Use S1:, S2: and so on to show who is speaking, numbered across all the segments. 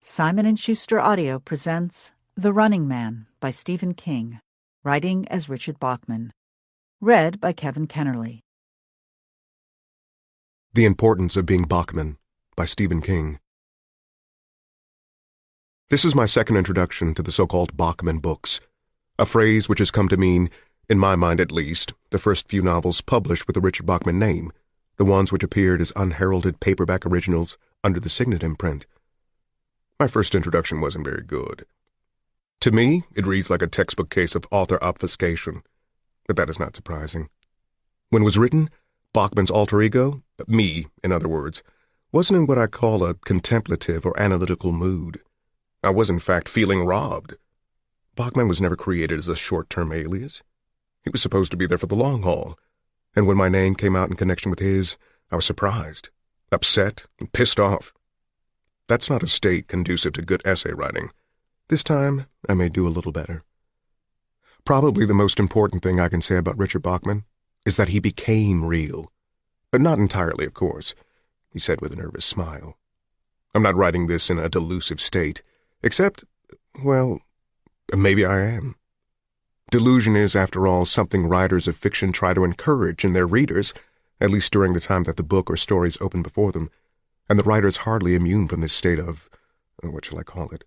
S1: Simon & Schuster Audio presents The Running Man by Stephen King, writing as Richard Bachman. Read by Kevin Kennerly.
S2: The Importance of Being Bachman by Stephen King. This is my second introduction to the so-called Bachman books, a phrase which has come to mean, in my mind at least, the first few novels published with the Richard Bachman name, the ones which appeared as unheralded paperback originals under the Signet imprint. My first introduction wasn't very good. To me, it reads like a textbook case of author obfuscation, but that is not surprising. When it was written, Bachman's alter ego, me, in other words, wasn't in what I call a contemplative or analytical mood. I was, in fact, feeling robbed. Bachman was never created as a short-term alias. He was supposed to be there for the long haul, and when my name came out in connection with his, I was surprised, upset, and pissed off. That's not a state conducive to good essay writing. This time, I may do a little better. Probably the most important thing I can say about Richard Bachman is that he became real. But not entirely, of course, he said with a nervous smile. I'm not writing this in a delusive state, except, well, maybe I am. Delusion is, after all, something writers of fiction try to encourage in their readers, at least during the time that the book or story is open before them, and the writer's hardly immune from this state of, what shall I call it?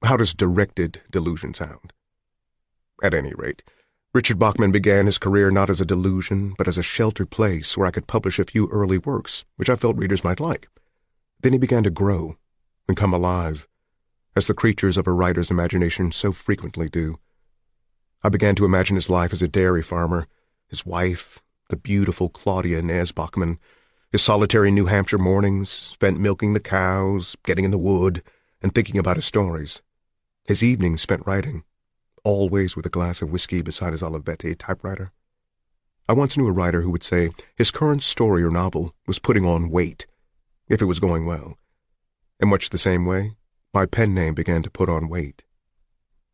S2: How does directed delusion sound? At any rate, Richard Bachman began his career not as a delusion, but as a sheltered place where I could publish a few early works, which I felt readers might like. Then he began to grow and come alive, as the creatures of a writer's imagination so frequently do. I began to imagine his life as a dairy farmer, his wife, the beautiful Claudia Inez Bachman, his solitary New Hampshire mornings spent milking the cows, getting in the wood, and thinking about his stories. His evenings spent writing, always with a glass of whiskey beside his Olivetti typewriter. I once knew a writer who would say his current story or novel was putting on weight, if it was going well. In much the same way, my pen name began to put on weight.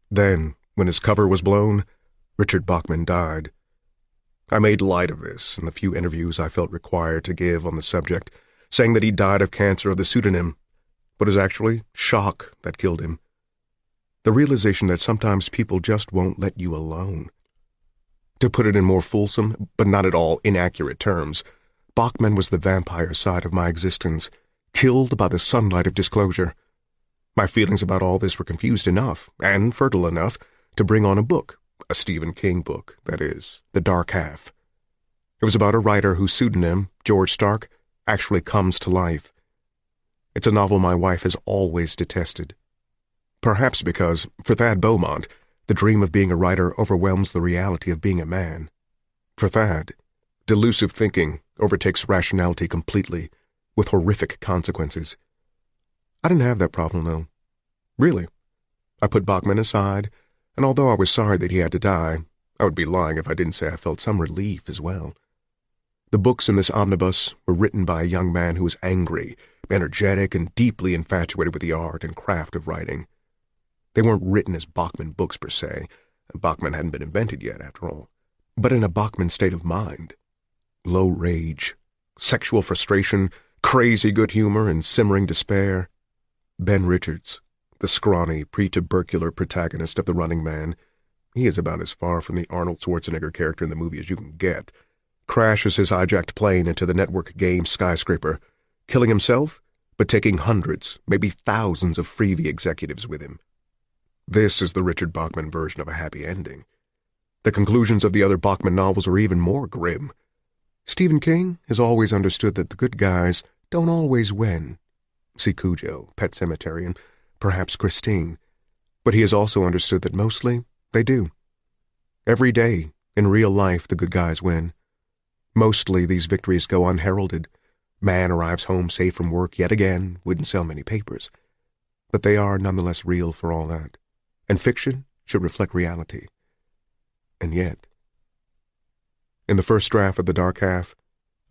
S2: Then, when his cover was blown, Richard Bachman died. I made light of this in the few interviews I felt required to give on the subject, saying that he died of cancer of the pseudonym, but it was actually shock that killed him. The realization that sometimes people just won't let you alone. To put it in more fulsome, but not at all inaccurate terms, Bachman was the vampire side of my existence, killed by the sunlight of disclosure. My feelings about all this were confused enough, and fertile enough, to bring on a book. A Stephen King book, that is, The Dark Half. It was about a writer whose pseudonym, George Stark, actually comes to life. It's a novel my wife has always detested. Perhaps because, for Thad Beaumont, the dream of being a writer overwhelms the reality of being a man. For Thad, delusive thinking overtakes rationality completely, with horrific consequences. I didn't have that problem, though. Really. I put Bachman aside, and although I was sorry that he had to die, I would be lying if I didn't say I felt some relief as well. The books in this omnibus were written by a young man who was angry, energetic, and deeply infatuated with the art and craft of writing. They weren't written as Bachman books per se. Bachman hadn't been invented yet, after all, but in a Bachman state of mind. Low rage, sexual frustration, crazy good humor, and simmering despair. Ben Richards, the scrawny, pre-tubercular protagonist of The Running Man, he is about as far from the Arnold Schwarzenegger character in the movie as you can get, crashes his hijacked plane into the network game skyscraper, killing himself, but taking hundreds, maybe thousands of freebie executives with him. This is the Richard Bachman version of a happy ending. The conclusions of the other Bachman novels are even more grim. Stephen King has always understood that the good guys don't always win. See Cujo, Pet Sematary, and perhaps Christine, but he has also understood that mostly they do. Every day, in real life, the good guys win. Mostly these victories go unheralded. Man arrives home safe from work yet again, wouldn't sell many papers. But they are nonetheless real for all that, and fiction should reflect reality. And yet, in the first draft of The Dark Half,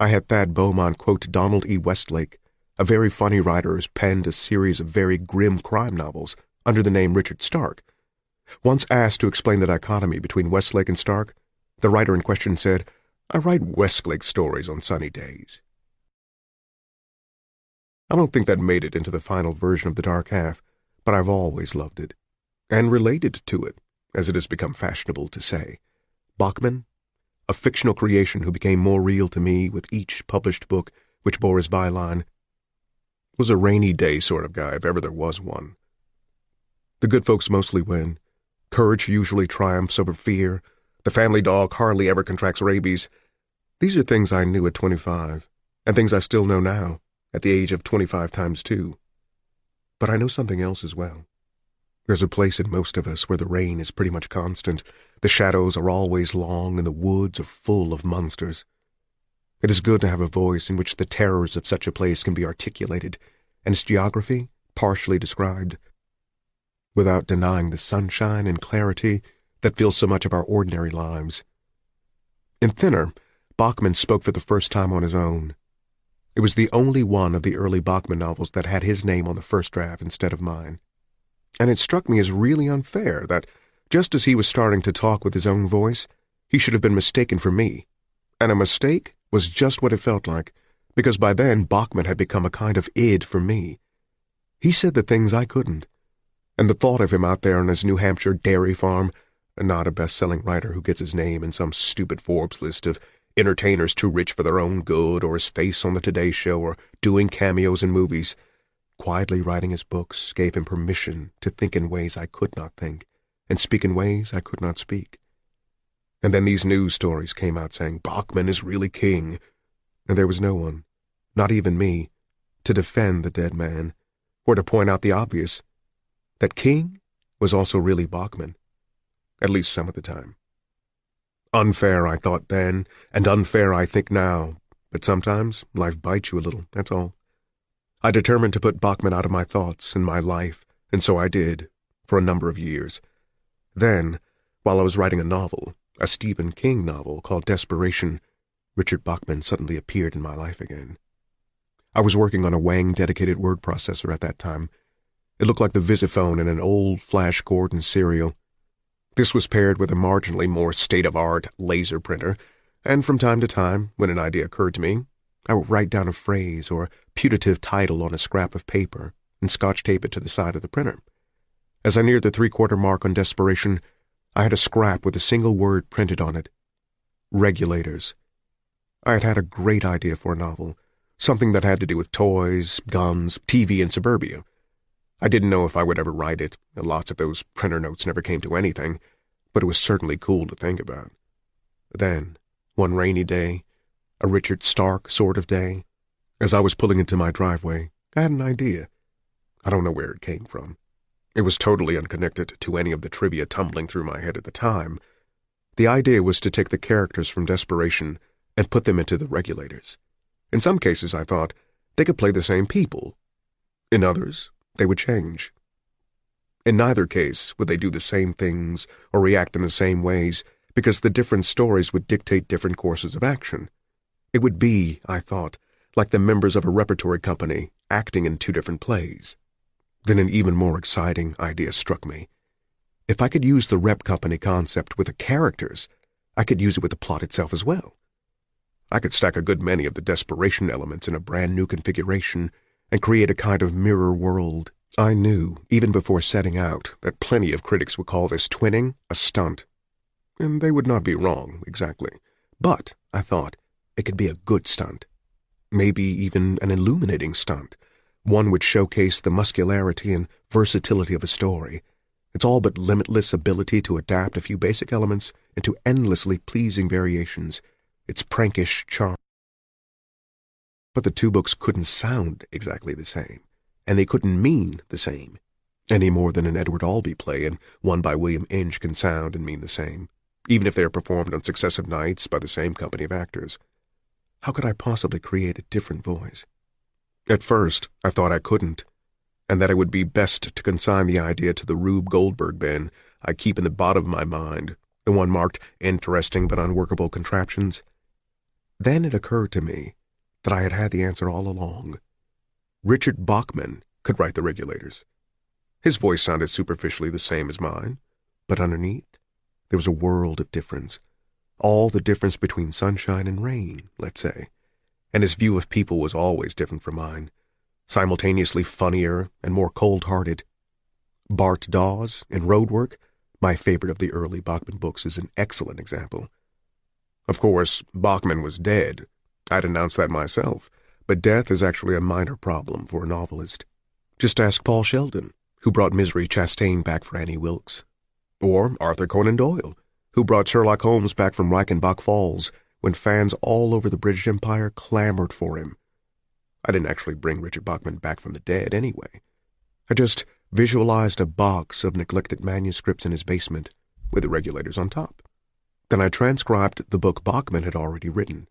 S2: I had Thad Beaumont quote Donald E. Westlake, a very funny writer who's penned a series of very grim crime novels under the name Richard Stark. Once asked to explain the dichotomy between Westlake and Stark, the writer in question said, "I write Westlake stories on sunny days." I don't think that made it into the final version of The Dark Half, but I've always loved it, and related to it, as it has become fashionable to say. Bachman, a fictional creation who became more real to me with each published book which bore his byline, was a rainy day sort of guy if ever there was one. The good folks mostly win. Courage usually triumphs over fear. The family dog hardly ever contracts rabies. These are things I knew at 25, and things I still know now, at the age of 25 times 2. But I know something else as well. There's a place in most of us where the rain is pretty much constant, the shadows are always long, and the woods are full of monsters. It is good to have a voice in which the terrors of such a place can be articulated, and its geography partially described, without denying the sunshine and clarity that fill so much of our ordinary lives. In Thinner, Bachman spoke for the first time on his own. It was the only one of the early Bachman novels that had his name on the first draft instead of mine. And it struck me as really unfair that, just as he was starting to talk with his own voice, he should have been mistaken for me. And a mistake was just what it felt like, because by then Bachman had become a kind of id for me. He said the things I couldn't, and the thought of him out there on his New Hampshire dairy farm, not a best-selling writer who gets his name in some stupid Forbes list of entertainers too rich for their own good, or his face on the Today Show, or doing cameos in movies, quietly writing his books gave him permission to think in ways I could not think, and speak in ways I could not speak. And then these news stories came out saying Bachman is really king, and there was no one, not even me, to defend the dead man, or to point out the obvious, that King was also really Bachman, at least some of the time. Unfair, I thought then, and unfair I think now, but sometimes life bites you a little, that's all. I determined to put Bachman out of my thoughts and my life, and so I did, for a number of years. Then, while I was writing a novel, a Stephen King novel called Desperation, Richard Bachman suddenly appeared in my life again. I was working on a Wang-dedicated word processor at that time. It looked like the Visiphone in an old Flash Gordon serial. This was paired with a marginally more state-of-art laser printer, and from time to time, when an idea occurred to me, I would write down a phrase or a putative title on a scrap of paper and scotch tape it to the side of the printer. As I neared the 3/4 mark on Desperation, I had a scrap with a single word printed on it: regulators. I had had a great idea for a novel, something that had to do with toys, guns, TV, and suburbia. I didn't know if I would ever write it, and lots of those printer notes never came to anything, but it was certainly cool to think about. Then, one rainy day, a Richard Stark sort of day, as I was pulling into my driveway, I had an idea. I don't know where it came from. It was totally unconnected to any of the trivia tumbling through my head at the time. The idea was to take the characters from Desperation and put them into the regulators. In some cases, I thought, they could play the same people. In others, they would change. In neither case would they do the same things or react in the same ways, because the different stories would dictate different courses of action. It would be, I thought, like the members of a repertory company acting in 2 different plays. Then an even more exciting idea struck me. If I could use the rep company concept with the characters, I could use it with the plot itself as well. I could stack a good many of the desperation elements in a brand new configuration and create a kind of mirror world. I knew, even before setting out, that plenty of critics would call this twinning a stunt. And they would not be wrong, exactly. But, I thought, it could be a good stunt. Maybe even an illuminating stunt. One which showcased the muscularity and versatility of a story, its all but limitless ability to adapt a few basic elements into endlessly pleasing variations, its prankish charm. But the 2 books couldn't sound exactly the same, and they couldn't mean the same, any more than an Edward Albee play and one by William Inge can sound and mean the same, even if they are performed on successive nights by the same company of actors. How could I possibly create a different voice? At first, I thought I couldn't, and that it would be best to consign the idea to the Rube Goldberg bin I keep in the bottom of my mind, the one marked interesting but unworkable contraptions. Then it occurred to me that I had had the answer all along. Richard Bachman could write the regulators. His voice sounded superficially the same as mine, but underneath there was a world of difference, all the difference between sunshine and rain, let's say, and his view of people was always different from mine, simultaneously funnier and more cold-hearted. Bart Dawes in Roadwork, my favorite of the early Bachman books, is an excellent example. Of course, Bachman was dead. I'd announced that myself, but death is actually a minor problem for a novelist. Just ask Paul Sheldon, who brought Misery Chastain back for Annie Wilkes. Or Arthur Conan Doyle, who brought Sherlock Holmes back from Reichenbach Falls when fans all over the British Empire clamored for him. I didn't actually bring Richard Bachman back from the dead anyway. I just visualized a box of neglected manuscripts in his basement with the regulators on top. Then I transcribed the book Bachman had already written.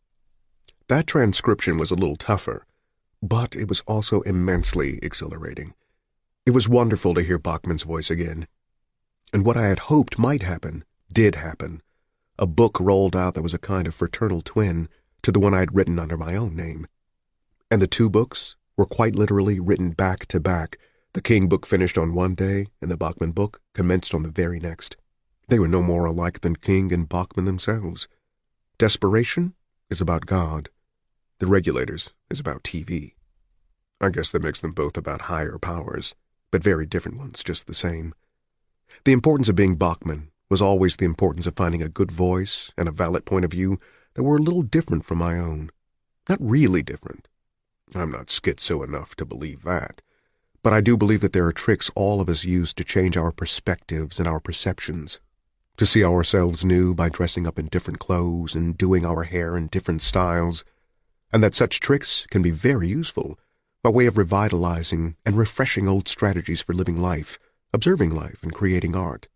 S2: That transcription was a little tougher, but it was also immensely exhilarating. It was wonderful to hear Bachman's voice again. And what I had hoped might happen did happen. A book rolled out that was a kind of fraternal twin to the one I had written under my own name. And the two books were quite literally written back to back. The King book finished on one day, and the Bachman book commenced on the very next. They were no more alike than King and Bachman themselves. Desperation is about God. The Regulators is about TV. I guess that makes them both about higher powers, but very different ones just the same. The importance of being Bachman was always the importance of finding a good voice and a valid point of view that were a little different from my own. Not really different. I'm not schizo enough to believe that. But I do believe that there are tricks all of us use to change our perspectives and our perceptions, to see ourselves new by dressing up in different clothes and doing our hair in different styles, and that such tricks can be very useful by way of revitalizing and refreshing old strategies for living life, observing life, and creating art.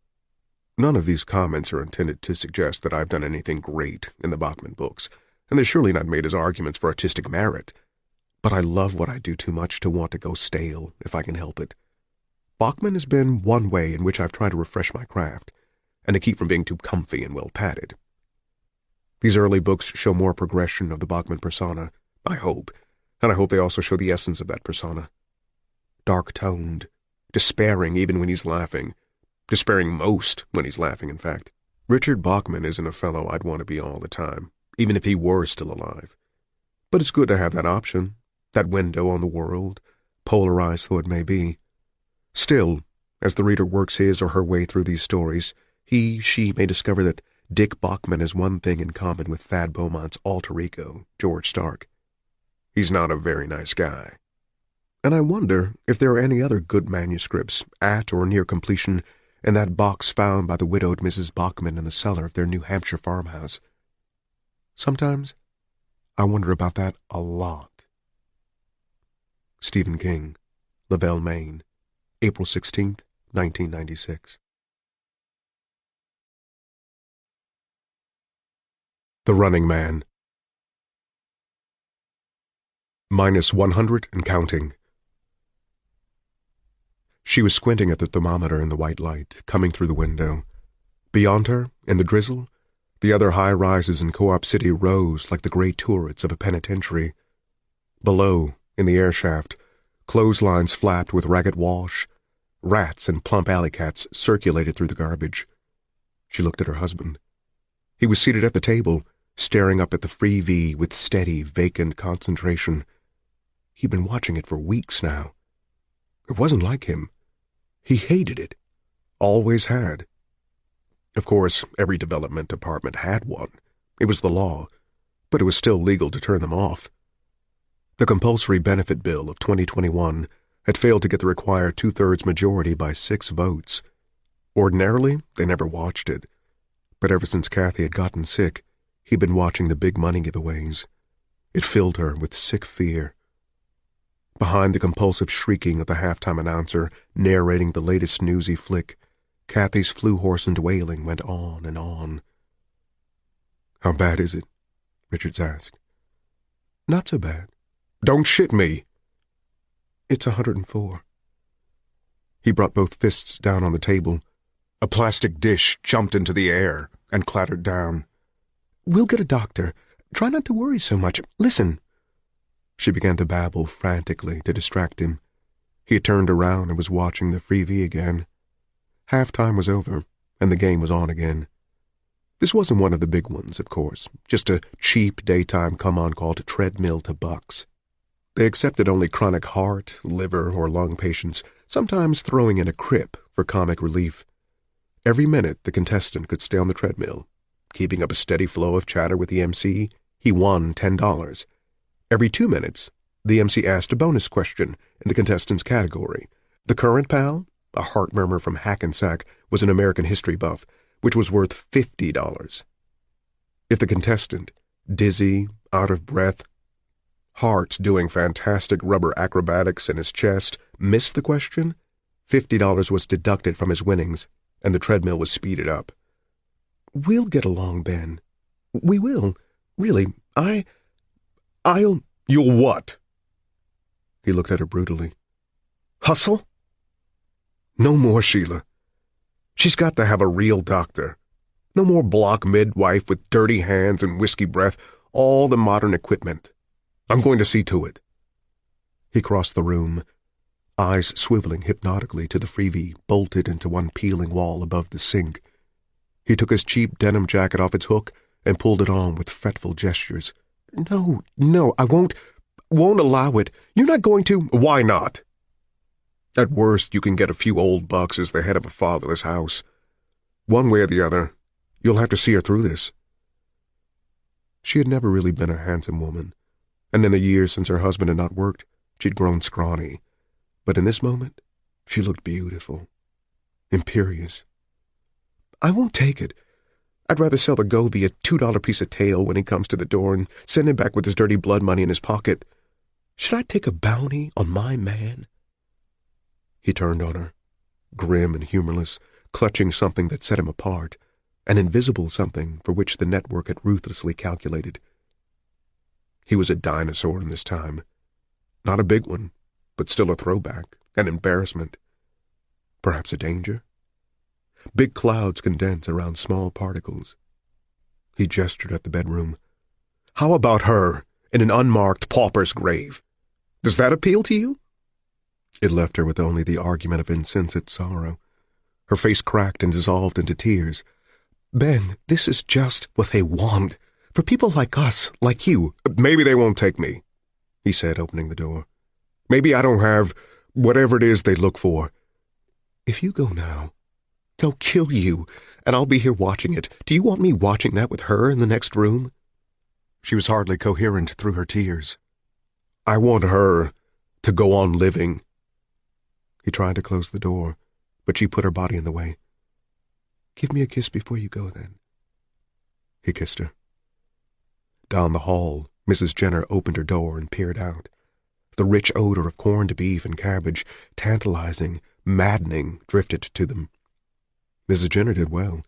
S2: None of these comments are intended to suggest that I've done anything great in the Bachman books, and they're surely not made as arguments for artistic merit. But I love what I do too much to want to go stale, if I can help it. Bachman has been one way in which I've tried to refresh my craft, and to keep from being too comfy and well-padded. These early books show more progression of the Bachman persona, I hope, and I hope they also show the essence of that persona. Dark-toned, despairing even when he's laughing, despairing most when he's laughing, in fact. Richard Bachman isn't a fellow I'd want to be all the time, even if he were still alive. But it's good to have that option, that window on the world, polarized though it may be. Still, as the reader works his or her way through these stories, she may discover that Dick Bachman has one thing in common with Thad Beaumont's alter ego, George Stark. He's not a very nice guy. And I wonder if there are any other good manuscripts at or near completion in that box found by the widowed Mrs. Bachman in the cellar of their New Hampshire farmhouse. Sometimes I wonder about that a lot. Stephen King, Lavelle, Maine, April 16th, 1996. The Running Man. -100 and counting. She was squinting at the thermometer in the white light, coming through the window. Beyond her, in the drizzle, the other high-rises in Co-op City rose like the gray turrets of a penitentiary. Below, in the air shaft, clotheslines flapped with ragged wash. Rats and plump alley cats circulated through the garbage. She looked at her husband. He was seated at the table, staring up at the free V with steady, vacant concentration. He'd been watching it for weeks now. It wasn't like him. He hated it. Always had. Of course, every development department had one. It was the law, but it was still legal to turn them off. The compulsory benefit bill of 2021 had failed to get the required two-thirds majority by 6 votes. Ordinarily, they never watched it, but ever since Kathy had gotten sick, he'd been watching the big money giveaways. It filled her with sick fear. Behind the compulsive shrieking of the halftime announcer narrating the latest newsy flick, Kathy's flu-hoarsened wailing went on and on. "How bad is it?" Richards asked. "Not so bad." "Don't shit me." "It's 104. He brought both fists down on the table. A plastic dish jumped into the air and clattered down. "We'll get a doctor. Try not to worry so much. Listen." She began to babble frantically to distract him. He had turned around and was watching the freebie again. Halftime was over, and the game was on again. This wasn't one of the big ones, of course, just a cheap daytime come-on called treadmill to bucks. They accepted only chronic heart, liver, or lung patients, sometimes throwing in a crip for comic relief. Every minute the contestant could stay on the treadmill, keeping up a steady flow of chatter with the MC, he won $10. Every 2 minutes, the MC asked a bonus question in the contestant's category. The current pal, a heart murmur from Hackensack, was an American history buff, which was worth $50. If the contestant, dizzy, out of breath, heart doing fantastic rubber acrobatics in his chest, missed the question, $50 was deducted from his winnings, and the treadmill was speeded up. "We'll get along, Ben. We will. Really, I'll—" "You'll what?" He looked at her brutally. "Hustle? No more, Sheila. She's got to have a real doctor. No more block midwife with dirty hands and whiskey breath, all the modern equipment. I'm going to see to it." He crossed the room, eyes swiveling hypnotically to the freebie bolted into one peeling wall above the sink. He took his cheap denim jacket off its hook and pulled it on with fretful gestures. No, I won't allow it. You're not going to—" "Why not? At worst, you can get a few old bucks as the head of a fatherless house. One way or the other, you'll have to see her through this." She had never really been a handsome woman, and in the years since her husband had not worked, she'd grown scrawny. But in this moment, she looked beautiful, imperious. "I won't take it. I'd rather sell the Govey a $2 piece of tail when he comes to the door and send him back with his dirty blood money in his pocket. Should I take a bounty on my man?" He turned on her, grim and humorless, clutching something that set him apart, an invisible something for which the network had ruthlessly calculated. He was a dinosaur in this time. Not a big one, but still a throwback, an embarrassment. Perhaps a danger? Big clouds condense around small particles. He gestured at the bedroom. "How about her in an unmarked pauper's grave? Does that appeal to you?" It left her with only the argument of insensate sorrow. Her face cracked and dissolved into tears. "Ben, this is just what they want. For people like us, like you." "Maybe they won't take me," he said, opening the door. "Maybe I don't have whatever it is they look for." "If you go now, they'll kill you, and I'll be here watching it. Do you want me watching that with her in the next room?" She was hardly coherent through her tears. "I want her to go on living." He tried to close the door, but she put her body in the way. "Give me a kiss before you go, then." He kissed her. Down the hall, Mrs. Jenner opened her door and peered out. The rich odor of corned beef and cabbage, tantalizing, maddening, drifted to them. Mrs. Jenner did well.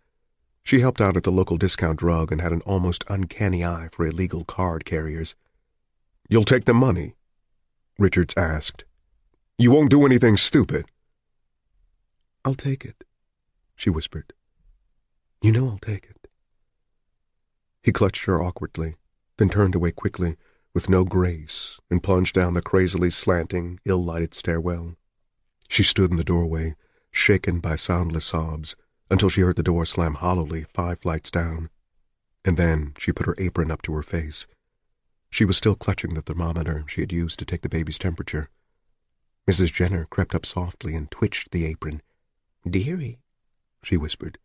S2: She helped out at the local discount drug and had an almost uncanny eye for illegal card carriers. "You'll take the money?" Richards asked. "You won't do anything stupid?" "I'll take it," she whispered. "You know I'll take it." He clutched her awkwardly, then turned away quickly, with no grace, and plunged down the crazily slanting, ill-lighted stairwell. She stood in the doorway, shaken by soundless sobs, until she heard the door slam hollowly 5 flights down. And then she put her apron up to her face. She was still clutching the thermometer she had used to take the baby's temperature. Mrs. Jenner crept up softly and twitched the apron. "Dearie," she whispered,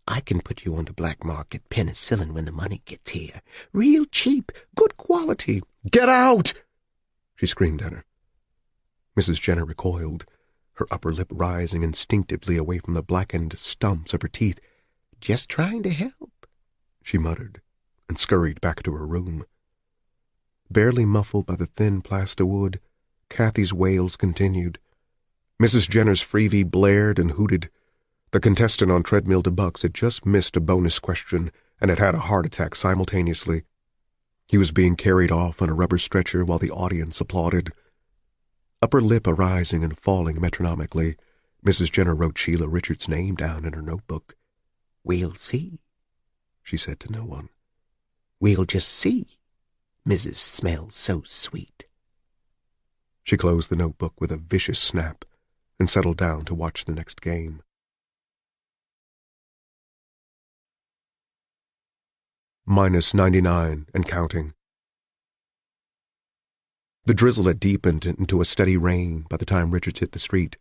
S2: "I can put you on the black market penicillin when the money gets here. Real cheap, good quality." "Get out!" she screamed at her. Mrs. Jenner recoiled, her upper lip rising instinctively away from the blackened stumps of her teeth. "Just trying to help," she muttered, and scurried back to her room. Barely muffled by the thin plaster wood, Kathy's wails continued. Mrs. Jenner's freebie blared and hooted. The contestant on treadmill to bucks had just missed a bonus question and had had a heart attack simultaneously. He was being carried off on a rubber stretcher while the audience applauded. Upper lip arising and falling metronomically, Mrs. Jenner wrote Sheila Richards' name down in her notebook. "We'll see," she said to no one. "We'll just see. Mrs. smells so sweet." She closed the notebook with a vicious snap and settled down to watch the next game. -99 and counting. The drizzle had deepened into a steady rain by the time Richards hit the street.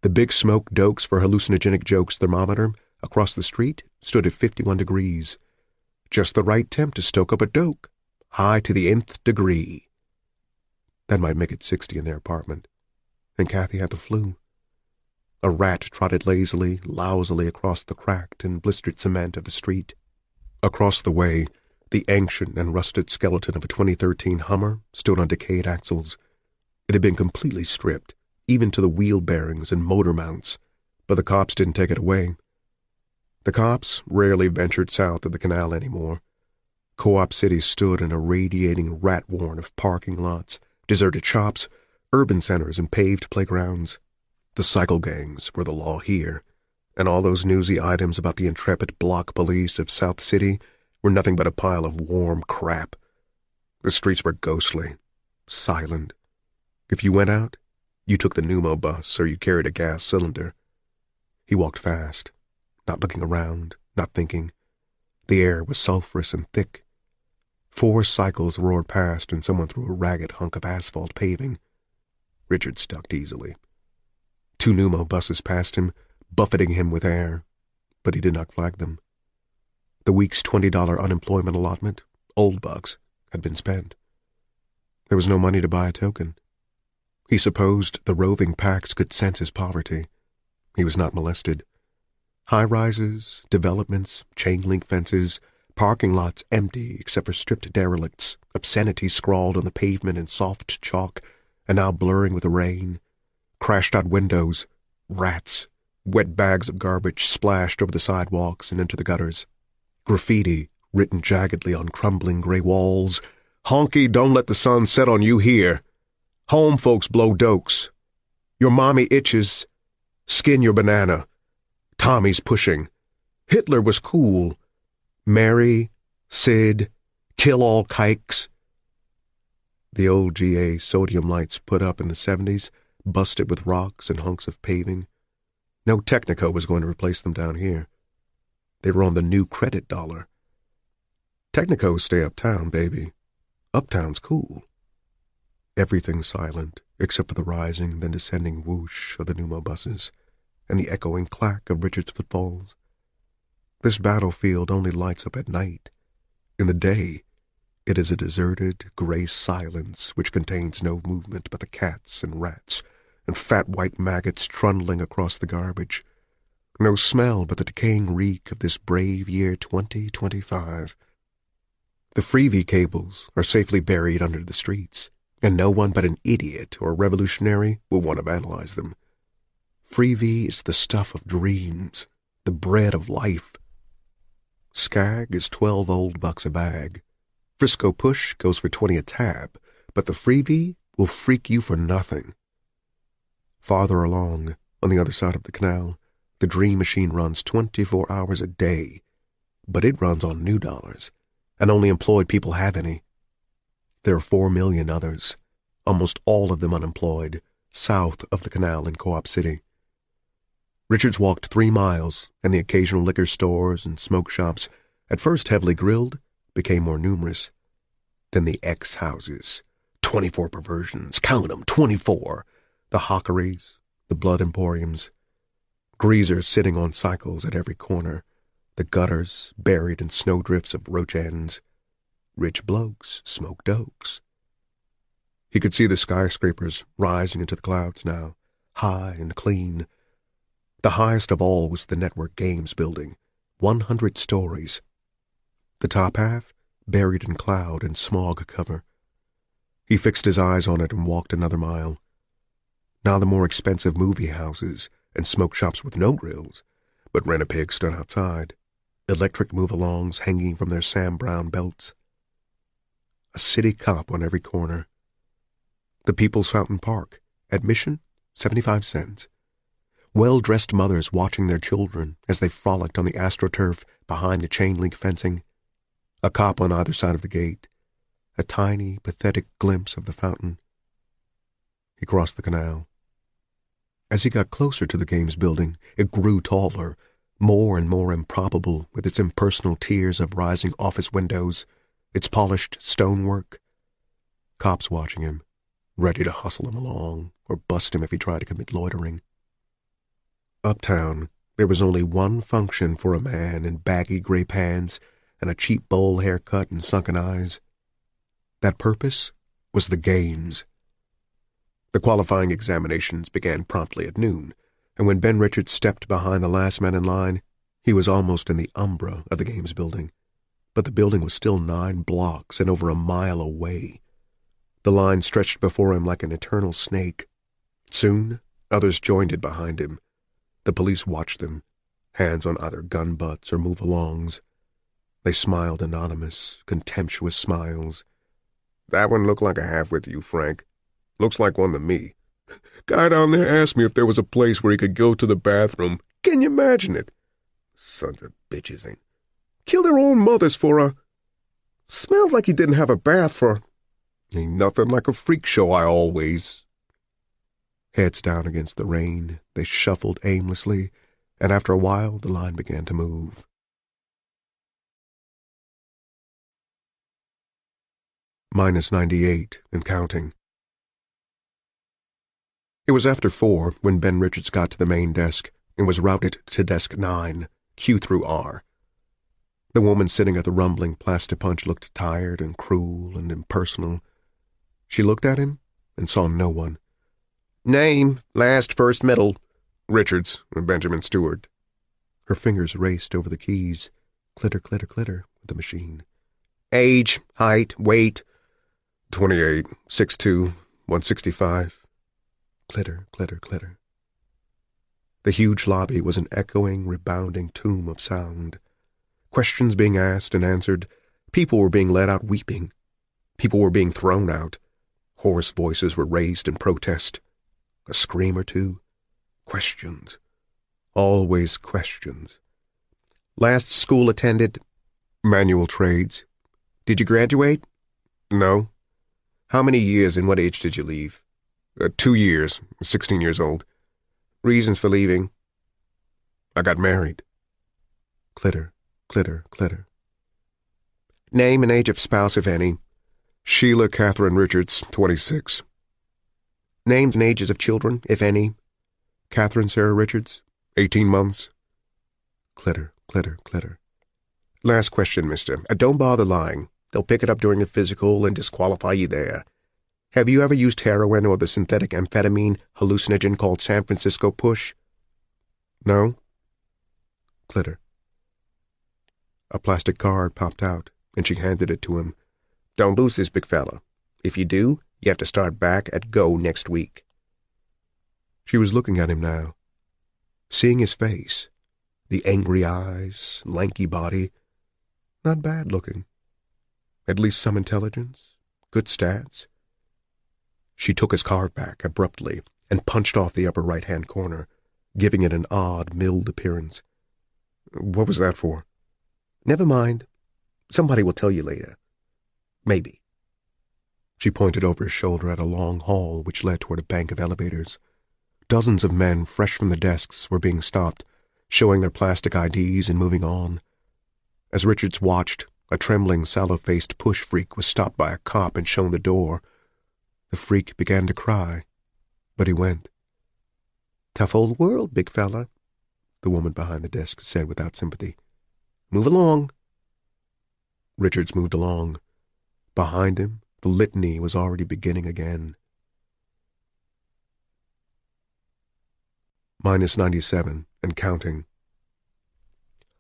S2: The big smoke dokes for hallucinogenic jokes thermometer across the street stood at 51 degrees. Just the right temp to stoke up a doke, high to the nth degree. That might make it 60 in their apartment. And Kathy had the flu. A rat trotted lazily, lousily across the cracked and blistered cement of the street. Across the way, the ancient and rusted skeleton of a 2013 Hummer stood on decayed axles. It had been completely stripped, even to the wheel bearings and motor mounts, but the cops didn't take it away. The cops rarely ventured south of the canal anymore. Co-op City stood in a radiating rat warren of parking lots, deserted shops, urban centers, and paved playgrounds. The cycle gangs were the law here, and all those newsy items about the intrepid block police of South City were nothing but a pile of warm crap. The streets were ghostly, silent. If you went out, you took the pneumo bus or you carried a gas cylinder. He walked fast, not looking around, not thinking. The air was sulphurous and thick. 4 cycles roared past and someone threw a ragged hunk of asphalt paving. Richard stuck easily. 2 pneumo buses passed him, buffeting him with air, but he did not flag them. The week's $20 unemployment allotment, old bucks, had been spent. There was no money to buy a token. He supposed the roving packs could sense his poverty. He was not molested. High-rises, developments, chain-link fences, parking lots empty except for stripped derelicts, obscenity scrawled on the pavement in soft chalk, and now blurring with the rain, crashed-out windows, rats, wet bags of garbage splashed over the sidewalks and into the gutters, graffiti written jaggedly on crumbling gray walls, "Honky, don't let the sun set on you here. Home folks blow dokes. Your mommy itches. Skin your banana. Tommy's pushing. Hitler was cool. Mary, Sid, kill all kikes." The old GA sodium lights put up in the 70s, busted with rocks and hunks of paving. No Technico was going to replace them down here. They were on the new credit dollar. Technicos stay uptown, baby. Uptown's cool. Everything silent, except for the rising, then descending whoosh of the pneumo buses and the echoing clack of Richard's footfalls. This battlefield only lights up at night. In the day, it is a deserted, gray silence which contains no movement but the cats and rats and fat white maggots trundling across the garbage. No smell but the decaying reek of this brave year 2025. The freebie cables are safely buried under the streets, and no one but an idiot or a revolutionary will want to analyze them. Freebie is the stuff of dreams, the bread of life. Skag is 12 old bucks a bag. Frisco Push goes for 20 a tab, but the freebie will freak you for nothing. Farther along, on the other side of the canal, the dream machine runs 24 hours a day, but it runs on new dollars, and only employed people have any. There are 4 million others, almost all of them unemployed, south of the canal in Co-op City. Richards walked 3 miles, and the occasional liquor stores and smoke shops, at first heavily grilled, became more numerous. Then the X-houses, 24 perversions, count 'em, 24, the hockeries, the blood emporiums, greasers sitting on cycles at every corner, the gutters buried in snowdrifts of roach ends. Rich blokes smoked dokes. He could see the skyscrapers rising into the clouds now, high and clean. The highest of all was the Network Games building, 100 stories. The top half buried in cloud and smog cover. He fixed his eyes on it and walked another mile. Now the more expensive movie houses and smoke shops with no grills, but rent-a-pig stood outside, electric move-alongs hanging from their Sam Brown belts. A city cop on every corner. The People's Fountain Park, admission 75 cents. Well-dressed mothers watching their children as they frolicked on the astroturf behind the chain-link fencing. A cop on either side of the gate. A tiny, pathetic glimpse of the fountain. He crossed the canal. As he got closer to the games building, it grew taller, more and more improbable with its impersonal tiers of rising office windows, its polished stonework. Cops watching him, ready to hustle him along or bust him if he tried to commit loitering. Uptown, there was only one function for a man in baggy gray pants and a cheap bowl haircut and sunken eyes. That purpose was the games. The qualifying examinations began promptly at noon, and when Ben Richards stepped behind the last man in line, he was almost in the umbra of the games building. But the building was still 9 blocks and over a mile away. The line stretched before him like an eternal snake. Soon, others joined it behind him. The police watched them, hands on either gun butts or move-alongs. They smiled anonymous, contemptuous smiles. "That one looked like a half-wit to you, Frank. Looks like one to me. Guy down there asked me if there was a place where he could go to the bathroom. Can you imagine it? Sons of bitches ain't. Kill their own mothers for a... Smelled like he didn't have a bath for... Ain't nothing like a freak show, I always..." Heads down against the rain, they shuffled aimlessly, and after a while the line began to move. -98 and counting. It was after 4 when Ben Richards got to the main desk and was routed to desk 9, Q through R. The woman sitting at the rumbling plastipunch looked tired and cruel and impersonal. She looked at him and saw no one. "Name, last, first, middle." "Richards, Benjamin Stewart." Her fingers raced over the keys. Clitter, clitter, clitter with the machine. "Age, height, weight." 28, 6'2", 165. Clitter, clitter, clitter. The huge lobby was an echoing, rebounding tomb of sound. Questions being asked and answered. People were being led out weeping. People were being thrown out. Hoarse voices were raised in protest. A scream or two. Questions. Always questions. "Last school attended?" "Manual trades." "Did you graduate?" "No." "How many years and what age did you leave?" 2 years, 16 years old. "Reasons for leaving?" "I got married." Clitter, clitter, clitter. "Name and age of spouse, if any." "Sheila Catherine Richards, 26. "Names and ages of children, if any." "Catherine Sarah Richards, 18 months. Clitter, clitter, clitter. "Last question, mister. Don't bother lying. They'll pick it up during a physical and disqualify you there. Have you ever used heroin or the synthetic amphetamine hallucinogen called San Francisco Push?" "No." Clitter. A plastic card popped out, and she handed it to him. "Don't lose this, big fella. If you do, you have to start back at go next week." She was looking at him now, seeing his face, the angry eyes, lanky body. Not bad looking. At least some intelligence, good stats. She took his card back abruptly and punched off the upper right-hand corner, giving it an odd, milled appearance. "What was that for?" "Never mind. Somebody will tell you later. Maybe." She pointed over his shoulder at a long hall which led toward a bank of elevators. Dozens of men, fresh from the desks, were being stopped, showing their plastic IDs and moving on. As Richards watched, a trembling, sallow-faced push freak was stopped by a cop and shown the door. The freak began to cry, but he went. "Tough old world, big fella," the woman behind the desk said without sympathy. "Move along." Richards moved along. Behind him, the litany was already beginning again. -97 and counting.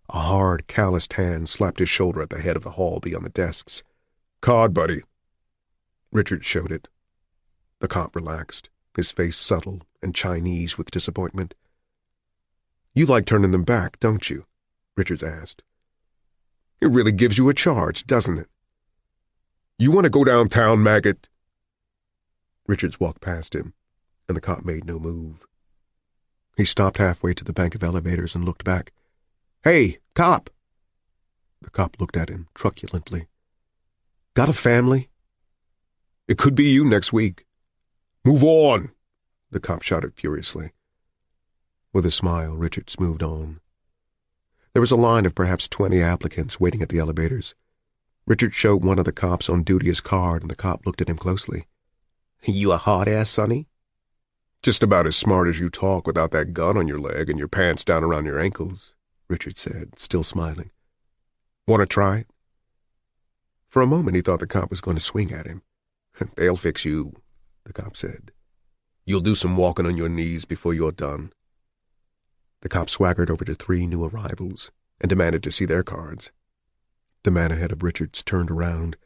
S2: A hard, calloused hand slapped his shoulder at the head of the hall beyond the desks. "Card, buddy." Richards showed it. The cop relaxed, his face subtle and Chinese with disappointment. "You like turning them back, don't you?" Richards asked. "It really gives you a charge, doesn't it?" "You want to go downtown, maggot?" Richards walked past him, and the cop made no move. He stopped halfway to the bank of elevators and looked back. "Hey, cop!" The cop looked at him truculently. "Got a family?" "It could be you next week." "Move on!" the cop shouted furiously. With a smile, Richards moved on. There was a line of perhaps 20 applicants waiting at the elevators. Richard showed one of the cops on duty his card, and the cop looked at him closely. "You a hard ass, sonny?" "Just about as smart as you talk without that gun on your leg and your pants down around your ankles," Richard said, still smiling. "Want to try it?" For a moment he thought the cop was going to swing at him. "They'll fix you," the cop said. "You'll do some walking on your knees before you're done." The cop swaggered over to 3 new arrivals and demanded to see their cards. The man ahead of Richards turned around.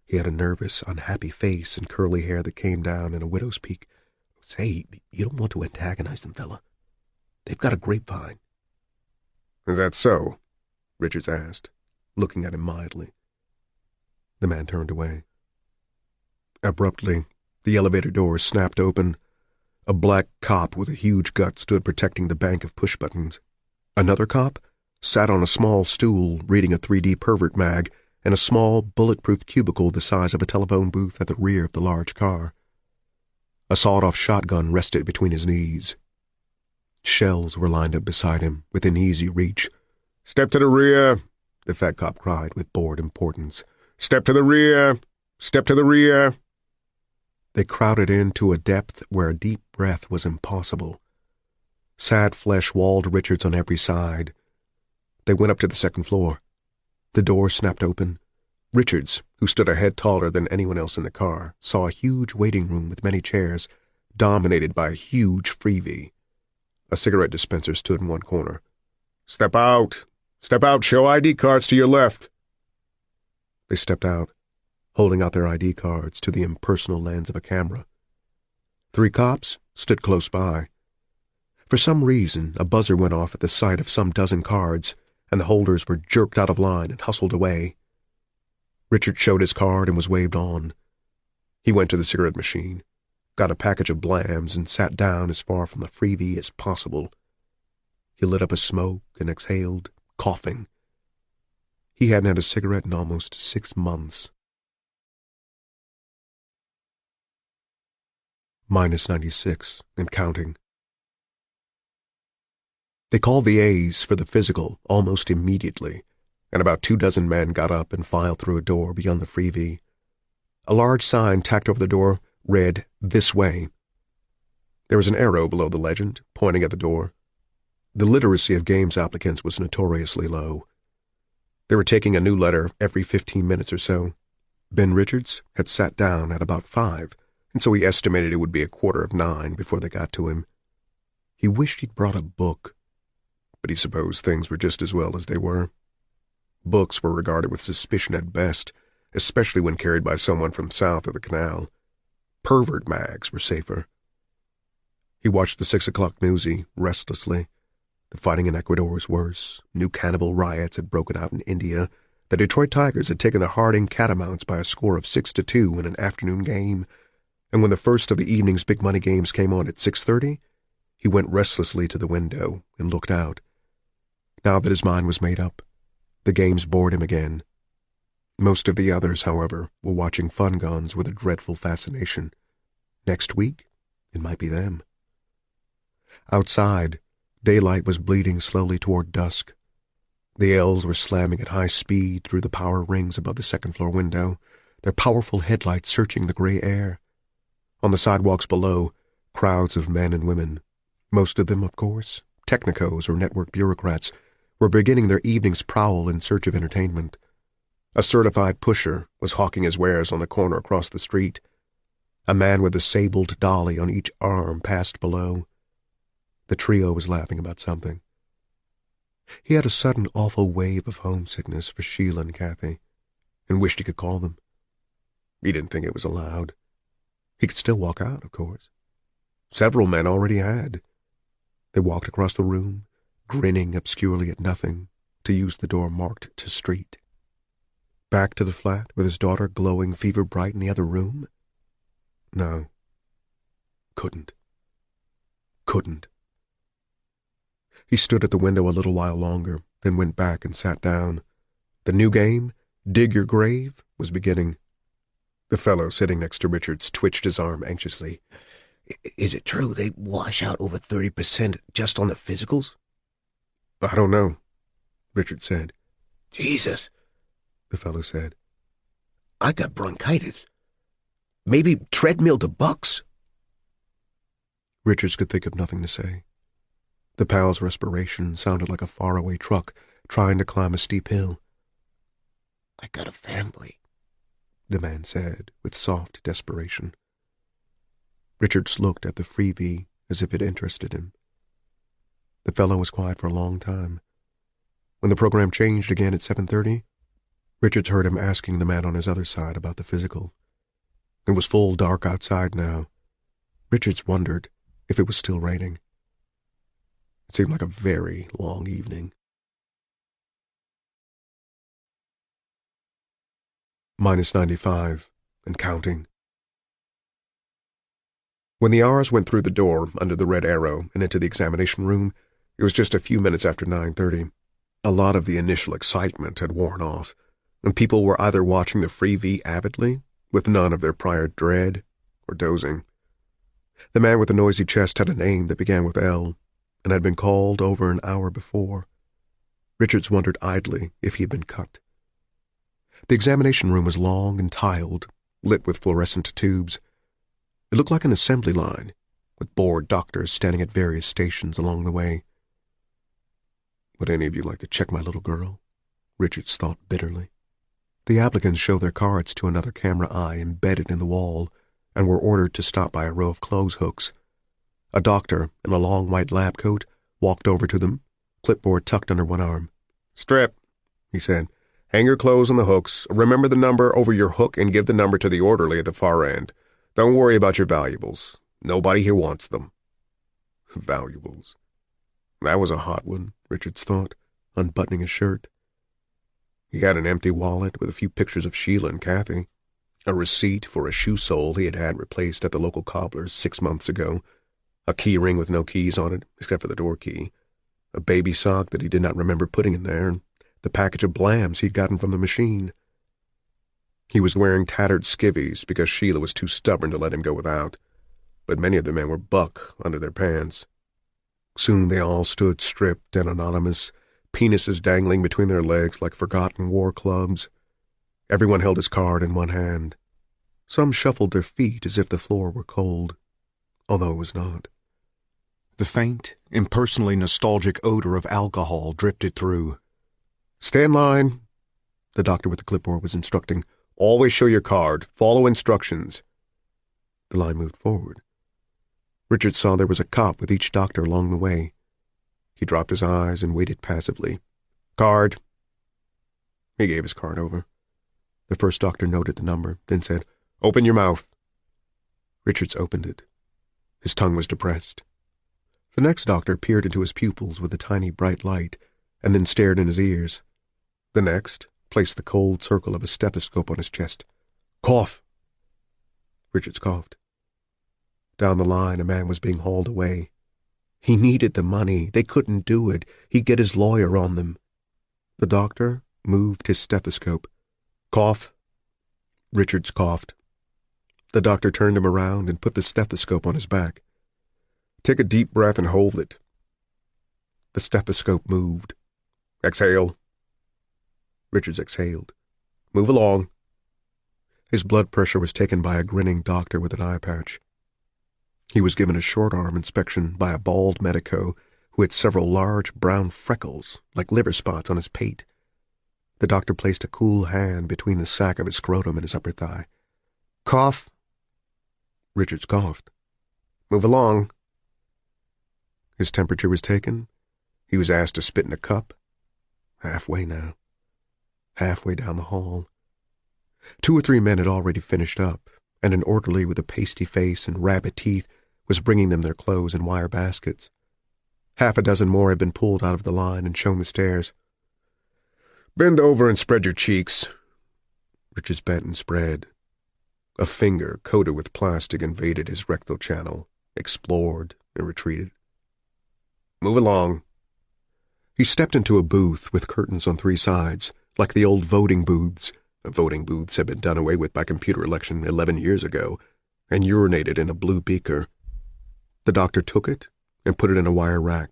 S2: He had a nervous, unhappy face and curly hair that came down in a widow's peak. "Say, you don't want to antagonize them, fella. They've got a grapevine." "Is that so?" Richards asked, looking at him mildly. The man turned away. Abruptly, the elevator doors snapped open. A black cop with a huge gut stood protecting the bank of push-buttons. Another cop sat on a small stool reading a 3D pervert mag in a small, bulletproof cubicle the size of a telephone booth at the rear of the large car. A sawed-off shotgun rested between his knees. Shells were lined up beside him, within easy reach. "Step to the rear," the fat cop cried with bored importance. "Step to the rear! Step to the rear!" They crowded in to a depth where a deep breath was impossible. Sad flesh walled Richards on every side. They went up to the second floor. The door snapped open. Richards, who stood a head taller than anyone else in the car, saw a huge waiting room with many chairs, dominated by a huge freebie. A cigarette dispenser stood in one corner. "Step out! Step out! Show ID cards to your left!" They stepped out, holding out their ID cards to the impersonal lens of a camera. 3 cops stood close by. For some reason, a buzzer went off at the sight of some dozen cards, and the holders were jerked out of line and hustled away. Richard showed his card and was waved on. He went to the cigarette machine, got a package of Blams, and sat down as far from the freebie as possible. He lit up a smoke and exhaled, coughing. He hadn't had a cigarette in almost 6 months. -96 and counting. They called the A's for the physical almost immediately, and about 24 men got up and filed through a door beyond the freebie. A large sign tacked over the door read, "This way." There was an arrow below the legend, pointing at the door. The literacy of games applicants was notoriously low. They were taking a new letter every 15 minutes or so. Ben Richards had sat down at about 5, and so he estimated it would be 9:15 before they got to him. He wished he'd brought a book, but he supposed things were just as well as they were. Books were regarded with suspicion at best, especially when carried by someone from south of the canal. Pervert mags were safer. He watched the 6 o'clock newsie restlessly. The fighting in Ecuador was worse. New cannibal riots had broken out in India. The Detroit Tigers had taken the Harding Catamounts by a score of 6-2 in an afternoon game. And when the first of the evening's big money games came on at 6:30, he went restlessly to the window and looked out. Now that his mind was made up, the games bored him again. Most of the others, however, were watching fun guns with a dreadful fascination. Next week, it might be them. Outside, daylight was bleeding slowly toward dusk. The L's were slamming at high speed through the power rings above the second-floor window, their powerful headlights searching the gray air. On the sidewalks below, crowds of men and women, most of them, of course, technicos or network bureaucrats, were beginning their evening's prowl in search of entertainment. A certified pusher was hawking his wares on the corner across the street. A man with a sabled dolly on each arm passed below. The trio was laughing about something. He had a sudden awful wave of homesickness for Sheila and Kathy, and wished he could call them. He didn't think it was allowed. He could still walk out, of course. Several men already had. They walked across the room, grinning obscurely at nothing, to use the door marked to street. Back to the flat with his daughter glowing fever-bright in the other room? No. Couldn't. He stood at the window a little while longer, then went back and sat down. The new game, Dig Your Grave, was beginning. The fellow sitting next to Richards twitched his arm anxiously.
S3: Is it true they wash out over 30% just on the physicals?
S2: I don't know, Richard said.
S3: Jesus,
S2: the fellow said.
S3: I got bronchitis. Maybe treadmill to bucks.
S2: Richards could think of nothing to say. The pal's respiration sounded like a faraway truck trying to climb a steep hill.
S3: "I got a family,"
S2: the man said with soft desperation. Richards looked at the freebie as if it interested him. The fellow was quiet for a long time. When the program changed again at 7:30, Richards heard him asking the man on his other side about the physical. It was full dark outside now. Richards wondered if it was still raining. It seemed like a very long evening. -95 and counting. When the hours went through the door under the red arrow and into the examination room, it was just a few minutes after 9:30. A lot of the initial excitement had worn off, and people were either watching the freebie avidly, with none of their prior dread, or dozing. The man with the noisy chest had a name that began with L, and had been called over an hour before. Richards wondered idly if he had been cut. The examination room was long and tiled, lit with fluorescent tubes. It looked like an assembly line, with bored doctors standing at various stations along the way. "Would any of you like to check my little girl?" Richards thought bitterly. The applicants showed their cards to another camera eye embedded in the wall, and were ordered to stop by a row of clothes hooks. A doctor in a long white lab coat walked over to them, clipboard tucked under one arm. "Strip," he said. "Hang your clothes on the hooks. Remember the number over your hook and give the number to the orderly at the far end. Don't worry about your valuables. Nobody here wants them." Valuables. That was a hot one, Richards thought, unbuttoning his shirt. He had an empty wallet with a few pictures of Sheila and Kathy, a receipt for a shoe sole he had had replaced at the local cobbler's 6 months ago, a key ring with no keys on it except for the door key, a baby sock that he did not remember putting in there, and the package of blams he'd gotten from the machine. He was wearing tattered skivvies because Sheila was too stubborn to let him go without, but many of the men were buck under their pants. Soon they all stood stripped and anonymous, penises dangling between their legs like forgotten war clubs. Everyone held his card in one hand. Some shuffled their feet as if the floor were cold, although it was not. The faint, impersonally nostalgic odor of alcohol drifted through. "Stand line," the doctor with the clipboard was instructing. "Always show your card. Follow instructions." The line moved forward. Richard saw there was a cop with each doctor along the way. He dropped his eyes and waited passively. "Card." He gave his card over. The first doctor noted the number, then said, "Open your mouth." Richards opened it. His tongue was depressed. The next doctor peered into his pupils with a tiny bright light, and then stared in his ears. The next placed the cold circle of a stethoscope on his chest. "Cough." Richards coughed. Down the line, a man was being hauled away. He needed the money. They couldn't do it. He'd get his lawyer on them. The doctor moved his stethoscope. "Cough." Richards coughed. The doctor turned him around and put the stethoscope on his back. "Take a deep breath and hold it." The stethoscope moved. "Exhale." Richards exhaled. "Move along." His blood pressure was taken by a grinning doctor with an eye patch. He was given a short-arm inspection by a bald medico who had several large brown freckles like liver spots on his pate. The doctor placed a cool hand between the sack of his scrotum and his upper thigh. "Cough." Richards coughed. "Move along." His temperature was taken. He was asked to spit in a cup. Halfway now. Halfway down the hall. 2 or 3 men had already finished up, and an orderly with a pasty face and rabbit teeth was bringing them their clothes in wire baskets. 6 more had been pulled out of the line and shown the stairs. "Bend over and spread your cheeks." Richards bent and spread. A finger coated with plastic invaded his rectal channel, explored, and retreated. "Move along." He stepped into a booth with curtains on 3 sides, like the old voting booths. Voting booths had been done away with by computer election 11 years ago, and urinated in a blue beaker. The doctor took it and put it in a wire rack.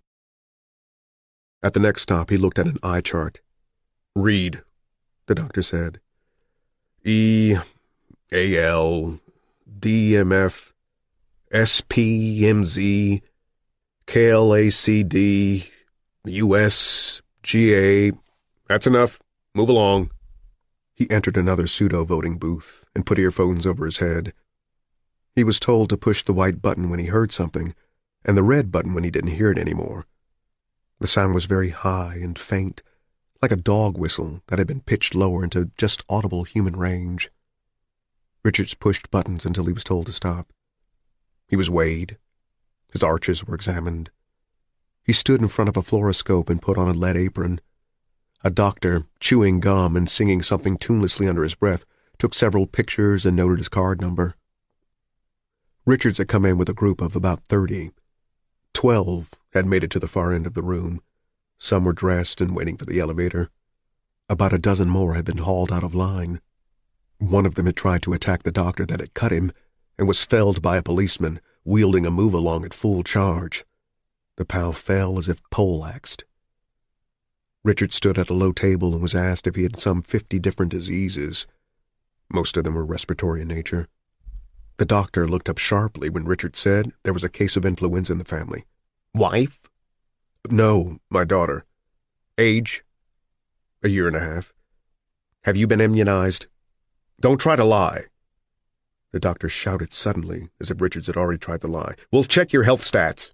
S2: At the next stop, he looked at an eye chart. "Read," the doctor said. "E, A, L, D, M, F, SPMZ, KLACD, US, GA. That's enough. Move along. He entered another pseudo-voting booth and put earphones over his head. He was told to push the white button when he heard something, and the red button when he didn't hear it anymore. The sound was very high and faint, like a dog whistle that had been pitched lower into just audible human range. Richards pushed buttons until he was told to stop. He was weighed. His arches were examined. He stood in front of a fluoroscope and put on a lead apron. A doctor, chewing gum and singing something tunelessly under his breath, took several pictures and noted his card number. Richards had come in with a group of about 30. 12 had made it to the far end of the room. Some were dressed and waiting for the elevator. About a dozen more had been hauled out of line. One of them had tried to attack the doctor that had cut him and was felled by a policeman wielding a move-along at full charge. The pal fell as if poleaxed. Richard stood at a low table and was asked if he had some 50 different diseases. Most of them were respiratory in nature. The doctor looked up sharply when Richard said there was a case of influenza in the family. Wife? No, my daughter. Age? 1.5 years. Have you been immunized? Don't try to lie. The doctor shouted suddenly, as if Richards had already tried to lie. We'll check your health stats.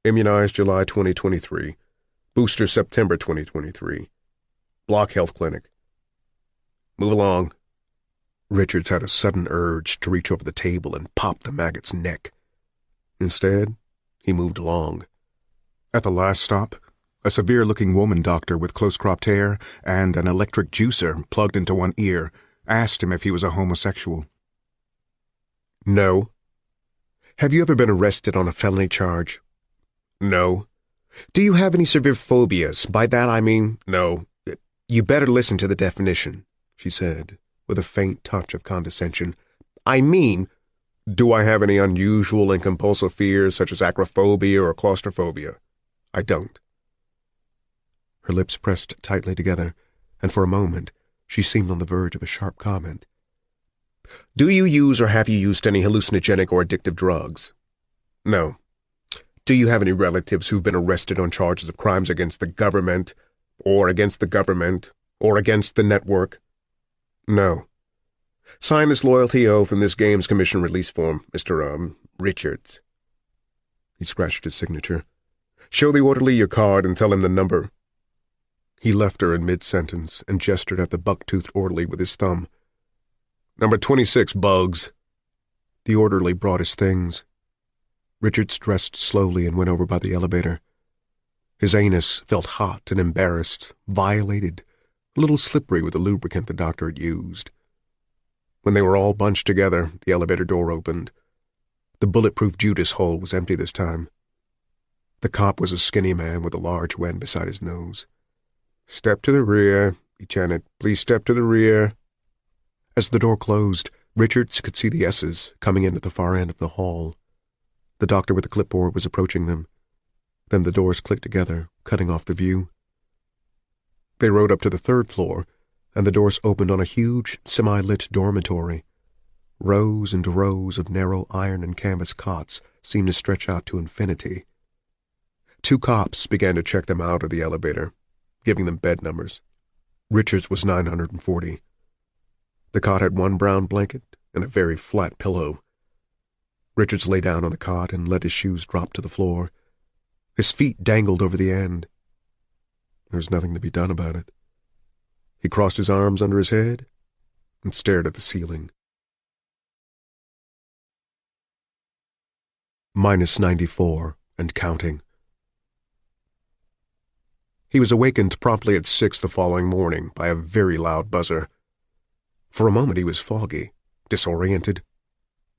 S2: Immunized July 2023. Booster September 2023. Block Health Clinic. Move along. Richards had a sudden urge to reach over the table and pop the maggot's neck. Instead, he moved along. At the last stop, a severe-looking woman doctor with close-cropped hair and an electric juicer plugged into one ear asked him if he was a homosexual. No. Have you ever been arrested on a felony charge? No. Do you have any severe phobias? By that I mean, no. You better listen to the definition, she said, with a faint touch of condescension. I mean, do I have any unusual and compulsive fears such as acrophobia or claustrophobia? I don't. Her lips pressed tightly together, and for a moment she seemed on the verge of a sharp comment. Do you use or have you used any hallucinogenic or addictive drugs? No. Do you have any relatives who've been arrested on charges of crimes against the government, or against the government, or against the network? No. Sign this loyalty oath and this Games Commission release form, Mr. Richards. He scratched his signature. Show the orderly your card and tell him the number. He left her in mid-sentence and gestured at the buck-toothed orderly with his thumb. Number 26, Bugs. The orderly brought his things. Richards dressed slowly and went over by the elevator. His anus felt hot and embarrassed, violated, a little slippery with the lubricant the doctor had used. When they were all bunched together, the elevator door opened. The bulletproof Judas hole was empty this time. The cop was a skinny man with a large wen beside his nose. Step to the rear, he chanted. Please step to the rear. As the door closed, Richards could see the S's coming in at the far end of the hall. The doctor with the clipboard was approaching them. Then the doors clicked together, cutting off the view. They rode up to the 3rd floor, and the doors opened on a huge, semi-lit dormitory. Rows and rows of narrow iron and canvas cots seemed to stretch out to infinity. 2 cops began to check them out of the elevator, giving them bed numbers. Richards was 940. The cot had 1 brown blanket and a very flat pillow. Richards lay down on the cot and let his shoes drop to the floor. His feet dangled over the end. There was nothing to be done about it. He crossed his arms under his head and stared at the ceiling. -94 and counting. He was awakened promptly at 6 the following morning by a very loud buzzer. For a moment he was foggy, disoriented,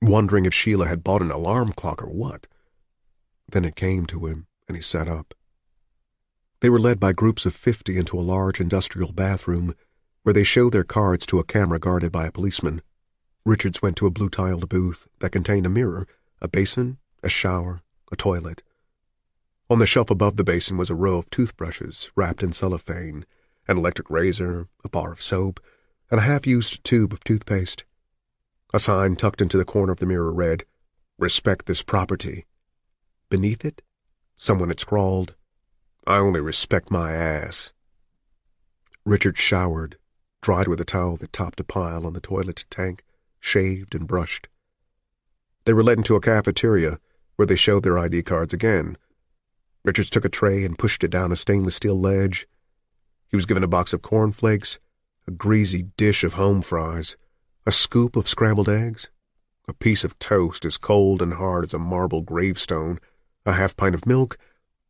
S2: wondering if Sheila had bought an alarm clock or what. Then it came to him, and he sat up. They were led by groups of 50 into a large industrial bathroom, where they showed their cards to a camera guarded by a policeman. Richards went to a blue-tiled booth that contained a mirror, a basin, a shower, a toilet. On the shelf above the basin was a row of toothbrushes wrapped in cellophane, an electric razor, a bar of soap, and a half-used tube of toothpaste. A sign tucked into the corner of the mirror read, Respect this property. Beneath it, someone had scrawled, I only respect my ass. Richard showered, dried with a towel that topped a pile on the toilet tank, shaved and brushed. They were led into a cafeteria, where they showed their ID cards again. Richards took a tray and pushed it down a stainless steel ledge. He was given a box of cornflakes, a greasy dish of home fries, a scoop of scrambled eggs, a piece of toast as cold and hard as a marble gravestone, a half pint of milk,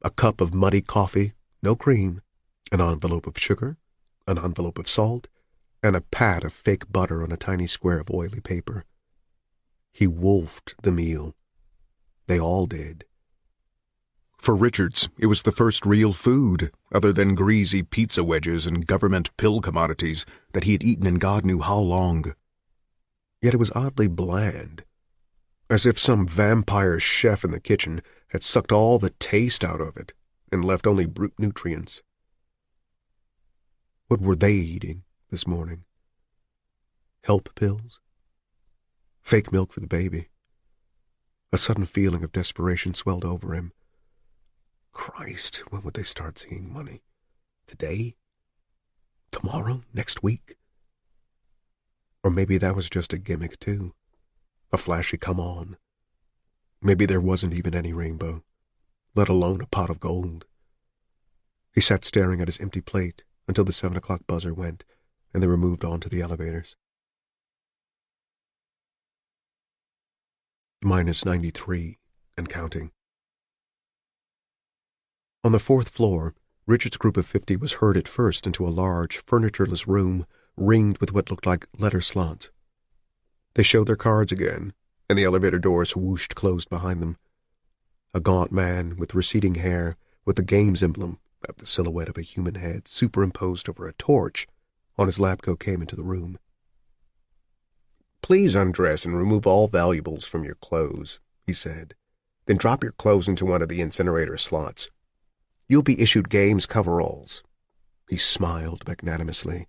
S2: a cup of muddy coffee, no cream, an envelope of sugar, an envelope of salt, and a pat of fake butter on a tiny square of oily paper. He wolfed the meal. They all did. For Richards, it was the first real food, other than greasy pizza wedges and government pill commodities, that he had eaten in God knew how long. Yet it was oddly bland, as if some vampire chef in the kitchen had sucked all the taste out of it and left only brute nutrients. What were they eating this morning? Help pills? Fake milk for the baby? A sudden feeling of desperation swelled over him. Christ, when would they start seeing money? Today? Tomorrow? Next week? Or maybe that was just a gimmick, too. A flashy come-on. Maybe there wasn't even any rainbow, let alone a pot of gold. He sat staring at his empty plate until the 7 o'clock buzzer went, and they were moved on to the elevators. Minus 93, and counting. On the 4th floor, Richard's group of 50 was herded first into a large, furnitureless room ringed with what looked like letter slots. They showed their cards again, and the elevator doors whooshed closed behind them. A gaunt man with receding hair, with the game's emblem of the silhouette of a human head superimposed over a torch on his lab coat came into the room. Please undress and remove all valuables from your clothes, he said. Then drop your clothes into one of the incinerator slots. You'll be issued games coveralls. He smiled magnanimously.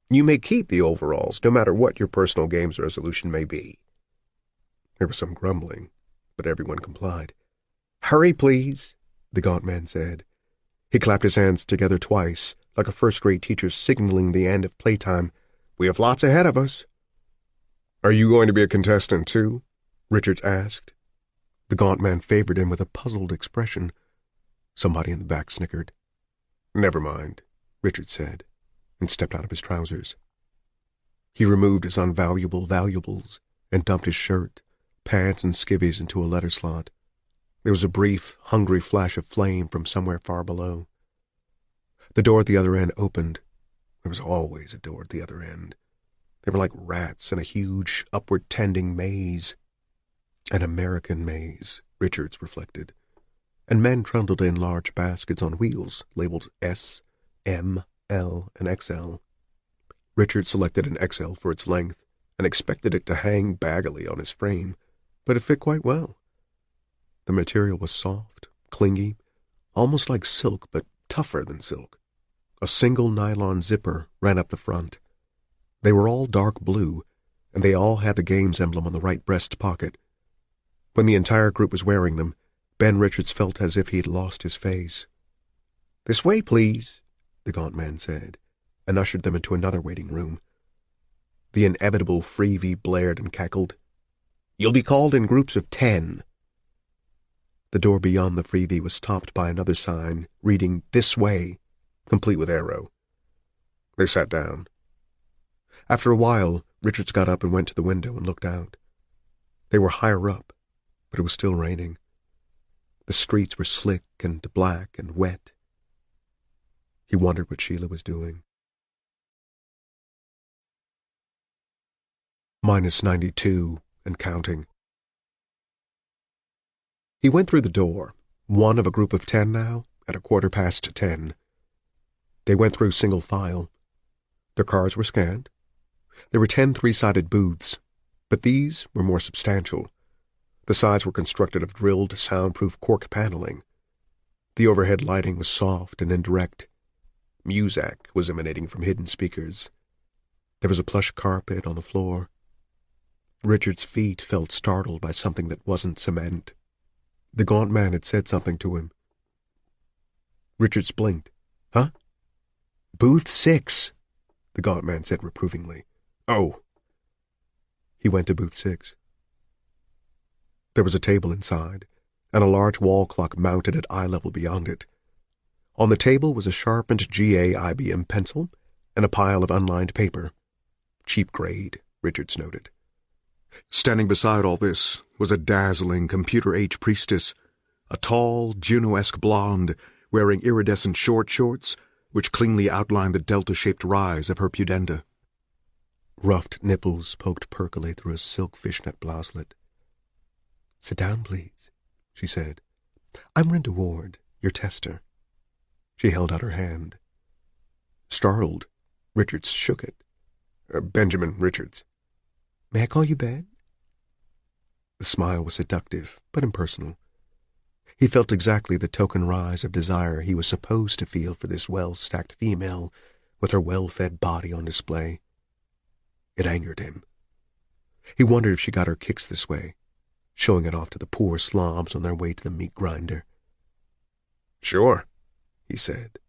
S2: You may keep the overalls, no matter what your personal games resolution may be. There was some grumbling, but everyone complied. Hurry, please, the gaunt man said. He clapped his hands together twice, like a first-grade teacher signaling the end of playtime. We have lots ahead of us. Are you going to be a contestant, too? Richards asked. The gaunt man favored him with a puzzled expression. Somebody in the back snickered. Never mind, Richard said, and stepped out of his trousers. He removed his unvaluable valuables and dumped his shirt, pants, and skivvies into a letter slot. There was a brief, hungry flash of flame from somewhere far below. The door at the other end opened. There was always a door at the other end. They were like rats in a huge, upward-tending maze. An American maze, Richards reflected. And men trundled in large baskets on wheels, labeled S, M, L, and XL. Richard selected an XL for its length and expected it to hang baggily on his frame, but it fit quite well. The material was soft, clingy, almost like silk, but tougher than silk. A single nylon zipper ran up the front. They were all dark blue, and they all had the game's emblem on the right breast pocket. When the entire group was wearing them, Ben Richards felt as if he had lost his face. This way, please, the gaunt man said, and ushered them into another waiting room. The inevitable freebie blared and cackled. You'll be called in groups of 10. The door beyond the freebie was topped by another sign, reading, This way, complete with arrow. They sat down. After a while, Richards got up and went to the window and looked out. They were higher up, but it was still raining. The streets were slick and black and wet. He wondered what Sheila was doing. Minus 92, and counting. He went through the door, one of a group of 10 now, at 10:15. They went through single file. Their cards were scanned. There were 10 three-sided booths, but these were more substantial. The sides were constructed of drilled, soundproof cork paneling. The overhead lighting was soft and indirect. Muzak was emanating from hidden speakers. There was a plush carpet on the floor. Richard's feet felt startled by something that wasn't cement. The gaunt man had said something to him. Richard blinked. Huh? Booth 6, the gaunt man said reprovingly. Oh. He went to booth 6. There was a table inside, and a large wall clock mounted at eye level beyond it. On the table was a sharpened GA IBM pencil and a pile of unlined paper. Cheap grade, Richards noted. Standing beside all this was a dazzling computer-age priestess, a tall, Juno-esque blonde, wearing iridescent short shorts, which cleanly outlined the delta-shaped rise of her pudenda. Ruffed nipples poked perkily through a silk fishnet blouselet. "Sit down, please," she said. "I'm Renda Ward, your tester." She held out her hand. Startled, Richards shook it. Benjamin Richards. "May I call you Ben?" The smile was seductive, but impersonal. He felt exactly the token rise of desire he was supposed to feel for this well-stacked female with her well-fed body on display. It angered him. He wondered if she got her kicks this way, showing it off to the poor slobs on their way to the meat grinder. "Sure," he said.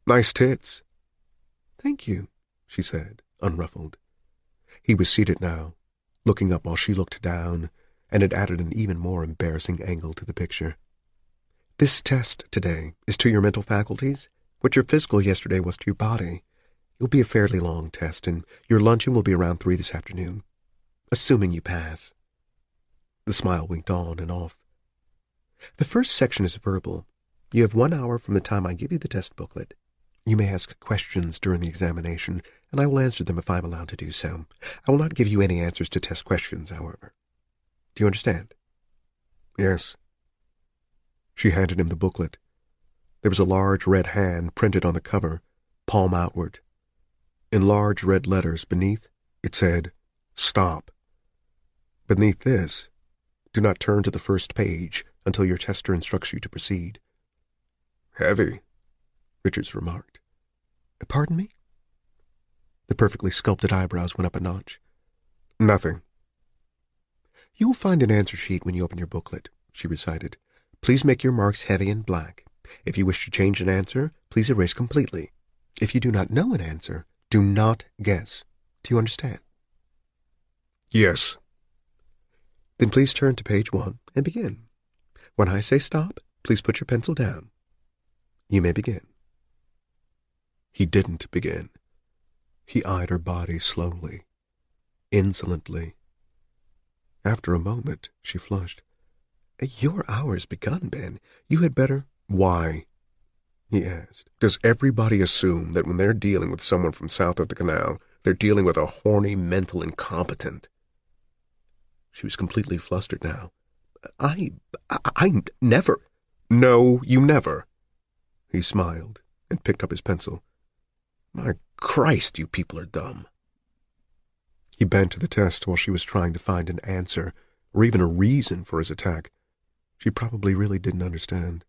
S2: "Nice tits." "Thank you," she said, unruffled. He was seated now, looking up while she looked down, and it added an even more embarrassing angle to the picture. "This test today is to your mental faculties, what your physical yesterday was to your body. It'll be a fairly long test, and your luncheon will be around 3 this afternoon, assuming you pass." The smile winked on and off. "The first section is verbal. You have 1 hour from the time I give you the test booklet. You may ask questions during the examination, and I will answer them if I am allowed to do so. I will not give you any answers to test questions, however. Do you understand?" "Yes." She handed him the booklet. There was a large red hand printed on the cover, palm outward. In large red letters beneath, it said, "Stop." Beneath this, "Do not turn to the first page until your tester instructs you to proceed." "Heavy," Richards remarked. "Pardon me?" The perfectly sculpted eyebrows went up a notch. "Nothing." "You will find an answer sheet when you open your booklet," she recited. "Please make your marks heavy and black. If you wish to change an answer, please erase completely. If you do not know an answer, do not guess. Do you understand?" "Yes." "Then please turn to page 1 and begin. When I say stop, please put your pencil down. You may begin." He didn't begin. He eyed her body slowly, insolently. After a moment, she flushed. "Your hour's begun, Ben. You had better—" "Why?" he asked. "Does everybody assume that when they're dealing with someone from south of the canal, they're dealing with a horny mental incompetent?" She was completely flustered now. I never—" "No, you never." He smiled and picked up his pencil. "My Christ, you people are dumb." He bent to the test while she was trying to find an answer or even a reason for his attack. She probably really didn't understand.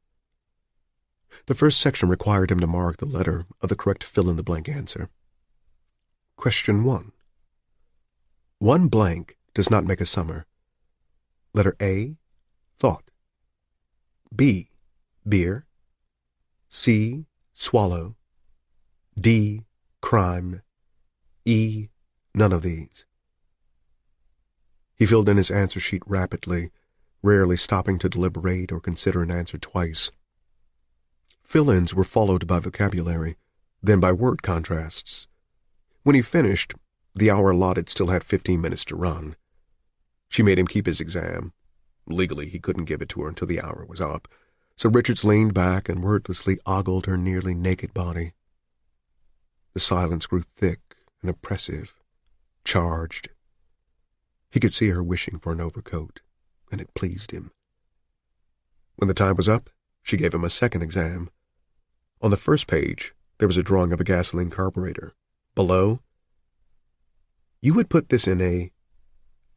S2: The first section required him to mark the letter of the correct fill-in-the-blank answer. Question 1. 1 blank does not make a summer. Letter A, thought. B, beer. C, swallow. D, crime. E, none of these. He filled in his answer sheet rapidly, rarely stopping to deliberate or consider an answer twice. Fill-ins were followed by vocabulary, then by word contrasts. When he finished, the hour allotted still had 15 minutes to run. She made him keep his exam. Legally, he couldn't give it to her until the hour was up, so Richards leaned back and wordlessly ogled her nearly naked body. The silence grew thick and oppressive, charged. He could see her wishing for an overcoat, and it pleased him. When the time was up, she gave him a second exam. On the first page, there was a drawing of a gasoline carburetor. Below, "You would put this in a..."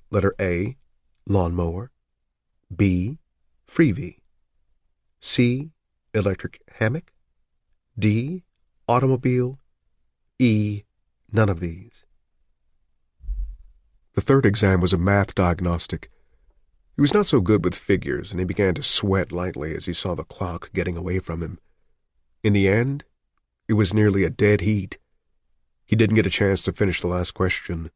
S2: Letter A, lawnmower. B, freebie. C, electric hammock. D, automobile. E, none of these. The third exam was a math diagnostic. He was not so good with figures, and he began to sweat lightly as he saw the clock getting away from him. In the end, it was nearly a dead heat. He didn't get a chance to finish the last question.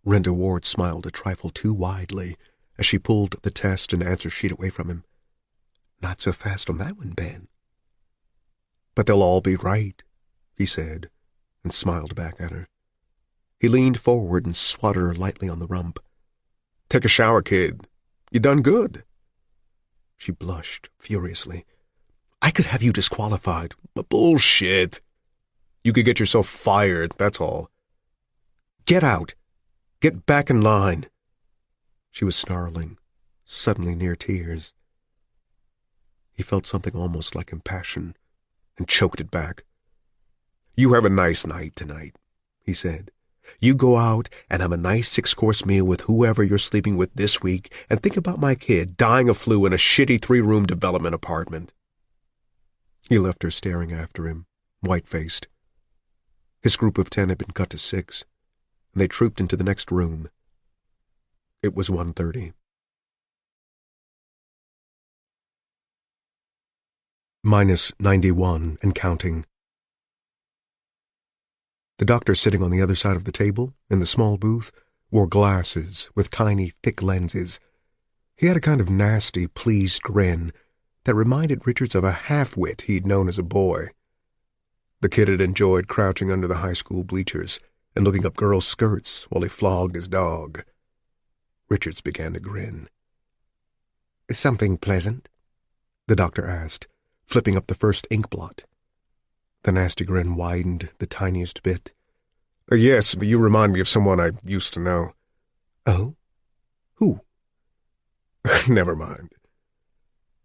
S2: Renda Ward smiled a trifle too widely as she pulled the test and answer sheet away from him. "Not so fast on that one, Ben." "But they'll all be right," he said, and smiled back at her. He leaned forward and swatted her lightly on the rump. "Take a shower, kid. You done good." She blushed furiously. "I could have you disqualified." "Bullshit. You could get yourself fired, that's all." "Get out. Get back in line." She was snarling, suddenly near tears. He felt something almost like compassion, and choked it back. "You have a nice night tonight," he said. "You go out and have a nice 6-course meal with whoever you're sleeping with this week, and think about my kid dying of flu in a shitty 3-room development apartment." He left her staring after him, white-faced. His group of 10 had been cut to 6, and they trooped into the next room. It was 1:30. -91 and counting. The doctor sitting on the other side of the table, in the small booth, wore glasses with tiny, thick lenses. He had a kind of nasty, pleased grin that reminded Richards of a half-wit he'd known as a boy. The kid had enjoyed crouching under the high school bleachers and looking up girls' skirts while he flogged his dog. Richards began to grin. "Something pleasant?" the doctor asked, flipping up the first ink blot. The nasty grin widened the tiniest bit. "Yes, but you remind me of someone I used to know." "Oh? Who?" "Never mind."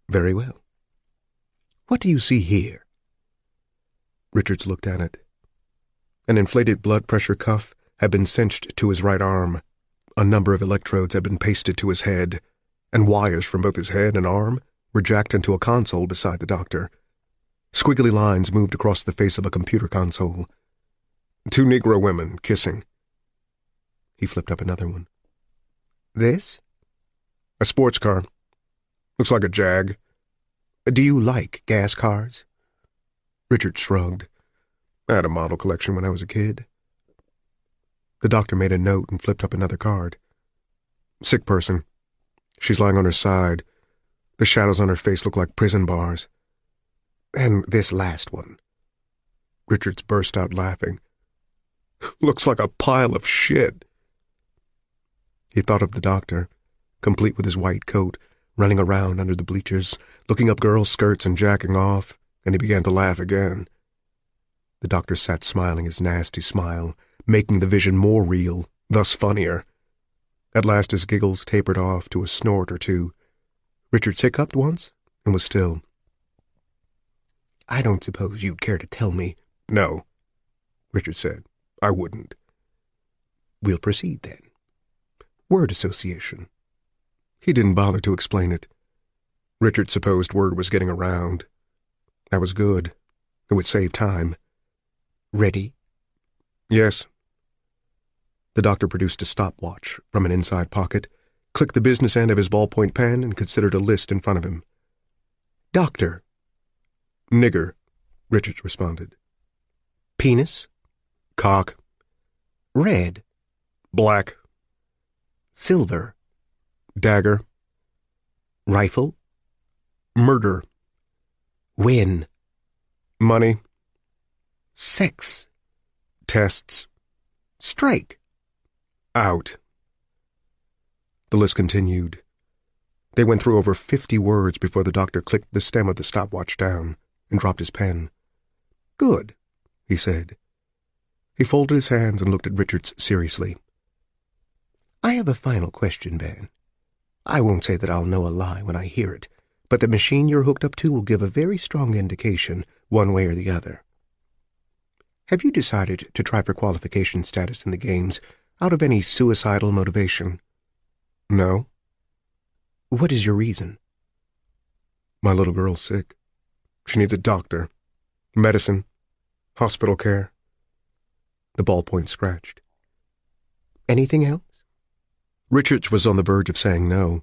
S2: "Very well. What do you see here?" Richards looked at it. An inflated blood pressure cuff had been cinched to his right arm. A number of electrodes had been pasted to his head, and wires from both his head and arm were jacked into a console beside the doctor. Squiggly lines moved across the face of a computer console. 2 Negro women kissing. He flipped up another one. "This?" "A sports car. Looks like a Jag." "Do you like gas cars?" Richard shrugged. "I had a model collection when I was a kid." The doctor made a note and flipped up another card. "Sick person. She's lying on her side. The shadows on her face look like prison bars." "And this last one?" Richards burst out laughing. "Looks like a pile of shit." He thought of the doctor, complete with his white coat, running around under the bleachers, looking up girls' skirts and jacking off, and he began to laugh again. The doctor sat smiling his nasty smile, making the vision more real, thus funnier. At last his giggles tapered off to a snort or two. Richards hiccuped once and was still. "I don't suppose you'd care to tell me—" "No," Richard said. "I wouldn't." "We'll proceed, then. Word association." He didn't bother to explain it. Richard supposed word was getting around. That was good. It would save time. "Ready?" "Yes." The doctor produced a stopwatch from an inside pocket, clicked the business end of his ballpoint pen, and considered a list in front of him. "Doctor." "Nigger," Richards responded. "Penis?" "Cock." "Red?" "Black." "Silver?" "Dagger." "Rifle?" "Murder." "Win?" "Money." "Sex?" "Tests."
S3: "Strike?"
S2: "Out." The list continued. They went through over 50 words before the doctor clicked the stem of the stopwatch down and dropped his pen. "Good," he said. He folded his hands and looked at Richards seriously. "I have a final question, Ben. I won't say that I'll know a lie when I hear it, but the machine you're hooked up to will give a very strong indication, one way or the other. Have you decided to try for qualification status in the games out of any suicidal motivation?" "No." "What is your reason?" "My little girl's sick. She needs a doctor, medicine, hospital care." The ballpoint scratched. "Anything else?" Richards was on the verge of saying no.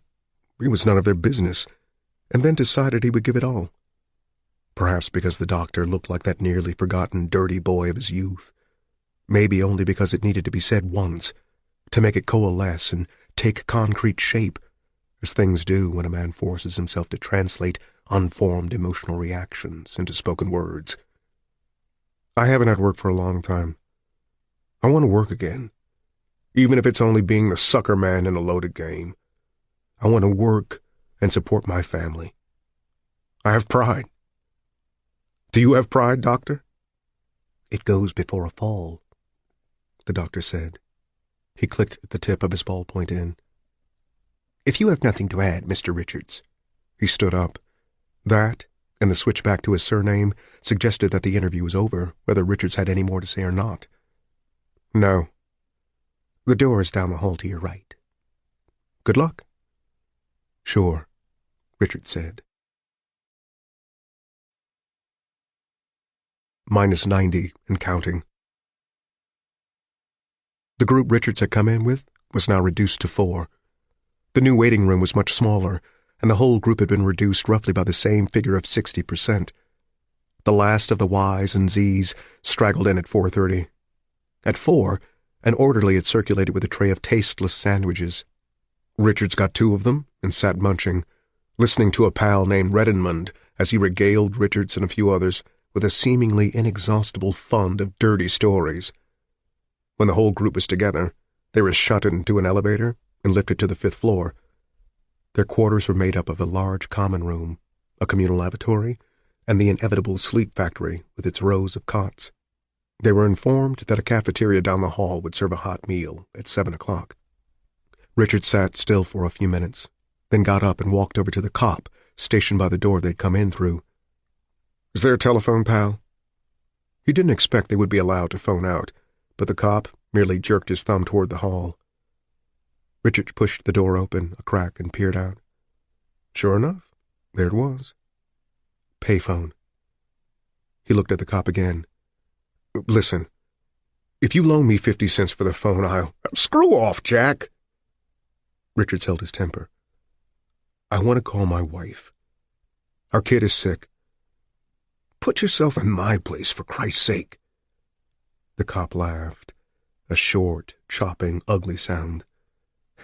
S2: It was none of their business, and then decided he would give it all. Perhaps because the doctor looked like that nearly forgotten dirty boy of his youth. Maybe only because it needed to be said once, to make it coalesce and take concrete shape, as things do when a man forces himself to translate unformed emotional reactions into spoken words. I haven't had work for a long time. I want to work again, even if it's only being the sucker man in a loaded game. I want to work and support my family. I have pride. Do you have pride, Doctor?
S3: It goes before a fall,
S2: the doctor said. He clicked the tip of his ballpoint in.
S3: If you have nothing to add, Mr. Richards.
S2: He stood up. That, and the switch back to his surname, suggested that the interview was over, whether Richards had any more to say or not. No.
S3: The door is down the hall to your right.
S2: Good luck. Sure, Richards said. -90 and counting. The group Richards had come in with was now reduced to 4. The new waiting room was much smaller, and the whole group had been reduced roughly by the same figure of 60%. The last of the Ys and Zs straggled in at 4:30. At 4, an orderly had circulated with a tray of tasteless sandwiches. Richards got 2 of them and sat munching, listening to a pal named Redmond as he regaled Richards and a few others with a seemingly inexhaustible fund of dirty stories. When the whole group was together, they were shut into an elevator and lifted to the 5th floor. Their quarters were made up of a large common room, a communal lavatory, and the inevitable sleep factory with its rows of cots. They were informed that a cafeteria down the hall would serve a hot meal at 7 o'clock. Richard sat still for a few minutes, then got up and walked over to the cop stationed by the door they'd come in through. "Is there a telephone, pal?" He didn't expect they would be allowed to phone out, but the cop merely jerked his thumb toward the hall. Richard pushed the door open a crack and peered out. Sure enough, there it was. Payphone. He looked at the cop again. "Listen, if you loan me 50 cents for the phone, I'll—" "Screw off, Jack!" Richards held his temper. "I want to call my wife. Our kid is sick." "Put yourself in my place, for Christ's sake." The cop laughed, a short, chopping, ugly sound.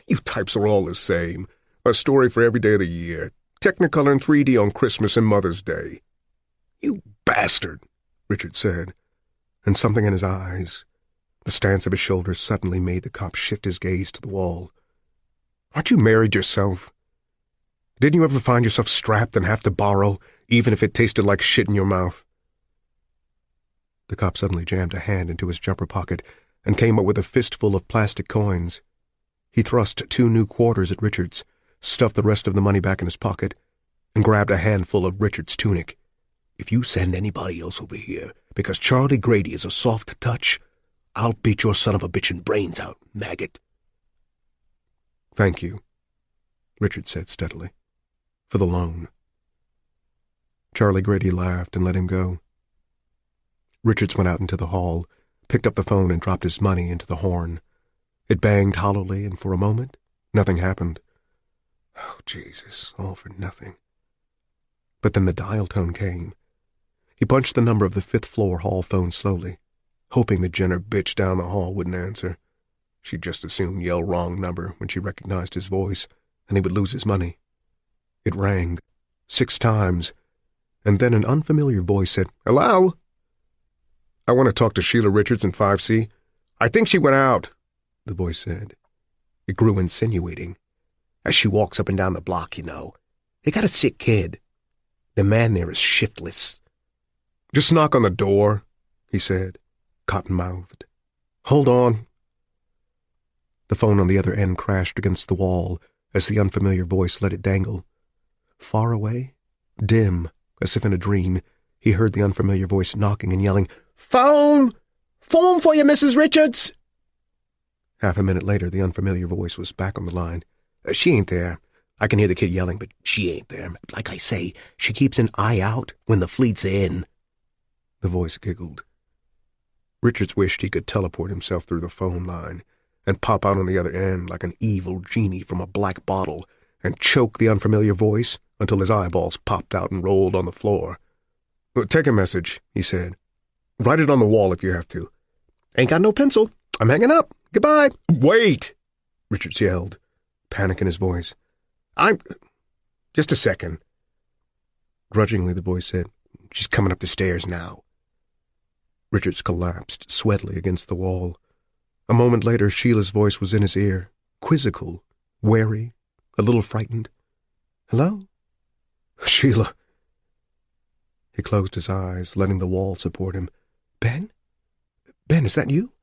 S2: "You types are all the same. A story for every day of the year. Technicolor and 3D on Christmas and Mother's Day." "You bastard," Richard said, and something in his eyes, the stance of his shoulders, suddenly made the cop shift his gaze to the wall. "Aren't you married yourself? Didn't you ever find yourself strapped and have to borrow, even if it tasted like shit in your mouth?" The cop suddenly jammed a hand into his jumper pocket and came up with a fistful of plastic coins. He thrust 2 new quarters at Richards, stuffed the rest of the money back in his pocket, and grabbed a handful of Richards' tunic. "If you send anybody else over here because Charlie Grady is a soft touch, I'll beat your son of a bitchin' brains out, maggot." "Thank you," Richard said steadily, "for the loan." Charlie Grady laughed and let him go. Richards went out into the hall, picked up the phone and dropped his money into the horn. It banged hollowly, and for a moment, nothing happened. Oh, Jesus, all for nothing. But then the dial tone came. He punched the number of the 5th floor hall phone slowly, hoping the Jenner bitch down the hall wouldn't answer. She'd just as soon yell wrong number when she recognized his voice, and he would lose his money. It rang 6 times, and then an unfamiliar voice said, "Hello? I want to talk to Sheila Richards in 5C. I think she went out," the voice said. It grew insinuating. "As she walks up and down the block, you know. They got a sick kid. The man there is shiftless." "Just knock on the door," he said, cotton-mouthed. "Hold on." The phone on the other end crashed against the wall as the unfamiliar voice let it dangle. Far away, dim, as if in a dream, he heard the unfamiliar voice knocking and yelling, "Phone! Phone for you, Mrs. Richards!" Half a minute later, the unfamiliar voice was back on the line. "She ain't there. I can hear the kid yelling, but she ain't there. Like I say, she keeps an eye out when the fleet's in." The voice giggled. Richards wished he could teleport himself through the phone line and pop out on the other end like an evil genie from a black bottle and choke the unfamiliar voice until his eyeballs popped out and rolled on the floor. "Take a message," he said. "Write it on the wall if you have to." "Ain't got no pencil. I'm hanging up. Goodbye." "Wait!" Richards yelled, panic in his voice. Just a second." Grudgingly, the voice said, "She's coming up the stairs now." Richards collapsed sweatily against the wall. A moment later, Sheila's voice was in his ear, quizzical, wary, a little frightened. "Hello?" "Sheila." He closed his eyes, letting the wall support him. "Ben? Ben, is that you?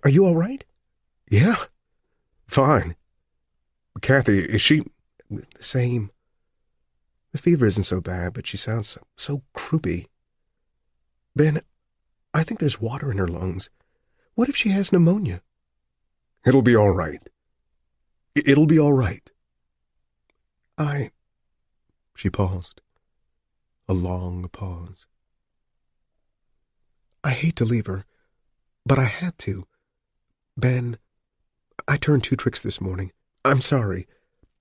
S2: Are you all right?" "Yeah, fine. Kathy, is she—" "The same. The fever isn't so bad, but she sounds so croupy. Ben, I think there's water in her lungs. What if she has pneumonia?" "It'll be all right. It'll be all right." She paused. A long pause. "I hate to leave her, but I had to. Ben, I turned 2 tricks this morning. I'm sorry,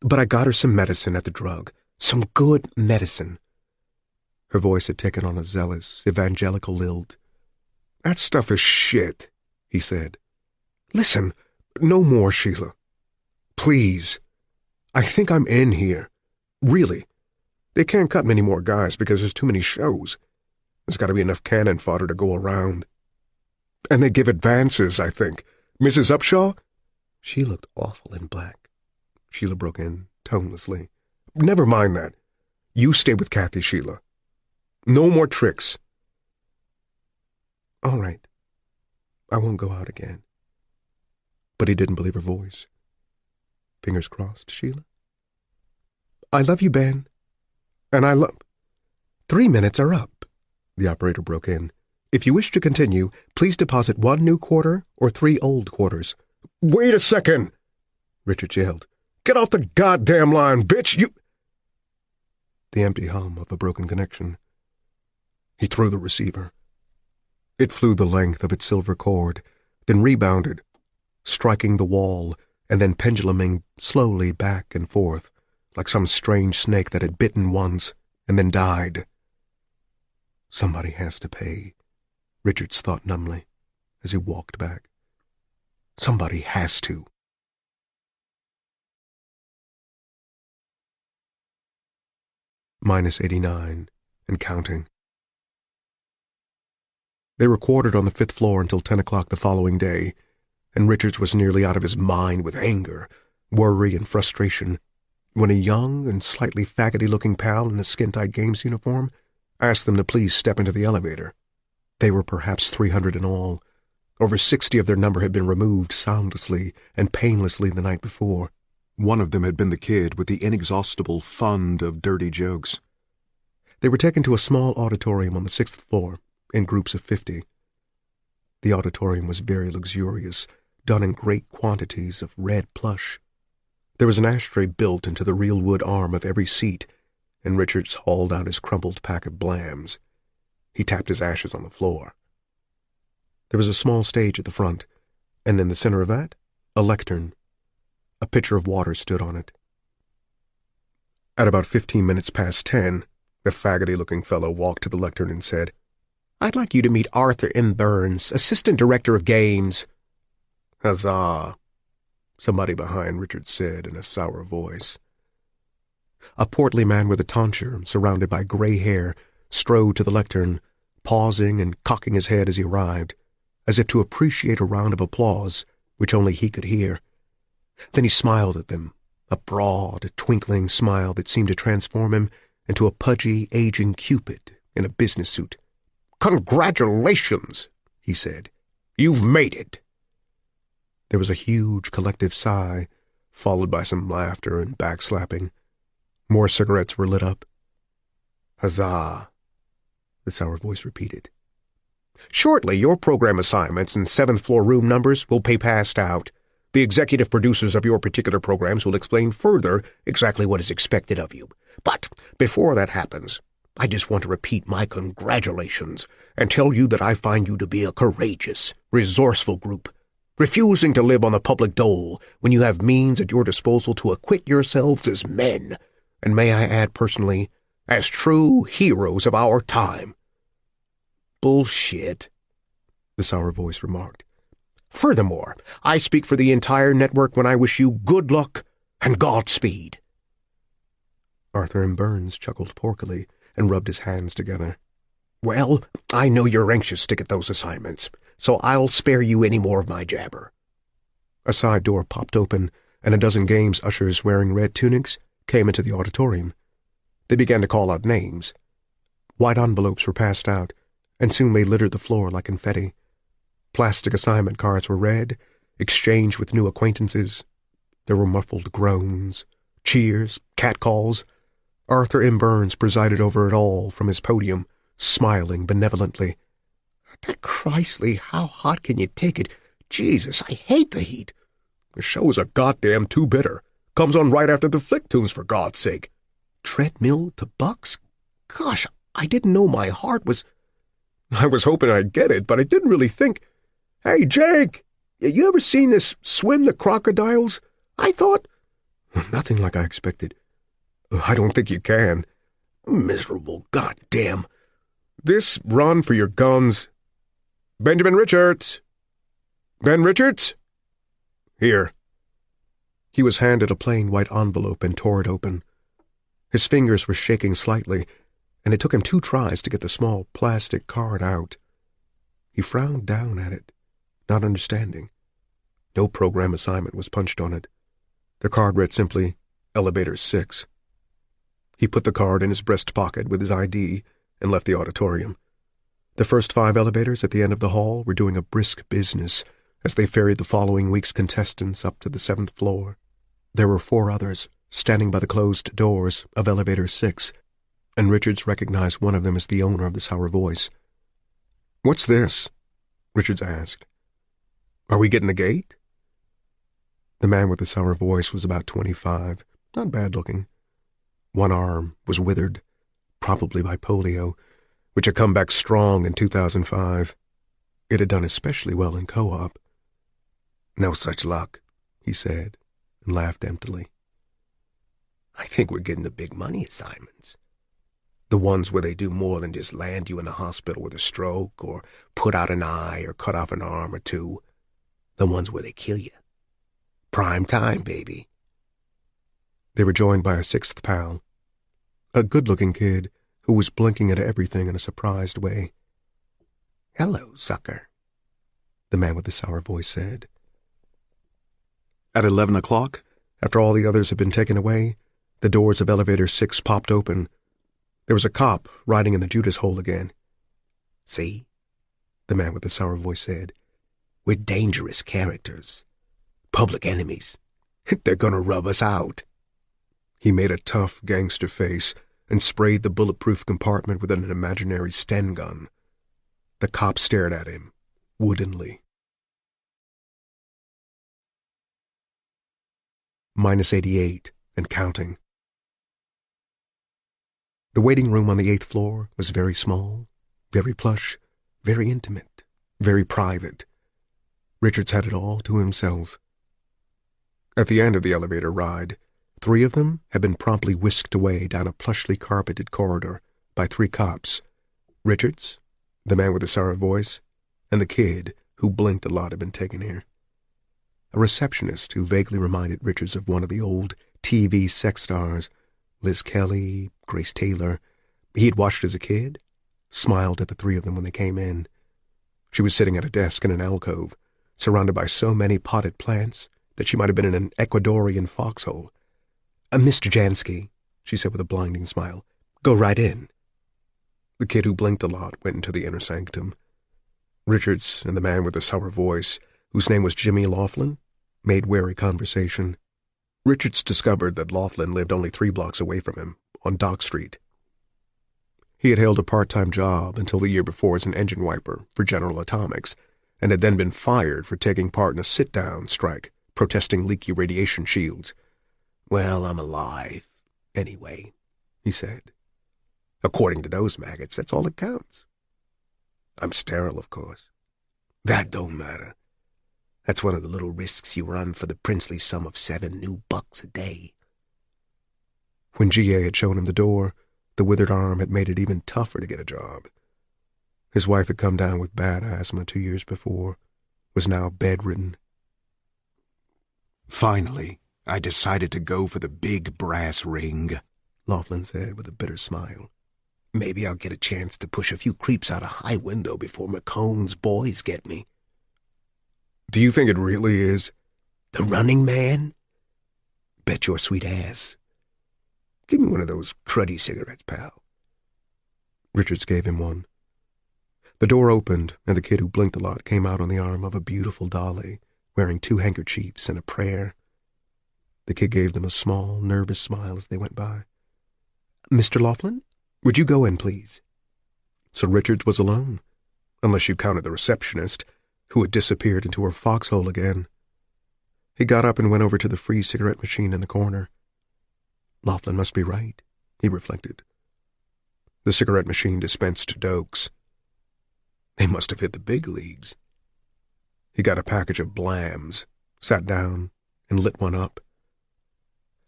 S2: but I got her some medicine at the drug. Some good medicine." Her voice had taken on a zealous, evangelical lilt. "That stuff is shit," he said. "Listen, no more, Sheila. Please. I think I'm in here. Really. They can't cut many more guys because there's too many shows. There's got to be enough cannon fodder to go around. And they give advances, I think. Mrs. Upshaw?" "She looked awful in black," Sheila broke in, tonelessly. "Never mind that. You stay with Kathy, Sheila. No more tricks." "All right. I won't go out again." But he didn't believe her voice. "Fingers crossed, Sheila." "I love you, Ben. And I love—" "3 minutes are up," the operator broke in. "If you wish to continue, please deposit 1 new quarter or 3 old quarters." "Wait a second!" Richards yelled. "Get off the goddamn line, bitch! You—" The empty hum of a broken connection. He threw the receiver. It flew the length of its silver cord, then rebounded, striking the wall and then penduluming slowly back and forth, like some strange snake that had bitten once and then died. Somebody has to pay, Richards thought numbly as he walked back. Somebody has to. -89 and counting. They were quartered on the 5th floor until 10 o'clock the following day, and Richards was nearly out of his mind with anger, worry, and frustration when a young and slightly faggoty-looking pal in a skin-tight games uniform asked them to please step into the elevator. They were perhaps 300 in all. Over 60 of their number had been removed soundlessly and painlessly the night before. One of them had been the kid with the inexhaustible fund of dirty jokes. They were taken to a small auditorium on the 6th floor, in groups of 50. The auditorium was very luxurious, done in great quantities of red plush. There was an ashtray built into the real wood arm of every seat, and Richards hauled out his crumpled pack of blams. He tapped his ashes on the floor. There was a small stage at the front, and in the center of that, a lectern. A pitcher of water stood on it. At about 15 minutes past 10, the faggoty-looking fellow walked to the lectern and said, "I'd like you to meet Arthur M. Burns, Assistant Director of Games." "Huzzah," somebody behind Richards said in a sour voice. A portly man with a tonsure, surrounded by gray hair, strode to the lectern, pausing and cocking his head as he arrived, as if to appreciate a round of applause which only he could hear. Then he smiled at them, a broad, twinkling smile that seemed to transform him into a pudgy, aging Cupid in a business suit. "Congratulations," he said. "You've made it." There was a huge collective sigh, followed by some laughter and backslapping. More cigarettes were lit up. "Huzzah," the sour voice repeated. "Shortly, your program assignments and 7th floor room numbers will be passed out. The executive producers of your particular programs will explain further exactly what is expected of you. But before that happens, I just want to repeat my congratulations and tell you that I find you to be a courageous, resourceful group.
S3: refusing to live on the public dole when you have means at your disposal to acquit yourselves as men, and may I add personally, as true heroes of our time." "Bullshit," the sour voice remarked. "Furthermore, I speak for the entire network when I wish you good luck and Godspeed."
S2: Arthur M. Burns chuckled porkily and rubbed his hands together.
S3: "Well, I know you're anxious to get those assignments, so I'll spare you any more of my jabber."
S2: A side door popped open, and a dozen games ushers wearing red tunics came into the auditorium. They began to call out names. White envelopes were passed out, and soon they littered the floor like confetti. Plastic assignment cards were read, exchanged with new acquaintances. There were muffled groans, cheers, catcalls. Arthur M. Burns presided over it all from his podium, smiling benevolently.
S3: "Christly, how hot can you take it? Jesus, I hate the heat. The shows are goddamn too bitter. Comes on right after the flick tunes, for God's sake. Treadmill to Bucks? Gosh, I didn't know my heart was—" "I was hoping I'd get it, but I didn't really think— Hey, Jake, you ever seen this Swim the Crocodiles? I thought—"
S2: "Nothing like I expected. I don't think you can."
S3: "Miserable goddamn."
S2: "This run for your guns. Benjamin Richards. Ben Richards? Here." He was handed a plain white envelope and tore it open. His fingers were shaking slightly, and it took him 2 tries to get the small plastic card out. He frowned down at it, not understanding. No program assignment was punched on it. The card read simply, Elevator 6. He put the card in his breast pocket with his ID and left the auditorium. The first 5 elevators at the end of the hall were doing a brisk business as they ferried the following week's contestants up to the 7th floor. There were 4 others standing by the closed doors of Elevator 6, and Richards recognized one of them as the owner of the sour voice. "What's this?" Richards asked. "Are we getting the gate?" The man with the sour voice was about 25, not bad-looking. One arm was withered, probably by polio, which had come back strong in 2005. It had done especially well in co-op. "No such luck," he said, and laughed emptily.
S3: "I think we're getting the big money assignments. The ones where they do more than just land you in a hospital with a stroke, or put out an eye, or cut off an arm or 2. The ones where they kill you. Prime time, baby."
S2: They were joined by a 6th pal, a good-looking kid who was blinking at everything in a surprised way.
S3: "Hello, sucker,"
S2: the man with the sour voice said. At 11 o'clock, after all the others had been taken away, the doors of Elevator 6 popped open. There was a cop riding in the Judas hole again.
S3: "See?" the man with the sour voice said. "We're dangerous characters. Public enemies. They're gonna rub us out."
S2: He made a tough gangster face and sprayed the bulletproof compartment with an imaginary Sten gun. The cop stared at him, woodenly. -88 and counting. The waiting room on the 8th floor was very small, very plush, very intimate, very private. Richards had it all to himself. At the end of the elevator ride, 3 of them had been promptly whisked away down a plushly carpeted corridor by 3 cops: Richards, the man with the sour voice, and the kid who blinked a lot had been taken here. A receptionist who vaguely reminded Richards of one of the old TV sex stars, Liz Kelly, Grace Taylor, he had watched as a kid, smiled at the 3 of them when they came in. She was sitting at a desk in an alcove, surrounded by so many potted plants that she might have been in an Ecuadorian foxhole. "Mr. Jansky," she said with a blinding smile, "go right in." The kid who blinked a lot went into the inner sanctum. Richards and the man with the sour voice, whose name was Jimmy Laughlin, made wary conversation. Richards discovered that Laughlin lived only 3 blocks away from him, on Dock Street. He had held a part-time job until the year before as an engine wiper for General Atomics, and had then been fired for taking part in a sit-down strike, protesting leaky radiation shields.
S3: "Well, I'm alive, anyway,"
S2: he said.
S3: "According to those maggots, that's all that counts. I'm sterile, of course. That don't matter. That's one of the little risks you run for the princely sum of $7 a day.
S2: When G.A. had shown him the door, the withered arm had made it even tougher to get a job. His wife had come down with bad asthma 2 years before, was now bedridden.
S3: Finally, I decided to go for the big brass ring,
S2: Laughlin said with a bitter smile.
S3: Maybe I'll get a chance to push a few creeps out a high window before McCone's boys get me.
S2: Do you think it really is?
S3: The Running Man? Bet your sweet ass. Give me one of those cruddy cigarettes, pal.
S2: Richards gave him one. The door opened, and the kid who blinked a lot came out on the arm of a beautiful dolly, wearing 2 handkerchiefs and a prayer. The kid gave them a small, nervous smile as they went by. "Mr. Laughlin, would you go in, please?"
S3: So Richards was alone, unless you counted the receptionist, who had disappeared into her foxhole again.
S2: He got up and went over to the free cigarette machine in the corner. Laughlin must be right, he reflected. The cigarette machine dispensed dokes. They must have hit the big leagues. He got a package of Blams, sat down, and lit one up.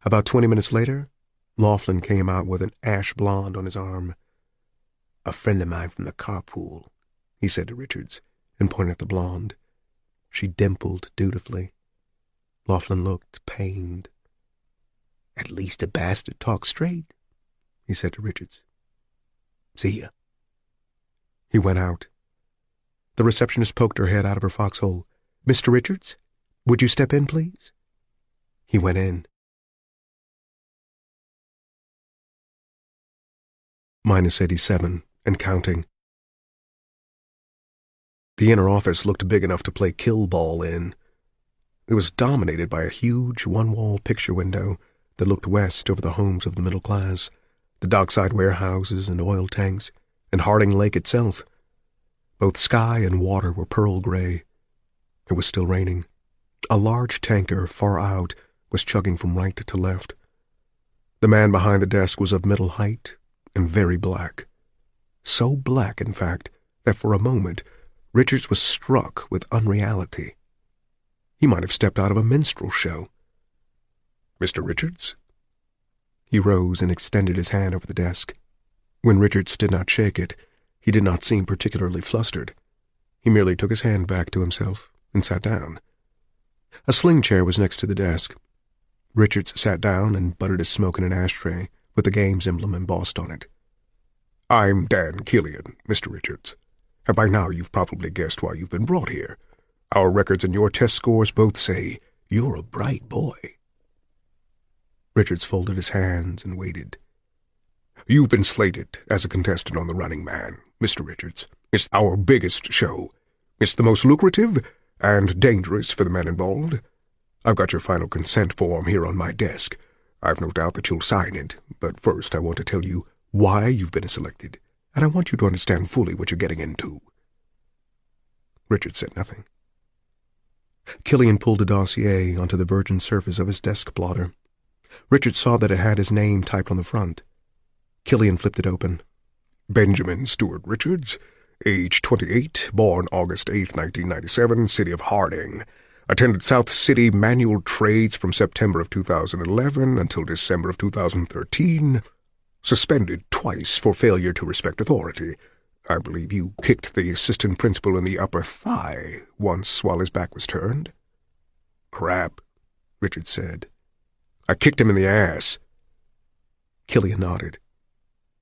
S2: About 20 minutes later, Laughlin came out with an ash blonde on his arm.
S3: "A friend of mine from the carpool,"
S2: he said to Richards, and pointed at the blonde. She dimpled dutifully. Laughlin looked pained.
S3: "At least the bastard talks straight," he said to Richards. "See ya."
S2: He went out. The receptionist poked her head out of her foxhole. "Mr. Richards, would you step in, please?" He went in. -87, and counting. The inner office looked big enough to play kill ball in. It was dominated by a huge one-wall picture window that looked west over the homes of the middle class, the dockside warehouses and oil tanks, and Harding Lake itself. Both sky and water were pearl gray. It was still raining. A large tanker far out was chugging from right to left. The man behind the desk was of middle height and very black. So black, in fact, that for a moment Richards was struck with unreality. He might have stepped out of a minstrel show. "Mr. Richards?" He rose and extended his hand over the desk. When Richards did not shake it, he did not seem particularly flustered. He merely took his hand back to himself and sat down. A sling chair was next to the desk. Richards sat down and buttered his smoke in an ashtray with the game's emblem embossed on it. "I'm Dan Killian, Mr. Richards. And by now you've probably guessed why you've been brought here. Our records and your test scores both say you're a bright boy." Richards folded his hands and waited. "You've been slated as a contestant on The Running Man, Mr. Richards. It's our biggest show. It's the most lucrative and dangerous for the men involved. I've got your final consent form here on my desk. I've no doubt that you'll sign it, but first I want to tell you why you've been selected, and I want you to understand fully what you're getting into." Richard said nothing. Killian pulled a dossier onto the virgin surface of his desk blotter. Richard saw that it had his name typed on the front. Killian flipped it open. "Benjamin Stewart Richards, age 28, born August 8, 1997, city of Harding. Attended South City Manual Trades from September of 2011 until December of 2013. Suspended twice for failure to respect authority. I believe you kicked the assistant principal in the upper thigh once while his back was turned." "Crap," Richard said. "I kicked him in the ass." Killian nodded.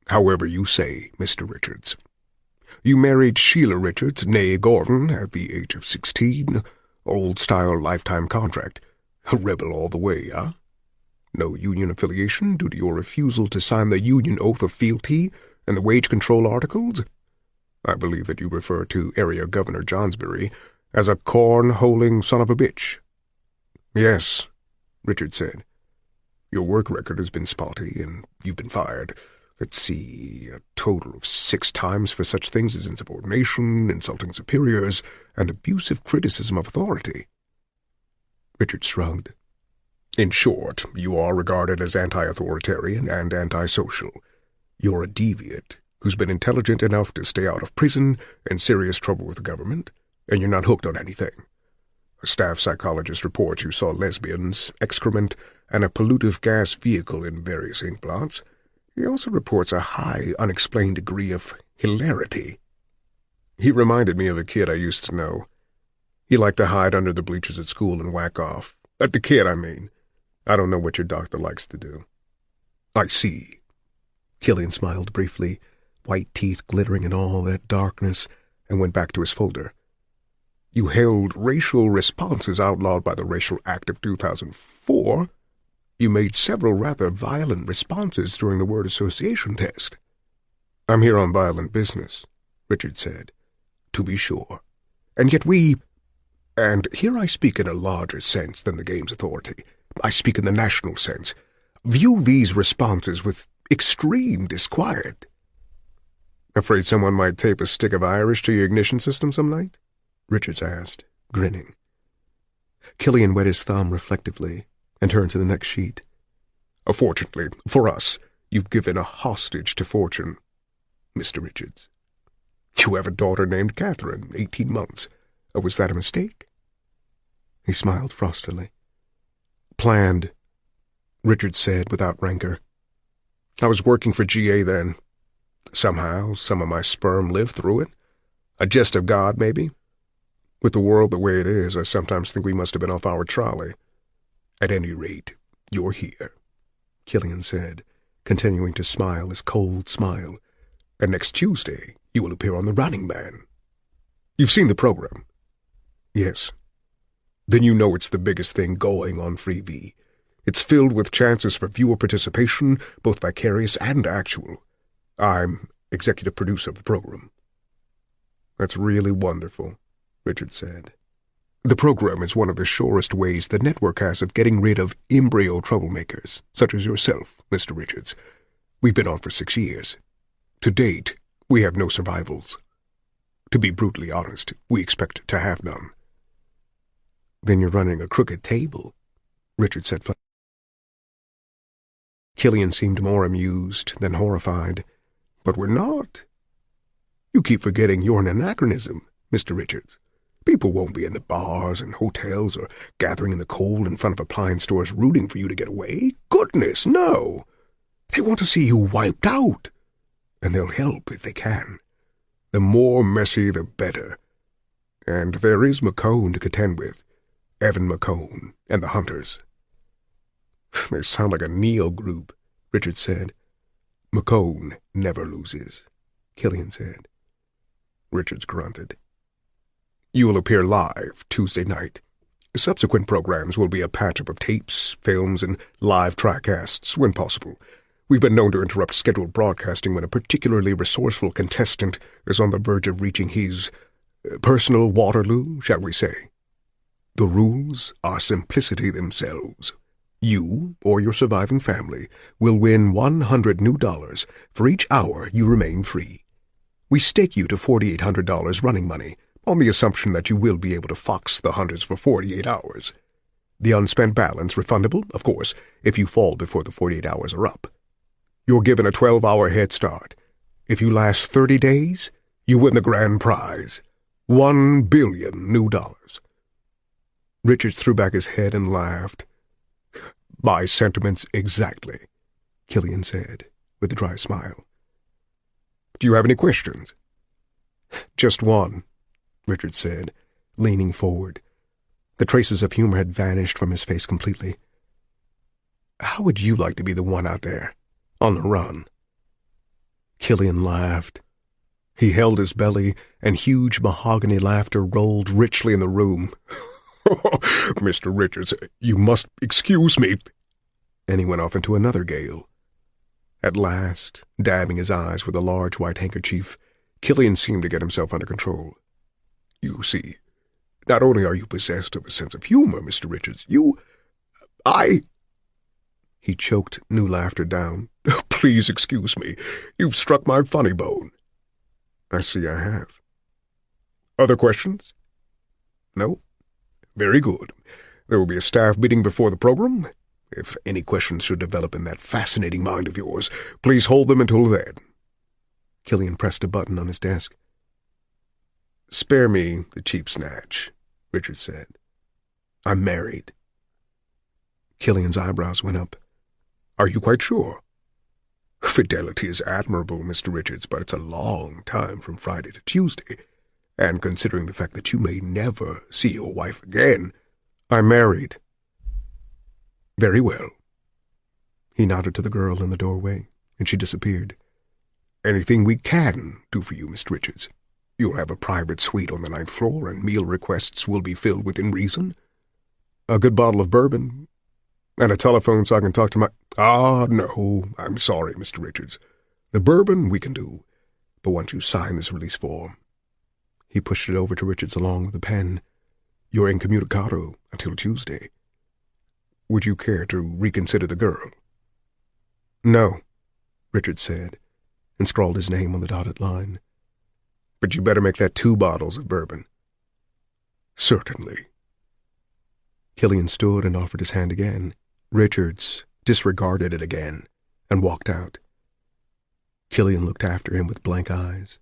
S2: "However you say, Mr. Richards. You married Sheila Richards, née Gordon, at the age of 16. Old-style lifetime contract. A rebel all the way, huh? No union affiliation due to your refusal to sign the union oath of fealty and the wage control articles? I believe that you refer to Area Governor Johnsbury as a corn-holing son of a bitch." "Yes," Richard said. "Your work record has been spotty, and you've been fired. Let's see, a total of 6 times for such things as insubordination, insulting superiors, and abusive criticism of authority." Richard shrugged. "In short, you are regarded as anti-authoritarian and antisocial. You're a deviant who's been intelligent enough to stay out of prison and serious trouble with the government, and you're not hooked on anything.
S3: A staff psychologist reports you saw lesbians, excrement, and a pollutive gas vehicle in various ink blots. He also reports a high, unexplained degree of hilarity. He reminded me of a kid I used to know. He liked to hide under the bleachers at school and whack off. At the kid, I mean. I don't know what your doctor likes to do. I see. Killian smiled briefly, white teeth glittering in all that darkness, and went back to his folder. You held racial responses outlawed by the Racial Act of 2004. You made several rather violent responses during the word association test. I'm here on violent business, Richard said. To be sure. And yet and here I speak in a larger sense than the game's authority. I speak in the national sense. View these responses with extreme disquiet. Afraid someone might tape a stick of Irish to your ignition system some night? Richards asked, grinning. Killian wet his thumb reflectively and turned to the next sheet. Fortunately, for us, you've given a hostage to fortune, Mr. Richards. You have a daughter named Catherine, 18 months. Was that a mistake? He smiled frostily. Planned, Richards said without rancor. I was working for GA then. Somehow, some of my sperm lived through it. A jest of God, maybe. With the world the way it is, I sometimes think we must have been off our trolley. At any rate, you're here, Killian said, continuing to smile his cold smile. And next Tuesday, you will appear on The Running Man. You've seen the program? Yes. Then you know it's the biggest thing going on Freevee. It's filled with chances for viewer participation, both vicarious and actual. I'm executive producer of the program. That's really wonderful, Richard said. The program is one of the surest ways the network has of getting rid of embryo troublemakers, such as yourself, Mr. Richards. We've been on for 6 years. To date, we have no survivals. To be brutally honest, we expect to have none. Then you're running a crooked table, Richard said. Killian seemed more amused than horrified. But we're not. You keep forgetting you're an anachronism, Mr. Richards. People won't be in the bars and hotels or gathering in the cold in front of appliance stores rooting for you to get away. Goodness, no. They want to see you wiped out. And they'll help if they can. The more messy, the better. And there is McCone to contend with. Evan McCone and the Hunters. They sound like a Neo group, Richard said. McCone never loses, Killian said. Richards grunted. You will appear live Tuesday night. Subsequent programs will be a patch-up of tapes, films, and live trackcasts when possible. We've been known to interrupt scheduled broadcasting when a particularly resourceful contestant is on the verge of reaching his personal Waterloo, shall we say. The rules are simplicity themselves. You, or your surviving family, will win $100 new for each hour you remain free. We stake you to $4,800 running money, on the assumption that you will be able to fox the hunters for 48 hours. The unspent balance refundable, of course, if you fall before the 48 hours are up. You're given a 12-hour head start. If you last 30 days, you win the grand prize, $1 billion new. Richards threw back his head and laughed. My sentiments exactly, Killian said, with a dry smile. Do you have any questions? Just one, Richard said, leaning forward. The traces of humor had vanished from his face completely. How would you like to be the one out there, on the run? Killian laughed. He held his belly, and huge mahogany laughter rolled richly in the room. Mr. Richards, you must excuse me. And he went off into another gale. At last, dabbing his eyes with a large white handkerchief, Killian seemed to get himself under control. You see, not only are you possessed of a sense of humor, Mr. Richards, He choked new laughter down. Please excuse me. You've struck my funny bone. I see I have. Other questions? No? Very good. There will be a staff meeting before the program. If any questions should develop in that fascinating mind of yours, please hold them until then. Killian pressed a button on his desk. Spare me the cheap snatch, Richard said. I'm married. Killian's eyebrows went up. Are you quite sure? Fidelity is admirable, Mr. Richards, but it's a long time from Friday to Tuesday, and considering the fact that you may never see your wife again, I'm married. Very well. He nodded to the girl in the doorway, and she disappeared. Anything we can do for you, Mr. Richards. You'll have a private suite on the 9th floor, and meal requests will be filled within reason. A good bottle of bourbon, and a telephone so I can talk to my... No, I'm sorry, Mr. Richards. The bourbon we can do, but once you sign this release form... He pushed it over to Richards along with a pen. You're incommunicado until Tuesday. Would you care to reconsider the girl? No, Richards said, and scrawled his name on the dotted line. But you better make that 2 bottles of bourbon. Certainly. Killian stood and offered his hand again. Richards disregarded it again and walked out. Killian looked after him with blank eyes.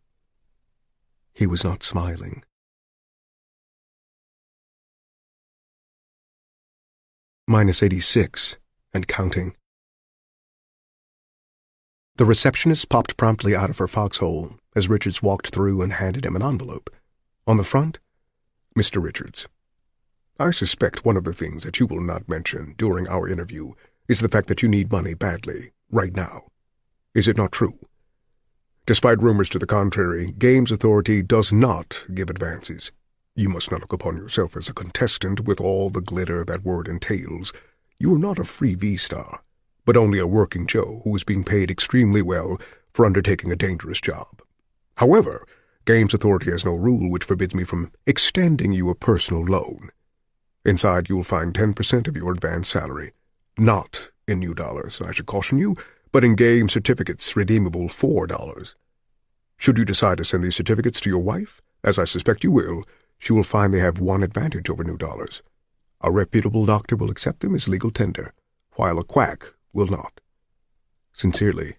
S3: He was not smiling. -86, and counting. The receptionist popped promptly out of her foxhole as Richards walked through and handed him an envelope. On the front, Mr. Richards, I suspect one of the things that you will not mention during our interview is the fact that you need money badly, right now. Is it not true? Despite rumors to the contrary, Games Authority does not give advances. You must not look upon yourself as a contestant with all the glitter that word entails. You are not a free V-star, but only a working Joe who is being paid extremely well for undertaking a dangerous job. However, Games Authority has no rule which forbids me from extending you a personal loan. Inside you will find 10% of your advance salary, not in new dollars, I should caution you, but in game certificates redeemable $4. Should you decide to send these certificates to your wife, as I suspect you will, she will find they have one advantage over new dollars. A reputable doctor will accept them as legal tender, while a quack will not. Sincerely,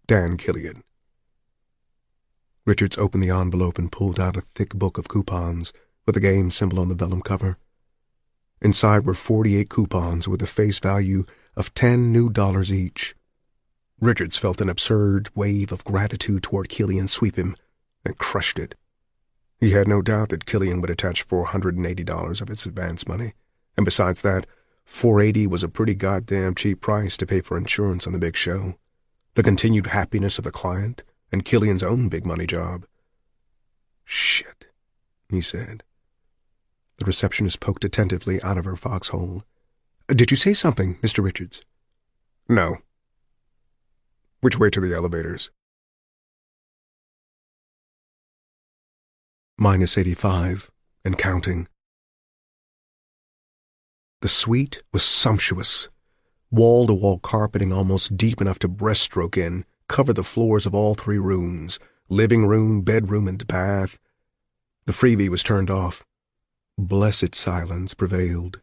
S3: Dan Killian. Richards opened the envelope and pulled out a thick book of coupons with the game symbol on the vellum cover. Inside were 48 coupons with a face value of $10 new each. Richards felt an absurd wave of gratitude toward Killian sweep him, and crushed it. He had no doubt that Killian would attach $480 of its advance money, and besides that, $480 was a pretty goddamn cheap price to pay for insurance on the big show, the continued happiness of the client, and Killian's own big money job. Shit, he said. The receptionist poked attentively out of her foxhole. Did you say something, Mr. Richards? No. Which way to the elevators? -85, and counting. The suite was sumptuous. Wall-to-wall carpeting almost deep enough to breaststroke in covered the floors of all 3 rooms, living room, bedroom, and bath. The freebie was turned off. Blessed silence prevailed.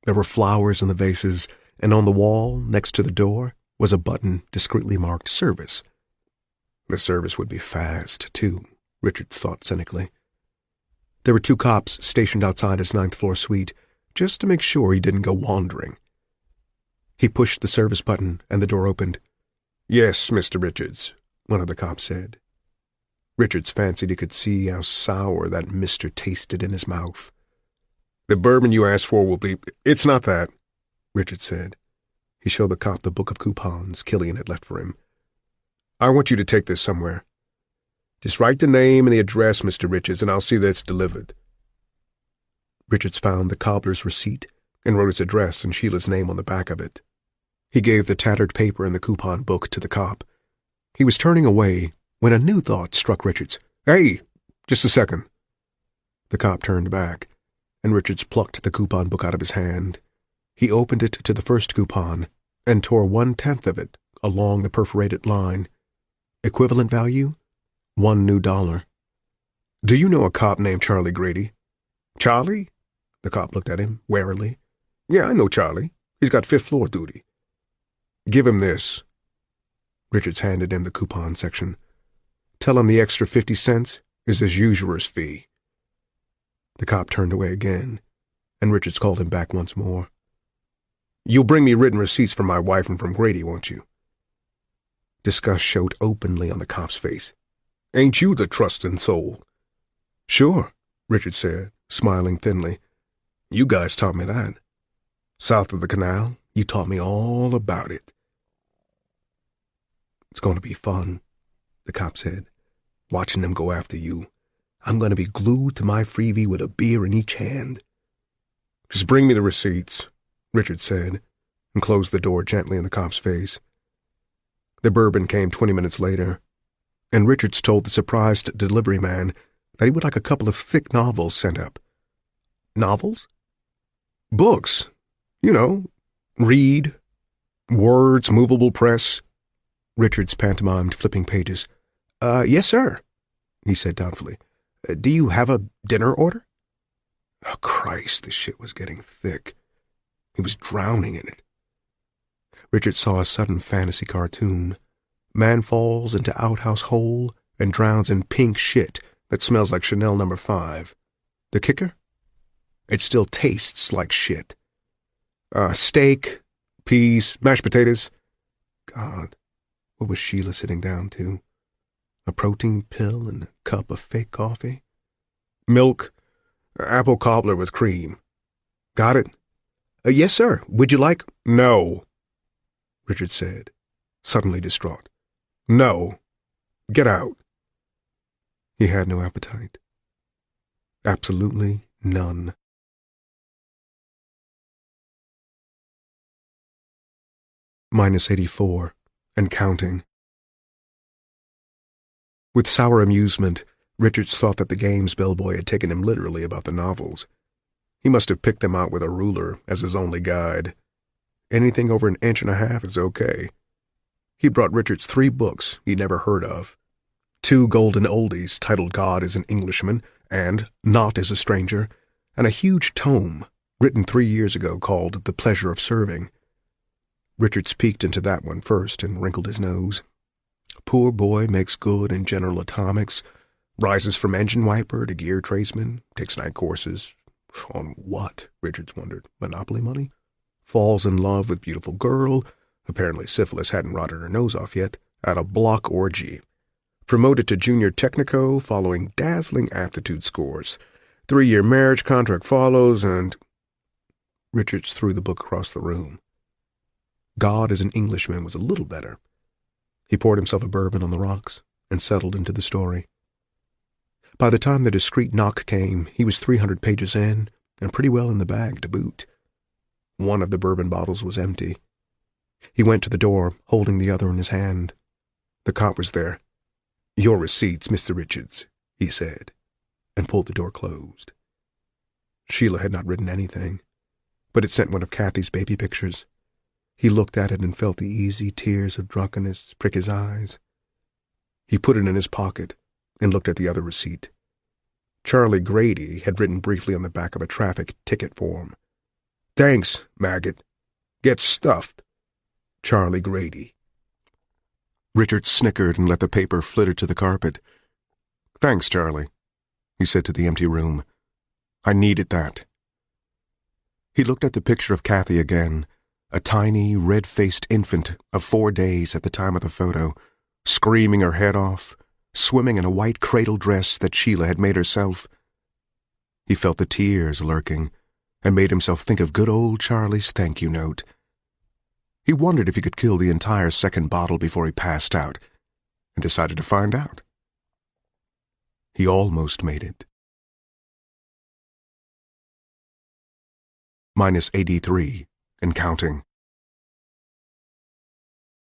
S3: There were flowers in the vases, and on the wall, next to the door, was a button discreetly marked Service. The service would be fast, too, Richards thought cynically. There were 2 cops stationed outside his 9th floor suite, just to make sure he didn't go wandering. He pushed the service button, and the door opened. Yes, Mr. Richards, one of the cops said. Richards fancied he could see how sour that mister tasted in his mouth. The bourbon you asked for will be... It's not that, Richards said. He showed the cop the book of coupons Killian had left for him. I want you to take this somewhere. Just write the name and the address, Mr. Richards, and I'll see that it's delivered. Richards found the cobbler's receipt and wrote his address and Sheila's name on the back of it. He gave the tattered paper and the coupon book to the cop. He was turning away when a new thought struck Richards. Hey, just a second. The cop turned back, and Richards plucked the coupon book out of his hand. He opened it to the first coupon and tore 1/10 of it along the perforated line. Equivalent value? $1 new. Do you know a cop named Charlie Grady? Charlie? The cop looked at him warily. Yeah, I know Charlie. He's got 5th floor duty. Give him this. Richards handed him the coupon section. Tell him the extra 50 cents is his usurer's fee. The cop turned away again,
S2: and Richards called him back once more. "You'll bring me written receipts from my wife and from Grady, won't you?" Disgust showed openly on the cop's face. "Ain't you the trustin' soul?" "Sure," Richard said, smiling thinly. "You guys taught me that. South of the canal, you taught me all about it." "It's going to be fun," the cop said, "watching them go after you. I'm going to be glued to my freebie with a beer in each hand." "Just bring me the receipts," Richard said, and closed the door gently in the cop's face. The bourbon came 20 minutes later, and Richards told the surprised delivery man that he would like a couple of thick novels sent up. "Novels?" "Books. You know, read. Words, movable press." Richards pantomimed, flipping pages. Yes, sir," he said doubtfully. "Do you have a dinner order?" Oh, Christ, the shit was getting thick. He was drowning in it. Richard saw a sudden fantasy cartoon. Man falls into outhouse hole and drowns in pink shit that smells like Chanel No. 5. The kicker? It still tastes like shit. Steak, peas, mashed potatoes. God, what was Sheila sitting down to? A protein pill and a cup of fake coffee? Milk, apple cobbler with cream. Got it? Yes, sir. Would you like— No, Richard said, suddenly distraught. No. Get out. He had no appetite. Absolutely none. -84, and counting. With sour amusement, Richards thought that the games bellboy had taken him literally about the novels. He must have picked them out with a ruler as his only guide. Anything over 1.5 inches is okay. He brought Richards 3 books he'd never heard of. 2 golden oldies titled God is an Englishman and Not is a Stranger, and a huge tome written 3 years ago called The Pleasure of Serving. Richards peeked into that one first and wrinkled his nose. Poor boy makes good in General Atomics, rises from engine wiper to gear tradesman, takes night courses. On what, Richards wondered, Monopoly money? Falls in love with beautiful girl, apparently syphilis hadn't rotted her nose off yet, at a block orgy. Promoted to junior technico following dazzling aptitude scores. 3-year marriage contract follows, and— Richards threw the book across the room. God is an Englishman was a little better. He poured himself a bourbon on the rocks and settled into the story. By the time the discreet knock came, he was 300 pages in and pretty well in the bag to boot. One of the bourbon bottles was empty. He went to the door, holding the other in his hand. The cop was there. "Your receipts, Mr. Richards," he said, and pulled the door closed. Sheila had not written anything, but it sent one of Kathy's baby pictures. He looked at it and felt the easy tears of drunkenness prick his eyes. He put it in his pocket and looked at the other receipt. Charlie Grady had written briefly on the back of a traffic ticket form. "Thanks, maggot. Get stuffed. Charlie Grady." Richard snickered and let the paper flitter to the carpet. "Thanks, Charlie," he said to the empty room. "I needed that." He looked at the picture of Kathy again, a tiny, red-faced infant of 4 days at the time of the photo, screaming her head off, swimming in a white cradle dress that Sheila had made herself. He felt the tears lurking, and made himself think of good old Charlie's thank-you note. He wondered if he could kill the entire second bottle before he passed out, and decided to find out. He almost made it. -83, and counting.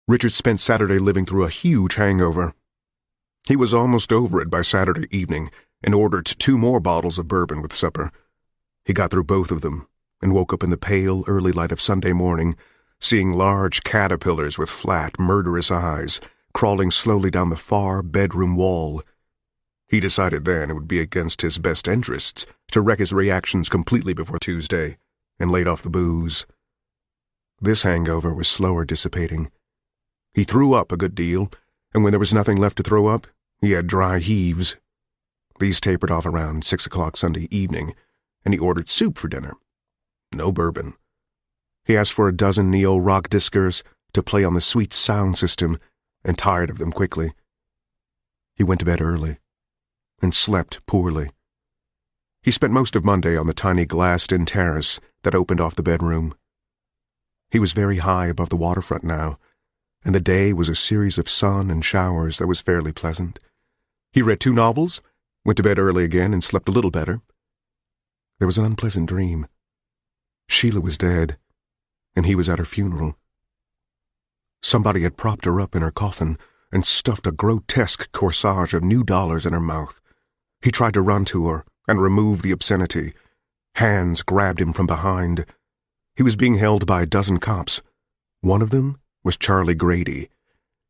S2: Richard spent Saturday living through a huge hangover. He was almost over it by Saturday evening and ordered 2 more bottles of bourbon with supper. He got through both of them and woke up in the pale, early light of Sunday morning, seeing large caterpillars with flat, murderous eyes crawling slowly down the far bedroom wall. He decided then it would be against his best interests to wreck his reactions completely before Tuesday, and laid off the booze. This hangover was slower dissipating. He threw up a good deal, and when there was nothing left to throw up, he had dry heaves. These tapered off around 6 o'clock Sunday evening, and he ordered soup for dinner, no bourbon. He asked for a dozen neo-rock discers to play on the sweet sound system and tired of them quickly. He went to bed early and slept poorly. He spent most of Monday on the tiny glassed-in terrace that opened off the bedroom. He was very high above the waterfront now, and the day was a series of sun and showers that was fairly pleasant. He read 2 novels, went to bed early again, and slept a little better. There was an unpleasant dream. Sheila was dead, and he was at her funeral. Somebody had propped her up in her coffin and stuffed a grotesque corsage of new dollars in her mouth. He tried to run to her and remove the obscenity. Hands grabbed him from behind. He was being held by a dozen cops. One of them was Charlie Grady.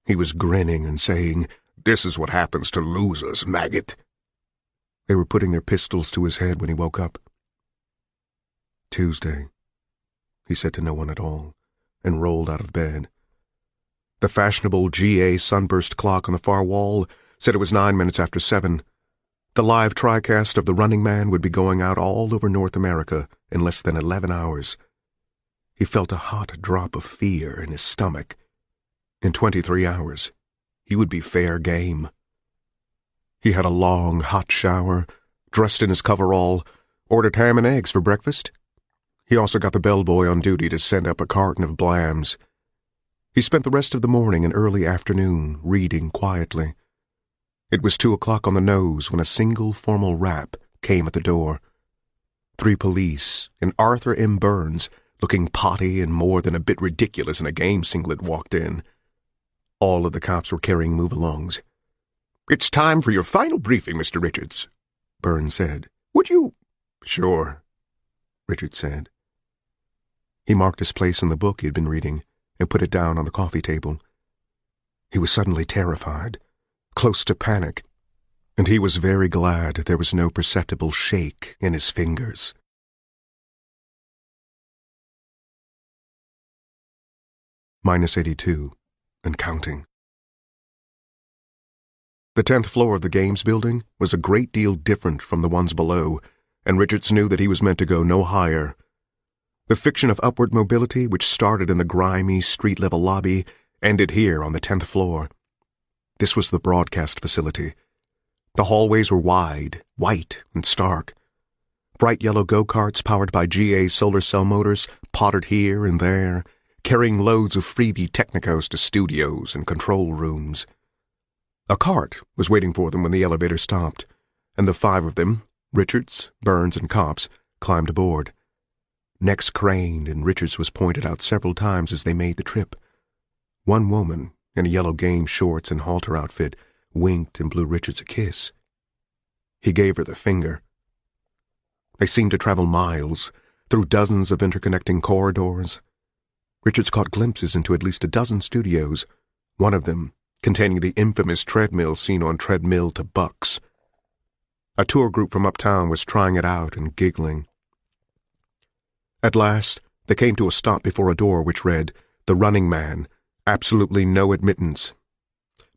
S2: He was grinning and saying, "This is what happens to losers, maggot." They were putting their pistols to his head when he woke up. Tuesday, he said to no one at all, and rolled out of bed. The fashionable GA sunburst clock on the far wall said it was 9 minutes after 7. The live TriCast of The Running Man would be going out all over North America in less than 11 hours. He felt a hot drop of fear in his stomach. In 23 hours, he would be fair game. He had a long, hot shower, dressed in his coverall, ordered ham and eggs for breakfast. He also got the bellboy on duty to send up a carton of Blams. He spent the rest of the morning and early afternoon reading quietly. It was 2 o'clock on the nose when a single formal rap came at the door. 3 police and Arthur M. Burns, looking potty and more than a bit ridiculous in a game singlet, walked in. All of the cops were carrying move-alongs. "It's time for your final briefing, Mr. Richards," Burns said. "Would you—" "Sure," Richards said. He marked his place in the book he had been reading and put it down on the coffee table. He was suddenly terrified, close to panic, and he was very glad there was no perceptible shake in his fingers. -82, and counting. The 10th floor of the games building was a great deal different from the ones below, and Richards knew that he was meant to go no higher. The fiction of upward mobility, which started in the grimy street-level lobby, ended here on the 10th floor. This was the broadcast facility. The hallways were wide, white, and stark. Bright yellow go-karts powered by GA solar cell motors pottered here and there, carrying loads of freebie technicos to studios and control rooms. A cart was waiting for them when the elevator stopped, and the 5 of them, Richards, Burns, and cops, climbed aboard. Necks craned, and Richards was pointed out several times as they made the trip. One woman, in a yellow game shorts and halter outfit, winked and blew Richards a kiss. He gave her the finger. They seemed to travel miles, through dozens of interconnecting corridors. Richards caught glimpses into at least a dozen studios, one of them containing the infamous treadmill seen on Treadmill to Bucks. A tour group from uptown was trying it out and giggling. At last, they came to a stop before a door which read, "The Running Man, absolutely no admittance."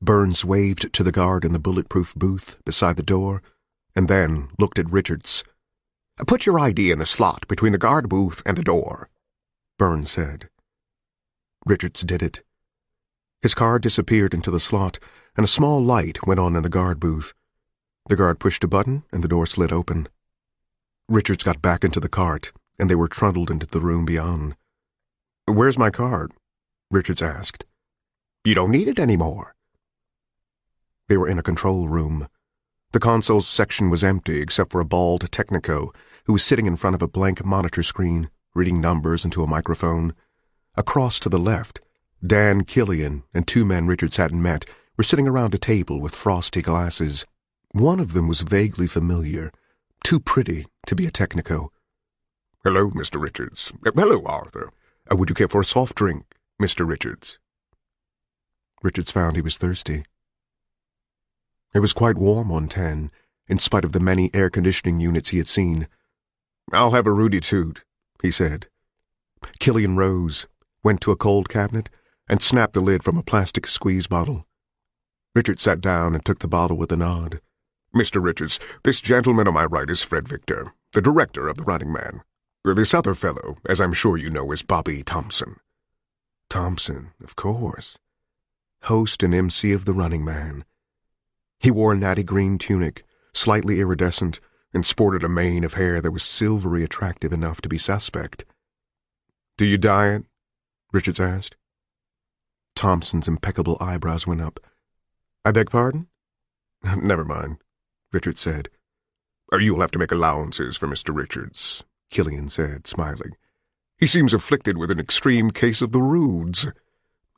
S2: Burns waved to the guard in the bulletproof booth beside the door, and then looked at Richards. "Put your ID in the slot between the guard booth and the door," Burns said. Richards did it. His card disappeared into the slot, and a small light went on in the guard booth. The guard pushed a button, and the door slid open. Richards got back into the cart, and they were trundled into the room beyond. "Where's my card?" Richards asked. "You don't need it anymore." They were in a control room. The consoles section was empty except for a bald technico who was sitting in front of a blank monitor screen, reading numbers into a microphone. Across to the left, Dan Killian and 2 men Richards hadn't met were sitting around a table with frosty glasses. One of them was vaguely familiar, too pretty to be a technico. "Hello, Mr. Richards. Hello, Arthur. Would you care for a soft drink, Mr. Richards?" Richards found he was thirsty. It was quite warm on 10, in spite of the many air-conditioning units he had seen. "I'll have a Rudy Toot," he said. Killian rose, went to a cold cabinet, and snapped the lid from a plastic squeeze bottle. Richards sat down and took the bottle with a nod. "Mr. Richards, this gentleman on my right is Fred Victor, the director of The Running Man. This other fellow, as I'm sure you know, is Bobby Thompson. Thompson, of course. Host and MC of The Running Man. He wore a natty green tunic, slightly iridescent, and sported a mane of hair that was silvery attractive enough to be suspect. "Do you diet?" Richards asked. Thompson's impeccable eyebrows went up. "I beg pardon?" "Never mind," Richards said. "You'll have to make allowances for Mr. Richards," Killian said, smiling. "He seems afflicted with an extreme case of the rudes."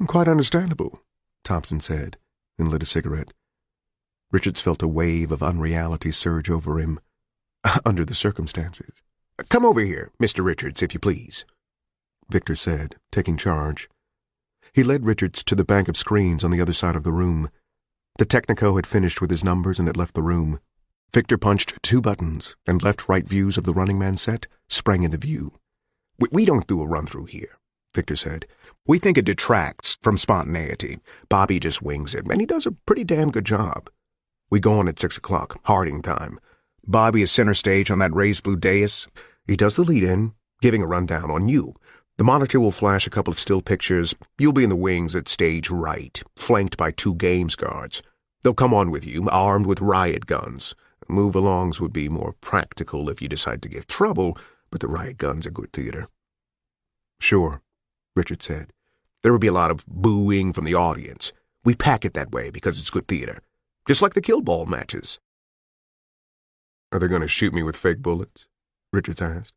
S2: "Quite understandable," Thompson said, and lit a cigarette. Richards felt a wave of unreality surge over him. Under the circumstances. "Come over here, Mr. Richards, if you please," Victor said, taking charge. He led Richards to the bank of screens on the other side of the room. The Technico had finished with his numbers and had left the room. Victor punched 2 buttons, and left-right views of the Running Man set sprang into view. We don't do a run-through here," Victor said. "We think it detracts from spontaneity. Bobby just wings it, and he does a pretty damn good job. We go on at 6 o'clock, Harding time. Bobby is center stage on that raised blue dais. He does the lead-in, giving a rundown on you. The monitor will flash a couple of still pictures. You'll be in the wings at stage right, flanked by 2 games guards. They'll come on with you, armed with riot guns. Move-alongs would be more practical if you decide to give trouble, but the riot guns are good theater." "Sure," Richard said. "There would be a lot of booing from the audience. We pack it that way because it's good theater. Just like the kill ball matches." "Are they going to shoot me with fake bullets?" Richards asked.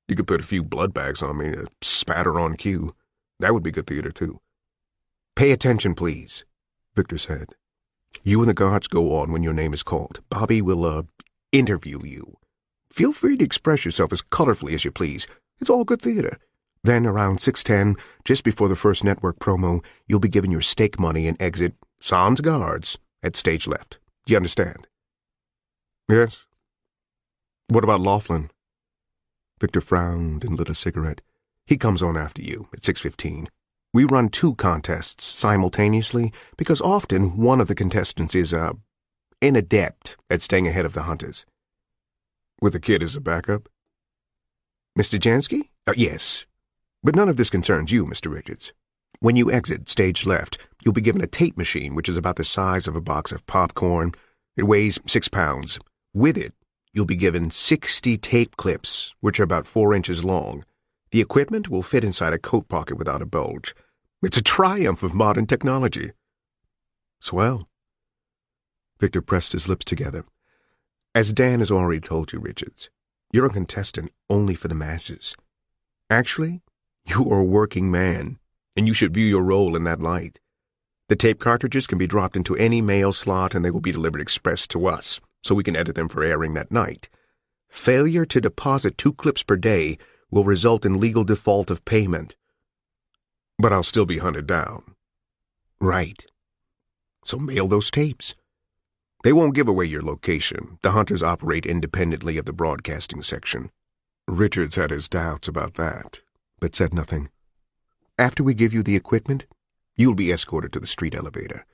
S2: "You could put a few blood bags on me to spatter on cue. That would be good theater, too." "Pay attention, please," Victor said. "You and the guards go on when your name is called. Bobby will, interview you. Feel free to express yourself as colorfully as you please. It's all good theater. Then around 6:10, just before the first network promo, you'll be given your stake money and exit sans guards at stage left. Do you understand?" "Yes." "What about Laughlin?" Victor frowned and lit a cigarette. "He comes on after you at 6:15. We run 2 contests simultaneously because often one of the contestants is, an adept at staying ahead of the hunters." "With the kid as a backup?" "Mr. Jansky? Yes. But none of this concerns you, Mr. Richards. When you exit stage left, you'll be given a tape machine which is about the size of a box of popcorn. It weighs 6 pounds. With it, you'll be given 60 tape clips, which are about 4 inches long. The equipment will fit inside a coat pocket without a bulge. It's a triumph of modern technology." "Swell." Victor pressed his lips together. "As Dan has already told you, Richards, you're a contestant only for the masses. Actually, you are a working man, and you should view your role in that light. The tape cartridges can be dropped into any mail slot, and they will be delivered express to us, so we can edit them for airing that night. Failure to deposit 2 clips per day will result in legal default of payment." "But I'll still be hunted down." "Right. So mail those tapes. They won't give away your location. The hunters operate independently of the broadcasting section." Richards had his doubts about that, but said nothing. "After we give you the equipment, you'll be escorted to the street elevator.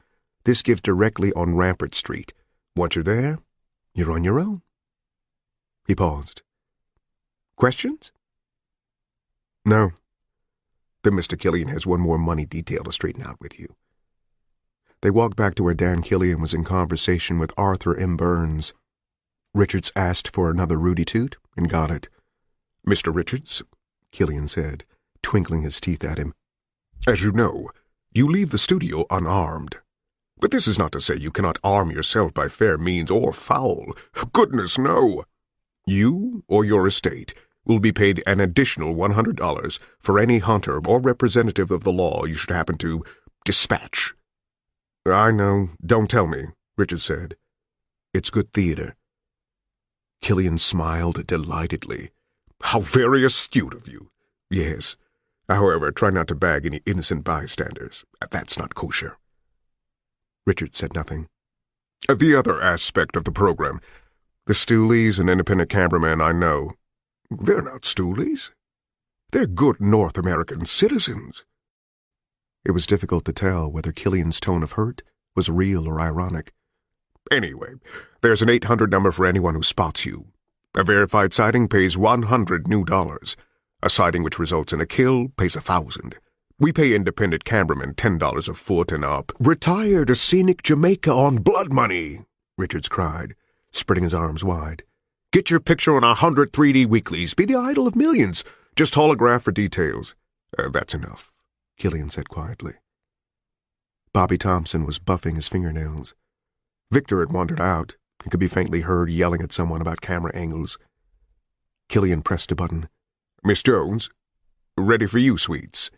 S2: This gives directly on Rampart Street. Once you're there, you're on your own." He paused. "Questions?" "No. Then Mr. Killian has one more money detail to straighten out with you." They walked back to where Dan Killian was in conversation with Arthur M. Burns. Richards asked for another Rudy Toot and got it. "Mr. Richards," Killian said, twinkling his teeth at him, "as you know, you leave the studio unarmed. But this is not to say you cannot arm yourself by fair means or foul. Goodness, no. You or your estate will be paid an additional $100 for any hunter or representative of the law you should happen to dispatch." "I know. Don't tell me," Richard said. "It's good theater." Killian smiled delightedly. "How very astute of you. Yes. However, try not to bag any innocent bystanders. That's not kosher." Richard said nothing. "The other aspect of the program. The stoolies and independent cameramen I know. They're not stoolies. They're good North American citizens." It was difficult to tell whether Killian's tone of hurt was real or ironic. "Anyway, there's an 800 number for anyone who spots you. A verified sighting pays $100 new. A sighting which results in a kill pays $1,000. We pay independent cameramen $10 a foot and up. Retire to scenic Jamaica on blood money, Richards cried, spreading his arms wide. Get your picture on 100 3D weeklies. Be the idol of millions. Just holograph for details. That's enough, Killian said quietly. Bobby Thompson was buffing his fingernails. Victor had wandered out and could be faintly heard yelling at someone about camera angles. Killian pressed a button. Miss Jones? Ready for you, sweets.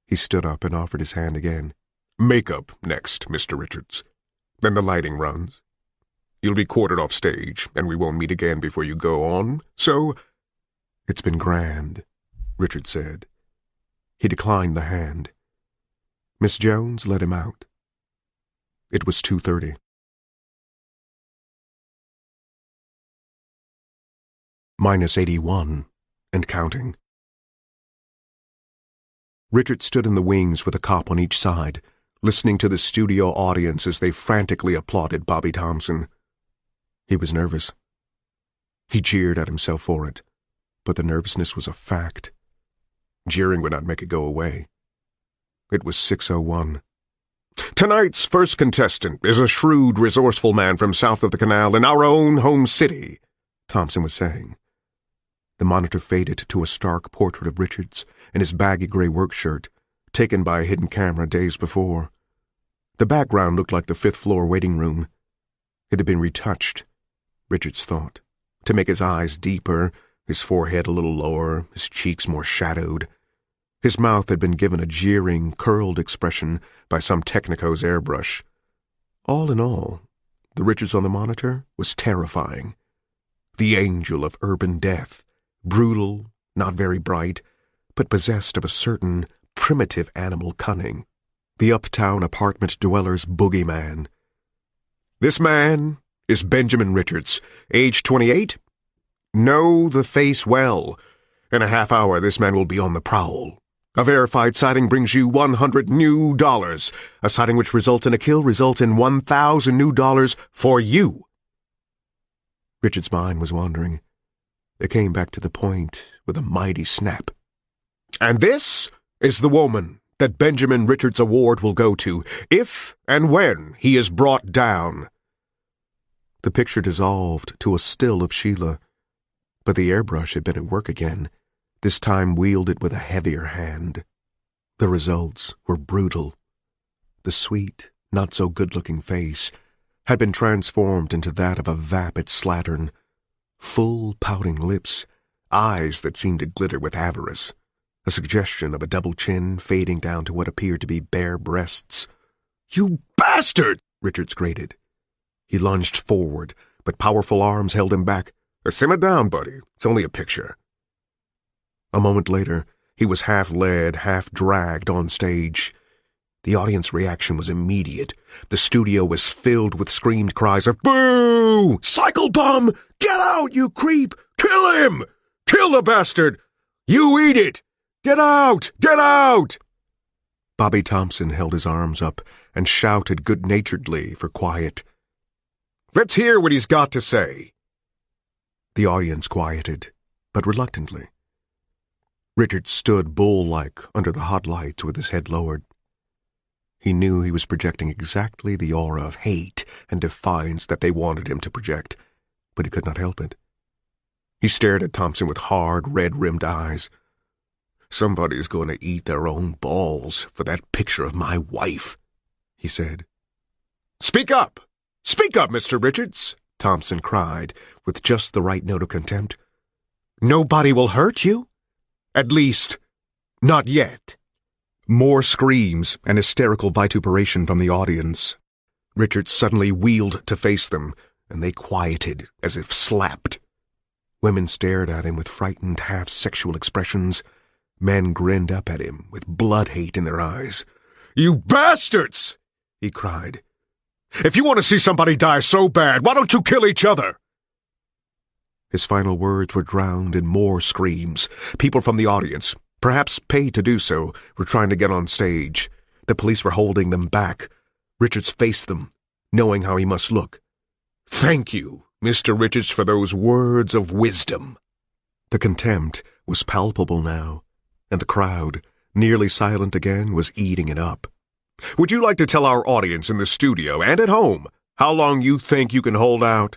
S2: He stood up and offered his hand again. Makeup next, Mr. Richards. Then the lighting runs. You'll be quartered off stage, and we won't meet again before you go on, so— It's been grand, Richards said. He declined the hand. Miss Jones let him out. It was 2:30. -81, and counting. Richard stood in the wings with a cop on each side, listening to the studio audience as they frantically applauded Bobby Thompson. He was nervous. He jeered at himself for it, but the nervousness was a fact. Jeering would not make it go away. It was 6:01. Tonight's first contestant is a shrewd, resourceful man from south of the canal in our own home city, Thompson was saying. The monitor faded to a stark portrait of Richards in his baggy gray work shirt, taken by a hidden camera days before. The background looked like the fifth-floor waiting room. It had been retouched, Richards thought, to make his eyes deeper, his forehead a little lower, his cheeks more shadowed. His mouth had been given a jeering, curled expression by some technico's airbrush. All in all, the Richards on the monitor was terrifying. The angel of urban death, brutal, not very bright, but possessed of a certain primitive animal cunning. The uptown apartment dweller's boogeyman. This man is Benjamin Richards, age 28. Know the face well. In a half hour, this man will be on the prowl. A verified sighting brings you $100 new. A sighting which results in a kill results in $1,000 new for you. Richard's mind was wandering. It came back to the point with a mighty snap. And this is the woman that Benjamin Richards' award will go to, if and when he is brought down. The picture dissolved to a still of Sheila, but the airbrush had been at work again, this time wielded with a heavier hand. The results were brutal. The sweet, not-so-good-looking face had been transformed into that of a vapid slattern, full, pouting lips, eyes that seemed to glitter with avarice, a suggestion of a double chin fading down to what appeared to be bare breasts. "You bastard!" Richards grated. He lunged forward, but powerful arms held him back. "Simmer down, buddy. It's only a picture." A moment later, he was half-led, half-dragged on stage. The audience reaction was immediate. The studio was filled with screamed cries of, "Boo! Cycle bum! Get out, you creep! Kill him! Kill the bastard! You eat it! Get out! Get out!" Bobby Thompson held his arms up and shouted good-naturedly for quiet. "Let's hear what he's got to say." The audience quieted, but reluctantly. Richard stood bull-like under the hot lights with his head lowered. He knew he was projecting exactly the aura of hate and defiance that they wanted him to project, but he could not help it. He stared at Thompson with hard, red-rimmed eyes. "Somebody's going to eat their own balls for that picture of my wife," he said. "Speak up! Speak up, Mr. Richards!" Thompson cried, with just the right note of contempt. "Nobody will hurt you? At least, not yet." More screams and hysterical vituperation from the audience. Richard suddenly wheeled to face them, and they quieted as if slapped. Women stared at him with frightened, half-sexual expressions. Men grinned up at him with blood-hate in their eyes. "You bastards!" he cried. "If you want to see somebody die so bad, why don't you kill each other?" His final words were drowned in more screams. People from the audience, perhaps paid to do so, were trying to get on stage. The police were holding them back. Richards faced them, knowing how he must look. "Thank you,
S3: Mr. Richards, for those words of wisdom."
S2: The contempt was palpable now, and the crowd, nearly silent again, was eating it up.
S3: "Would you like to tell our audience in the studio and at home how long you think you can hold out?"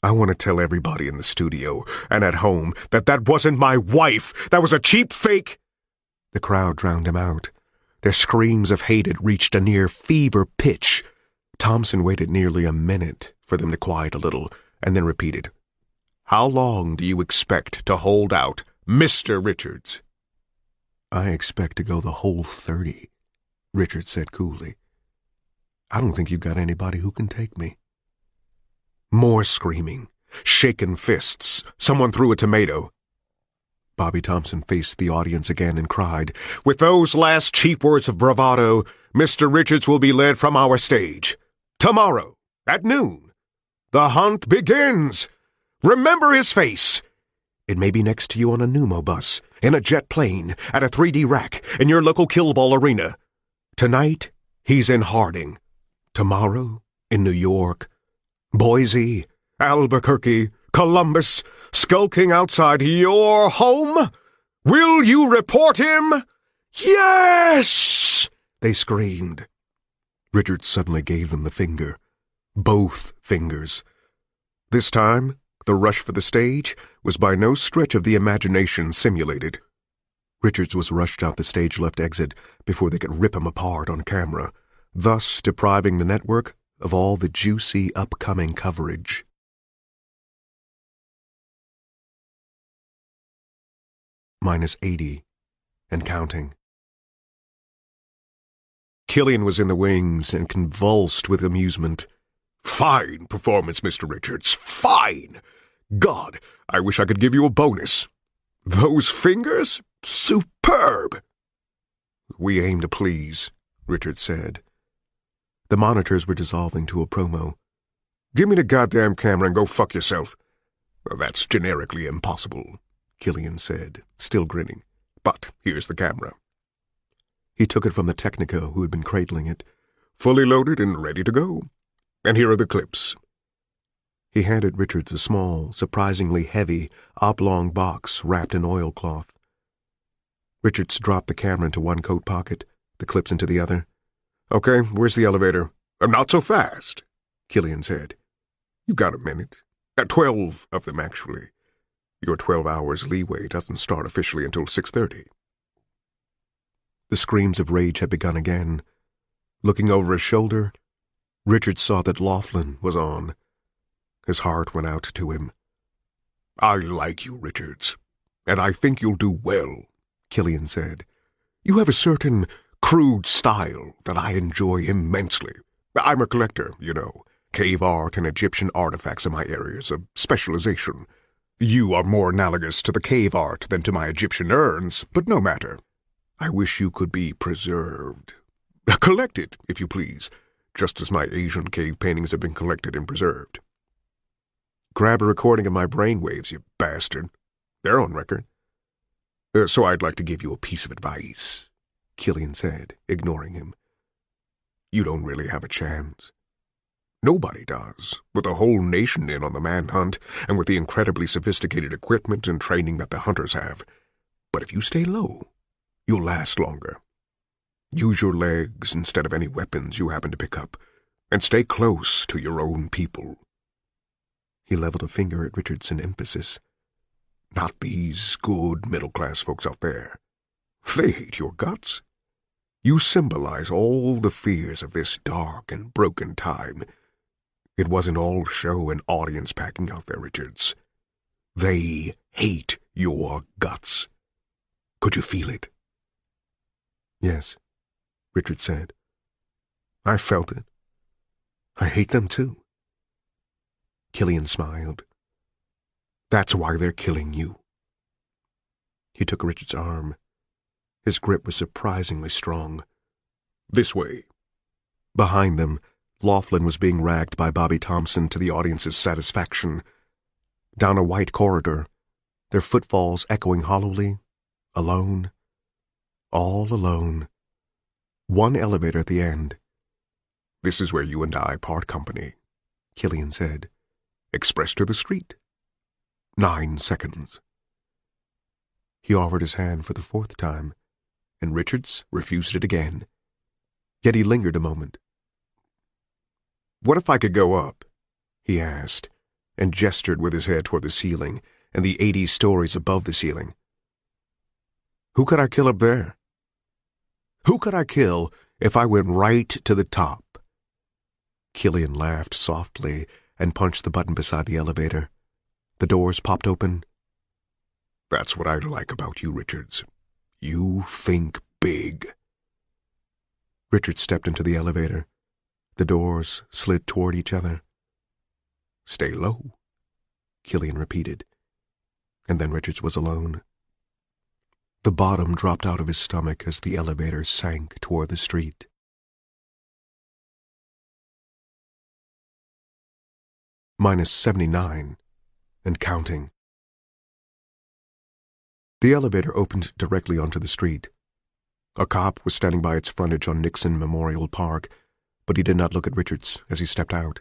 S2: "I want to tell everybody in the studio and at home that wasn't my wife. That was a cheap fake." The crowd drowned him out. Their screams of hate had reached a near fever pitch. Thompson waited nearly a minute for them to quiet a little, and then repeated,
S3: "How long do you expect to hold out, Mr. Richards?"
S2: "I expect to go the whole 30, Richards said coolly. "I don't think you've got anybody who can take me." More screaming, shaken fists. Someone threw a tomato. Bobby Thompson faced the audience again and cried,
S3: "With those last cheap words of bravado, Mr. Richards will be led from our stage. Tomorrow, at noon, the hunt begins. Remember his face.
S2: It may be next to you on a pneumo bus, in a jet plane, at a 3D rack, in your local killball arena. Tonight, he's in Harding. Tomorrow, in New York, Boise,
S3: Albuquerque, Columbus, skulking outside your home? Will you report him?"
S2: "Yes!" they screamed. Richards suddenly gave them the finger. Both fingers. This time, the rush for the stage was by no stretch of the imagination simulated. Richards was rushed out the stage left exit before they could rip him apart on camera, thus depriving the network of all the juicy upcoming coverage. -80, and counting. Killian was in the wings and convulsed with amusement.
S3: "Fine performance, Mr. Richards, fine! God, I wish I could give you a bonus. Those fingers? Superb!"
S2: "We aim to please," Richards said. The monitors were dissolving to a promo.
S3: "Give me the goddamn camera and go fuck yourself." "That's generically impossible," Killian said, still grinning. "But here's the camera."
S2: He took it from the Technico who had been cradling it.
S3: "Fully loaded and ready to go. And here are the clips."
S2: He handed Richards a small, surprisingly heavy, oblong box wrapped in oilcloth. Richards dropped the camera into one coat pocket, the clips into the other.
S3: "Okay, where's the elevator?" "Not so fast," Killian said. "You got a minute. 12 of them, actually. Your 12 hours leeway doesn't start officially until 6:30.
S2: The screams of rage had begun again. Looking over his shoulder, Richards saw that Laughlin was on. His heart went out to him.
S3: "I like you, Richards, and I think you'll do well," Killian said. "You have a certain crude style that I enjoy immensely. I'm a collector, you know. Cave art and Egyptian artifacts are my areas of specialization. You are more analogous to the cave art than to my Egyptian urns, but no matter. I wish you could be preserved. Collected, if you please, just as my Asian cave paintings have been collected and preserved."
S2: "Grab a recording of my brainwaves, you bastard. They're on record."
S3: So I'd like to give you a piece of advice," Killian said, ignoring him. "You don't really have a chance. Nobody does, with a whole nation in on the manhunt and with the incredibly sophisticated equipment and training that the hunters have. But if you stay low, you'll last longer. Use your legs instead of any weapons you happen to pick up, and stay close to your own people."
S2: He leveled a finger at Richards in emphasis.
S3: "Not these good middle-class folks out there. They hate your guts. You symbolize all the fears of this dark and broken time. It wasn't all show and audience packing out there, Richards. They hate your guts. Could you feel it?"
S2: "Yes," Richards said. "I felt it. I hate them too." Killian smiled. "That's why they're killing you." He took Richards' arm. His grip was surprisingly strong.
S3: "This way."
S2: Behind them, Laughlin was being ragged by Bobby Thompson to the audience's satisfaction. Down a white corridor, their footfalls echoing hollowly, alone, all alone. One elevator at the end.
S3: "This is where you and I part company," Killian said.
S2: Express to the street. 9 seconds. He offered his hand for the 4th time, and Richards refused it again. Yet he lingered a moment. "What if I could go up?" he asked, and gestured with his head toward the ceiling and the 80 stories above the ceiling. "Who could I kill up there?" "Who could I kill if I went right to the top?" Killian laughed softly and punched the button beside the elevator. The doors popped open. "That's what I like about you, Richards. You think big." Richards stepped into the elevator. The doors slid toward each other. "Stay low," Killian repeated. And then Richards was alone. The bottom dropped out of his stomach as the elevator sank toward the street. -79, and counting. The elevator opened directly onto the street. A cop was standing by its frontage on Nixon Memorial Park, but he did not look at Richards as he stepped out,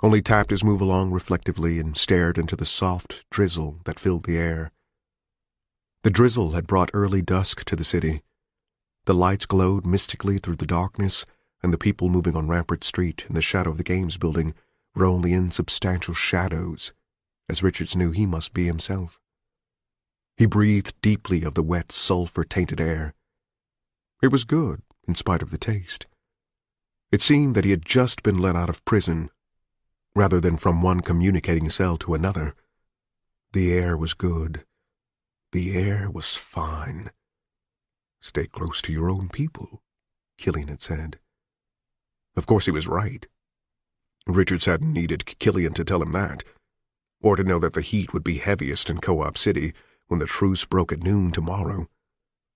S2: only tapped his move along reflectively and stared into the soft drizzle that filled the air. The drizzle had brought early dusk to the city. The lights glowed mystically through the darkness, and the people moving on Rampart Street in the shadow of the Games building were only insubstantial shadows, as Richards knew he must be himself. He breathed deeply of the wet, sulphur-tainted air. It was good, in spite of the taste. It seemed that he had just been let out of prison, rather than from one communicating cell to another. The air was good. The air was fine. "Stay close to your own people," Killian had said. Of course he was right. Richards hadn't needed Killian to tell him that, or to know that the heat would be heaviest in Co-op City when the truce broke at noon tomorrow.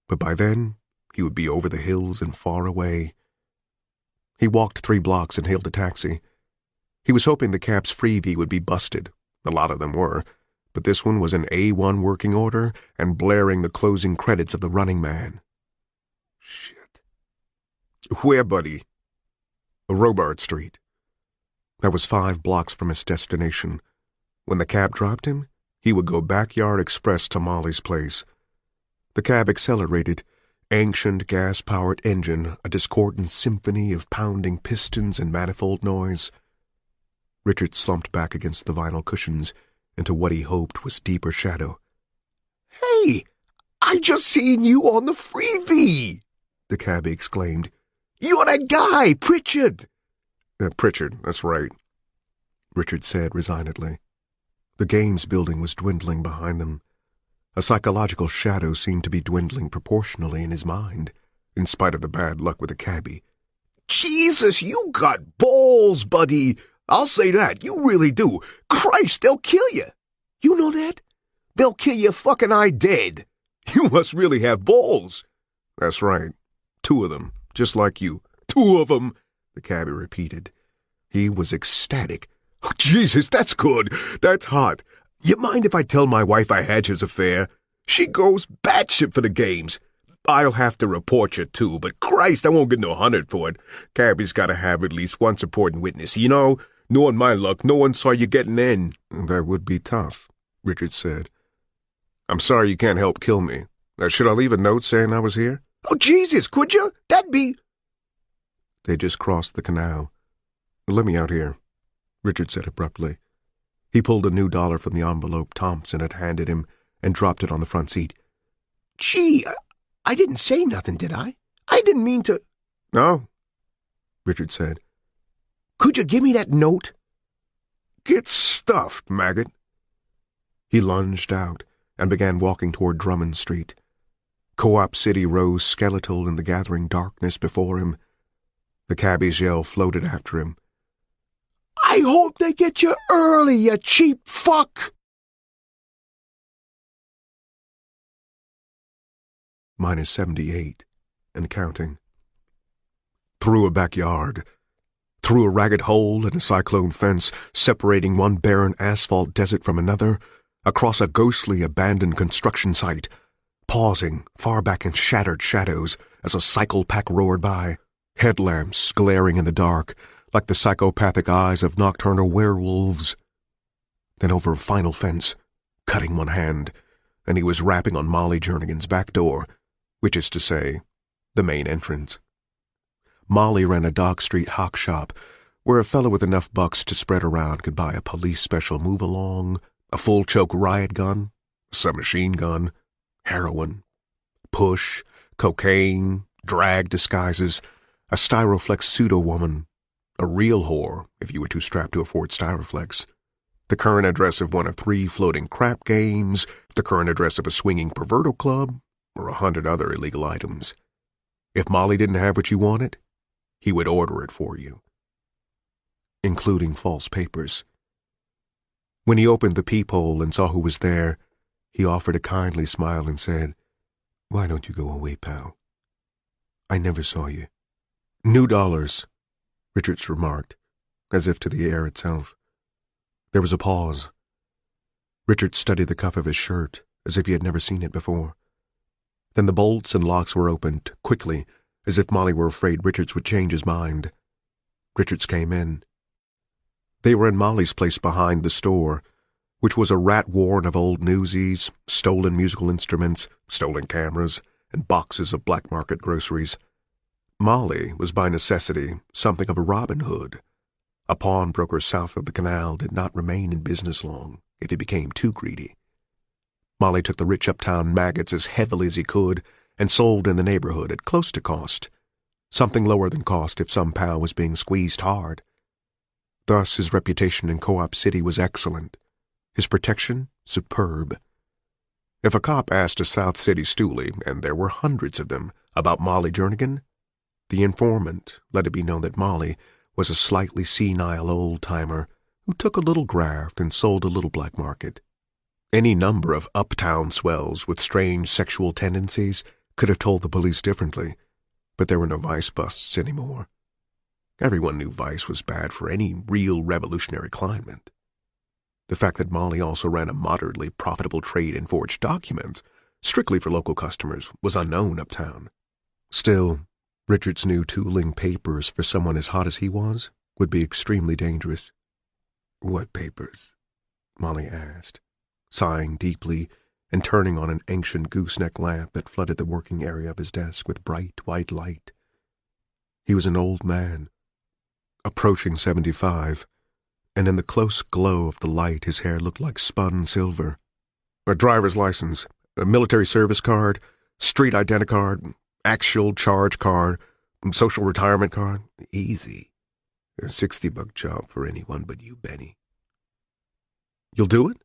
S2: But by then, he would be over the hills and far away. He walked 3 blocks and hailed a taxi. He was hoping the cab's freebie would be busted. A lot of them were, but this one was in A1 working order and blaring the closing credits of The Running Man. Shit. "Where, buddy?" "Robart Street." That was 5 blocks from his destination. When the cab dropped him, he would go backyard express to Molly's place. The cab accelerated, ancient gas-powered engine, a discordant symphony of pounding pistons and manifold noise. Richard slumped back against the vinyl cushions into what he hoped was deeper shadow. "Hey, I just seen you on the freebie!" the cabbie exclaimed. "You're that guy, Pritchard!" "Pritchard, that's right," Richard said resignedly. The Games building was dwindling behind them. A psychological shadow seemed to be dwindling proportionally in his mind, in spite of the bad luck with the cabbie. "Jesus, you got balls, buddy! I'll say that, you really do. Christ, they'll kill you. You know that? They'll kill you fucking eye dead. You must really have balls." "That's right. 2 of them, just like you." "2 of them," the cabbie repeated. He was ecstatic. "Oh, Jesus, that's good. That's hot. You mind if I tell my wife I had his affair? She goes batshit for the Games. I'll have to report you, too, but Christ, I won't get no 100 for it. Cabbie's got to have at least one supporting witness, you know? Knowing my luck, no one saw you getting in." "That would be tough," Richard said. "I'm sorry you can't help kill me. Should I leave a note saying I was here?" "Oh, Jesus, could you? That'd be—" They just crossed the canal. "Let me out here," Richard said abruptly. He pulled a new dollar from the envelope Thompson had handed him and dropped it on the front seat. "Gee, I didn't say nothing, did I? I didn't mean to—" "No," Richard said. "Could you give me that note?" "Get stuffed, maggot." He lunged out and began walking toward Drummond Street. Co-op City rose skeletal in the gathering darkness before him. The cabbie's yell floated after him. "I hope they get you early, you cheap fuck!" -78, and counting. Through a backyard, through a ragged hole in a cyclone fence separating one barren asphalt desert from another, across a ghostly abandoned construction site, pausing far back in shattered shadows as a cycle pack roared by, headlamps glaring in the dark like the psychopathic eyes of nocturnal werewolves. then over a final fence, cutting one hand, and he was rapping on Molly Jernigan's back door, which is to say, the main entrance. Molly ran a Dock Street hock shop, where a fellow with enough bucks to spread around could buy a police special move-along, a full-choke riot gun, a submachine gun, heroin, push, cocaine, drag disguises, a Styroflex pseudo-woman, a real whore if you were too strapped to afford Styroflex, the current address of one of 3 floating crap games, the current address of a swinging perverto club, or 100 other illegal items. If Molly didn't have what you wanted, he would order it for you, including false papers. When he opened the peephole and saw who was there, he offered a kindly smile and said, "Why don't you go away, pal? I never saw you." "New dollars," Richards remarked, as if to the air itself. There was a pause. Richards studied the cuff of his shirt, as if he had never seen it before. Then the bolts and locks were opened, quickly, as if Molly were afraid Richards would change his mind. Richards came in. They were in Molly's place behind the store, which was a rat warren of old newsies, stolen musical instruments, stolen cameras, and boxes of black market groceries. Molly was by necessity something of a Robin Hood. A pawnbroker south of the canal did not remain in business long if he became too greedy. Molly took the rich uptown maggots as heavily as he could and sold in the neighborhood at close to cost, something lower than cost if some pal was being squeezed hard. Thus his reputation in Co-op City was excellent, his protection superb. If a cop asked a South City stoolie, and there were hundreds of them, about Molly Jernigan, the informant let it be known that Molly was a slightly senile old-timer who took a little graft and sold a little black market. Any number of uptown swells with strange sexual tendencies could have told the police differently, but there were no vice busts anymore. Everyone knew vice was bad for any real revolutionary climate. The fact that Molly also ran a moderately profitable trade in forged documents, strictly for local customers, was unknown uptown. Still, Richards knew tooling papers for someone as hot as he was would be extremely dangerous. "What papers?" Molly asked, sighing deeply and turning on an ancient gooseneck lamp that flooded the working area of his desk with bright white light. He was an old man, approaching 75, and in the close glow of the light his hair looked like spun silver. "A driver's license, a military service card, street identicard, actual charge card, social retirement card. Easy. A $60 job for anyone but you, Benny." "You'll do it?"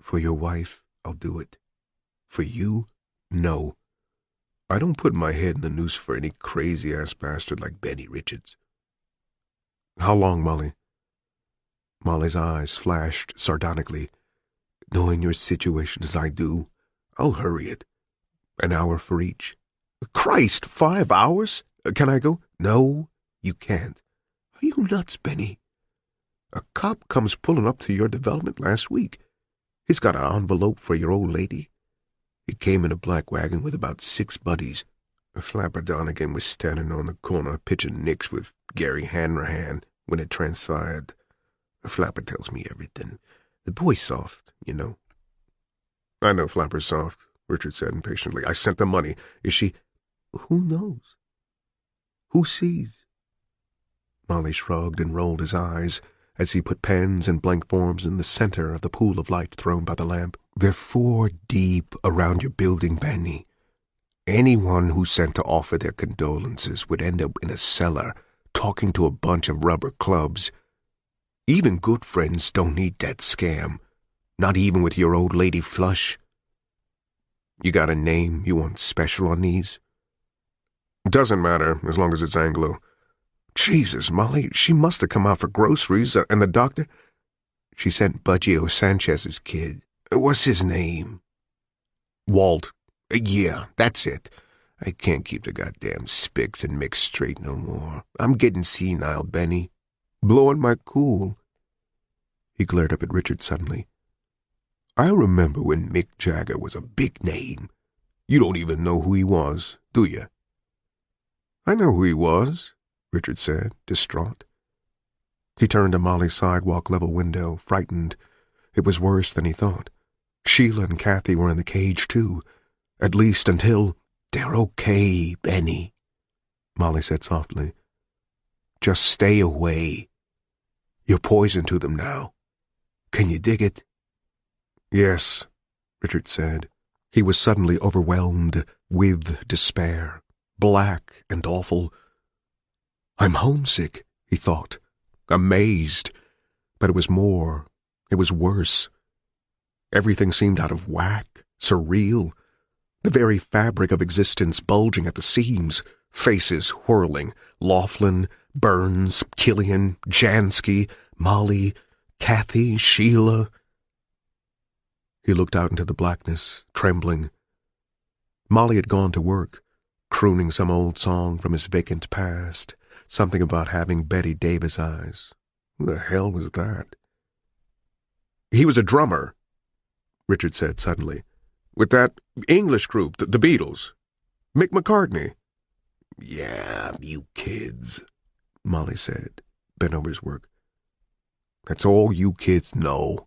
S2: "For your wife, I'll do it. For you, no. I don't put my head in the noose for any crazy-ass bastard like Benny Richards." "How long, Molly?" Molly's eyes flashed sardonically. "Knowing your situation as I do, I'll hurry it. An hour for each." "Christ, 5 hours? Can I go?" "No, you can't." "Are you nuts, Benny? A cop comes pulling up to your development last week. He's got an envelope for your old lady. He came in a black wagon with about 6 buddies. Flapper Donegan was standing on the corner pitching nicks with Gary Hanrahan when it transpired. Flapper tells me everything. The boy's soft, you know." "I know Flapper's soft," Richard said impatiently. "I sent the money. Is she—" "Who knows? Who sees?" Molly shrugged and rolled his eyes as he put pens and blank forms in the center of the pool of light thrown by the lamp. "They're 4 deep around your building, Benny. Anyone who sent to offer their condolences would end up in a cellar talking to a bunch of rubber clubs. Even good friends don't need that scam, not even with your old lady flush. You got a name you want special on these?" "Doesn't matter, as long as it's Anglo." "Jesus, Molly, she must have come out for groceries, and the doctor—" "She sent Budgio Sanchez's kid. What's his name?" "Walt. Yeah, that's it. I can't keep the goddamn spics and mix straight no more. I'm getting senile, Benny. Blowing my cool." He glared up at Richard suddenly. "I remember when Mick Jagger was a big name. You don't even know who he was, do you?" "I know who he was," Richard said, distraught. He turned to Molly's sidewalk level window, frightened. It was worse than he thought. Sheila and Kathy were in the cage, too. At least until—
S3: "They're okay, Benny," Molly said softly. "Just stay away. You're poison to them now. Can you dig it?"
S2: "Yes," Richard said. He was suddenly overwhelmed with despair, black and awful. "I'm homesick," he thought, amazed. But it was more. It was worse. Everything seemed out of whack, surreal. The very fabric of existence bulging at the seams, faces whirling, Laughlin, Burns, Killian, Jansky, Molly, Kathy, Sheila. He looked out into the blackness, trembling. Molly had gone to work, crooning some old song from his vacant past, something about having Betty Davis eyes. Who the hell was that? "He was a drummer," Richard said suddenly. "With that English group, the Beatles. Mick McCartney."
S3: "Yeah, you kids,"
S2: Molly said, bent over his work.
S3: "That's all you kids know."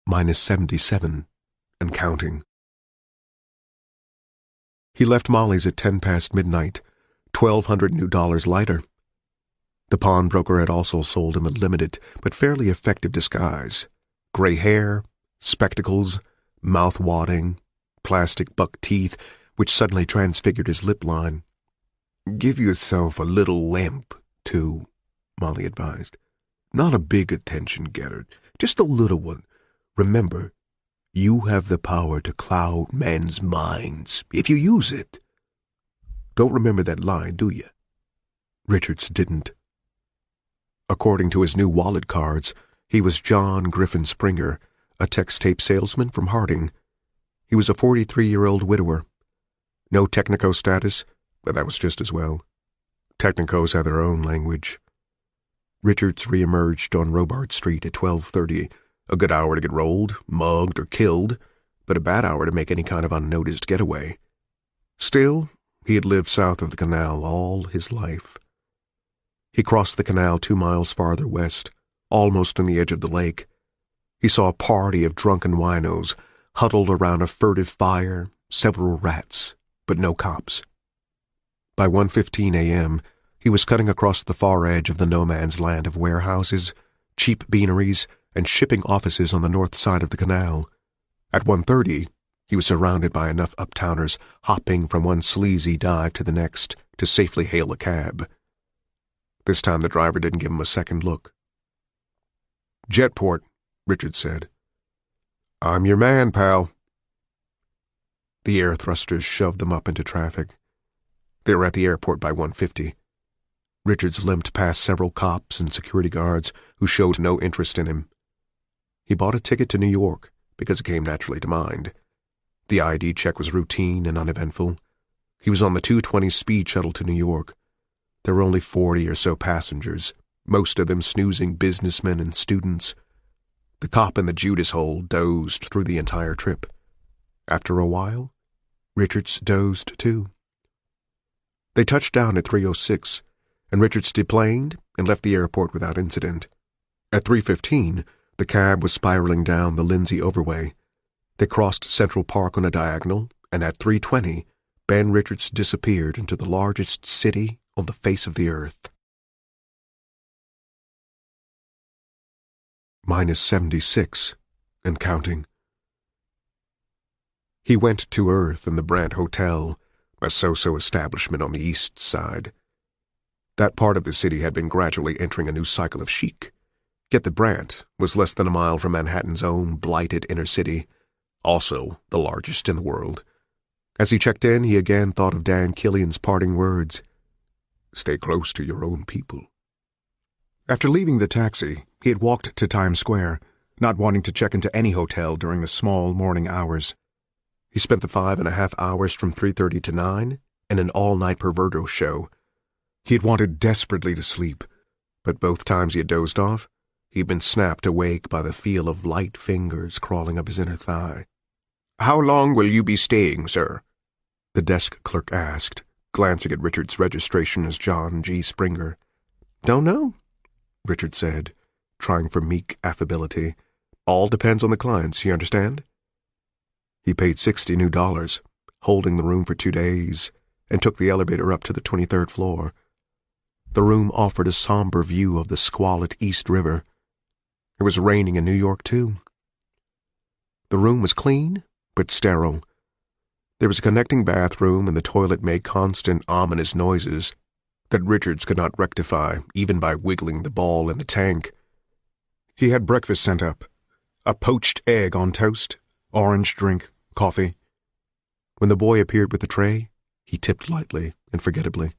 S2: -77, and counting. He left Molly's at 10 past midnight, $1,200 new lighter. The pawnbroker had also sold him a limited but fairly effective disguise: gray hair, spectacles, mouth wadding, plastic buck teeth, which suddenly transfigured his lip line.
S3: "Give yourself a little lamp, too," Molly advised. "Not a big attention-getter, just a little one. Remember, you have the power to cloud men's minds if you use it."
S2: Don't remember that line, do you? Richards didn't. According to his new wallet cards, he was John Griffin Springer, a text-tape salesman from Harding. He was a 43-year-old widower. No Technico status, but that was just as well. Technicos had their own language. Richards reemerged on Robart Street at 12:30, a good hour to get rolled, mugged, or killed, but a bad hour to make any kind of unnoticed getaway. Still, he had lived south of the canal all his life. He crossed the canal 2 miles farther west, almost on the edge of the lake. He saw a party of drunken winos huddled around a furtive fire, several rats, but no cops. By 1:15 a.m., he was cutting across the far edge of the no-man's land of warehouses, cheap beaneries, and shipping offices on the north side of the canal. At 1:30, he was surrounded by enough uptowners hopping from one sleazy dive to the next to safely hail a cab. This time the driver didn't give him a second look. "Jetport," Richard said. "I'm your man, pal." The air thrusters shoved them up into traffic. They were at the airport by 1:50. Richards limped past several cops and security guards who showed no interest in him. He bought a ticket to New York because it came naturally to mind. The ID check was routine and uneventful. He was on the 2:20 speed shuttle to New York. There were only 40 or so passengers, most of them snoozing businessmen and students. The cop in the Judas hole dozed through the entire trip. After a while, Richards dozed too. They touched down at 3:06, and Richards deplaned and left the airport without incident. At 3:15, the cab was spiraling down the Lindsay Overway. They crossed Central Park on a diagonal, and at 3:20, Ben Richards disappeared into the largest city on the face of the earth. -76, and counting. He went to Earth in the Brant Hotel, a so-so establishment on the east side. That part of the city had been gradually entering a new cycle of chic. Yet the Brant was less than a mile from Manhattan's own blighted inner city, also the largest in the world. As he checked in, he again thought of Dan Killian's parting words: "Stay close to your own people." After leaving the taxi, he had walked to Times Square, not wanting to check into any hotel during the small morning hours. He spent the 5.5 hours from 3:30 to 9 in an all-night Perverto show. He had wanted desperately to sleep, but both times he had dozed off, he had been snapped awake by the feel of light fingers crawling up his inner thigh. "How long will you be staying, sir?" the desk clerk asked, glancing at Richard's registration as John G. Springer. "Don't know," Richard said, trying for meek affability. "All depends on the clients, you understand?" He paid $60 new, holding the room for 2 days, and took the elevator up to the 23rd floor. The room offered a somber view of the squalid East River. It was raining in New York, too. The room was clean, but sterile. There was a connecting bathroom, and the toilet made constant, ominous noises that Richards could not rectify even by wiggling the ball in the tank. He had breakfast sent up, a poached egg on toast, orange drink, coffee. When the boy appeared with the tray, he tipped lightly and forgettably.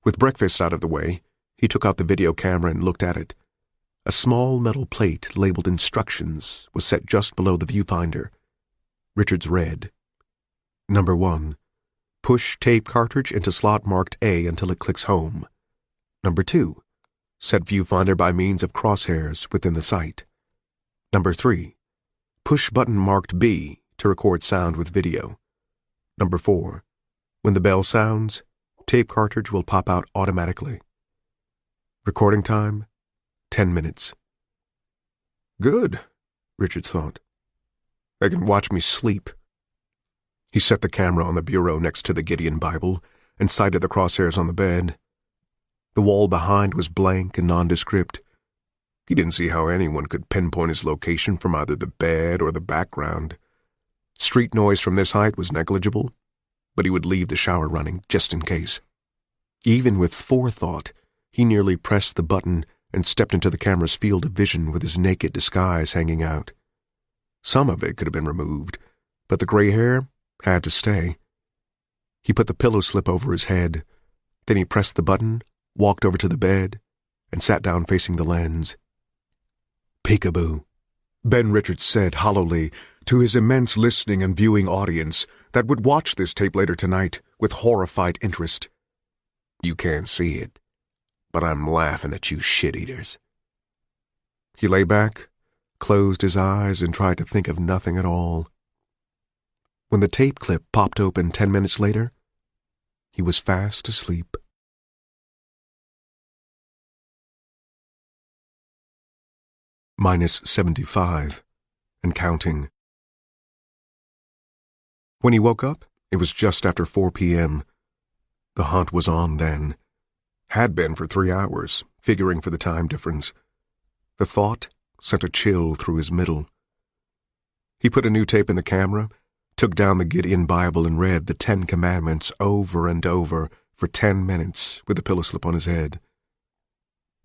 S2: With breakfast out of the way, he took out the video camera and looked at it. A small metal plate labeled Instructions was set just below the viewfinder. Richards read, "Number 1. Push tape cartridge into slot marked A until it clicks home. Number 2. Set viewfinder by means of crosshairs within the sight. Number 3. Push button marked B to record sound with video. Number 4. When the bell sounds, tape cartridge will pop out automatically. Recording time, 10 minutes. Good, Richard thought. They can watch me sleep. He set the camera on the bureau next to the Gideon Bible and sighted the crosshairs on the bed. The wall behind was blank and nondescript. He didn't see how anyone could pinpoint his location from either the bed or the background. Street noise from this height was negligible, but he would leave the shower running just in case. Even with forethought, he nearly pressed the button and stepped into the camera's field of vision with his naked disguise hanging out. Some of it could have been removed, but the gray hair had to stay. He put the pillow slip over his head. Then he pressed the button, walked over to the bed, and sat down facing the lens. Peekaboo, Ben Richards said hollowly to his immense listening and viewing audience that would watch this tape later tonight with horrified interest. You can't see it, but I'm laughing at you shit-eaters. He lay back, closed his eyes, and tried to think of nothing at all. When the tape clip popped open 10 minutes later, he was fast asleep. -75, and counting. When he woke up, it was just after 4 p.m. The hunt was on then. Had been for 3 hours, figuring for the time difference. The thought sent a chill through his middle. He put a new tape in the camera, took down the Gideon Bible and read the 10 Commandments over and over for 10 minutes with the pillow slip on his head.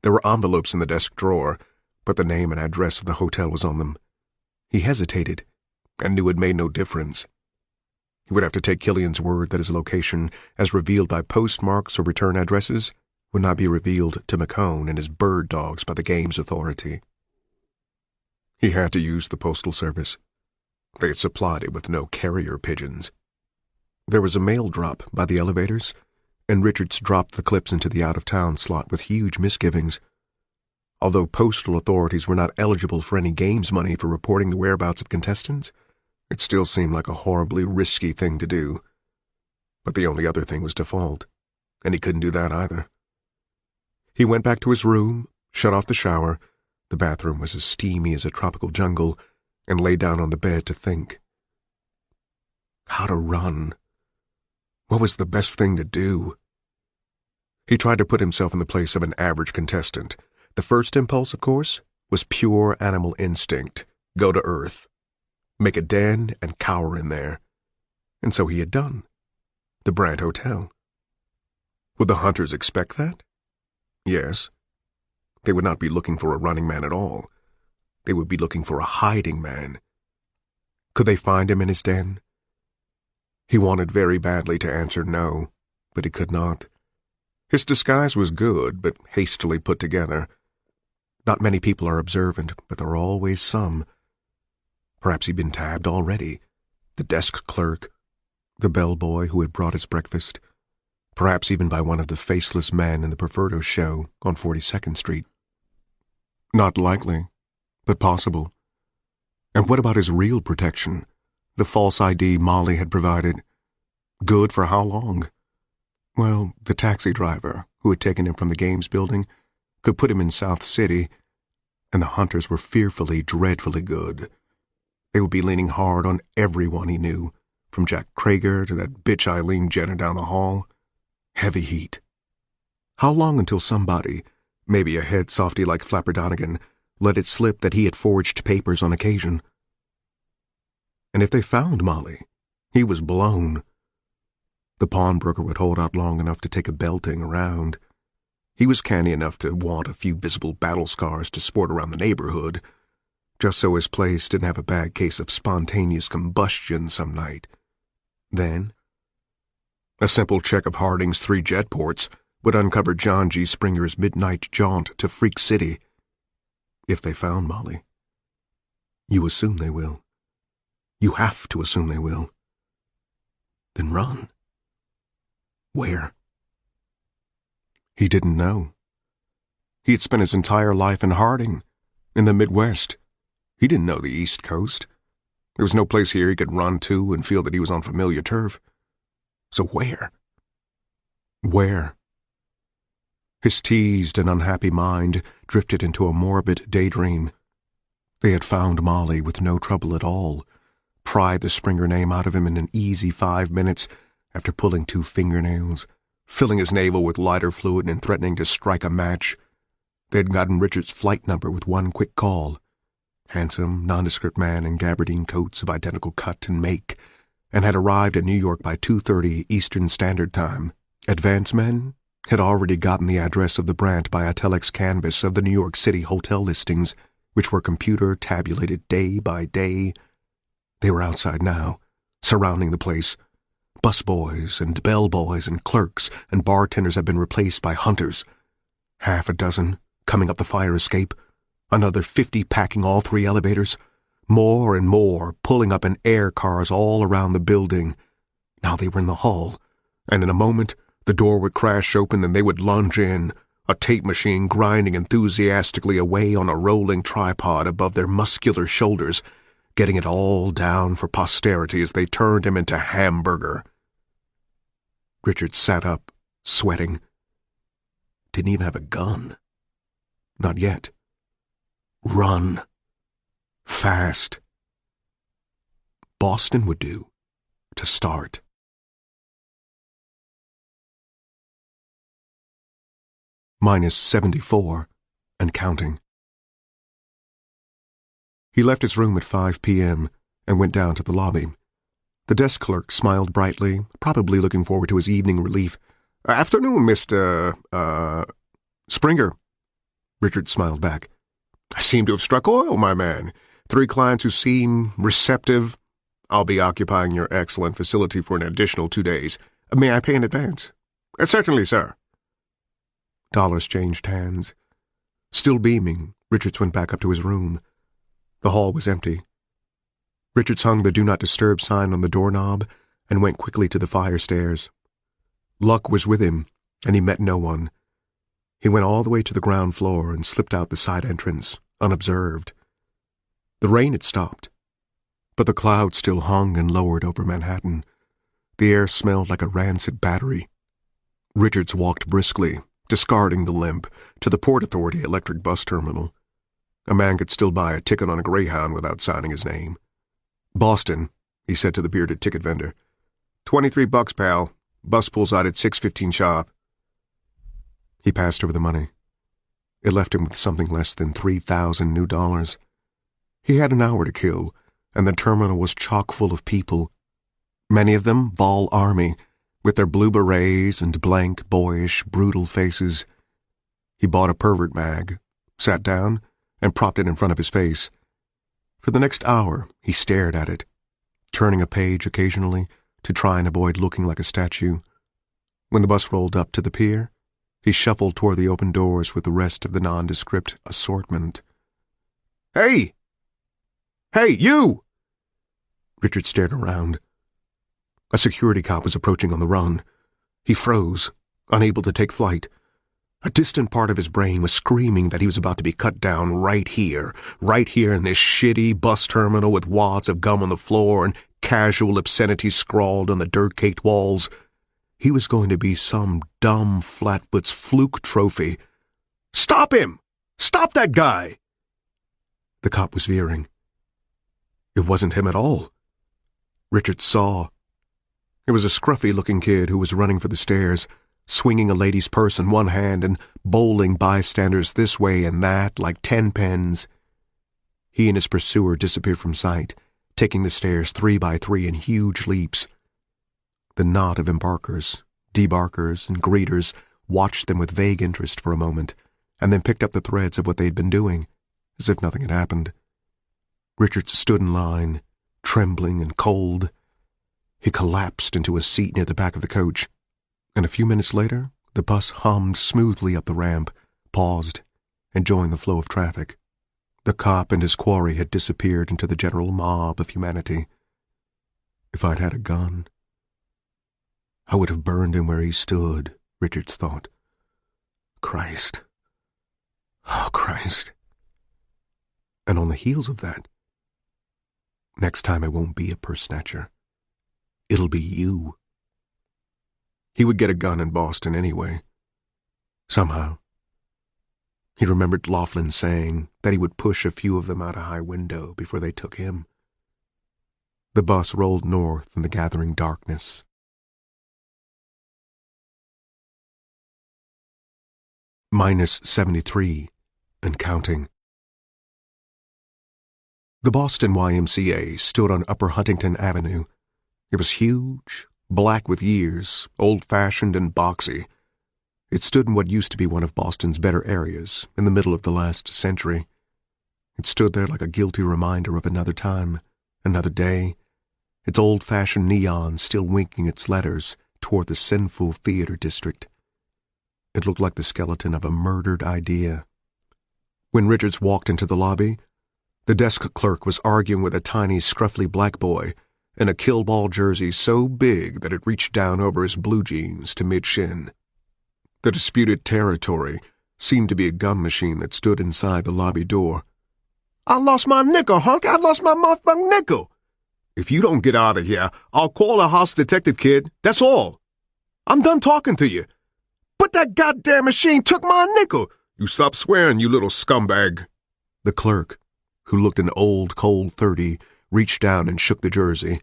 S2: There were envelopes in the desk drawer, but the name and address of the hotel was on them. He hesitated, and knew it made no difference. He would have to take Killian's word that his location, as revealed by postmarks or return addresses, would not be revealed to McCone and his bird dogs by the game's authority. He had to use the postal service. They had supplied it with no carrier pigeons. There was a mail drop by the elevators, and Richards dropped the clips into the out-of-town slot with huge misgivings. Although postal authorities were not eligible for any games money for reporting the whereabouts of contestants, it still seemed like a horribly risky thing to do. But the only other thing was default, and he couldn't do that either. He went back to his room, shut off the shower — the bathroom was as steamy as a tropical jungle — and lay down on the bed to think. How to run? What was the best thing to do? He tried to put himself in the place of an average contestant. The first impulse, of course, was pure animal instinct. Go to Earth. Make a den and cower in there. And so he had done. The Brant Hotel. Would the hunters expect that? Yes. They would not be looking for a running man at all. They would be looking for a hiding man. Could they find him in his den? He wanted very badly to answer no, but he could not. His disguise was good, but hastily put together. Not many people are observant, but there are always some. Perhaps he'd been tabbed already. The desk clerk, the bellboy who had brought his breakfast, perhaps even by one of the faceless men in the Perfurdo show on 42nd Street. Not likely, but possible. And what about his real protection? The false ID Molly had provided. Good for how long? Well, the taxi driver who had taken him from the games building could put him in South City, and the hunters were fearfully, dreadfully good. They would be leaning hard on everyone he knew, from Jack Krager to that bitch Eileen Jenner down the hall. Heavy heat. How long until somebody, maybe a head softy like Flapper Donegan, let it slip that he had forged papers on occasion? And if they found Molly, he was blown. The pawnbroker would hold out long enough to take a belting around. He was canny enough to want a few visible battle scars to sport around the neighborhood, just so his place didn't have a bad case of spontaneous combustion some night. Then, a simple check of Harding's 3 jet ports would uncover John G. Springer's midnight jaunt to Freak City. If they found Molly. You assume they will. You have to assume they will. Then run. Where? He didn't know. He had spent his entire life in Harding, in the Midwest. He didn't know the East Coast. There was no place here he could run to and feel that he was on familiar turf. So where? Where? His teased and unhappy mind drifted into a morbid daydream. They had found Molly with no trouble at all, pried the Springer name out of him in an easy 5 minutes after pulling 2 fingernails, filling his navel with lighter fluid and threatening to strike a match. They had gotten Richard's flight number with 1 quick call. Handsome, nondescript man in gabardine coats of identical cut and make, and had arrived at New York by 2:30 Eastern Standard Time. Advance men had already gotten the address of the Brant by a telex canvas of the New York City hotel listings, which were computer-tabulated day by day. They were outside now, surrounding the place. Busboys and bellboys and clerks and bartenders had been replaced by hunters. 6 coming up the fire escape, another 50 packing all 3 elevators, more and more pulling up in air cars all around the building. Now they were in the hall, and in a moment the door would crash open and they would lunge in, a tape machine grinding enthusiastically away on a rolling tripod above their muscular shoulders, getting it all down for posterity as they turned him into hamburger. Richard sat up, sweating. Didn't even have a gun. Not yet. Run. Fast. Boston would do, to start. -74, and counting. He left his room at 5 p.m. and went down to the lobby. The desk clerk smiled brightly, probably looking forward to his evening relief. "Afternoon, Mr. Springer." Richard smiled back. "I seem to have struck oil, my man. 3 clients who seem receptive. I'll be occupying your excellent facility for an additional 2 days. May I pay in advance?" "Certainly, sir." Dollars changed hands. Still beaming, Richards went back up to his room. The hall was empty. Richards hung the Do Not Disturb sign on the doorknob and went quickly to the fire stairs. Luck was with him, and he met no one. He went all the way to the ground floor and slipped out the side entrance, unobserved. The rain had stopped, but the clouds still hung and lowered over Manhattan. The air smelled like a rancid battery. Richards walked briskly, discarding the limp, to the Port Authority electric bus terminal. A man could still buy a ticket on a Greyhound without signing his name. "Boston," he said to the bearded ticket vendor. $23, pal. Bus pulls out at 6:15 sharp. He passed over the money. It left him with something less than 3,000 new dollars. He had an hour to kill, and the terminal was chock full of people. Many of them Vol Army, with their blue berets and blank, boyish, brutal faces. He bought a pervert mag, sat down, and propped it in front of his face. For the next hour, he stared at it, turning a page occasionally to try and avoid looking like a statue. When the bus rolled up to the pier, he shuffled toward the open doors with the rest of the nondescript assortment. "Hey! Hey, you!" Richard stared around. A security cop was approaching on the run. He froze, unable to take flight. A distant part of his brain was screaming that he was about to be cut down right here in this shitty bus terminal with wads of gum on the floor and casual obscenities scrawled on the dirt-caked walls. he was going to be some dumb flatfoot's fluke trophy. "Stop him! Stop that guy!" The cop was veering. It wasn't him at all. Richard saw. It was a scruffy-looking kid who was running for the stairs, swinging a lady's purse in one hand and bowling bystanders this way and that like 10 pens. He and his pursuer disappeared from sight, taking the stairs 3 by 3 in huge leaps. The knot of embarkers, debarkers, and greeters watched them with vague interest for a moment, and then picked up the threads of what they'd been doing, as if nothing had happened. Richard stood in line, trembling and cold. He collapsed into a seat near the back of the coach, and a few minutes later, the bus hummed smoothly up the ramp, paused, and joined the flow of traffic. The cop and his quarry had disappeared into the general mob of humanity. If I'd had a gun, I would have burned him where he stood, Richards thought. Christ. Oh, Christ. And on the heels of that, next time it won't be a purse snatcher. It'll be you. He would get a gun in Boston anyway. Somehow. He remembered Laughlin saying that he would push a few of them out a high window before they took him. The bus rolled north in the gathering darkness. -73 and counting. The Boston YMCA stood on Upper Huntington Avenue. It was huge, black with years, old-fashioned and boxy. It stood in what used to be one of Boston's better areas, in the middle of the last century. It stood there like a guilty reminder of another time, another day, its old-fashioned neon still winking its letters toward the sinful theater district. It looked like the skeleton of a murdered idea. When Richards walked into the lobby, the desk clerk was arguing with a tiny, scruffy black boy in a kill-ball jersey so big that it reached down over his blue jeans to mid-shin. The disputed territory seemed to be a gum machine that stood inside the lobby door. "I lost my nickel, Hunk! I lost my motherfucking nickel! If you don't get out of here, I'll call a house detective, kid. That's all. I'm done talking to you. But that goddamn machine took my nickel! You stop swearing, you little scumbag!" The clerk, who looked an old, cold 30, reached down and shook the jersey.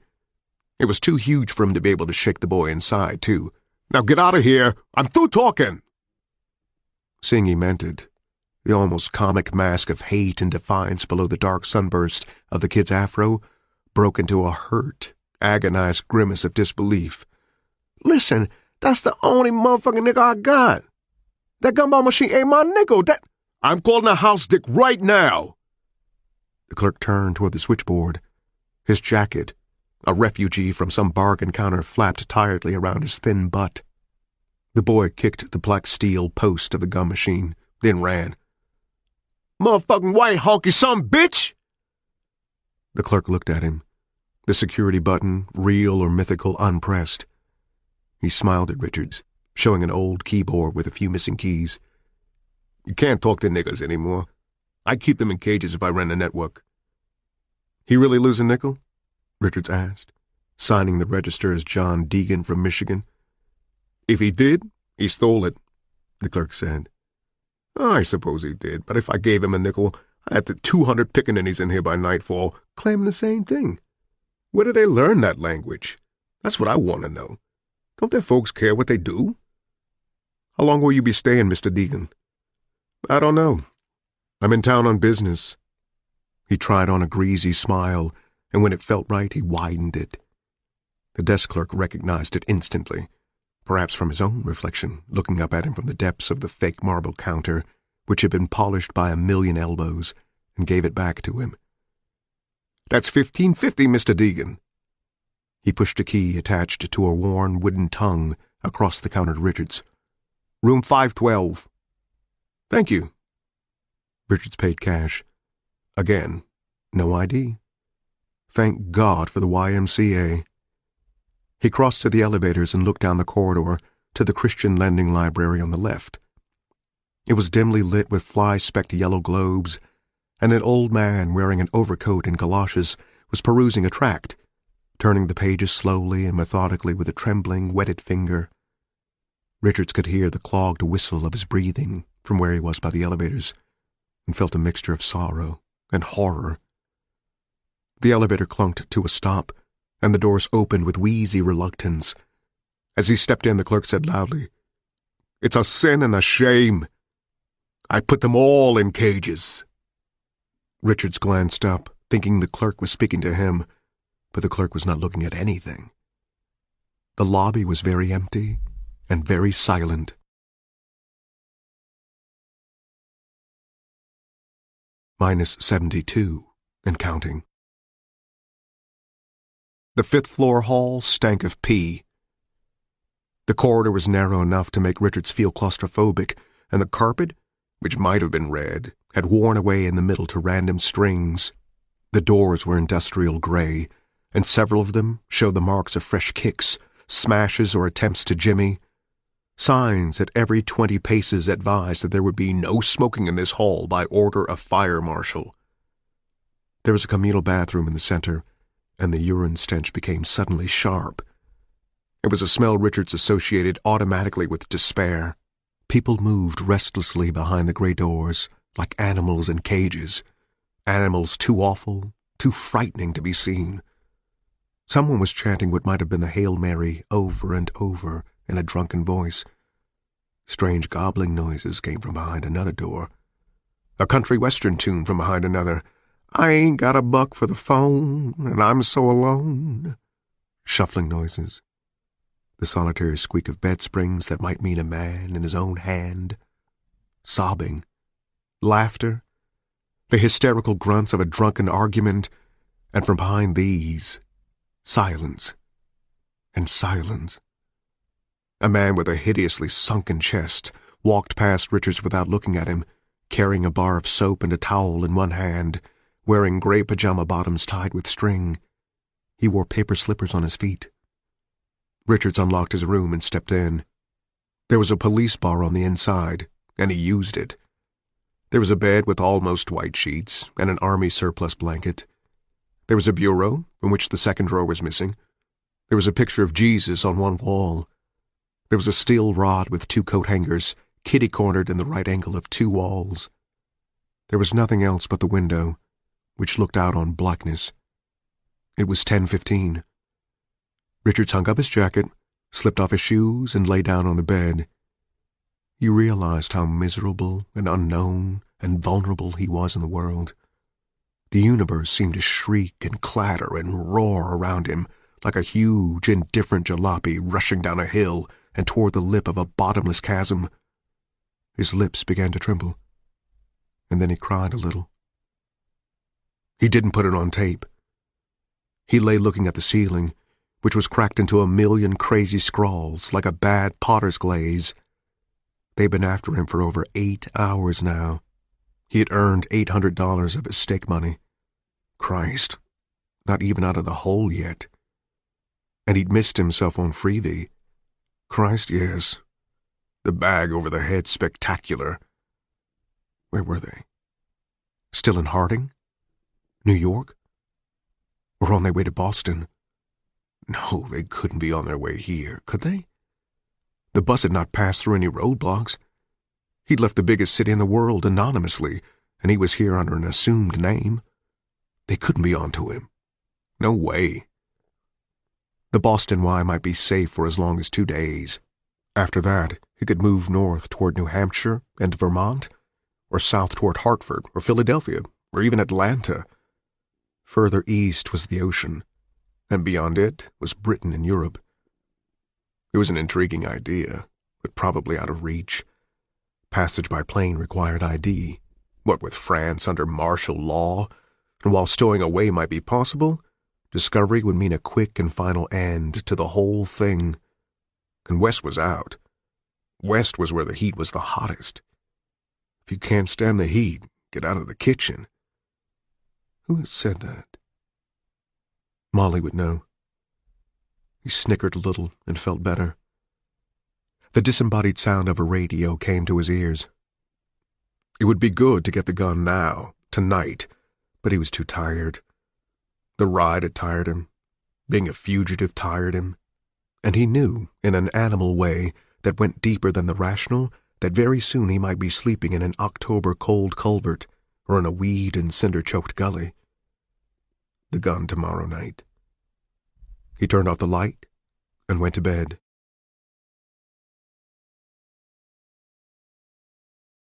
S2: It was too huge for him to be able to shake the boy inside, too. "Now get out of here! I'm through talking!" Seeing he meant it, the almost comic mask of hate and defiance below the dark sunburst of the kid's afro broke into a hurt, agonized grimace of disbelief. "Listen, that's the only motherfucking nickel I got. That gumball machine ain't my nickel. I'm calling a house dick right now." The clerk turned toward the switchboard. His jacket, a refugee from some bargain counter, flapped tiredly around his thin butt. The boy kicked the black steel post of the gum machine, then ran. "Motherfucking white honky son bitch!" The clerk looked at him, the security button, real or mythical, unpressed. He smiled at Richards, showing an old keyboard with a few missing keys. "You can't talk to niggas anymore. I'd keep them in cages if I ran a network." "He really lose a nickel?" Richards asked, signing the register as John Deegan from Michigan. "If he did, he stole it," the clerk said. "I suppose he did, but if I gave him a nickel, I'd have the 200 pickaninnies in here by nightfall, claiming the same thing. Where did they learn that language? That's what I want to know. Don't their folks care what they do?" "How long will you be staying, Mr. Deegan?" "I don't know. I'm in town on business." He tried on a greasy smile, and when it felt right, he widened it. The desk clerk recognized it instantly, perhaps from his own reflection, looking up at him from the depths of the fake marble counter, which had been polished by 1,000,000 elbows, and gave it back to him. "That's $15.50, Mr. Deegan." He pushed a key attached to a worn wooden tongue across the counter to Richards. "Room 512. "Thank you." Richards paid cash. Again, no ID. Thank God for the YMCA. He crossed to the elevators and looked down the corridor to the Christian Lending Library on the left. It was dimly lit with fly-specked yellow globes, and an old man wearing an overcoat and galoshes was perusing a tract, turning the pages slowly and methodically with a trembling, wetted finger, Richards could hear the clogged whistle of his breathing from where he was by the elevators, and felt a mixture of sorrow and horror. The elevator clunked to a stop, and the doors opened with wheezy reluctance. As he stepped in, the clerk said loudly, "It's a sin and a shame. I put them all in cages." Richards glanced up, thinking the clerk was speaking to him, but the clerk was not looking at anything. The lobby was very empty and very silent. -72 and counting. The fifth-floor hall stank of pee. The corridor was narrow enough to make Richards feel claustrophobic, and the carpet, which might have been red, had worn away in the middle to random strings. The doors were industrial gray, and several of them showed the marks of fresh kicks, smashes, or attempts to jimmy. Signs at every 20 paces advised that there would be no smoking in this hall by order of fire marshal. There was a communal bathroom in the center, and the urine stench became suddenly sharp. It was a smell Richards associated automatically with despair. People moved restlessly behind the gray doors, like animals in cages, animals too awful, too frightening to be seen. Someone was chanting what might have been the Hail Mary over and over in a drunken voice. Strange gobbling noises came from behind another door. A country western tune from behind another. "I ain't got a buck for the phone, and I'm so alone." Shuffling noises. The solitary squeak of bed springs that might mean a man in his own hand. Sobbing. Laughter. The hysterical grunts of a drunken argument, and from behind these, silence. And silence. A man with a hideously sunken chest walked past Richards without looking at him, carrying a bar of soap and a towel in one hand, wearing gray pajama bottoms tied with string. He wore paper slippers on his feet. Richards unlocked his room and stepped in. There was a police bar on the inside, and he used it. There was a bed with almost white sheets and an army surplus blanket. There was a bureau, from which the second drawer was missing. There was a picture of Jesus on one wall. There was a steel rod with 2 coat hangers, kitty-cornered in the right angle of 2 walls. There was nothing else but the window, which looked out on blackness. It was 10:15. Richards hung up his jacket, slipped off his shoes, and lay down on the bed. He realized how miserable and unknown and vulnerable he was in the world. The universe seemed to shriek and clatter and roar around him like a huge, indifferent jalopy rushing down a hill and toward the lip of a bottomless chasm. His lips began to tremble, and then he cried a little. He didn't put it on tape. He lay looking at the ceiling, which was cracked into a million crazy scrawls like a bad potter's glaze. They'd been after him for over 8 hours now. He had earned $800 of his stake money. Christ, not even out of the hole yet. And he'd missed himself on Freebie. Christ, yes. The bag over the head spectacular. Where were they? Still in Harding? New York? Or on their way to Boston? No, they couldn't be on their way here, could they? The bus had not passed through any roadblocks. He'd left the biggest city in the world anonymously, and he was here under an assumed name. They couldn't be onto him. No way. The Boston Y might be safe for as long as 2 days. After that, he could move north toward New Hampshire and Vermont, or south toward Hartford or Philadelphia, or even Atlanta. Further east was the ocean, and beyond it was Britain and Europe. It was an intriguing idea, but probably out of reach. Passage by plane required ID, what with France under martial law, and while stowing away might be possible, discovery would mean a quick and final end to the whole thing. And West was out. West was where the heat was the hottest. If you can't stand the heat, get out of the kitchen. Who had said that? Molly would know. He snickered a little and felt better. The disembodied sound of a radio came to his ears. It would be good to get the gun now, tonight, but he was too tired. The ride had tired him. Being a fugitive tired him. And he knew, in an animal way, that went deeper than the rational, that very soon he might be sleeping in an October cold culvert or in a weed and cinder-choked gully. The gun tomorrow night. He turned off the light and went to bed.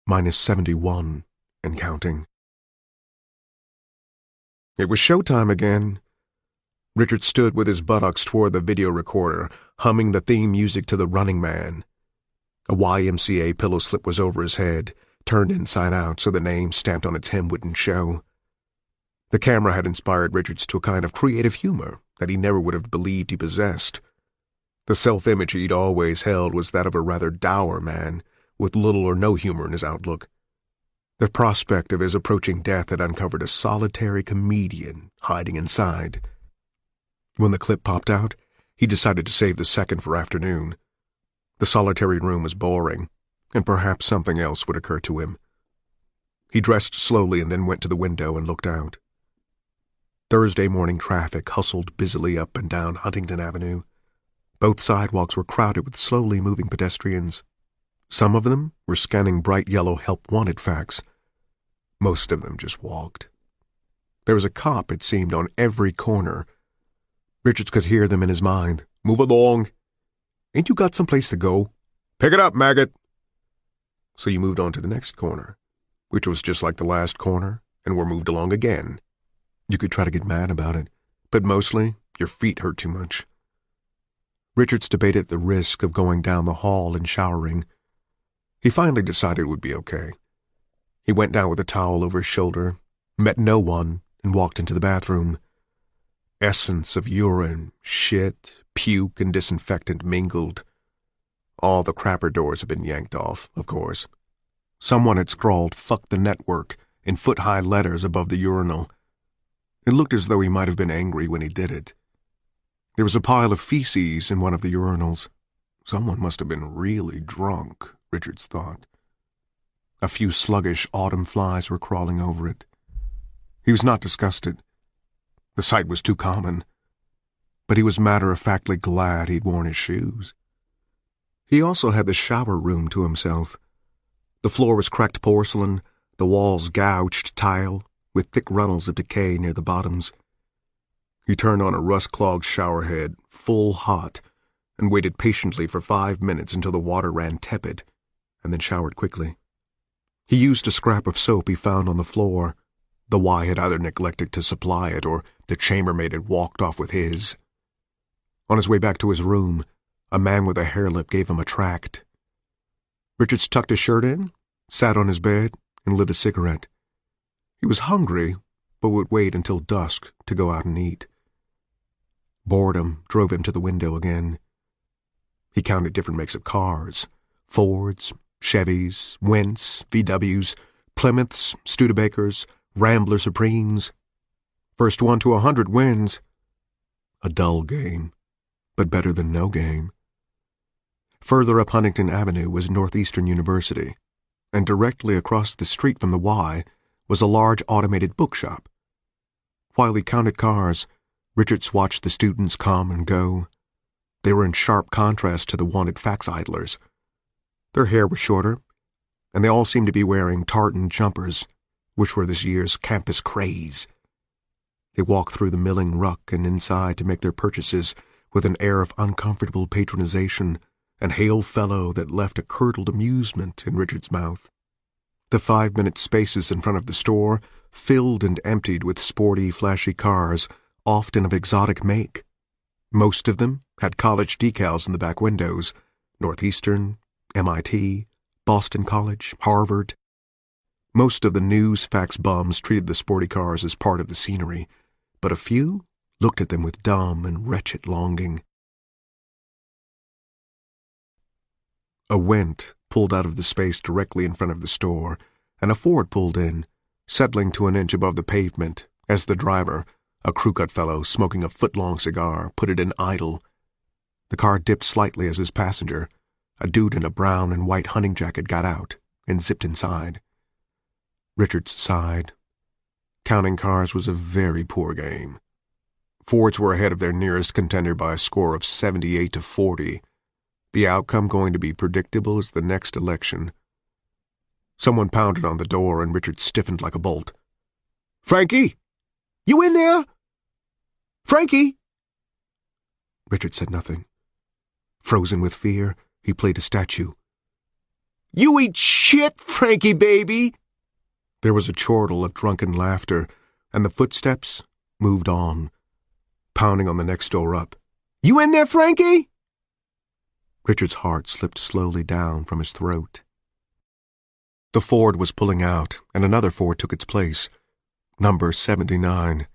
S2: -71 and counting. It was showtime again. Richard stood with his buttocks toward the video recorder, humming the theme music to The Running Man. A YMCA pillow slip was over his head, turned inside out so the name stamped on its hem wouldn't show. The camera had inspired Richards to a kind of creative humor that he never would have believed he possessed. The self-image he'd always held was that of a rather dour man, with little or no humor in his outlook. The prospect of his approaching death had uncovered a solitary comedian hiding inside. When the clip popped out, he decided to save the second for afternoon. The solitary room was boring, and perhaps something else would occur to him. He dressed slowly and then went to the window and looked out. Thursday morning traffic hustled busily up and down Huntington Avenue. Both sidewalks were crowded with slowly moving pedestrians. Some of them were scanning bright yellow help wanted facts. Most of them just walked. There was a cop, it seemed, on every corner. Richards could hear them in his mind. "Move along. Ain't you got someplace to go? Pick it up, maggot." So you moved on to the next corner, which was just like the last corner, and were moved along again. You could try to get mad about it, but mostly your feet hurt too much. Richards debated the risk of going down the hall and showering. He finally decided it would be okay. He went down with a towel over his shoulder, met no one, and walked into the bathroom. Essence of urine, shit, puke, and disinfectant mingled. All the crapper doors had been yanked off, of course. Someone had scrawled "fuck the network" in foot-high letters above the urinal. It looked as though he might have been angry when he did it. There was a pile of feces in one of the urinals. Someone must have been really drunk, Richards thought. A few sluggish autumn flies were crawling over it. He was not disgusted. The sight was too common. But he was matter-of-factly glad he'd worn his shoes. He also had the shower room to himself. The floor was cracked porcelain, the walls gouged tile, with thick runnels of decay near the bottoms. He turned on a rust-clogged showerhead, full hot, and waited patiently for 5 minutes until the water ran tepid, and then showered quickly. He used a scrap of soap he found on the floor. The Y had either neglected to supply it, or the chambermaid had walked off with his. On his way back to his room, a man with a hairlip gave him a tract. Richards tucked his shirt in, sat on his bed, and lit a cigarette. He was hungry, but would wait until dusk to go out and eat. Boredom drove him to the window again. He counted different makes of cars: Fords, Chevys, Wents, VWs, Plymouths, Studebakers, Rambler Supremes. First one to 100 wins. A dull game, but better than no game. Further up Huntington Avenue was Northeastern University, and directly across the street from the Y was a large automated bookshop. While he counted cars, Richards watched the students come and go. They were in sharp contrast to the wanted fax idlers. Their hair was shorter, and they all seemed to be wearing tartan jumpers, which were this year's campus craze. They walked through the milling ruck and inside to make their purchases with an air of uncomfortable patronization and hail fellow that left a curdled amusement in Richard's mouth. The 5-minute spaces in front of the store filled and emptied with sporty, flashy cars, often of exotic make. Most of them had college decals in the back windows: Northeastern, MIT, Boston College, Harvard. Most of the news fax bums treated the sporty cars as part of the scenery, but a few looked at them with dumb and wretched longing. A Went pulled out of the space directly in front of the store, and a Ford pulled in, settling to an inch above the pavement as the driver, a crew-cut fellow smoking a foot-long cigar, put it in idle. The car dipped slightly as his passenger, a dude in a brown and white hunting jacket, got out and zipped inside. Richards sighed. Counting cars was a very poor game. Fords were ahead of their nearest contender by a score of 78-40. The outcome going to be predictable as the next election. Someone pounded on the door, and Richard stiffened like a bolt. "Frankie! You in there? Frankie!" Richard said nothing. Frozen with fear, he played a statue. "You eat shit, Frankie, baby!" There was a chortle of drunken laughter, and the footsteps moved on, pounding on the next door up. "You in there, Frankie?" Richard's heart slipped slowly down from his throat. The Ford was pulling out, and another Ford took its place. Number 79.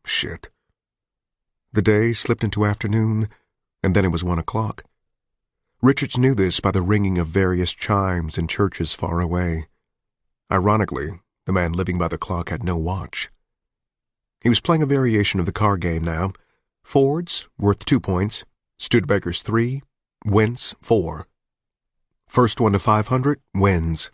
S2: Shit. The day slipped into afternoon, and then it was 1 o'clock. Richards knew this by the ringing of various chimes in churches far away. Ironically, the man living by the clock had no watch. He was playing a variation of the card game now. Fords, worth 2 points. Studebakers 3. Wins 4. First one to 500 wins.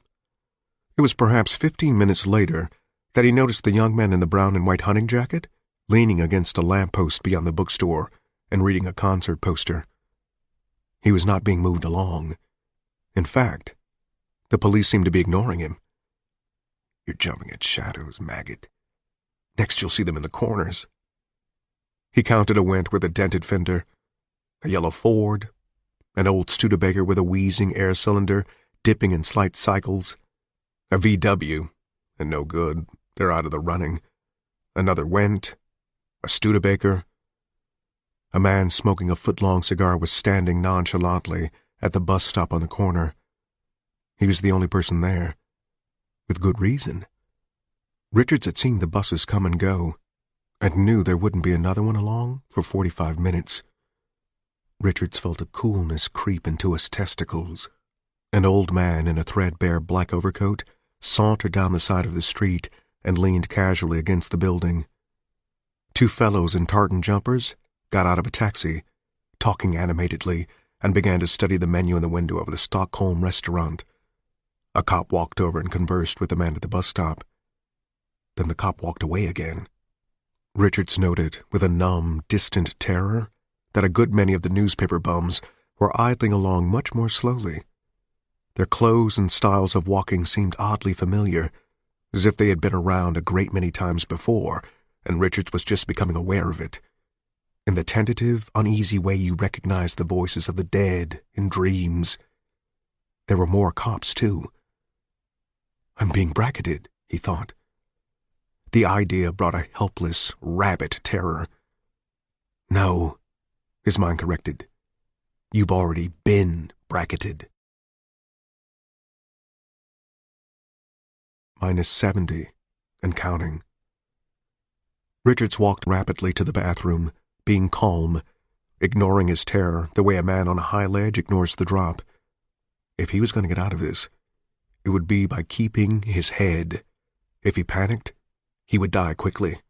S2: It was perhaps 15 minutes later that he noticed the young man in the brown and white hunting jacket leaning against a lamppost beyond the bookstore and reading a concert poster. He was not being moved along. In fact, the police seemed to be ignoring him. "You're jumping at shadows, maggot. Next you'll see them in the corners." He counted a Went with a dented fender, a yellow Ford, an old Studebaker with a wheezing air cylinder dipping in slight cycles, a VW, and no good, they're out of the running, another Went, a Studebaker. A man smoking a foot-long cigar was standing nonchalantly at the bus stop on the corner. He was the only person there, with good reason. Richards had seen the buses come and go, and knew there wouldn't be another one along for 45 minutes. Richards felt a coolness creep into his testicles. An old man in a threadbare black overcoat sauntered down the side of the street and leaned casually against the building. 2 fellows in tartan jumpers got out of a taxi, talking animatedly, and began to study the menu in the window of the Stockholm restaurant. A cop walked over and conversed with the man at the bus stop. Then the cop walked away again. Richards noted, with a numb, distant terror, that a good many of the newspaper bums were idling along much more slowly. Their clothes and styles of walking seemed oddly familiar, as if they had been around a great many times before, and Richards was just becoming aware of it. In the tentative, uneasy way you recognize the voices of the dead in dreams. There were more cops, too. "I'm being bracketed," he thought. The idea brought a helpless, rabid terror. "No," his mind corrected. "You've already been bracketed." -70, and counting. Richards walked rapidly to the bathroom, being calm, ignoring his terror the way a man on a high ledge ignores the drop. If he was going to get out of this, it would be by keeping his head. If he panicked, he would die quickly.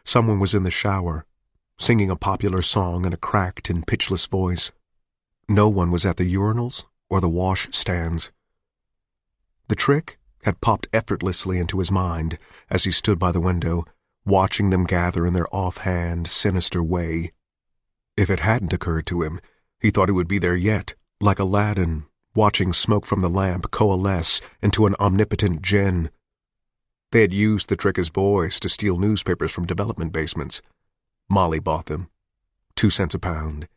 S2: Someone was in the shower, singing a popular song in a cracked and pitchless voice. No one was at the urinals or the wash stands. The trick had popped effortlessly into his mind as he stood by the window, watching them gather in their offhand, sinister way. If it hadn't occurred to him, he thought it would be there yet, like Aladdin, watching smoke from the lamp coalesce into an omnipotent djinn. They had used the trick as boys to steal newspapers from development basements. Molly bought them. 2 cents a pound.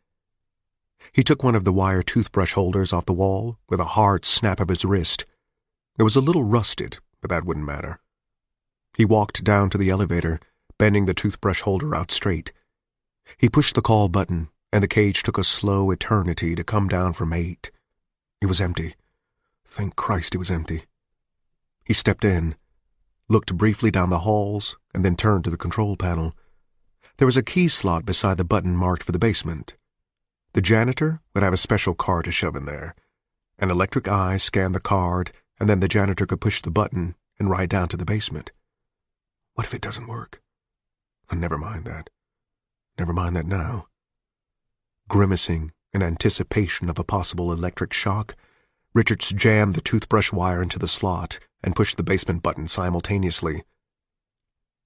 S2: He took one of the wire toothbrush holders off the wall with a hard snap of his wrist. It was a little rusted, but that wouldn't matter. He walked down to the elevator, bending the toothbrush holder out straight. He pushed the call button, and the cage took a slow eternity to come down from 8. It was empty. Thank Christ it was empty. He stepped in, looked briefly down the halls, and then turned to the control panel. There was a key slot beside the button marked for the basement. The janitor would have a special card to shove in there. An electric eye scanned the card, and then the janitor could push the button and ride down to the basement. What if it doesn't work? Never mind that. Never mind that now. Grimacing in anticipation of a possible electric shock, Richards jammed the toothbrush wire into the slot and pushed the basement button simultaneously.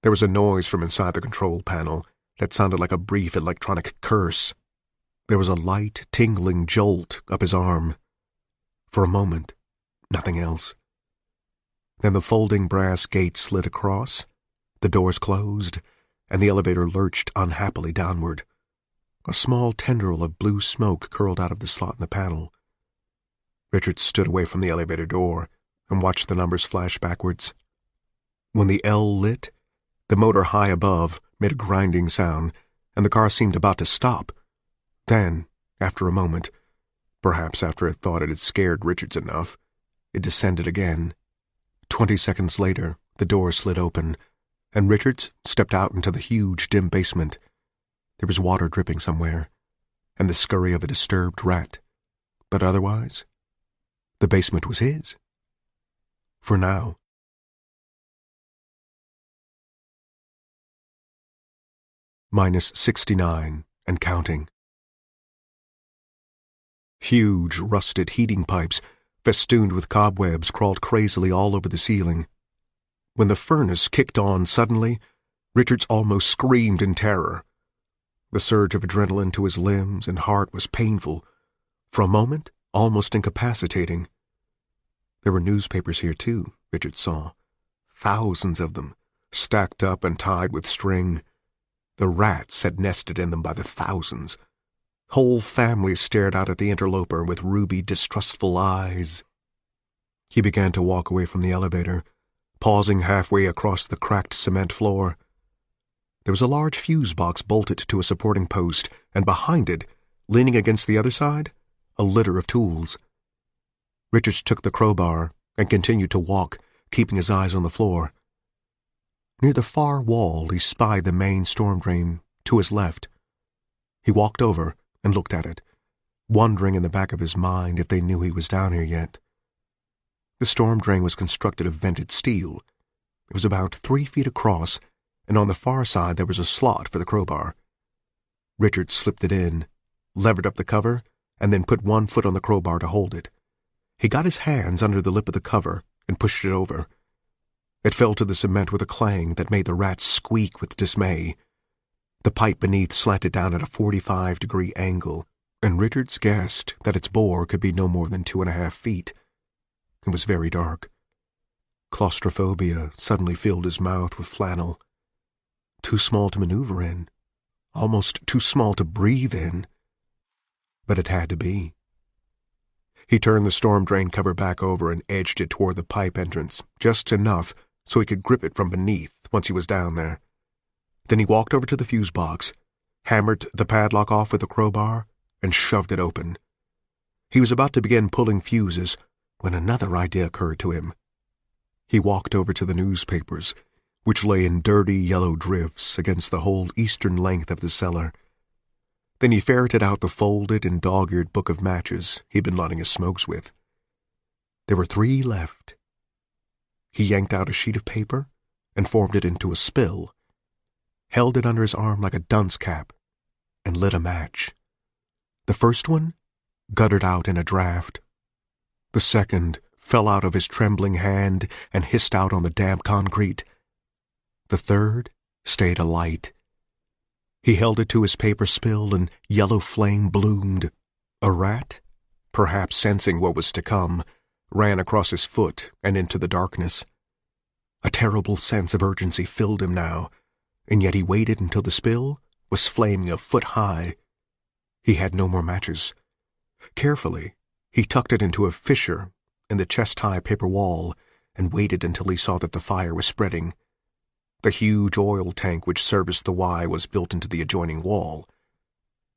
S2: There was a noise from inside the control panel that sounded like a brief electronic curse. There was a light, tingling jolt up his arm. For a moment, nothing else. Then the folding brass gate slid across, the doors closed, and the elevator lurched unhappily downward. A small tendril of blue smoke curled out of the slot in the panel. Richard stood away from the elevator door and watched the numbers flash backwards. When the L lit, the motor high above made a grinding sound, and the car seemed about to stop. Then, after a moment, perhaps after it thought it had scared Richards enough, it descended again. 20 seconds later, the door slid open, and Richards stepped out into the huge, dim basement. There was water dripping somewhere, and the scurry of a disturbed rat. But otherwise, the basement was his. For now. -69 and counting. Huge, rusted heating pipes, festooned with cobwebs, crawled crazily all over the ceiling. When the furnace kicked on suddenly, Richards almost screamed in terror. The surge of adrenaline to his limbs and heart was painful, for a moment almost incapacitating. There were newspapers here, too, Richard saw. Thousands of them, stacked up and tied with string. The rats had nested in them by the thousands. Whole families stared out at the interloper with ruby, distrustful eyes. He began to walk away from the elevator, pausing halfway across the cracked cement floor. There was a large fuse box bolted to a supporting post, and behind it, leaning against the other side, a litter of tools. Richards took the crowbar and continued to walk, keeping his eyes on the floor. Near the far wall, he spied the main storm drain to his left. He walked over and looked at it, wondering in the back of his mind if they knew he was down here yet. The storm drain was constructed of vented steel. It was about 3 feet across, and on the far side there was a slot for the crowbar. Richard slipped it in, levered up the cover, and then put one foot on the crowbar to hold it. He got his hands under the lip of the cover and pushed it over. It fell to the cement with a clang that made the rats squeak with dismay. The pipe beneath slanted down at a 45-degree angle, and Richards guessed that its bore could be no more than 2.5 feet. It was very dark. Claustrophobia suddenly filled his mouth with flannel. Too small to maneuver in, almost too small to breathe in. But it had to be. He turned the storm drain cover back over and edged it toward the pipe entrance, just enough so he could grip it from beneath once he was down there. Then he walked over to the fuse box, hammered the padlock off with a crowbar, and shoved it open. He was about to begin pulling fuses when another idea occurred to him. He walked over to the newspapers, which lay in dirty yellow drifts against the whole eastern length of the cellar. Then he ferreted out the folded and dog-eared book of matches he'd been lighting his smokes with. There were 3 left. He yanked out a sheet of paper and formed it into a spill, held it under his arm like a dunce cap, and lit a match. The first one guttered out in a draft. The second fell out of his trembling hand and hissed out on the damp concrete. The third stayed alight. He held it to his paper spill, and yellow flame bloomed. A rat, perhaps sensing what was to come, ran across his foot and into the darkness. A terrible sense of urgency filled him now, and yet he waited until the spill was flaming a foot high. He had no more matches. Carefully, he tucked it into a fissure in the chest-high paper wall and waited until he saw that the fire was spreading. The huge oil tank which serviced the Y was built into the adjoining wall.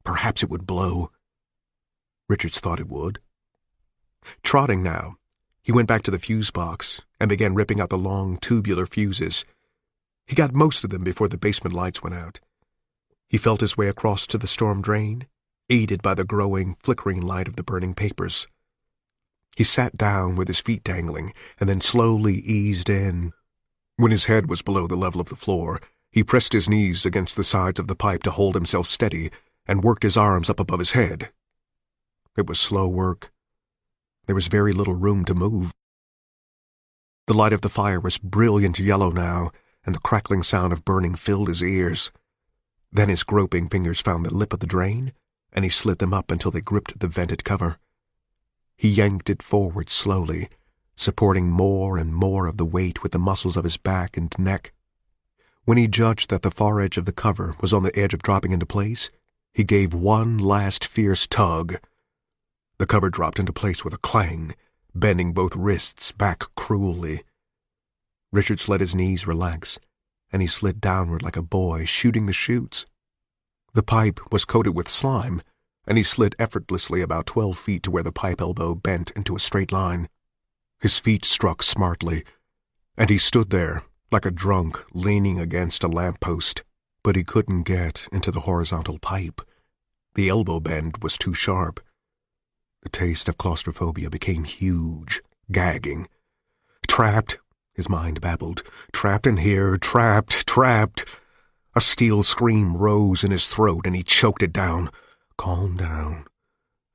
S2: Perhaps it would blow. Richards thought it would. Trotting now, he went back to the fuse box and began ripping out the long tubular fuses. He got most of them before the basement lights went out. He felt his way across to the storm drain, aided by the growing, flickering light of the burning papers. He sat down with his feet dangling and then slowly eased in. When his head was below the level of the floor, he pressed his knees against the sides of the pipe to hold himself steady and worked his arms up above his head. It was slow work. There was very little room to move. The light of the fire was brilliant yellow now, and the crackling sound of burning filled his ears. Then his groping fingers found the lip of the drain and he slid them up until they gripped the vented cover. He yanked it forward slowly, supporting more and more of the weight with the muscles of his back and neck. When he judged that the far edge of the cover was on the edge of dropping into place, he gave one last fierce tug. The cover dropped into place with a clang, bending both wrists back cruelly. Richards let his knees relax, and he slid downward like a boy shooting the chutes. The pipe was coated with slime, and he slid effortlessly about 12 feet to where the pipe elbow bent into a straight line. His feet struck smartly, and he stood there like a drunk leaning against a lamppost, but he couldn't get into the horizontal pipe. The elbow bend was too sharp. The taste of claustrophobia became huge, gagging. Trapped, his mind babbled. Trapped in here, trapped, trapped. A steel scream rose in his throat, and he choked it down. Calm down.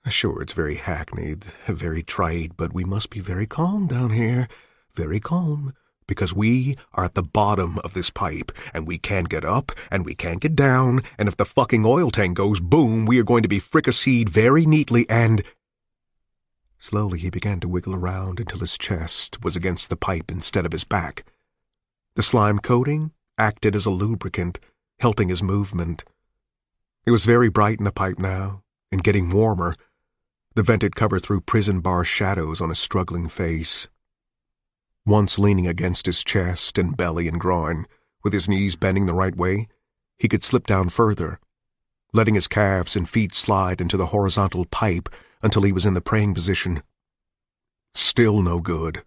S2: Sure, it's very hackneyed, very trite, but we must be very calm down here. Very calm. Because we are at the bottom of this pipe, and we can't get up, and we can't get down, and if the fucking oil tank goes boom, we are going to be fricasseed very neatly, and... Slowly he began to wiggle around until his chest was against the pipe instead of his back. The slime coating acted as a lubricant, helping his movement. It was very bright in the pipe now, and getting warmer. The vented cover threw prison bar shadows on his struggling face. Once leaning against his chest and belly and groin, with his knees bending the right way, he could slip down further, letting his calves and feet slide into the horizontal pipe until he was in the praying position. Still no good.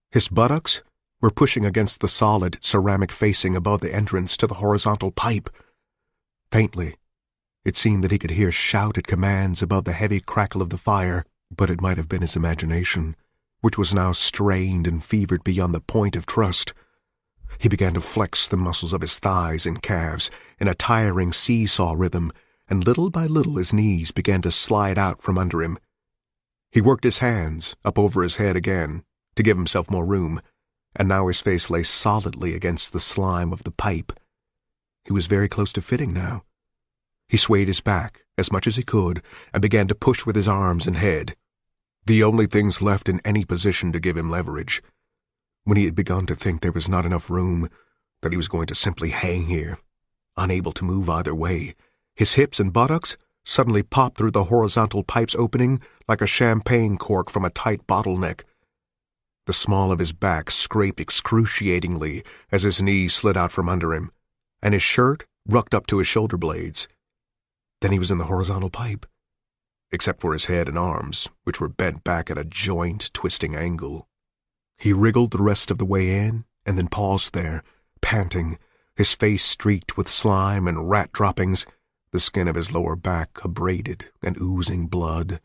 S2: His buttocks were pushing against the solid ceramic facing above the entrance to the horizontal pipe. Faintly, it seemed that he could hear shouted commands above the heavy crackle of the fire, but it might have been his imagination, which was now strained and fevered beyond the point of trust. He began to flex the muscles of his thighs and calves in a tiring seesaw rhythm, and little by little his knees began to slide out from under him. He worked his hands up over his head again to give himself more room, and now his face lay solidly against the slime of the pipe. He was very close to fitting now. He swayed his back as much as he could and began to push with his arms and head, the only things left in any position to give him leverage. When he had begun to think there was not enough room, that he was going to simply hang here, unable to move either way, his hips and buttocks suddenly popped through the horizontal pipe's opening like a champagne cork from a tight bottleneck. The small of his back scraped excruciatingly as his knees slid out from under him, and his shirt rucked up to his shoulder blades. Then he was in the horizontal pipe, except for his head and arms, which were bent back at a joint-twisting angle. He wriggled the rest of the way in, and then paused there, panting, his face streaked with slime and rat droppings, the skin of his lower back abraded and oozing blood.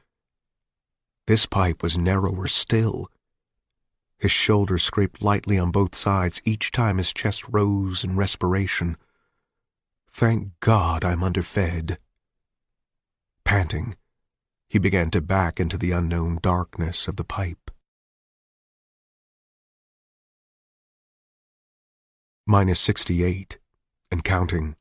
S2: This pipe was narrower still. His shoulders scraped lightly on both sides each time his chest rose in respiration. Thank God I'm underfed. Panting, he began to back into the unknown darkness of the pipe. -68, and counting.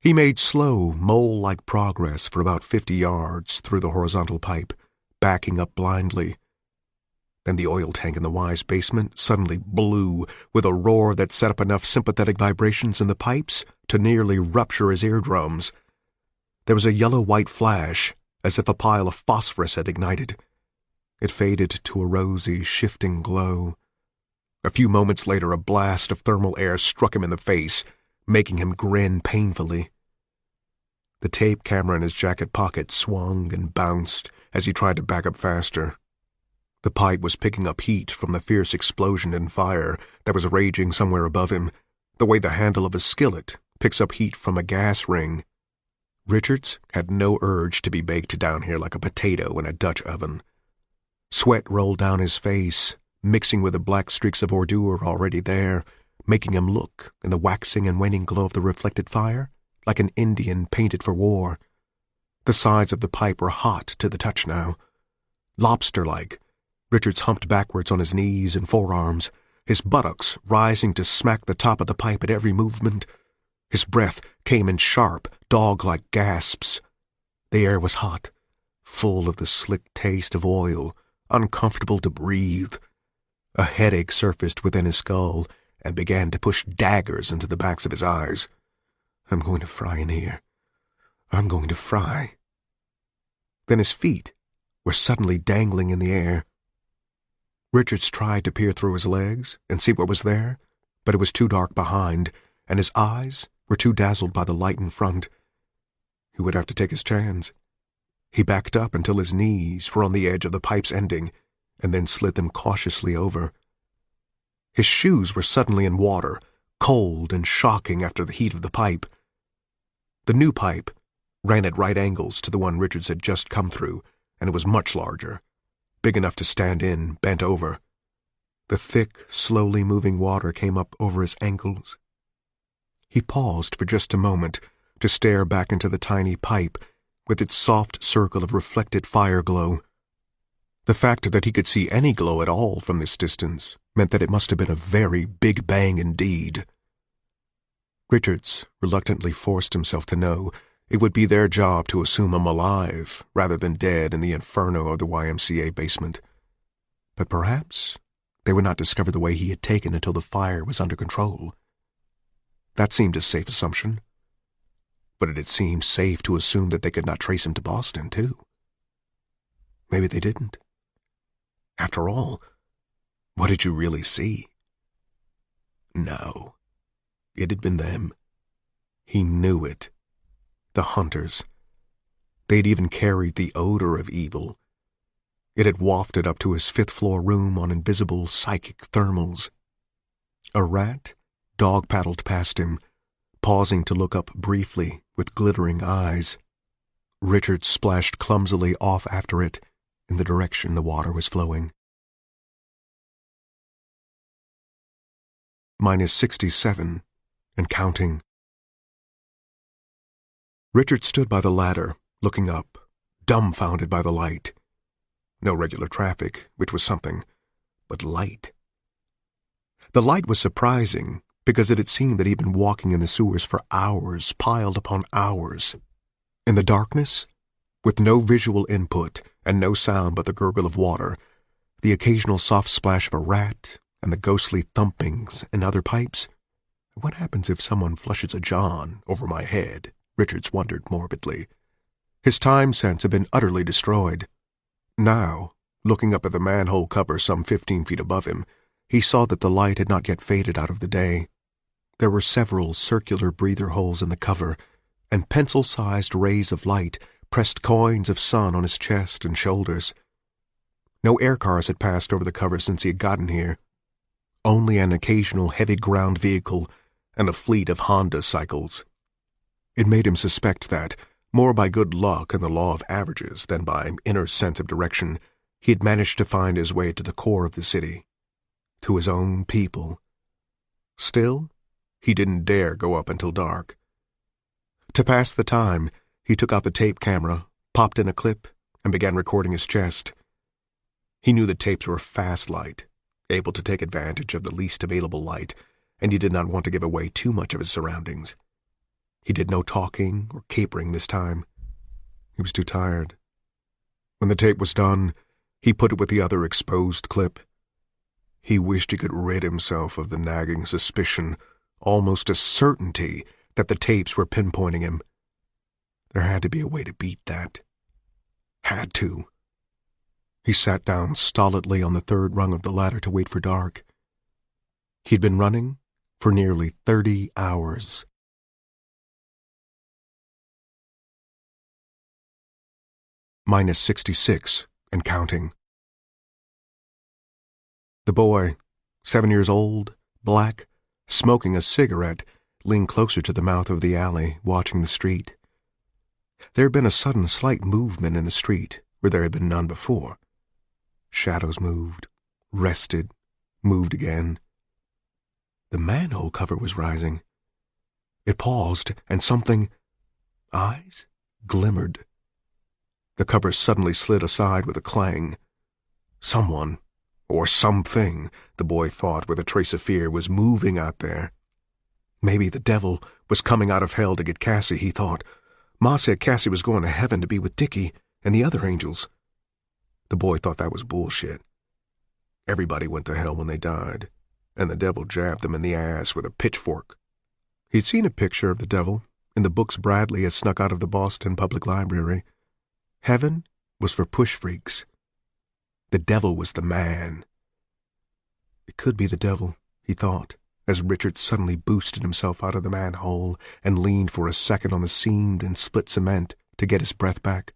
S2: He made slow, mole-like progress for about 50 yards through the horizontal pipe, backing up blindly. Then the oil tank in the Y's basement suddenly blew with a roar that set up enough sympathetic vibrations in the pipes to nearly rupture his eardrums. There was a yellow-white flash, as if a pile of phosphorus had ignited. It faded to a rosy, shifting glow. A few moments later, a blast of thermal air struck him in the face, making him grin painfully. The tape camera in his jacket pocket swung and bounced as he tried to back up faster. The pipe was picking up heat from the fierce explosion and fire that was raging somewhere above him, the way the handle of a skillet picks up heat from a gas ring. Richards had no urge to be baked down here like a potato in a Dutch oven. Sweat rolled down his face, mixing with the black streaks of ordure already there, making him look, in the waxing and waning glow of the reflected fire, like an Indian painted for war. The sides of the pipe were hot to the touch now. Lobster-like, Richards humped backwards on his knees and forearms, his buttocks rising to smack the top of the pipe at every movement. His breath came in sharp, dog-like gasps. The air was hot, full of the slick taste of oil, uncomfortable to breathe. A headache surfaced within his skull and began to push daggers into the backs of his eyes. I'm going to fry in here. I'm going to fry. Then his feet were suddenly dangling in the air. Richards tried to peer through his legs and see what was there, but it was too dark behind, and his eyes were too dazzled by the light in front. He would have to take his chance. He backed up until his knees were on the edge of the pipe's ending, and then slid them cautiously over. His shoes were suddenly in water, cold and shocking after the heat of the pipe. The new pipe ran at right angles to the one Richards had just come through, and it was much larger, big enough to stand in, bent over. The thick, slowly moving water came up over his ankles. He paused for just a moment to stare back into the tiny pipe with its soft circle of reflected fire glow. The fact that he could see any glow at all from this distance meant that it must have been a very big bang indeed. Richards reluctantly forced himself to know it would be their job to assume him alive rather than dead in the inferno of the YMCA basement. But perhaps they would not discover the way he had taken until the fire was under control. That seemed a safe assumption. But it had seemed safe to assume that they could not trace him to Boston, too. Maybe they didn't. After all, what did you really see? No, it had been them. He knew it. The hunters. They'd even carried the odor of evil. It had wafted up to his fifth-floor room on invisible psychic thermals. A rat dog-paddled past him, pausing to look up briefly with glittering eyes. Richard splashed clumsily off after it in the direction the water was flowing. -67, and counting. Richard stood by the ladder, looking up, dumbfounded by the light. No regular traffic, which was something, but light. The light was surprising, because it had seemed that he'd been walking in the sewers for hours, piled upon hours. In the darkness, with no visual input and no sound but the gurgle of water, the occasional soft splash of a rat, and the ghostly thumpings in other pipes. What happens if someone flushes a John over my head? Richards wondered morbidly. His time sense had been utterly destroyed. Now, looking up at the manhole cover some 15 feet above him, he saw that the light had not yet faded out of the day. There were several circular breather holes in the cover, and pencil-sized rays of light pressed coins of sun on his chest and shoulders. No air cars had passed over the cover since he had gotten here. Only an occasional heavy ground vehicle and a fleet of Honda cycles. It made him suspect that, more by good luck and the law of averages than by inner sense of direction, he had managed to find his way to the core of the city, to his own people. Still, he didn't dare go up until dark. To pass the time, he took out the tape camera, popped in a clip, and began recording his chest. He knew the tapes were fast light, able to take advantage of the least available light, and he did not want to give away too much of his surroundings. He did no talking or capering this time. He was too tired. When the tape was done, he put it with the other exposed clip. He wished he could rid himself of the nagging suspicion, almost a certainty, that the tapes were pinpointing him. There had to be a way to beat that. Had to. He sat down stolidly on the third rung of the ladder to wait for dark. He'd been running for nearly 30 hours. -66, and counting. The boy, 7 years old, black, smoking a cigarette, leaned closer to the mouth of the alley, watching the street. There had been a sudden slight movement in the street where there had been none before. Shadows moved, rested, moved again. The manhole cover was rising. It paused, and something— eyes? Glimmered. The cover suddenly slid aside with a clang. Someone, or something, the boy thought with a trace of fear, was moving out there. Maybe the devil was coming out of hell to get Cassie, he thought. Ma said Cassie was going to heaven to be with Dickie and the other angels. The boy thought that was bullshit. Everybody went to hell when they died, and the devil jabbed them in the ass with a pitchfork. He'd seen a picture of the devil in the books Bradley had snuck out of the Boston Public Library. Heaven was for push freaks. The devil was the man. It could be the devil, he thought, as Richard suddenly boosted himself out of the manhole and leaned for a second on the seamed and split cement to get his breath back.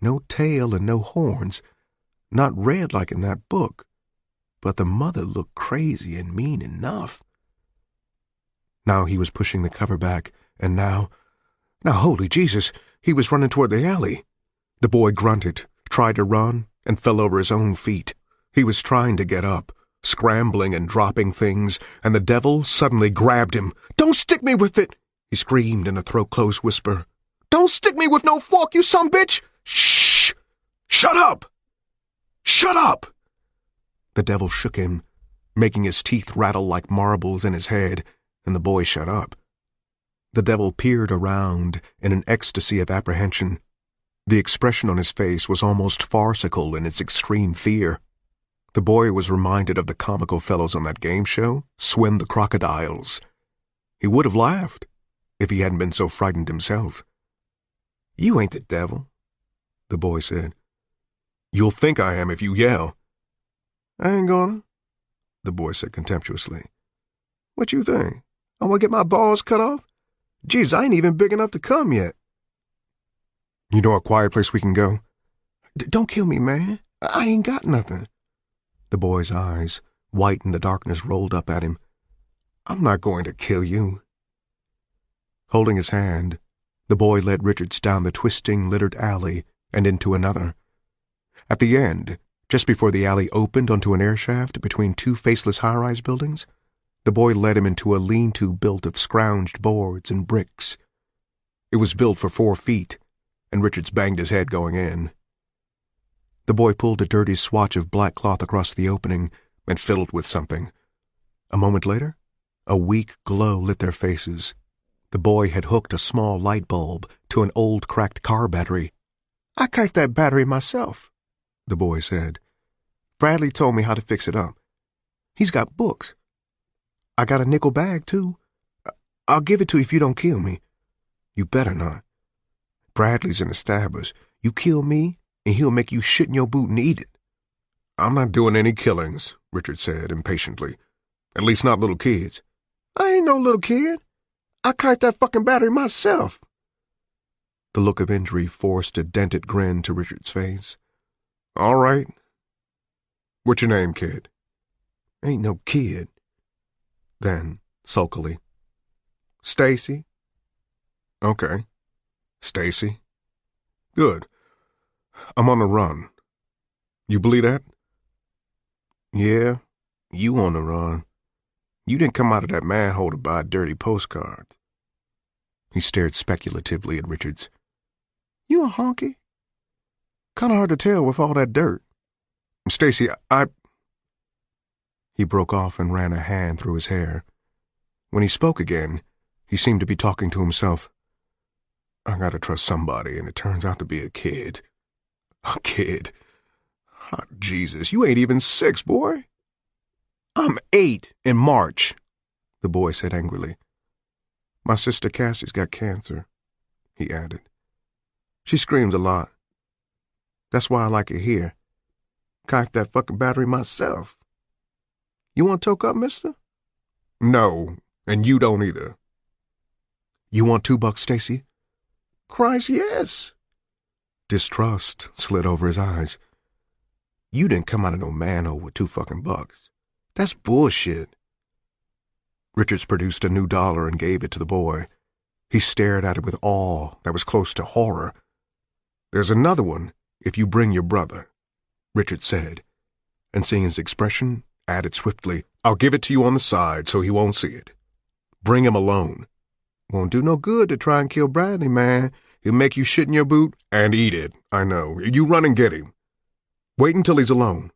S2: No tail and no horns, not red like in that book, but the mother looked crazy and mean enough. Now he was pushing the cover back, and now, holy Jesus, he was running toward the alley. The boy grunted, tried to run, and fell over his own feet. He was trying to get up, scrambling and dropping things, and the devil suddenly grabbed him. "Don't stick me with it!" he screamed in a throat-close whisper. "Don't stick me with no fork, you son bitch! Shh! Shut up! Shut up!" The devil shook him, making his teeth rattle like marbles in his head, and the boy shut up. The devil peered around in an ecstasy of apprehension. The expression on his face was almost farcical in its extreme fear. The boy was reminded of the comical fellows on that game show, Swim the Crocodiles. He would have laughed if he hadn't been so frightened himself. "You ain't the devil," the boy said. "You'll think I am if you yell." "I ain't gonna," the boy said contemptuously. "What you think? I want to get my balls cut off? Jeez, I ain't even big enough to come yet." "You know a quiet place we can go?" Don't kill me, man. I ain't got nothing." The boy's eyes, white in the darkness, rolled up at him. "I'm not going to kill you." Holding his hand, the boy led Richards down the twisting, littered alley and into another. At the end, just before the alley opened onto an airshaft between two faceless high-rise buildings, the boy led him into a lean-to built of scrounged boards and bricks. It was built for 4 feet, and Richards banged his head going in. The boy pulled a dirty swatch of black cloth across the opening and fiddled with something. A moment later, a weak glow lit their faces. The boy had hooked a small light bulb to an old cracked car battery. "I kicked that battery myself," the boy said. "Bradley told me how to fix it up. He's got books. I got a nickel bag, too. I'll give it to you if you don't kill me." "You better not. Bradley's in the stabbers. You kill me, and he'll make you shit in your boot and eat it." "I'm not doing any killings," Richard said impatiently. "At least not little kids." "I ain't no little kid. I kicked that fucking battery myself." The look of injury forced a dented grin to Richard's face. "All right. What's your name, kid?" "Ain't no kid." Then, sulkily, "Stacy." "Okay. Stacy. Good. I'm on the run. You believe that?" "Yeah, you on the run. You didn't come out of that manhole to buy dirty postcards." He stared speculatively at Richards. "You a honky? Kinda hard to tell with all that dirt." "Stacy, I—" He broke off and ran a hand through his hair. When he spoke again, he seemed to be talking to himself. "I gotta trust somebody, and it turns out to be a kid. A kid. Oh, Jesus, you ain't even 6, boy." "I'm 8 in March," the boy said angrily. "My sister Cassie's got cancer," he added. "She screams a lot. That's why I like it here. Kicked that fucking battery myself. You want to toke up, mister?" "No, and you don't either." "You want $2, Stacy?" "Christ, yes." Distrust slid over his eyes. "You didn't come out of no manhole with $2 fucking. That's bullshit." Richards produced a new dollar and gave it to the boy. He stared at it with awe that was close to horror. "There's another one if you bring your brother," Richards said, and seeing his expression, added swiftly, "I'll give it to you on the side so he won't see it. Bring him alone. Won't do no good to try and kill Bradley, man. He'll make you shit in your boot and eat it. I know. You run and get him. Wait until he's alone."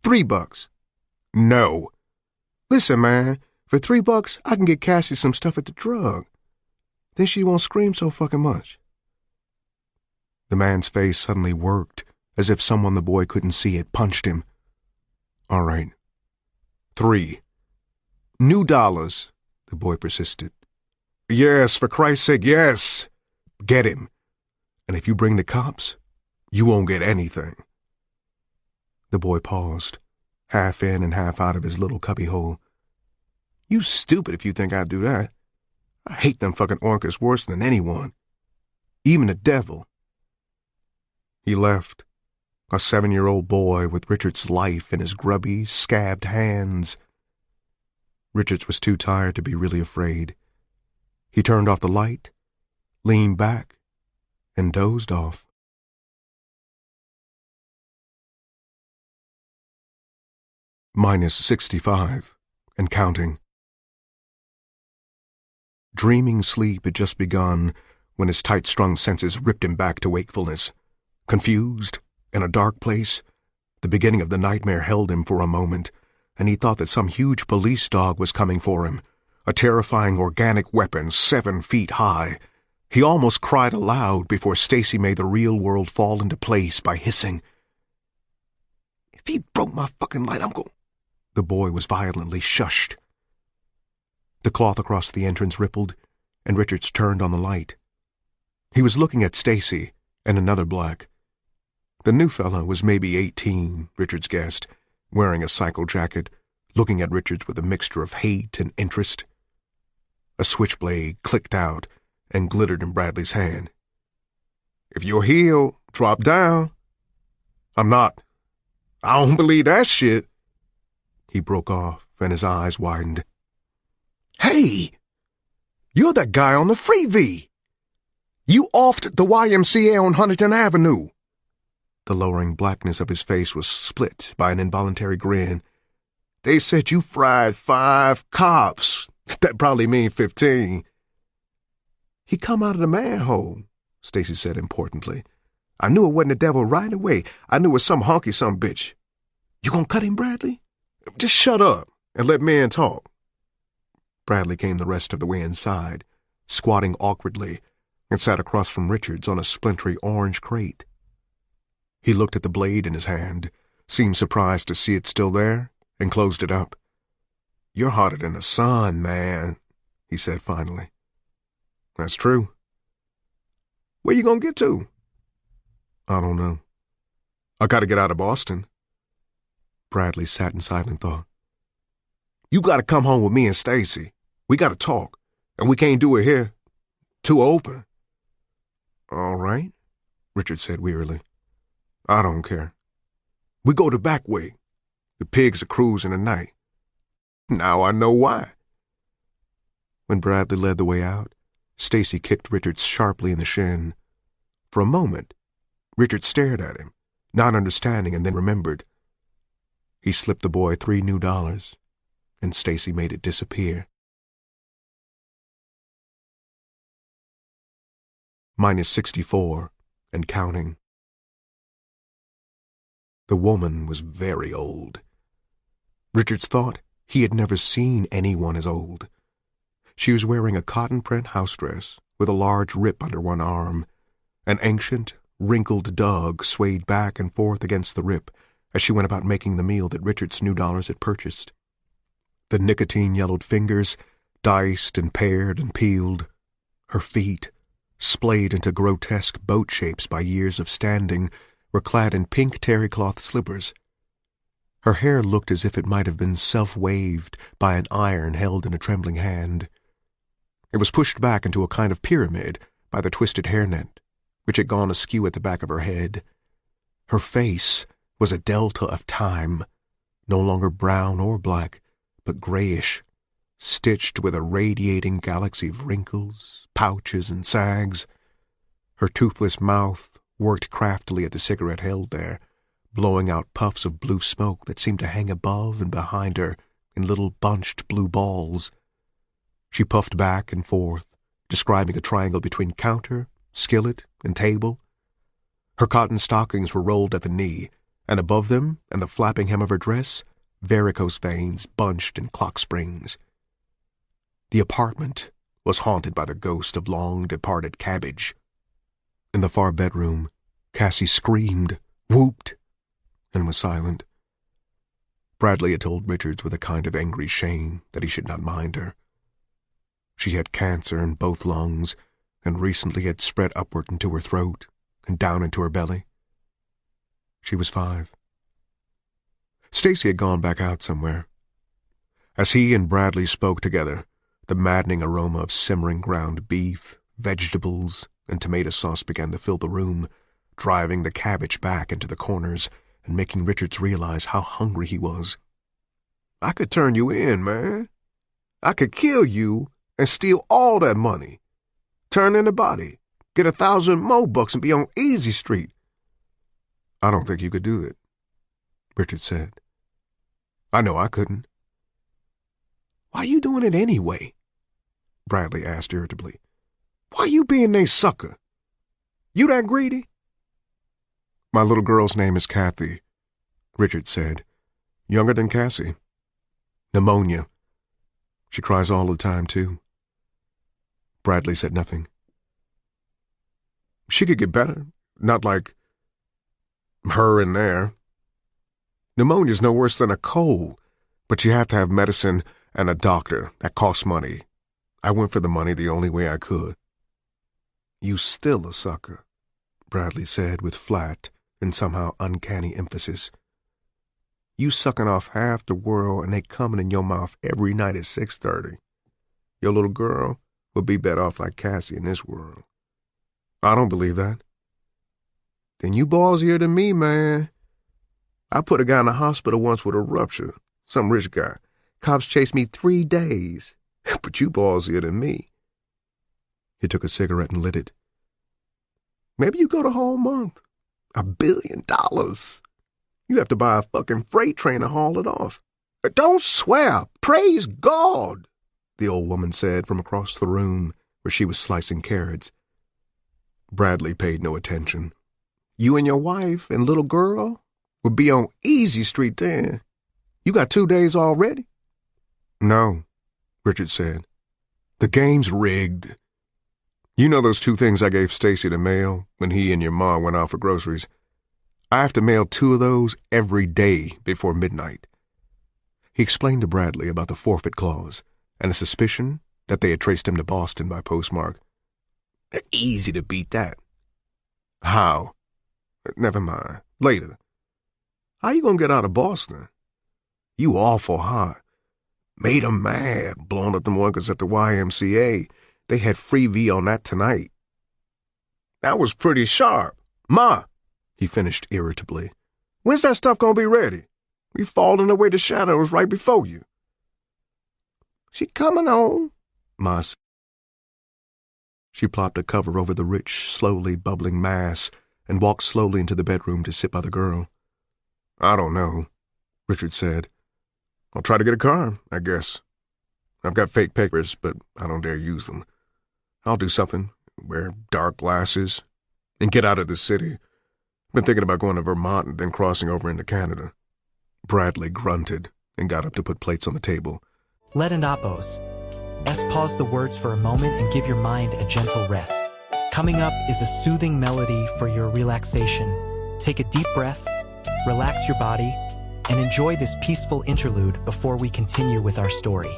S2: $3. "No." "Listen, man,
S3: For $3, I can get Cassie some stuff at the drug. Then she won't scream so fucking much."
S2: The man's face suddenly worked, as if someone the boy couldn't see had punched him. "All right. 3. New dollars," the boy persisted.
S3: "Yes, for Christ's sake, yes."
S2: "Get him. And if you bring the cops, you won't get anything." The boy paused, half in and half out of his little cubbyhole.
S3: "You stupid if you think I'd do that. I hate them fucking orcas worse than anyone. Even the devil."
S2: He left, a 7-year-old boy with Richard's life in his grubby, scabbed hands. Richards was too tired to be really afraid. He turned off the light, leaned back, and dozed off. -65, and counting. Dreaming sleep had just begun when his tight-strung senses ripped him back to wakefulness. Confused, in a dark place, the beginning of the nightmare held him for a moment, and he thought that some huge police dog was coming for him, a terrifying organic weapon 7 feet high. He almost cried aloud before Stacy made the real world fall into place by hissing.
S3: "If he broke my fucking light, I'm going—"
S2: The boy was violently shushed. The cloth across the entrance rippled, and Richards turned on the light. He was looking at Stacy and another black. The new fellow was maybe 18, Richards guessed, wearing a cycle jacket, looking at Richards with a mixture of hate and interest. A switchblade clicked out and glittered in Bradley's hand.
S3: "If you're healed, drop down." "I'm not. I don't believe that shit."
S2: He broke off, and his eyes widened.
S3: "Hey! You're that guy on the Freebie! You offed the YMCA on Huntington Avenue."
S2: The lowering blackness of his face was split by an involuntary grin.
S3: "They said you fried 5 cops. That probably mean 15. "He come out of the manhole," Stacy said importantly. "I knew it wasn't the devil right away. I knew it was some honky some bitch. You gonna cut him, Bradley? Just shut up and let men talk."
S2: Bradley came the rest of the way inside, squatting awkwardly, and sat across from Richards on a splintery orange crate. He looked at the blade in his hand, seemed surprised to see it still there, and closed it up.
S3: "You're hotter than the sun, man," he said finally.
S2: "That's true."
S3: "Where you gonna get to?"
S2: "I don't know.
S3: I gotta get out of Boston."
S2: Bradley sat in silent thought.
S3: "You gotta come home with me and Stacy. We gotta talk, and we can't do it here. Too open."
S2: "All right," Richard said wearily.
S3: "I don't care. We go the back way. The pigs are cruising at night." "Now I know why."
S2: When Bradley led the way out, Stacy kicked Richards sharply in the shin. For a moment, Richard stared at him, not understanding, and then remembered. He slipped the boy $3 new, and Stacy made it disappear. -64, and counting. The woman was very old. Richards thought he had never seen anyone as old. She was wearing a cotton print house dress with a large rip under one arm. An ancient, wrinkled dog swayed back and forth against the rip as she went about making the meal that Richard's new dollars had purchased. The nicotine-yellowed fingers, diced and pared and peeled. Her feet, splayed into grotesque boat shapes by years of standing, were clad in pink terry-cloth slippers. Her hair looked as if it might have been self-waved by an iron held in a trembling hand. It was pushed back into a kind of pyramid by the twisted hairnet, which had gone askew at the back of her head. Her face was a delta of time, no longer brown or black, but grayish, stitched with a radiating galaxy of wrinkles, pouches, and sags. Her toothless mouth worked craftily at the cigarette held there, blowing out puffs of blue smoke that seemed to hang above and behind her in little bunched blue balls. She puffed back and forth, describing a triangle between counter, skillet, and table. Her cotton stockings were rolled at the knee, and above them and the flapping hem of her dress, varicose veins bunched in clock springs. The apartment was haunted by the ghost of long-departed Cabbage. In the far bedroom, Cassie screamed, whooped, and was silent. Bradley had told Richards with a kind of angry shame that he should not mind her. She had cancer in both lungs, and recently had spread upward into her throat and down into her belly. She was 5. Stacy had gone back out somewhere. As he and Bradley spoke together, the maddening aroma of simmering ground beef, vegetables, and tomato sauce began to fill the room, driving the cabbage back into the corners and making Richards realize how hungry he was.
S3: I could turn you in, man. I could kill you and steal all that money. Turn in the body, get 1,000 more bucks and be on Easy Street.
S2: I don't think you could do it, Richards said.
S3: I know I couldn't. Why you doing it anyway?
S2: Bradley asked irritably.
S3: Why you being a sucker? You that greedy?
S2: My little girl's name is Kathy, Richards said. Younger than Cassie. Pneumonia. She cries all the time, too. Bradley said nothing.
S3: She could get better. Not like her in there. Pneumonia's no worse than a cold, but you have to have medicine and a doctor. That costs money. I went for the money the only way I could.
S2: You still a sucker, Bradley said with flat and somehow uncanny emphasis.
S3: You sucking off half the world and they coming in your mouth every night at 6:30. Your little girl would be better off like Cassie in this world.
S2: I don't believe that.
S3: Then you ballsier than me, man. I put a guy in the hospital once with a rupture. Some rich guy. Cops chased me 3 days. But you ballsier than me.
S2: He took a cigarette and lit it.
S3: Maybe you go the whole month. $1 billion. You have to buy a fucking freight train to haul it off. Don't swear. Praise God, the old woman said from across the room where she was slicing carrots.
S2: Bradley paid no attention.
S3: You and your wife and little girl would be on Easy Street then. You got 2 days already?
S2: No, Richard said. The game's rigged. You know those 2 things I gave Stacy to mail when he and your ma went out for groceries? I have to mail 2 of those every day before midnight. He explained to Bradley about the forfeit clause and a suspicion that they had traced him to Boston by postmark.
S3: Easy to beat that.
S2: How?
S3: Never mind. Later. How you gonna get out of Boston? You awful hot. Made 'em mad, blowing up them workers at the YMCA. They had free V on that tonight. That was pretty sharp. Ma, he finished irritably. When's that stuff gonna be ready? We falling away to shadows right before you. She coming on, Ma said.
S2: She plopped a cover over the rich, slowly bubbling mass and walked slowly into the bedroom to sit by the girl.
S3: I don't know, Richard said. I'll try to get a car, I guess. I've got fake papers, but I don't dare use them. I'll do something, wear dark glasses, and get out of this city. Been thinking about going to Vermont and then crossing over into Canada.
S2: Bradley grunted and got up to put plates on the table.
S4: Let Anapos. Best pause the words for a moment and give your mind a gentle rest. Coming up is a soothing melody for your relaxation. Take a deep breath, relax your body, and enjoy this peaceful interlude before we continue with our story.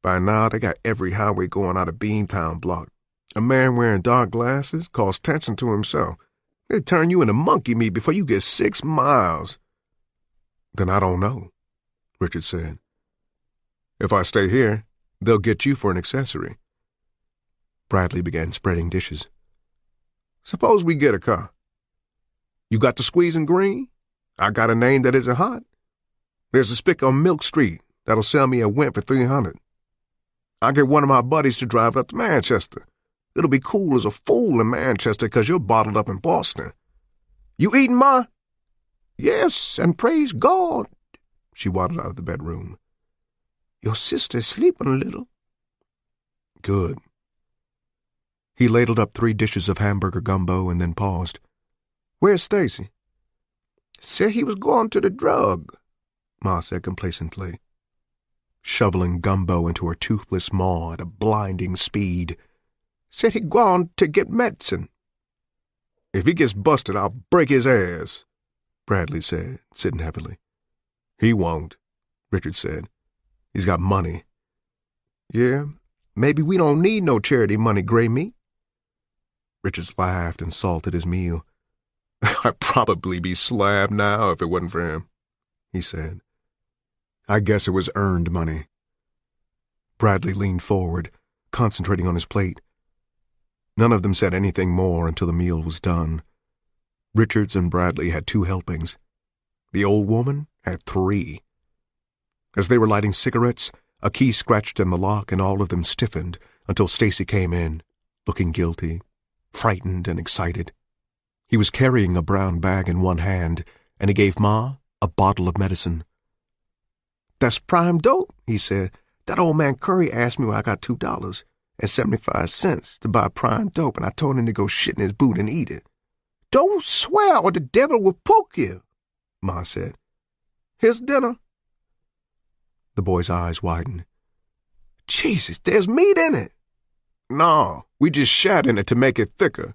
S3: By now, they got every highway going out of Beantown blocked. A man wearing dark glasses calls attention to himself. They'd turn you into monkey meat before you get 6 miles. Then I don't know, Richard said. If I stay here, they'll get you for an accessory. Bradley began spreading dishes. Suppose we get a car. You got the squeezing green? I got a name that isn't hot. There's a spick on Milk Street that'll sell me a Went for $300. I'll get one of my buddies to drive it up to Manchester. It'll be cool as a fool in Manchester 'cause you're bottled up in Boston. You eating, Ma? Yes, and praise God. She waddled out of the bedroom. Your sister's sleeping a little. Good. He ladled up 3 dishes of hamburger gumbo and then paused. Where's Stacy? Said he was going to the drug, Ma said complacently, shoveling gumbo into her toothless maw at a blinding speed. Said he'd gone to get medicine. If he gets busted, I'll break his ass, Bradley said, sitting heavily. He won't, Richard said. He's got money. Yeah, maybe we don't need no charity money, Gray Meat. Richards laughed and salted his meal. I'd probably be slabbed now if it wasn't for him, he said. I guess it was earned money. Bradley leaned forward, concentrating on his plate. None of them said anything more until the meal was done. Richards and Bradley had 2 helpings. The old woman had 3. As they were lighting cigarettes, a key scratched in the lock and all of them stiffened until Stacy came in, looking guilty, frightened and excited. He was carrying a brown bag in one hand, and he gave Ma a bottle of medicine. That's prime dope, he said. That old man Curry asked me where I got $2.75 to buy prime dope, and I told him to go shit in his boot and eat it. Don't swear or the devil will poke you, Ma said. Here's dinner. The boy's eyes widened. Jesus, there's meat in it. No, we just shat in it to make it thicker,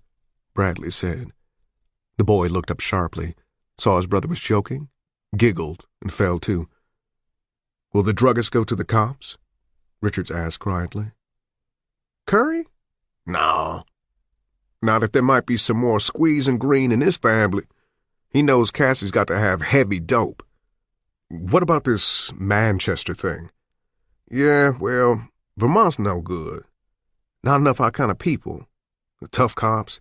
S3: Bradley said. The boy looked up sharply, saw his brother was joking, giggled, and fell to. Will the druggist go to the cops? Richards asked quietly. Curry? No. Not if there might be some more squeezing green in his family. He knows Cassie's got to have heavy dope. What about this Manchester thing? Yeah, well, Vermont's no good. Not enough our kind of people. The tough cops.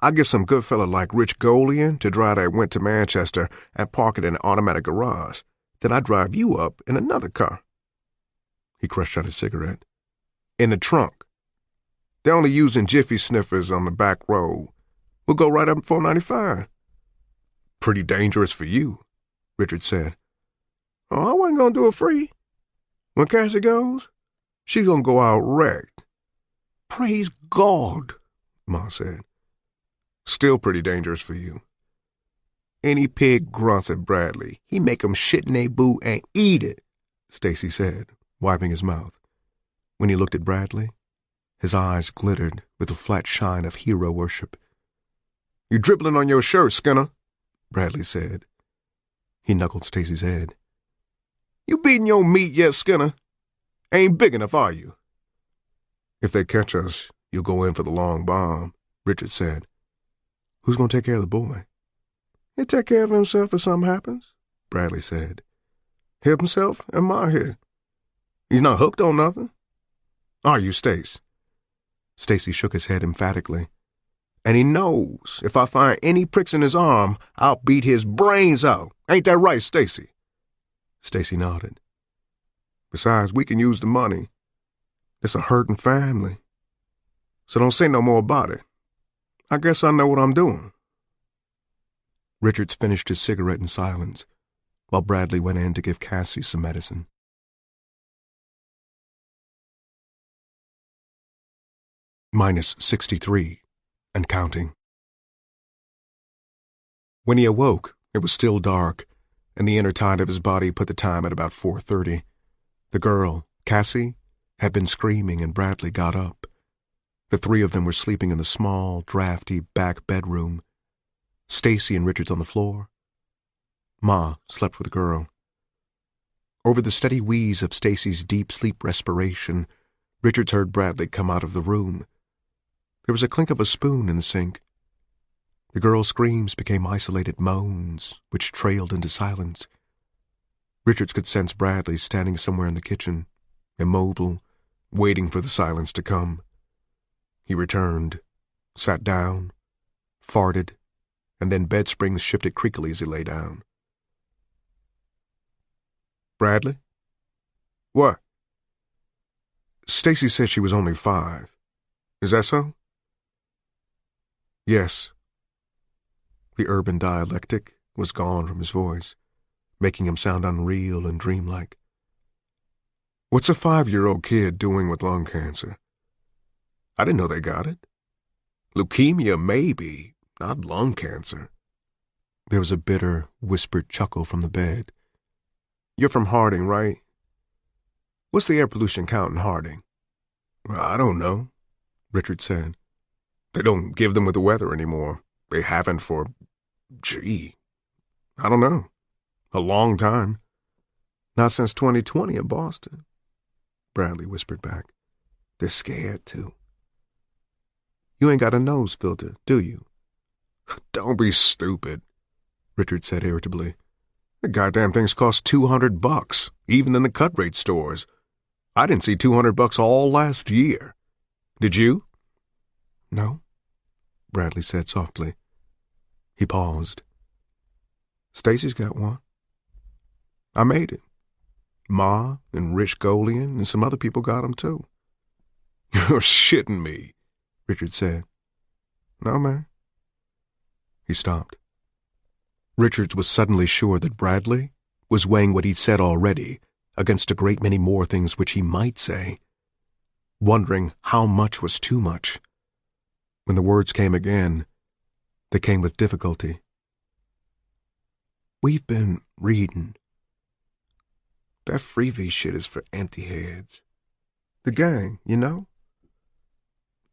S3: I get some good fella like Rich Golian to drive that Went to Manchester and park it in an automatic garage. Then I drive you up in another car. He crushed out his cigarette. In the trunk. They're only using jiffy sniffers on the back road. We'll go right up 495. Pretty dangerous for you, Richard said. Oh, I wasn't going to do it free. When Cassie goes, she's going to go out wrecked. Praise God, Ma said. Still pretty dangerous for you. Any pig grunts at Bradley, he make 'em shit in they boot and eat it, Stacy said, wiping his mouth. When he looked at Bradley, his eyes glittered with the flat shine of hero worship. You dribbling on your shirt, Skinner, Bradley said. He knuckled Stacy's head. You beating your meat yet, Skinner? Ain't big enough, are you? If they catch us, you'll go in for the long bomb, Richard said. Who's going to take care of the boy? He'll take care of himself if something happens, Bradley said. Help himself and Ma here. He's not hooked on nothing. Are you, Stace? Stacy shook his head emphatically. And he knows if I find any pricks in his arm, I'll beat his brains out. Ain't that right, Stacy? Stacy nodded. Besides, we can use the money. It's a hurting family. So don't say no more about it. I guess I know what I'm doing. Richards finished his cigarette in silence, while Bradley went in to give Cassie some medicine. Minus 63, and counting. When he awoke, it was still dark, and the inner tide of his body put the time at about 4:30. The girl, Cassie, had been screaming, and Bradley got up. The 3 of them were sleeping in the small, drafty back bedroom. Stacy and Richards on the floor. Ma slept with the girl. Over the steady wheeze of Stacy's deep sleep respiration, Richards heard Bradley come out of the room. There was a clink of a spoon in the sink.
S2: The girl's screams became isolated moans, which trailed into silence. Richards could sense Bradley standing somewhere in the kitchen, immobile, waiting for the silence to come. He returned, sat down, farted, and then bed springs shifted creakily as he lay down. "Bradley?" "What?" "Stacy said she was only 5. Is that so?" "Yes." The urban dialectic was gone from his voice, making him sound unreal and dreamlike. "What's a 5-year-old kid doing with lung cancer?" "I didn't know they got it." "Leukemia, maybe, not lung cancer." There was a bitter, whispered chuckle from the bed. "You're from Harding, right? What's the air pollution count in Harding?" "I don't know," Richard said. "They don't give them with the weather anymore. They haven't for, I don't know, a long time." "Not since 2020 in Boston," Bradley whispered back. "They're scared, too." "You ain't got a nose filter, do you?" "Don't be stupid," Richard said irritably. "The goddamn things cost $200, even in the cut-rate stores. I didn't see $200 all last year. Did you?" "No," Bradley said softly. He paused. "Stacy's got one. I made it. Ma and Rich Golian and some other people got 'em too." "You're shitting me," Richard said. "No, man." He stopped. Richards was suddenly sure that Bradley was weighing what he'd said already against a great many more things which he might say, wondering how much was too much. When the words came again, they came with difficulty. "We've been reading. That freebie shit is for empty heads. The gang, you know?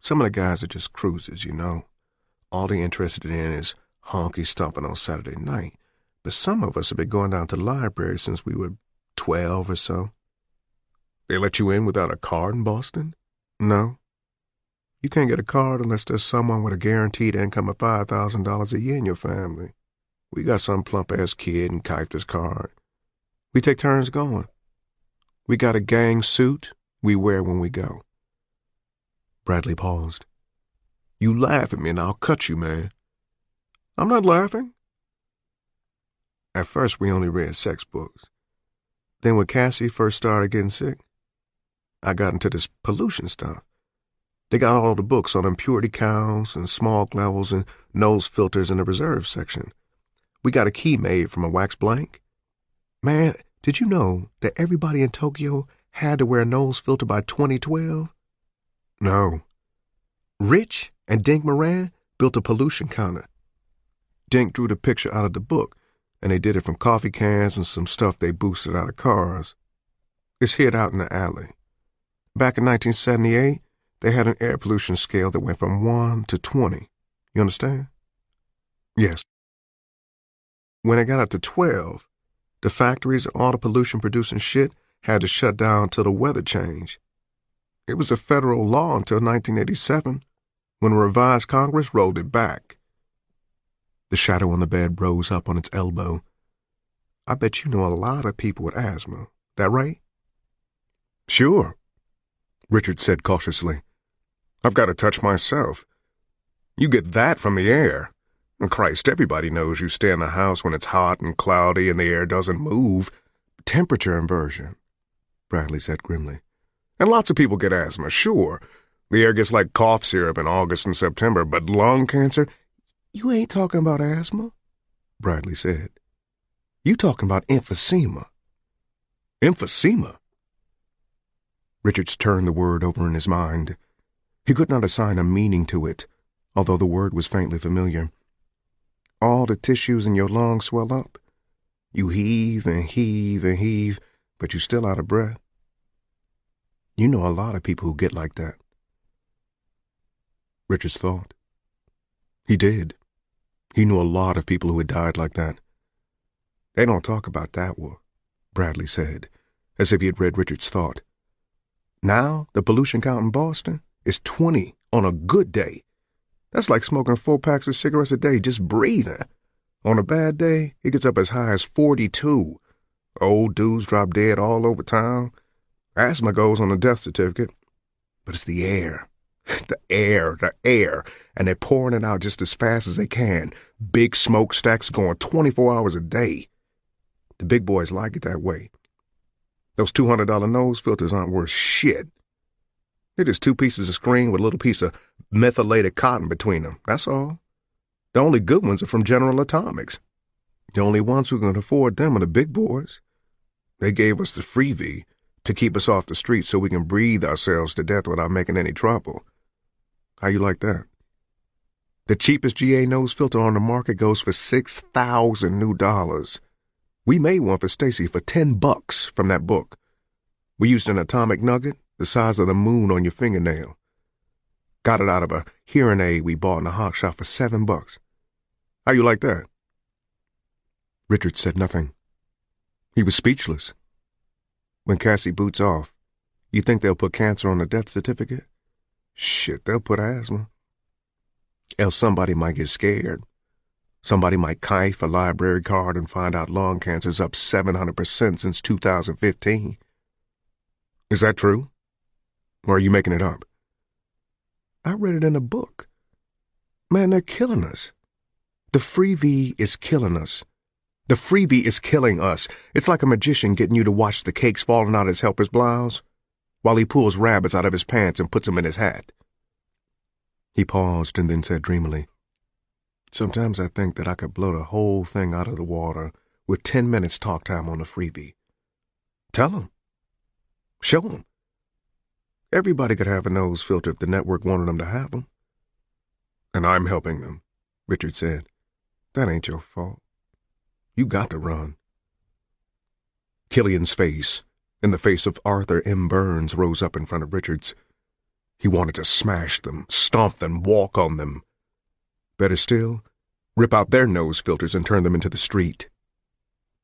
S2: Some of the guys are just cruisers, you know. All they're interested in is honky stomping on Saturday night. But some of us have been going down to the library since we were 12 or so." "They let you in without a card in Boston?" "No. You can't get a card unless there's someone with a guaranteed income of $5,000 a year in your family. We got some plump-ass kid and kifed his card. We take turns going. We got a gang suit we wear when we go." Bradley paused. "You laugh at me and I'll cut you, man." "I'm not laughing." "At first we only read sex books. Then when Cassie first started getting sick, I got into this pollution stuff. They got all the books on impurity counts and smog levels and nose filters in the reserve section. We got a key made from a wax blank. Man, did you know that everybody in Tokyo had to wear a nose filter by 2012? "No." Rich and Dink Moran built a pollution counter. Dink drew the picture out of the book, and they did it from coffee cans and some stuff they boosted out of cars. It's hid out in the alley. Back in 1978, they had an air pollution scale that went from 1 to 20. You understand? "Yes." When it got up to 12, the factories and all the pollution-producing shit had to shut down till the weather changed. It was a federal law until 1987, when a revised Congress rolled it back. The shadow on the bed rose up on its elbow. "I bet you know a lot of people with asthma. That right?" "Sure," Richard said cautiously. "I've got a touch myself. You get that from the air. And Christ, everybody knows you stay in the house when it's hot and cloudy and the air doesn't move. Temperature inversion," Bradley said grimly. "And lots of people get asthma, sure. The air gets like cough syrup in August and September, but lung cancer—" "You ain't talking about asthma," Bradley said. "You talking about emphysema." "Emphysema?" Richards turned the word over in his mind. He could not assign a meaning to it, although the word was faintly familiar. All the tissues in your lungs swell up. You heave and heave and heave, but you're still out of breath. You know a lot of people who get like that. Richards thought. He did. He knew a lot of people who had died like that. "They don't talk about that war," Bradley said, as if he had read Richards' thought. "Now the pollution count in Boston is 20 on a good day. That's like smoking 4 packs of cigarettes a day, just breathing. On a bad day, it gets up as high as 42. Old dudes drop dead all over town. Asthma goes on the death certificate. But it's the air. The air. And they're pouring it out just as fast as they can. Big smokestacks going 24 hours a day. The big boys like it that way. Those $200 nose filters aren't worth shit. They're just 2 pieces of screen with a little piece of methylated cotton between them. That's all. The only good ones are from General Atomics. The only ones who can afford them are the big boys. They gave us the freebie to keep us off the street so we can breathe ourselves to death without making any trouble. How you like that? The cheapest GA nose filter on the market goes for $6,000 new dollars. We made one for Stacy for $10 from that book. We used an atomic nugget the size of the moon on your fingernail. Got it out of a hearing aid we bought in a hawk shop for $7. How you like that? Richard said nothing. He was speechless. When Cassie boots off, you think they'll put cancer on the death certificate? Shit, they'll put asthma. Else somebody might get scared. Somebody might kite a library card and find out lung cancer's up 700% since 2015. Is that true? Or are you making it up? I read it in a book. Man, they're killing us. The freebie is killing us. The freebie is killing us. It's like a magician getting you to watch the cakes falling out of his helper's blouse while he pulls rabbits out of his pants and puts them in his hat. He paused and then said dreamily, Sometimes I think that I could blow the whole thing out of the water with 10 minutes talk time on the freebie. Tell them. Show them. Everybody could have a nose filter if the network wanted them to have them. And I'm helping them, Richard said. That ain't your fault. You got to run. Killian's face, and the face of Arthur M. Burns, rose up in front of Richard's. He wanted to smash them, stomp them, walk on them. Better still, rip out their nose filters and turn them into the street.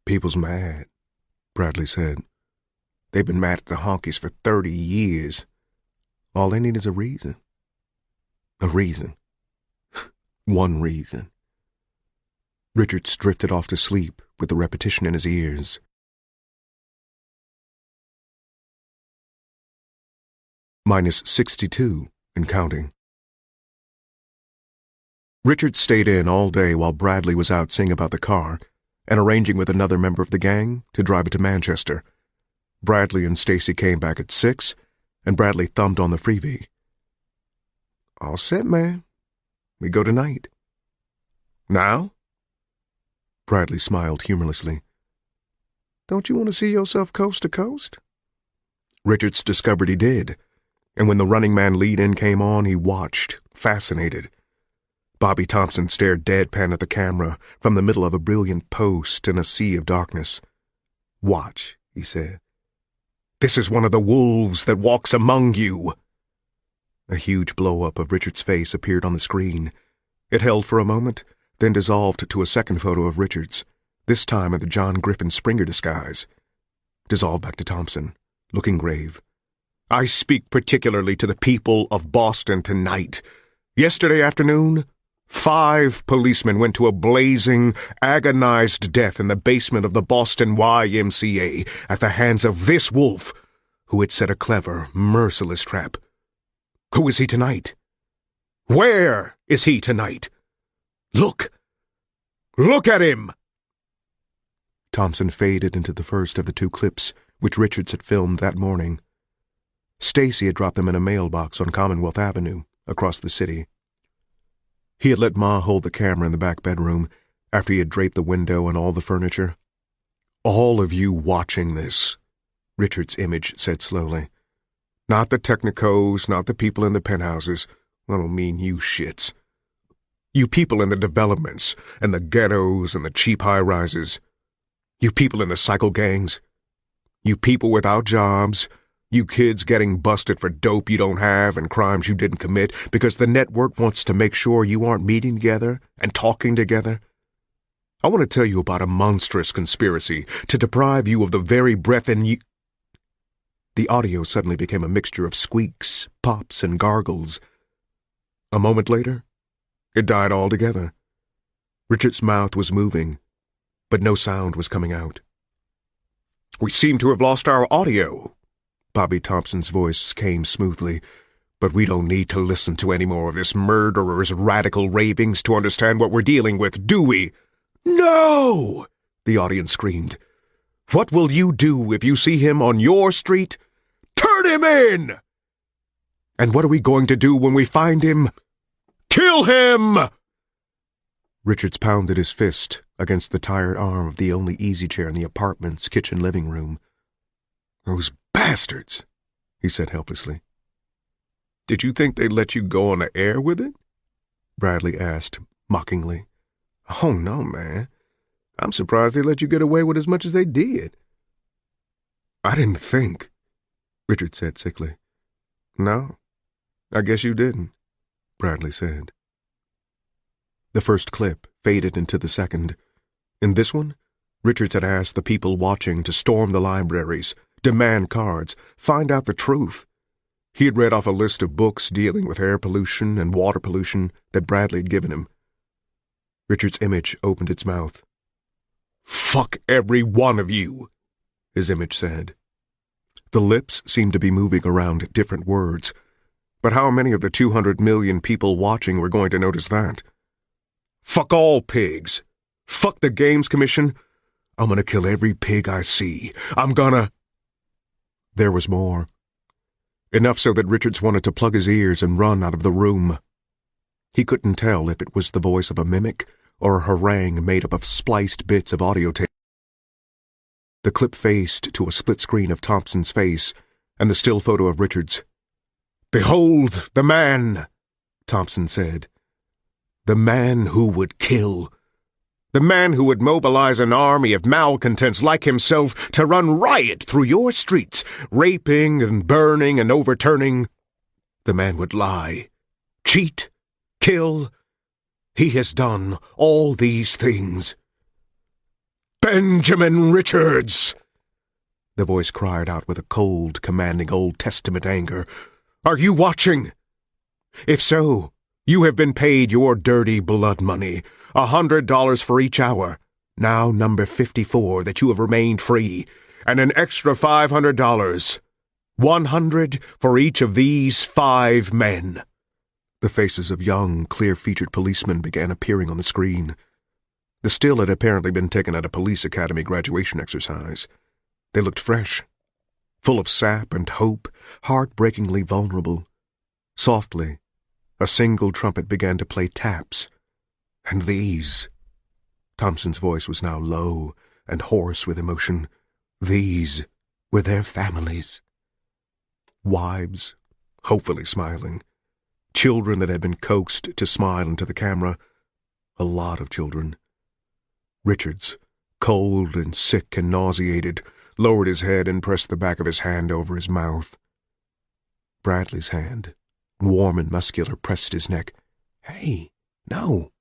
S2: People's mad, Bradley said. They've been mad at the honkies for 30 years. All they need is a reason. A reason. One reason. Richards drifted off to sleep with the repetition in his ears. Minus 62 and counting. Richard stayed in all day while Bradley was out seeing about the car and arranging with another member of the gang to drive it to Manchester. Bradley and Stacy came back at 6, and Bradley thumbed on the freebie. All set, man. We go tonight. Now? Bradley smiled humorlessly. Don't you want to see yourself coast to coast? Richards discovered he did, and when the Running Man lead-in came on, he watched, fascinated. Bobby Thompson stared deadpan at the camera from the middle of a brilliant post in a sea of darkness. Watch, he said. This is one of the wolves that walks among you. A huge blow-up of Richard's face appeared on the screen. It held for a moment, then dissolved to a second photo of Richards, this time in the John Griffin Springer disguise. Dissolved back to Thompson, looking grave. I speak particularly to the people of Boston tonight. Yesterday afternoon, 5 policemen went to a blazing, agonized death in the basement of the Boston YMCA at the hands of this wolf, who had set a clever, merciless trap. Who is he tonight? Where is he tonight? Look! Look at him! Thompson faded into the first of the 2 clips which Richards had filmed that morning. Stacy had dropped them in a mailbox on Commonwealth Avenue, across the city. He had let Ma hold the camera in the back bedroom after he had draped the window and all the furniture. All of you watching this, Richard's image said slowly. Not the technicos, not the people in the penthouses. I don't mean you shits. You people in the developments, and the ghettos, and the cheap high-rises. You people in the cycle gangs. You people without jobs. You kids getting busted for dope you don't have and crimes you didn't commit because the network wants to make sure you aren't meeting together and talking together. I want to tell you about a monstrous conspiracy to deprive you of the very breath in you. The audio suddenly became a mixture of squeaks, pops, and gargles. A moment later, It died altogether. Richard's mouth was moving, but no sound was coming out. "We seem to have lost our audio." Bobby Thompson's voice came smoothly. "But we don't need to listen to any more of this murderer's radical ravings to understand what we're dealing with, do we?" "No!" the audience screamed. "What will you do if you see him on your street? Turn him in! And what are we going to do when we find him? Kill him!" Richards pounded his fist against the tired arm of the only easy chair in the apartment's kitchen living room. "Those bastards," he said helplessly. "Did you think they'd let you go on the air with it?" Bradley asked, mockingly. "Oh, no, man. I'm surprised they let you get away with as much as they did." "I didn't think," Richard said sickly. "No, I guess you didn't," Bradley said. The first clip faded into the second. In this one, Richards had asked the people watching to storm the libraries, demand cards, find out the truth. He had read off a list of books dealing with air pollution and water pollution that Bradley had given him. Richard's image opened its mouth. "Fuck every one of you," his image said. The lips seemed to be moving around different words, but how many of the 200 million people watching were going to notice that? "Fuck all pigs. Fuck the Games Commission. I'm gonna kill every pig I see. I'm gonna—" There was more. Enough so that Richards wanted to plug his ears and run out of the room. He couldn't tell if it was the voice of a mimic or a harangue made up of spliced bits of audio tape. The clip faced to a split screen of Thompson's face and the still photo of Richards. "Behold the man," Thompson said. "The man who would kill. The man who would mobilize an army of malcontents like himself to run riot through your streets, raping and burning and overturning. The man would lie, cheat, kill. He has done all these things." "Benjamin Richards!" the voice cried out with a cold, commanding Old Testament anger. "Are you watching? If so, you have been paid your dirty blood money, $100 for each hour, now number 54 that you have remained free, and an extra $500, 100 for each of these 5 men. The faces of young, clear-featured policemen began appearing on the screen. The still had apparently been taken at a police academy graduation exercise. They looked fresh, full of sap and hope, heartbreakingly vulnerable. Softly, a single trumpet began to play taps. And these— Thompson's voice was now low and hoarse with emotion— these were their families. Wives, hopefully smiling. Children that had been coaxed to smile into the camera. A lot of children. Richards, cold and sick and nauseated, lowered his head and pressed the back of his hand over his mouth. Bradley's hand, warm and muscular, pressed his neck. "Hey, no.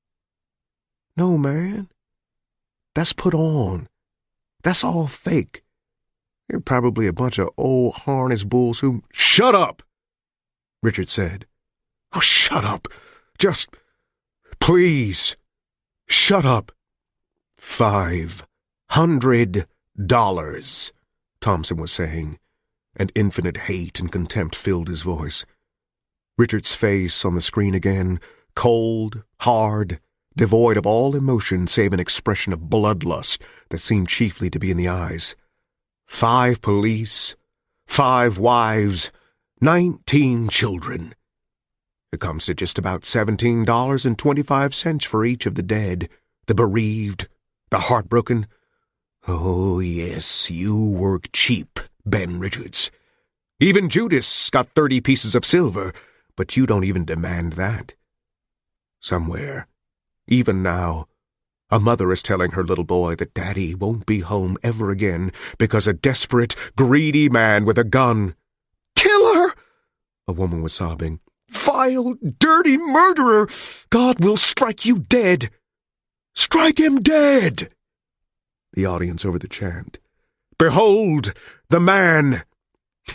S2: No, man. That's put on. That's all fake. They're probably a bunch of old harness bulls who—" "Shut up!" Richard said. "Oh, shut up. Just, please, shut up." $500, Thompson was saying, and infinite hate and contempt filled his voice. Richard's face on the screen again, cold, hard, devoid of all emotion save an expression of bloodlust that seemed chiefly to be in the eyes. 5 police, 5 wives, 19 children. It comes to just about $17.25 for each of the dead, the bereaved, the heartbroken. Oh, yes, you work cheap, Ben Richards. Even Judas got 30 pieces of silver, but you don't even demand that. Somewhere, even now, a mother is telling her little boy that Daddy won't be home ever again because a desperate, greedy man with a gun— "Kill her!" a woman was sobbing. "Vile, dirty murderer! God will strike you dead! Strike him dead!" The audience over the chant. "Behold the man!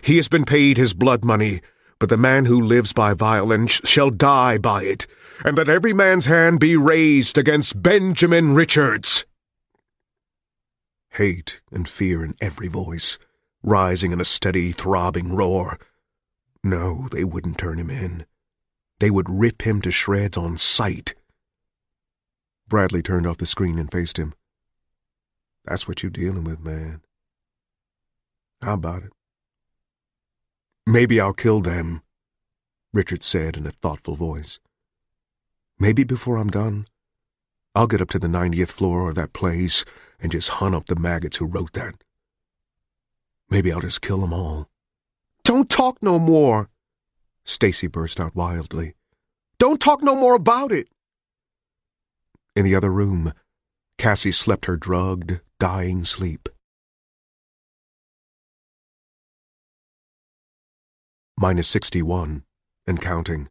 S2: He has been paid his blood money, but the man who lives by violence shall die by it, and let every man's hand be raised against Benjamin Richards." Hate and fear in every voice, rising in a steady, throbbing roar. No, they wouldn't turn him in. They would rip him to shreds on sight. Bradley turned off the screen and faced him. "That's what you're dealing with, man. How about it?" "Maybe I'll kill them," Richard said in a thoughtful voice. "Maybe before I'm done, I'll get up to the 90th floor of that place and just hunt up the maggots who wrote that. Maybe I'll just kill them all." "Don't talk no more!" Stacy burst out wildly. "Don't talk no more about it!" In the other room, Cassie slept her drugged, dying sleep. -61, and counting.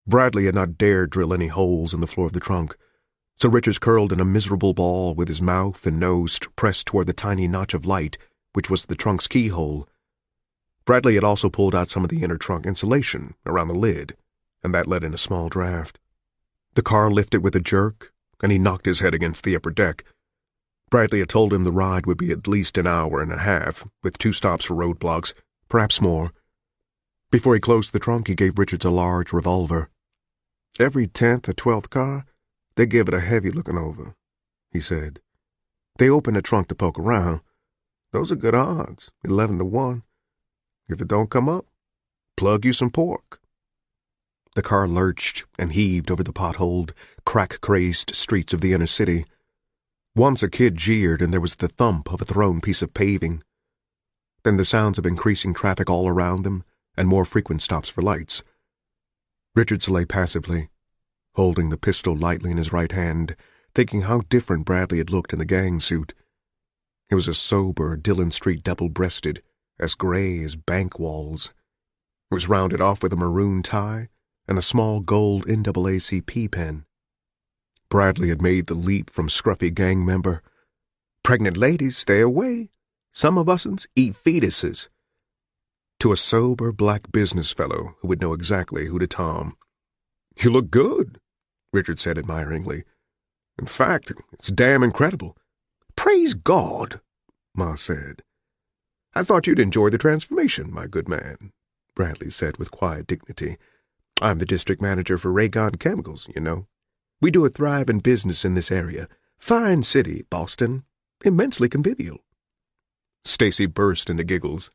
S2: Bradley had not dared drill any holes in the floor of the trunk, so Richards curled in a miserable ball with his mouth and nose pressed toward the tiny notch of light, which was the trunk's keyhole. Bradley had also pulled out some of the inner trunk insulation around the lid, and that let in a small draft. The car lifted with a jerk, and he knocked his head against the upper deck. Bradley had told him the ride would be at least an hour and a half, with 2 stops for roadblocks, perhaps more. Before he closed the trunk, he gave Richards a large revolver. "Every 10th or 12th car, they give it a heavy looking over," he said. "They open the trunk to poke around. Those are good odds, 11-1. If it don't come up, plug you some pork." The car lurched and heaved over the potholed, crack-crazed streets of the inner city. Once a kid jeered, and there was the thump of a thrown piece of paving. Then the sounds of increasing traffic all around them, and more frequent stops for lights. Richards lay passively, holding the pistol lightly in his right hand, thinking how different Bradley had looked in the gang suit. He was a sober Dillon Street double-breasted, as gray as bank walls. It was rounded off with a maroon tie and a small gold NAACP pen. Bradley had made the leap from scruffy gang member, "Pregnant ladies, stay away. Some of us'ns eat fetuses," to a sober black business fellow who would know exactly who to tom. "You look good," Richard said admiringly. "In fact, it's damn incredible." "Praise God," Ma said. "I thought you'd enjoy the transformation, my good man," Bradley said with quiet dignity. "I'm the district manager for Raygon Chemicals, you know. We do a thriving business in this area. Fine city, Boston. Immensely convivial." Stacy burst into giggles.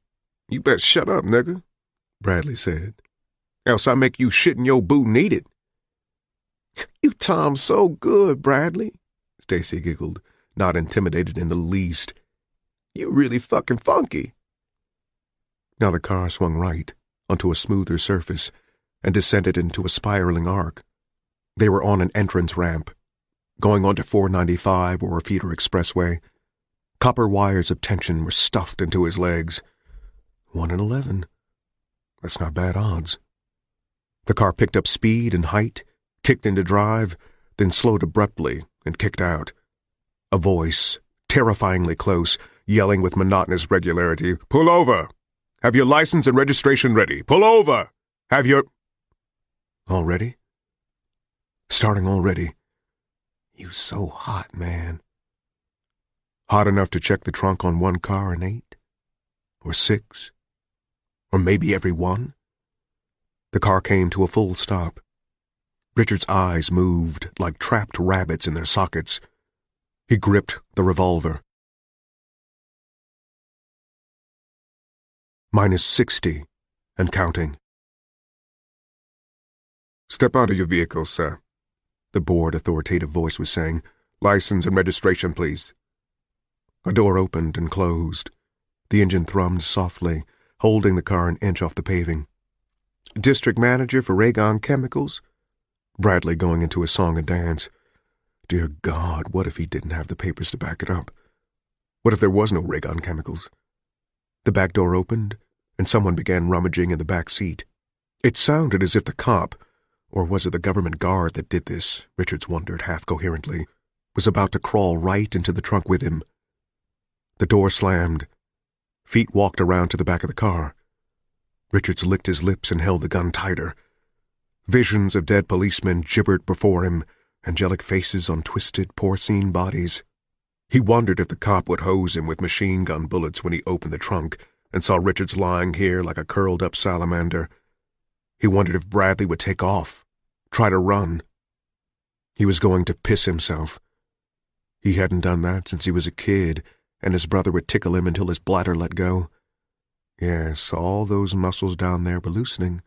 S2: "You best shut up, nigger," Bradley said. "Else I make you shit in your boot and eat it." "You Tom's so good, Bradley," Stacy giggled, not intimidated in the least. "You really fucking funky." Now the car swung right, onto a smoother surface, and descended into a spiraling arc. They were on an entrance ramp, going onto 495 or a feeder expressway. Copper wires of tension were stuffed into his legs. 1 in 11. That's not bad odds. The car picked up speed and height, kicked into drive, then slowed abruptly and kicked out. A voice, terrifyingly close, yelling with monotonous regularity, "Pull over! Have your license and registration ready! Pull over! Have your—" Already? Starting already. You so hot, man. Hot enough to check the trunk on 1 car in 8? Or 6? Or maybe every 1? The car came to a full stop. Richard's eyes moved like trapped rabbits in their sockets. He gripped the revolver. -60, and counting. "Step out of your vehicle, sir," the bored, authoritative voice was saying. "License and registration, please." A door opened and closed. The engine thrummed softly, holding the car an inch off the paving. "District manager for Raygon Chemicals?" Bradley going into a song and dance. Dear God, what if he didn't have the papers to back it up? What if there was no Raygon Chemicals? The back door opened, and someone began rummaging in the back seat. It sounded as if the cop, or was it the government guard that did this, Richards wondered half-coherently, was about to crawl right into the trunk with him. The door slammed. Feet walked around to the back of the car. Richards licked his lips and held the gun tighter. Visions of dead policemen gibbered before him, angelic faces on twisted, porcine bodies. He wondered if the cop would hose him with machine gun bullets when he opened the trunk and saw Richards lying here like a curled-up salamander. He wondered if Bradley would take off, try to run. He was going to piss himself. He hadn't done that since he was a kid, and his brother would tickle him until his bladder let go. Yes, all those muscles down there were loosening.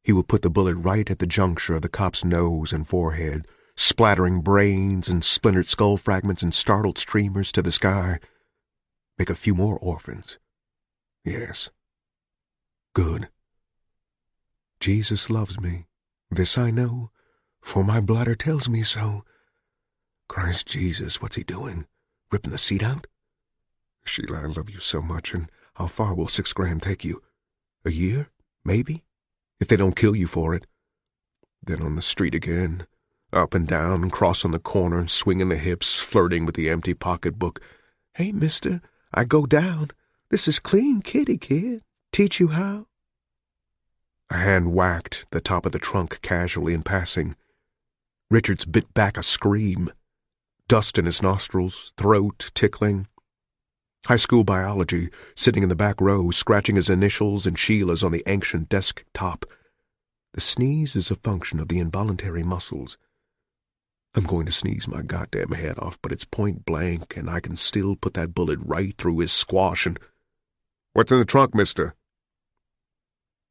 S2: He would put the bullet right at the juncture of the cop's nose and forehead, splattering brains and splintered skull fragments and startled streamers to the sky. Make a few more orphans. Yes. Good. Jesus loves me. This I know, for my bladder tells me so. Christ Jesus, what's he doing? Ripping the seat out? Sheila, I love you so much, and how far will $6,000 take you? A year? Maybe? If they don't kill you for it. Then on the street again, up and down, crossing the corner and swinging the hips, flirting with the empty pocketbook. Hey, mister, I go down. This is clean kitty, kid. Teach you how? A hand whacked the top of the trunk casually in passing. Richards bit back a scream. Dust in his nostrils, throat tickling. High school biology, sitting in the back row, scratching his initials and Sheila's on the ancient desk top. The sneeze is a function of the involuntary muscles. I'm going to sneeze my goddamn head off, but it's point blank, and I can still put that bullet right through his squash and... What's in the trunk, mister?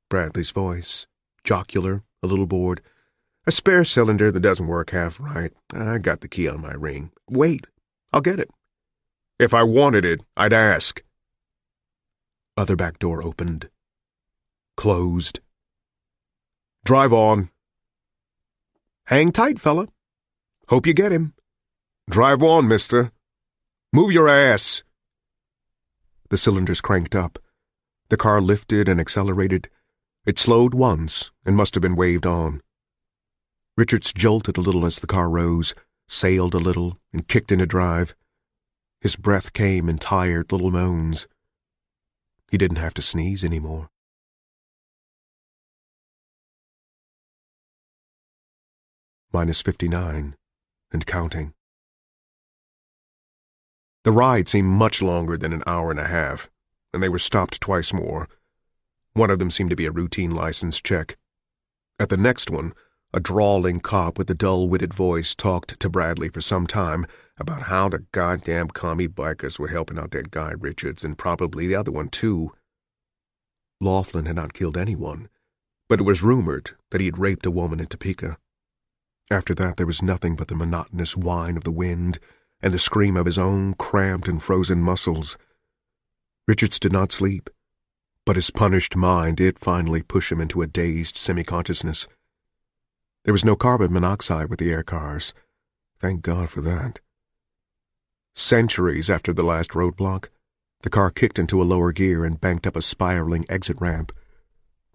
S2: Bradley's voice, jocular, a little bored. A spare cylinder that doesn't work half right. I got the key on my ring. Wait, I'll get it. If I wanted it, I'd ask. Other back door opened. Closed. Drive on. Hang tight, fella. Hope you get him. Drive on, mister. Move your ass. The cylinders cranked up. The car lifted and accelerated. It slowed once and must have been waved on. Richards jolted a little as the car rose, sailed a little, and kicked into drive. His breath came in tired little moans. He didn't have to sneeze anymore. -59, and counting. The ride seemed much longer than an hour and a half, and they were stopped twice more. One of them seemed to be a routine license check. At the next one, a drawling cop with a dull-witted voice talked to Bradley for some time about how the goddamn commie bikers were helping out that guy Richards, and probably the other one too. Laughlin had not killed anyone, but it was rumored that he had raped a woman in Topeka. After that there was nothing but the monotonous whine of the wind and the scream of his own cramped and frozen muscles. Richards did not sleep, but his punished mind did finally push him into a dazed semi-consciousness. There was no carbon monoxide with the air cars. Thank God for that. Centuries after the last roadblock, the car kicked into a lower gear and banked up a spiraling exit ramp.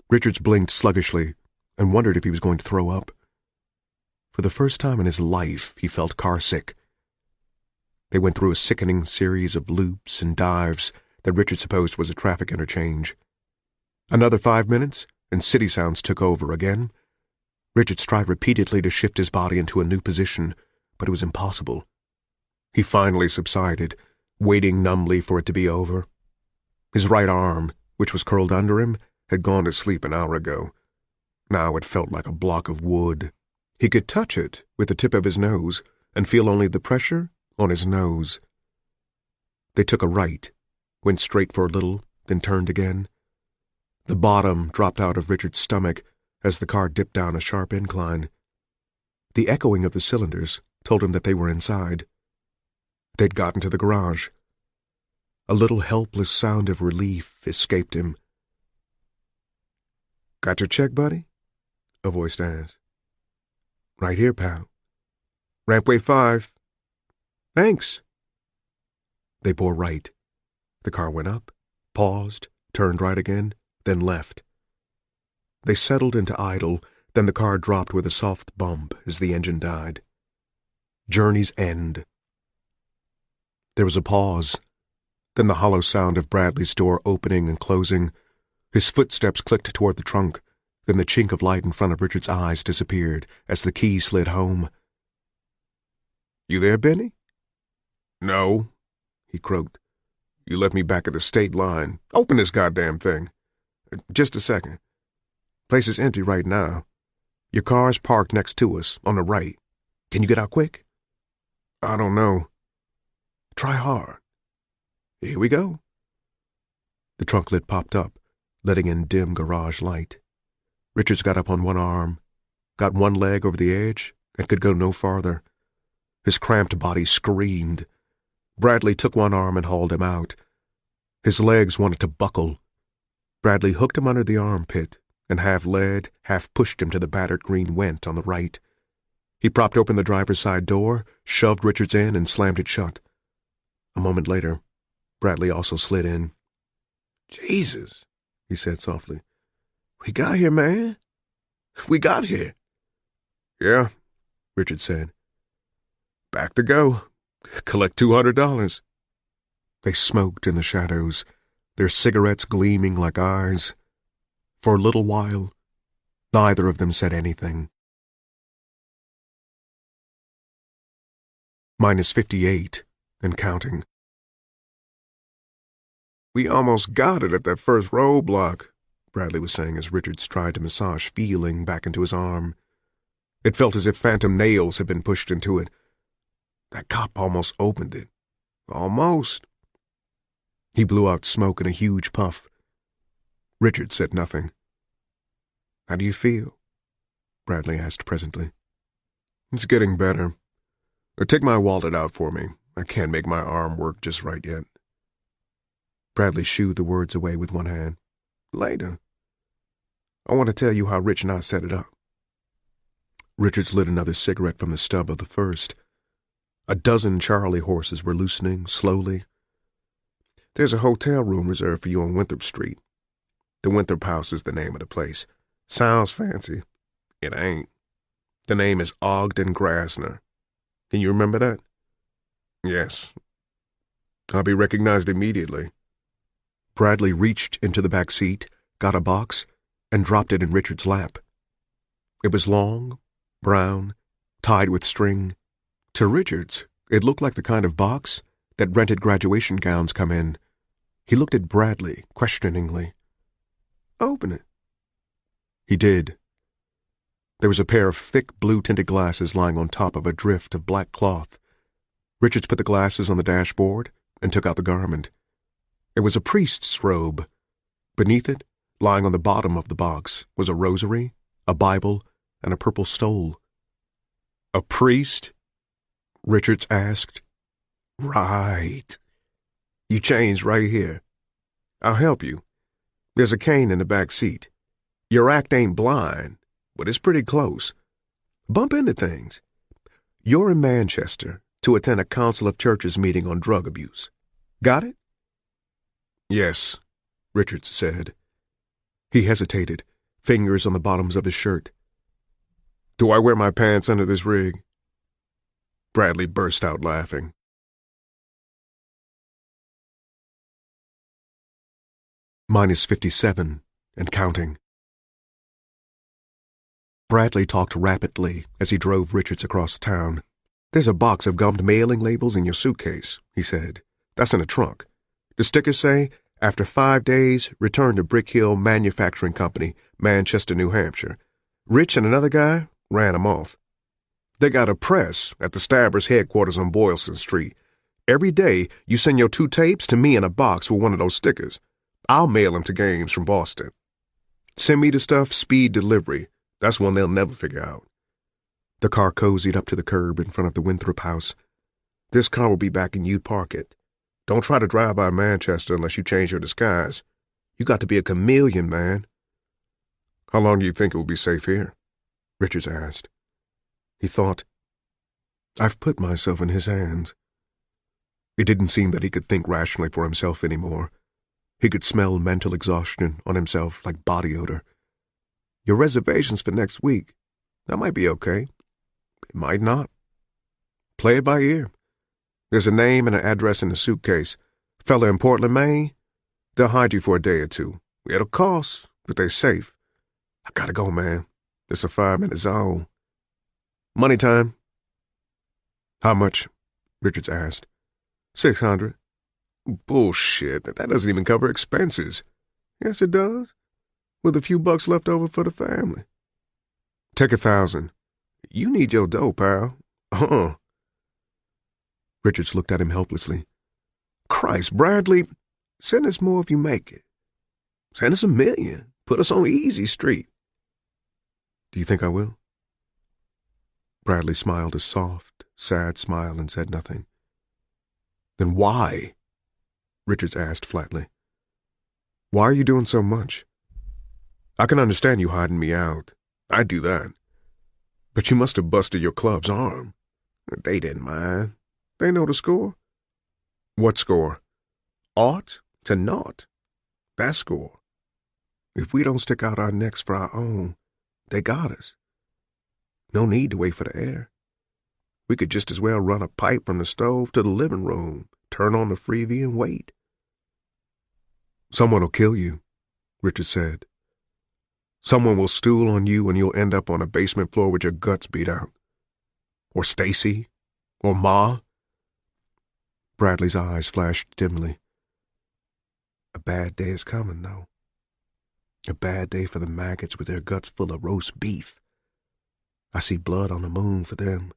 S2: Richards blinked sluggishly and wondered if he was going to throw up. For the first time in his life, he felt car-sick. They went through a sickening series of loops and dives that Richard supposed was a traffic interchange. Another 5 minutes, and city sounds took over again. Richards tried repeatedly to shift his body into a new position, but it was impossible. He finally subsided, waiting numbly for it to be over. His right arm, which was curled under him, had gone to sleep an hour ago. Now it felt like a block of wood. He could touch it with the tip of his nose and feel only the pressure on his nose. They took a right, went straight for a little, then turned again. The bottom dropped out of Richard's stomach as the car dipped down a sharp incline. The echoing of the cylinders told him that they were inside. They'd gotten to the garage. A little helpless sound of relief escaped him. "Got your check, buddy?" a voice asked. "Right here, pal." "Rampway 5. "Thanks." They bore right. The car went up, paused, turned right again, then left. They settled into idle, then the car dropped with a soft bump as the engine died. Journey's end. There was a pause, then the hollow sound of Bradley's door opening and closing, His footsteps clicked toward the trunk, then the chink of light in front of Richard's eyes disappeared as the key slid home. "You there, Benny?" "No," he croaked. "You left me back at the state line. Open this goddamn thing." "Just a second. Place is empty right now. Your car's parked next to us, on the right. Can you get out quick?" "I don't know." "Try hard. Here we go." The trunk lid popped up, letting in dim garage light. Richards got up on one arm, got one leg over the edge, and could go no farther. His cramped body screamed. Bradley took one arm and hauled him out. His legs wanted to buckle. Bradley hooked him under the armpit and half led, half pushed him to the battered green Went on the right. He propped open the driver's side door, shoved Richards in, and slammed it shut. A moment later, Bradley also slid in. "Jesus," he said softly. "We got here, man. We got here." "Yeah," Richards said. "Back to go. Collect $200. They smoked in the shadows, their cigarettes gleaming like eyes. For a little while, neither of them said anything. -58, and counting. "We almost got it at that first roadblock," Bradley was saying as Richards tried to massage feeling back into his arm. It felt as if phantom nails had been pushed into it. "That cop almost opened it. Almost." He blew out smoke in a huge puff. Richards said nothing. "How do you feel?" Bradley asked presently. "It's getting better. Take my wallet out for me. I can't make my arm work just right yet." Bradley shooed the words away with one hand. "Later. I want to tell you how Rich and I set it up." Richards lit another cigarette from the stub of the first. A dozen Charlie horses were loosening, slowly. "There's a hotel room reserved for you on Winthrop Street. The Winthrop House is the name of the place. Sounds fancy. It ain't. The name is Ogden Grassner. Can you remember that?" "Yes." "I'll be recognized immediately." Bradley reached into the back seat, got a box, and dropped it in Richard's lap. It was long, brown, tied with string. To Richards, it looked like the kind of box that rented graduation gowns come in. He looked at Bradley questioningly. "Open it." He did. There was a pair of thick blue-tinted glasses lying on top of a drift of black cloth. Richards put the glasses on the dashboard and took out the garment. It was a priest's robe. Beneath it, lying on the bottom of the box, was a rosary, a Bible, and a purple stole. "A priest?" Richards asked. "Right. You change right here. I'll help you. There's a cane in the back seat. Your act ain't blind, but it's pretty close. Bump into things. You're in Manchester to attend a Council of Churches meeting on drug abuse. Got it?" "Yes," Richards said. He hesitated, fingers on the bottoms of his shirt. "Do I wear my pants under this rig?" Bradley burst out laughing. -57, and counting. Bradley talked rapidly as he drove Richards across town. "There's a box of gummed mailing labels in your suitcase," he said. "That's in the trunk. The stickers say, 'After 5 days, return to Brick Hill Manufacturing Company, Manchester, New Hampshire.' Rich and another guy ran 'em off. They got a press at the Stabbers headquarters on Boylston Street. Every day, you send your 2 tapes to me in a box with one of those stickers. I'll mail 'em to Games from Boston. Send me the stuff speed delivery. That's one they'll never figure out." The car cozied up to the curb in front of the Winthrop house. "This car will be back and you park it. Don't try to drive by Manchester unless you change your disguise. You got to be a chameleon, man." "How long do you think it will be safe here?" Richards asked. He thought, "I've put myself in his hands." It didn't seem that he could think rationally for himself anymore. He could smell mental exhaustion on himself like body odor. "Your reservation's for next week. That might be okay. It might not. Play it by ear. There's a name and an address in the suitcase. Fella in Portland, Maine. They'll hide you for a day or 2. It'll cost, but they're safe. I gotta go, man. It's a 5-minute zone. Money time. How much? Richards asked. 600. Bullshit. That doesn't even cover expenses. Yes, it does. With a few bucks left over for the family. Take 1,000. You need your dough, pal. Richards looked at him helplessly. Christ, Bradley, send us more if you make it. Send us $1 million. Put us on easy street. Do you think I will? Bradley smiled a soft, sad smile and said nothing. Then why? Richards asked flatly. Why are you doing so much? I can understand you hiding me out. I'd do that. But you must have busted your club's arm. They didn't mind. They know the score. What score? 0 to 0. That score. If we don't stick out our necks for our own, they got us. No need to wait for the air. We could just as well run a pipe from the stove to the living room, turn on the freebie and wait. Someone will kill you, Richard said. Someone will stool on you and you'll end up on a basement floor with your guts beat out. Or Stacy. Or Ma. Bradley's eyes flashed dimly. A bad day is coming, though. A bad day for the maggots with their guts full of roast beef. I see blood on the moon for them.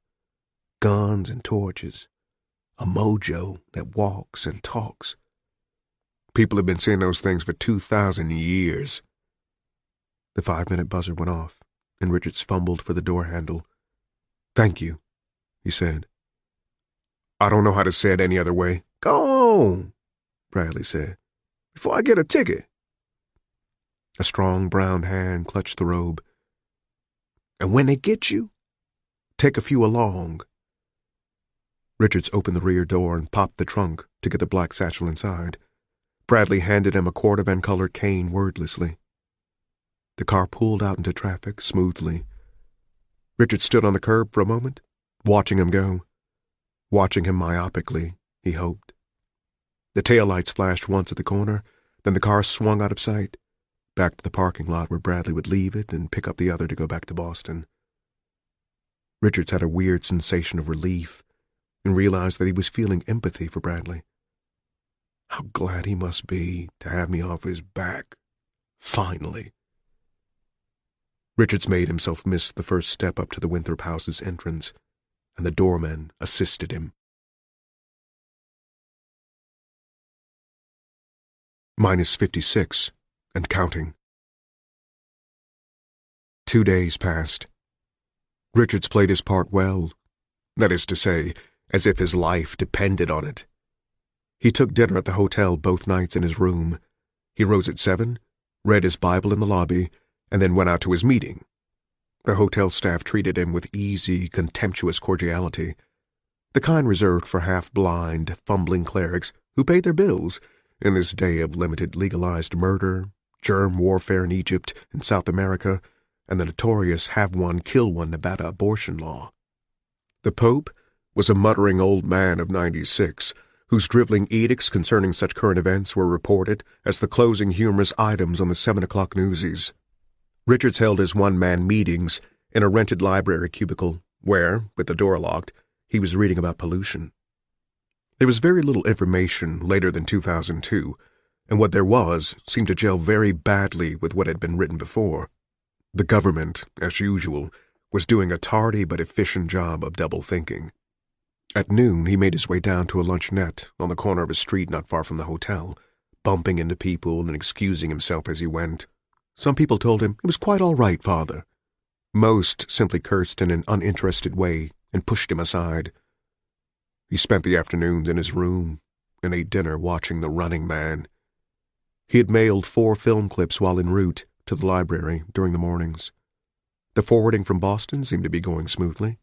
S2: Guns and torches. A mojo that walks and talks. People have been seeing those things for 2,000 years. The 5-minute buzzer went off, and Richards fumbled for the door handle. Thank you, he said. I don't know how to say it any other way. Go on, Bradley said, before I get a ticket. A strong brown hand clutched the robe. And when they get you, take a few along. Richards opened the rear door and popped the trunk to get the black satchel inside. Bradley handed him a cordovan-colored cane wordlessly. The car pulled out into traffic smoothly. Richard stood on the curb for a moment, watching him go. Watching him myopically, he hoped. The taillights flashed once at the corner, then the car swung out of sight, back to the parking lot where Bradley would leave it and pick up the other to go back to Boston. Richards had a weird sensation of relief and realized that he was feeling empathy for Bradley. How glad he must be to have me off his back. Finally. Richards made himself miss the first step up to the Winthrop house's entrance, and the doorman assisted him. -56, and counting. 2 days passed. Richards played his part well, that is to say, as if his life depended on it. He took dinner at the hotel both nights in his room. He rose at 7, read his Bible in the lobby, and then went out to his meeting. The hotel staff treated him with easy, contemptuous cordiality, the kind reserved for half-blind, fumbling clerics who paid their bills in this day of limited legalized murder, germ warfare in Egypt and South America, and the notorious have-one-kill-one Nevada abortion law. The Pope was a muttering old man of 96, whose driveling edicts concerning such current events were reported as the closing humorous items on the 7 o'clock newsies. Richards held his one-man meetings in a rented library cubicle where, with the door locked, he was reading about pollution. There was very little information later than 2002, and what there was seemed to gel very badly with what had been written before. The government, as usual, was doing a tardy but efficient job of double-thinking. At noon, he made his way down to a luncheonette on the corner of a street not far from the hotel, bumping into people and excusing himself as he went. Some people told him it was quite all right, Father. Most simply cursed in an uninterested way and pushed him aside. He spent the afternoons in his room and ate dinner watching The Running Man. He had mailed 4 film clips while en route to the library during the mornings. The forwarding from Boston seemed to be going smoothly.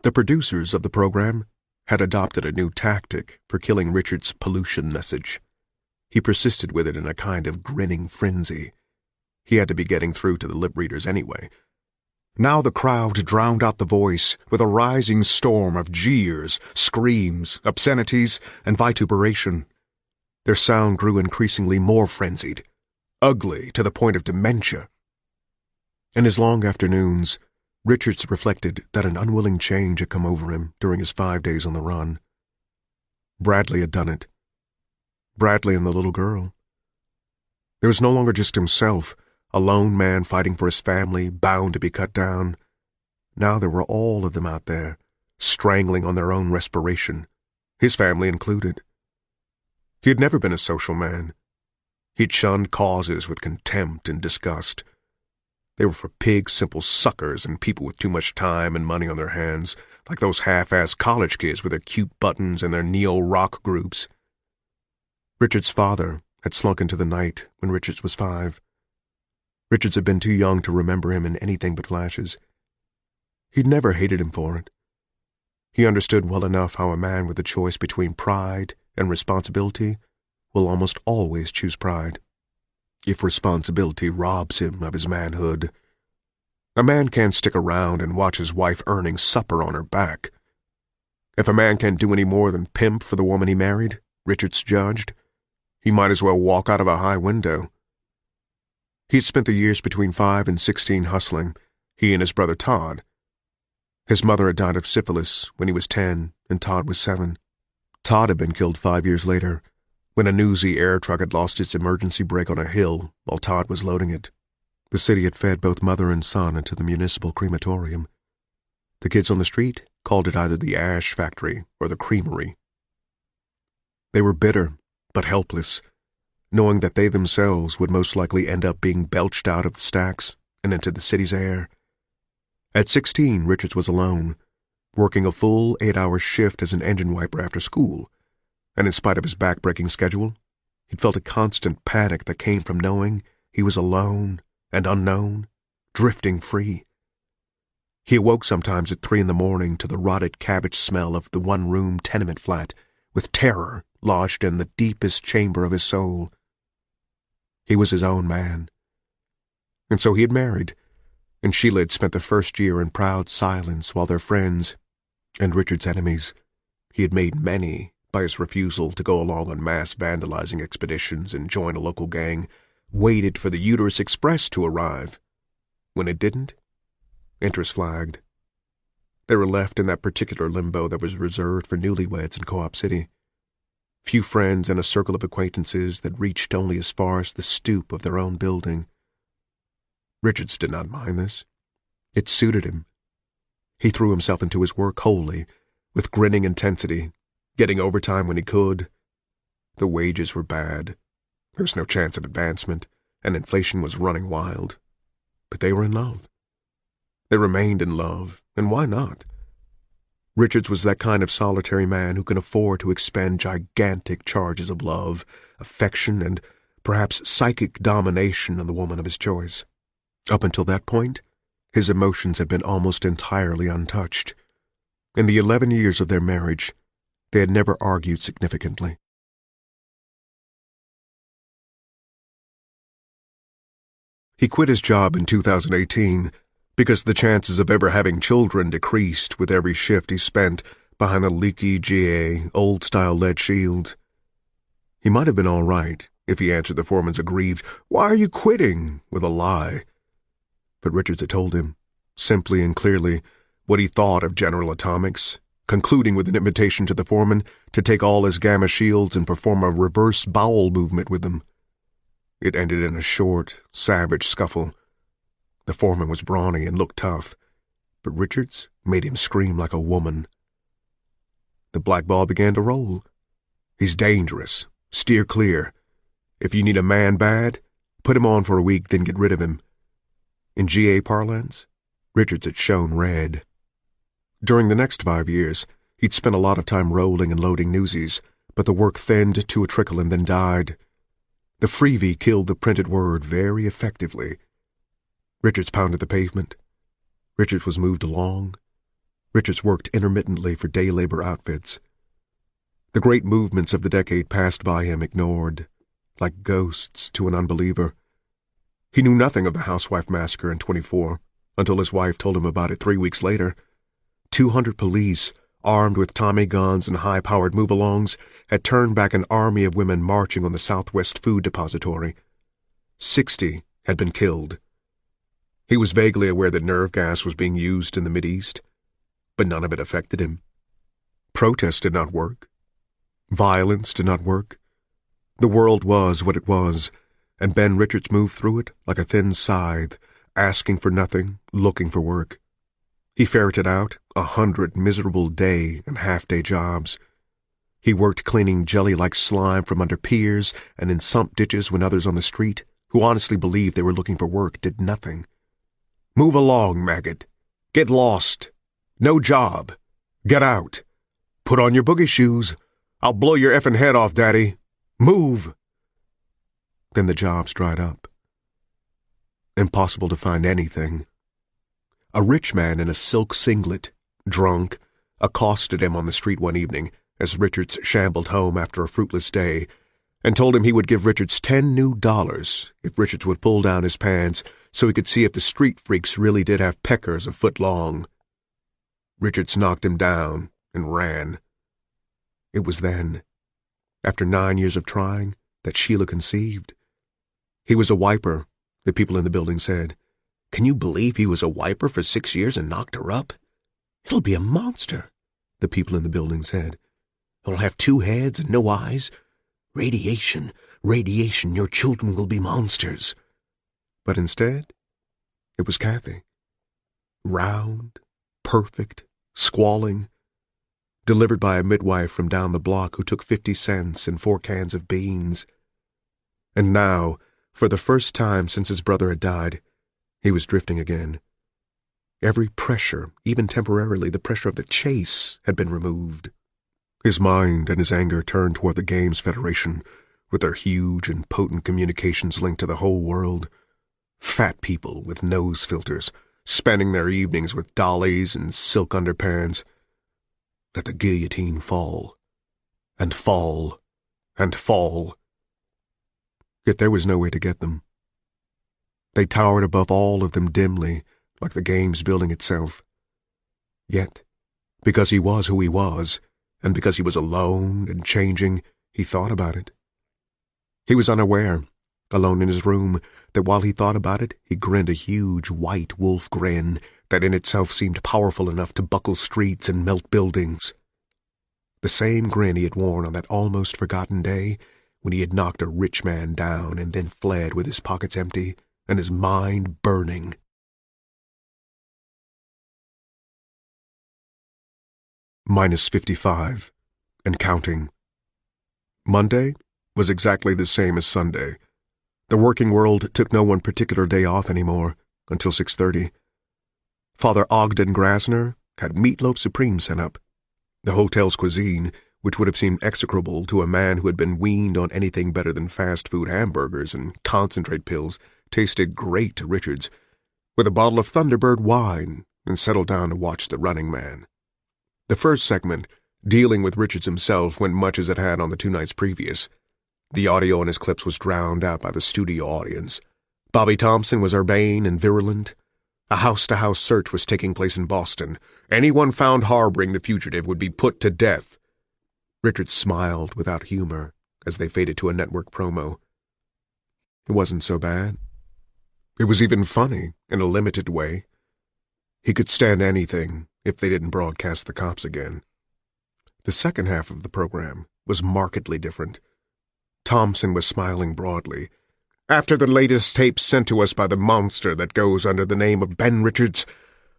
S2: The producers of the program had adopted a new tactic for killing Richard's pollution message. He persisted with it in a kind of grinning frenzy. He had to be getting through to the lip readers anyway. Now the crowd drowned out the voice with a rising storm of jeers, screams, obscenities, and vituperation. Their sound grew increasingly more frenzied. ugly to the point of dementia. In his long afternoons, Richards reflected that an unwilling change had come over him during his 5 days on the run. Bradley had done it. Bradley and the little girl. There was no longer just himself, a lone man fighting for his family, bound to be cut down. Now there were all of them out there, strangling on their own respiration, his family included. He had never been a social man. He'd shunned causes with contempt and disgust. They were for pig, simple suckers and people with too much time and money on their hands, like those half-assed college kids with their cute buttons and their neo-rock groups. Richard's father had slunk into the night when Richards was 5. Richards had been too young to remember him in anything but flashes. He'd never hated him for it. He understood well enough how a man with a choice between pride and responsibility will almost always choose pride, if responsibility robs him of his manhood. A man can't stick around and watch his wife earning supper on her back. If a man can't do any more than pimp for the woman he married, Richards judged, he might as well walk out of a high window. He'd spent the years between 5 and 16 hustling, he and his brother Todd. His mother had died of syphilis when he was 10 and Todd was 7. Todd had been killed 5 years later, when a newsy air truck had lost its emergency brake on a hill while Todd was loading it. The city had fed both mother and son into the municipal crematorium. The kids on the street called it either the ash factory or the creamery. They were bitter but helpless, knowing that they themselves would most likely end up being belched out of the stacks and into the city's air. At 16, Richards was alone, working a full 8-hour shift as an engine wiper after school, and in spite of his back-breaking schedule, he'd felt a constant panic that came from knowing he was alone and unknown, drifting free. He awoke sometimes at 3 a.m. to the rotted cabbage smell of the one-room tenement flat, with terror lodged in the deepest chamber of his soul. He was his own man. And so he had married, and Sheila had spent the first year in proud silence while their friends, and Richard's enemies, he had made many by his refusal to go along on mass vandalizing expeditions and join a local gang, waited for the Uterus Express to arrive. When it didn't, interest flagged. They were left in that particular limbo that was reserved for newlyweds in Co-op City. Few friends and a circle of acquaintances that reached only as far as the stoop of their own building. Richards did not mind this. It suited him. He threw himself into his work wholly, with grinning intensity, getting overtime when he could. The wages were bad. There was no chance of advancement, and inflation was running wild. But they were in love. They remained in love, and why not? Richards was that kind of solitary man who can afford to expend gigantic charges of love, affection, and perhaps psychic domination on the woman of his choice. Up until that point, his emotions had been almost entirely untouched. In the 11 years of their marriage, they had never argued significantly. He quit his job in 2018 because the chances of ever having children decreased with every shift he spent behind the leaky GA, old-style lead shield. He might have been all right if he answered the foreman's aggrieved, "Why are you quitting?" with a lie. But Richards had told him, simply and clearly, what he thought of General Atomics, concluding with an invitation to the foreman to take all his gamma shields and perform a reverse bowel movement with them. It ended in a short, savage scuffle. The foreman was brawny and looked tough, but Richards made him scream like a woman. The black ball began to roll. He's dangerous. Steer clear. If you need a man bad, put him on for a week, then get rid of him. In GA parlance, Richards had shown red. During the next 5 years, he'd spent a lot of time rolling and loading newsies, but the work thinned to a trickle and then died. The freebie killed the printed word very effectively. Richards pounded the pavement. Richards was moved along. Richards worked intermittently for day labor outfits. The great movements of the decade passed by him ignored, like ghosts to an unbeliever. He knew nothing of the housewife massacre in 24, until his wife told him about it 3 weeks later. 200 police, armed with Tommy guns and high-powered move-alongs, had turned back an army of women marching on the Southwest Food Depository. 60 had been killed. He was vaguely aware that nerve gas was being used in the Mideast, but none of it affected him. Protest did not work. Violence did not work. The world was what it was, and Ben Richards moved through it like a thin scythe, asking for nothing, looking for work. He ferreted out 100 miserable day and half-day jobs. He worked cleaning jelly-like slime from under piers and in sump ditches when others on the street, who honestly believed they were looking for work, did nothing. Move along, maggot. Get lost. No job. Get out. Put on your boogie shoes. I'll blow your effing head off, Daddy. Move. Then the jobs dried up. Impossible to find anything. A rich man in a silk singlet, drunk, accosted him on the street one evening as Richards shambled home after a fruitless day, and told him he would give Richards $10 new if Richards would pull down his pants so he could see if the street freaks really did have peckers a foot long. Richards knocked him down and ran. It was then, after 9 years of trying, that Sheila conceived. He was a wiper, the people in the building said. Can you believe he was a wiper for 6 years and knocked her up? It'll be a monster, the people in the building said. It'll have 2 heads and no eyes. Radiation, radiation, your children will be monsters. But instead, it was Kathy. Round, perfect, squalling, delivered by a midwife from down the block who took 50 cents and 4 cans of beans. And now, for the first time since his brother had died, he was drifting again. Every pressure, even temporarily the pressure of the chase, had been removed. His mind and his anger turned toward the Games Federation, with their huge and potent communications linked to the whole world. Fat people with nose filters, spending their evenings with dollies and silk underpants. Let the guillotine fall, and fall, and fall. Yet there was no way to get them. They towered above all of them dimly, like the Games building itself. Yet, because he was who he was, and because he was alone and changing, he thought about it. He was unaware, alone in his room, that while he thought about it, he grinned a huge white wolf grin that in itself seemed powerful enough to buckle streets and melt buildings. The same grin he had worn on that almost forgotten day when he had knocked a rich man down and then fled with his pockets empty and his mind burning. -55, and counting. Monday was exactly the same as Sunday. The working world took no one particular day off anymore, until 6:30. Father Ogden Grasner had meatloaf supreme sent up. The hotel's cuisine, which would have seemed execrable to a man who had been weaned on anything better than fast-food hamburgers and concentrate pills, tasted great to Richards, with a bottle of Thunderbird wine, and settled down to watch The Running Man. The first segment, dealing with Richards himself, went much as it had on the 2 nights previous. The audio in his clips was drowned out by the studio audience. Bobby Thompson was urbane and virulent. A house-to-house search was taking place in Boston. Anyone found harboring the fugitive would be put to death. Richards smiled without humor as they faded to a network promo. It wasn't so bad. It was even funny, in a limited way. He could stand anything if they didn't broadcast the cops again. The second half of the program was markedly different. Thompson was smiling broadly. After the latest tape sent to us by the monster that goes under the name of Ben Richards,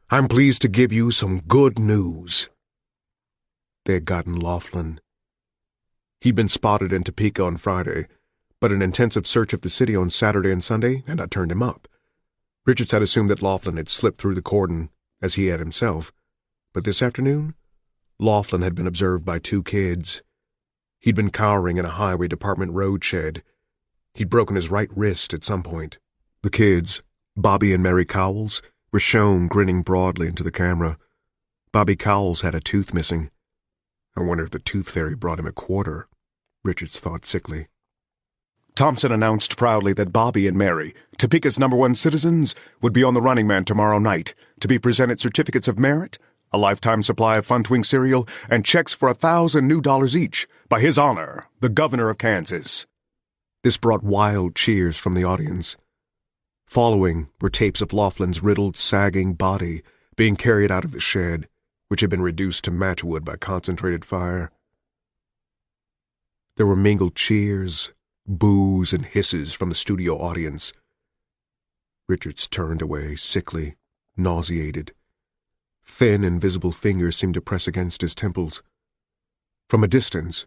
S2: I'm pleased to give you some good news. They had gotten Laughlin. He'd been spotted in Topeka on Friday, but an intensive search of the city on Saturday and Sunday had not turned him up. Richards had assumed that Laughlin had slipped through the cordon, as he had himself, but this afternoon, Laughlin had been observed by 2 kids. He'd been cowering in a highway department road shed. He'd broken his right wrist at some point. The kids, Bobby and Mary Cowles, were shown grinning broadly into the camera. Bobby Cowles had a tooth missing. I wonder if the tooth fairy brought him a quarter, Richards thought sickly. Thompson announced proudly that Bobby and Mary, Topeka's #1 citizens, would be on The Running Man tomorrow night to be presented certificates of merit, a lifetime supply of Fun Twink cereal, and checks for $1,000 new each by His Honor, the Governor of Kansas. This brought wild cheers from the audience. Following were tapes of Laughlin's riddled, sagging body being carried out of the shed, which had been reduced to matchwood by concentrated fire. There were mingled cheers, boos, and hisses from the studio audience. Richards turned away, sickly, nauseated. Thin, invisible fingers seemed to press against his temples. From a distance,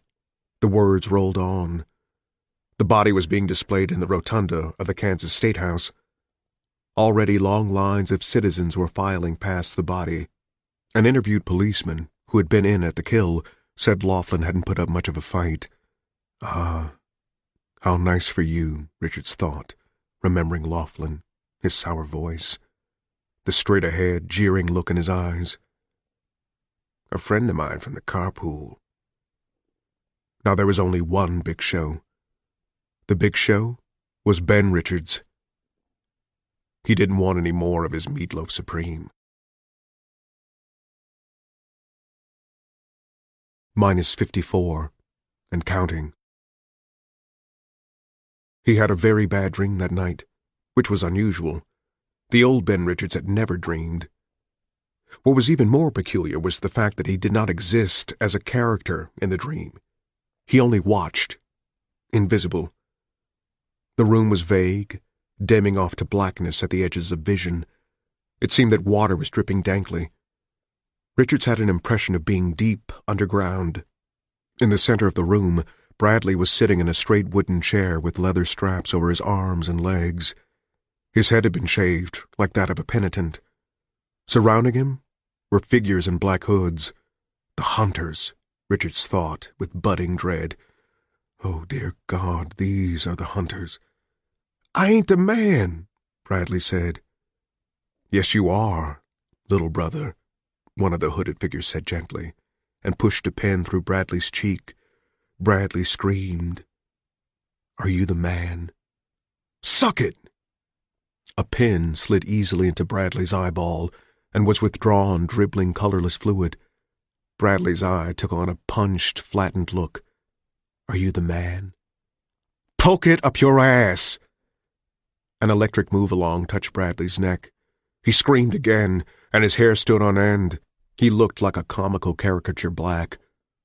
S2: the words rolled on. The body was being displayed in the rotunda of the Kansas State House. Already long lines of citizens were filing past the body. An interviewed policeman, who had been in at the kill, said Laughlin hadn't put up much of a fight. Ah, how nice for you, Richards thought, remembering Laughlin, his sour voice, the straight-ahead, jeering look in his eyes. A friend of mine from the carpool. Now there was only one big show. The big show was Ben Richards. He didn't want any more of his meatloaf supreme. -54, and counting. He had a very bad dream that night, which was unusual. The old Ben Richards had never dreamed. What was even more peculiar was the fact that he did not exist as a character in the dream. He only watched, invisible. The room was vague, dimming off to blackness at the edges of vision. It seemed that water was dripping dankly. Richards had an impression of being deep underground. In the center of the room, Bradley was sitting in a straight wooden chair with leather straps over his arms and legs. His head had been shaved, like that of a penitent. Surrounding him were figures in black hoods. The hunters, Richards thought, with budding dread. Oh, dear God, these are the hunters. I ain't the man, Bradley said. Yes, you are, little brother, one of the hooded figures said gently, and pushed a pen through Bradley's cheek. Bradley screamed. Are you the man? Suck it! A pin slid easily into Bradley's eyeball and was withdrawn, dribbling colorless fluid. Bradley's eye took on a punched, flattened look. Are you the man? Poke it up your ass! An electric move-along touched Bradley's neck. He screamed again, and his hair stood on end. He looked like a comical caricature black,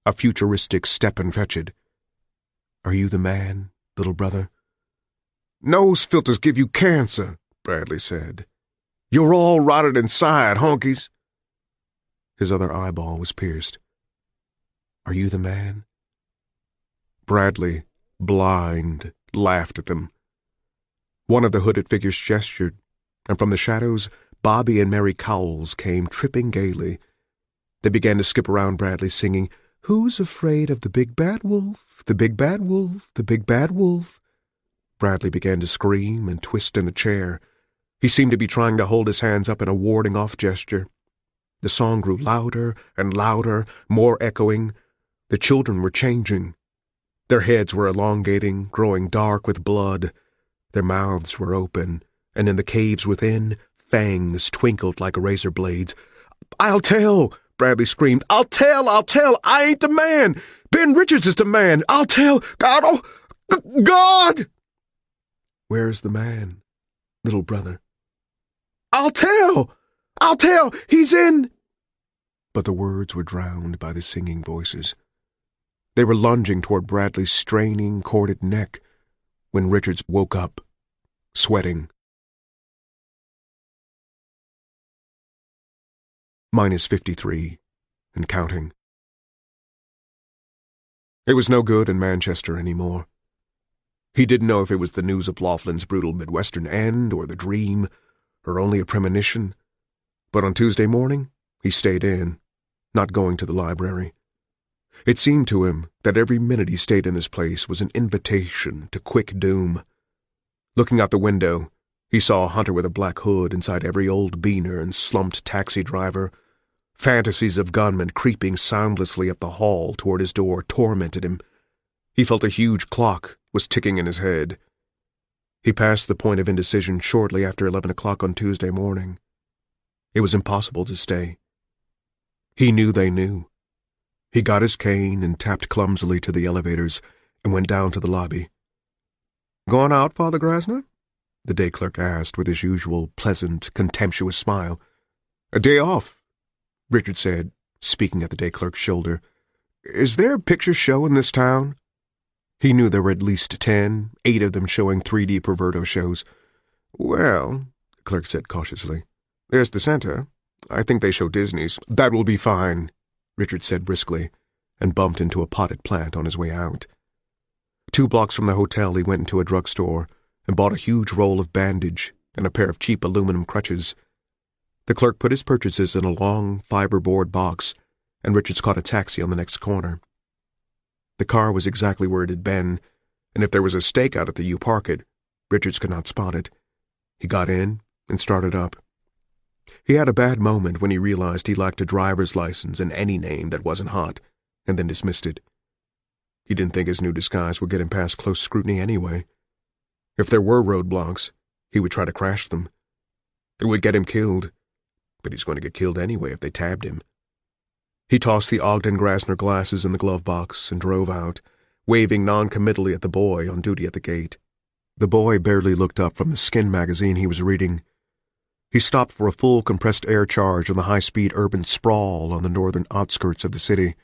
S2: a futuristic Steppenfetch'd. Are you the man, little brother? Nose filters give you cancer, Bradley said. You're all rotted inside, honkies. His other eyeball was pierced. Are you the man? Bradley, blind, laughed at them. One of the hooded figures gestured, and from the shadows, Bobby and Mary Cowles came tripping gaily. They began to skip around Bradley, singing, Who's afraid of the big bad wolf, the big bad wolf, the big bad wolf? Bradley began to scream and twist in the chair. He seemed to be trying to hold his hands up in a warding-off gesture. The song grew louder and louder, more echoing. The children were changing. Their heads were elongating, growing dark with blood. Their mouths were open, and in the caves within, fangs twinkled like razor blades. I'll tell! Bradley screamed. I'll tell! I ain't the man! Ben Richards is the man! I'll tell! God! Oh, God! Where's the man, little brother? I'll tell! He's in... But the words were drowned by the singing voices. They were lunging toward Bradley's straining, corded neck when Richards woke up, sweating. -53, and counting. It was no good in Manchester anymore. He didn't know if it was the news of Laughlin's brutal Midwestern end, or the dream, or only a premonition. But on Tuesday morning, he stayed in, not going to the library. It seemed to him that every minute he stayed in this place was an invitation to quick doom. Looking out the window, he saw a hunter with a black hood inside every old beaner and slumped taxi driver. Fantasies of gunmen creeping soundlessly up the hall toward his door tormented him. He felt a huge clock was ticking in his head. He passed the point of indecision shortly after 11 o'clock on Tuesday morning. It was impossible to stay. He knew they knew. He got his cane and tapped clumsily to the elevators and went down to the lobby. Gone out, Father Grasner? The day clerk asked with his usual pleasant, contemptuous smile. A day off, Richard said, speaking at the day clerk's shoulder. Is there a picture show in this town? He knew there were at least 10, 8 of them showing 3D Perverto shows. Well, the clerk said cautiously, there's the center. I think they show Disney's. That will be fine, Richard said briskly, and bumped into a potted plant on his way out. 2 blocks from the hotel, he went into a drugstore and bought a huge roll of bandage and a pair of cheap aluminum crutches. The clerk put his purchases in a long fiberboard box, and Richards caught a taxi on the next corner. The car was exactly where it had been, and if there was a stakeout at the U Park it, Richards could not spot it. He got in and started up. He had a bad moment when he realized he lacked a driver's license and any name that wasn't hot, and then dismissed it. He didn't think his new disguise would get him past close scrutiny anyway. If there were roadblocks, he would try to crash them. It would get him killed, but he's going to get killed anyway if they tabbed him. He tossed the Ogden Grasner glasses in the glove box and drove out, waving noncommittally at the boy on duty at the gate. The boy barely looked up from the skin magazine he was reading. He stopped for a full compressed air charge on the high-speed urban sprawl on the northern outskirts of the city.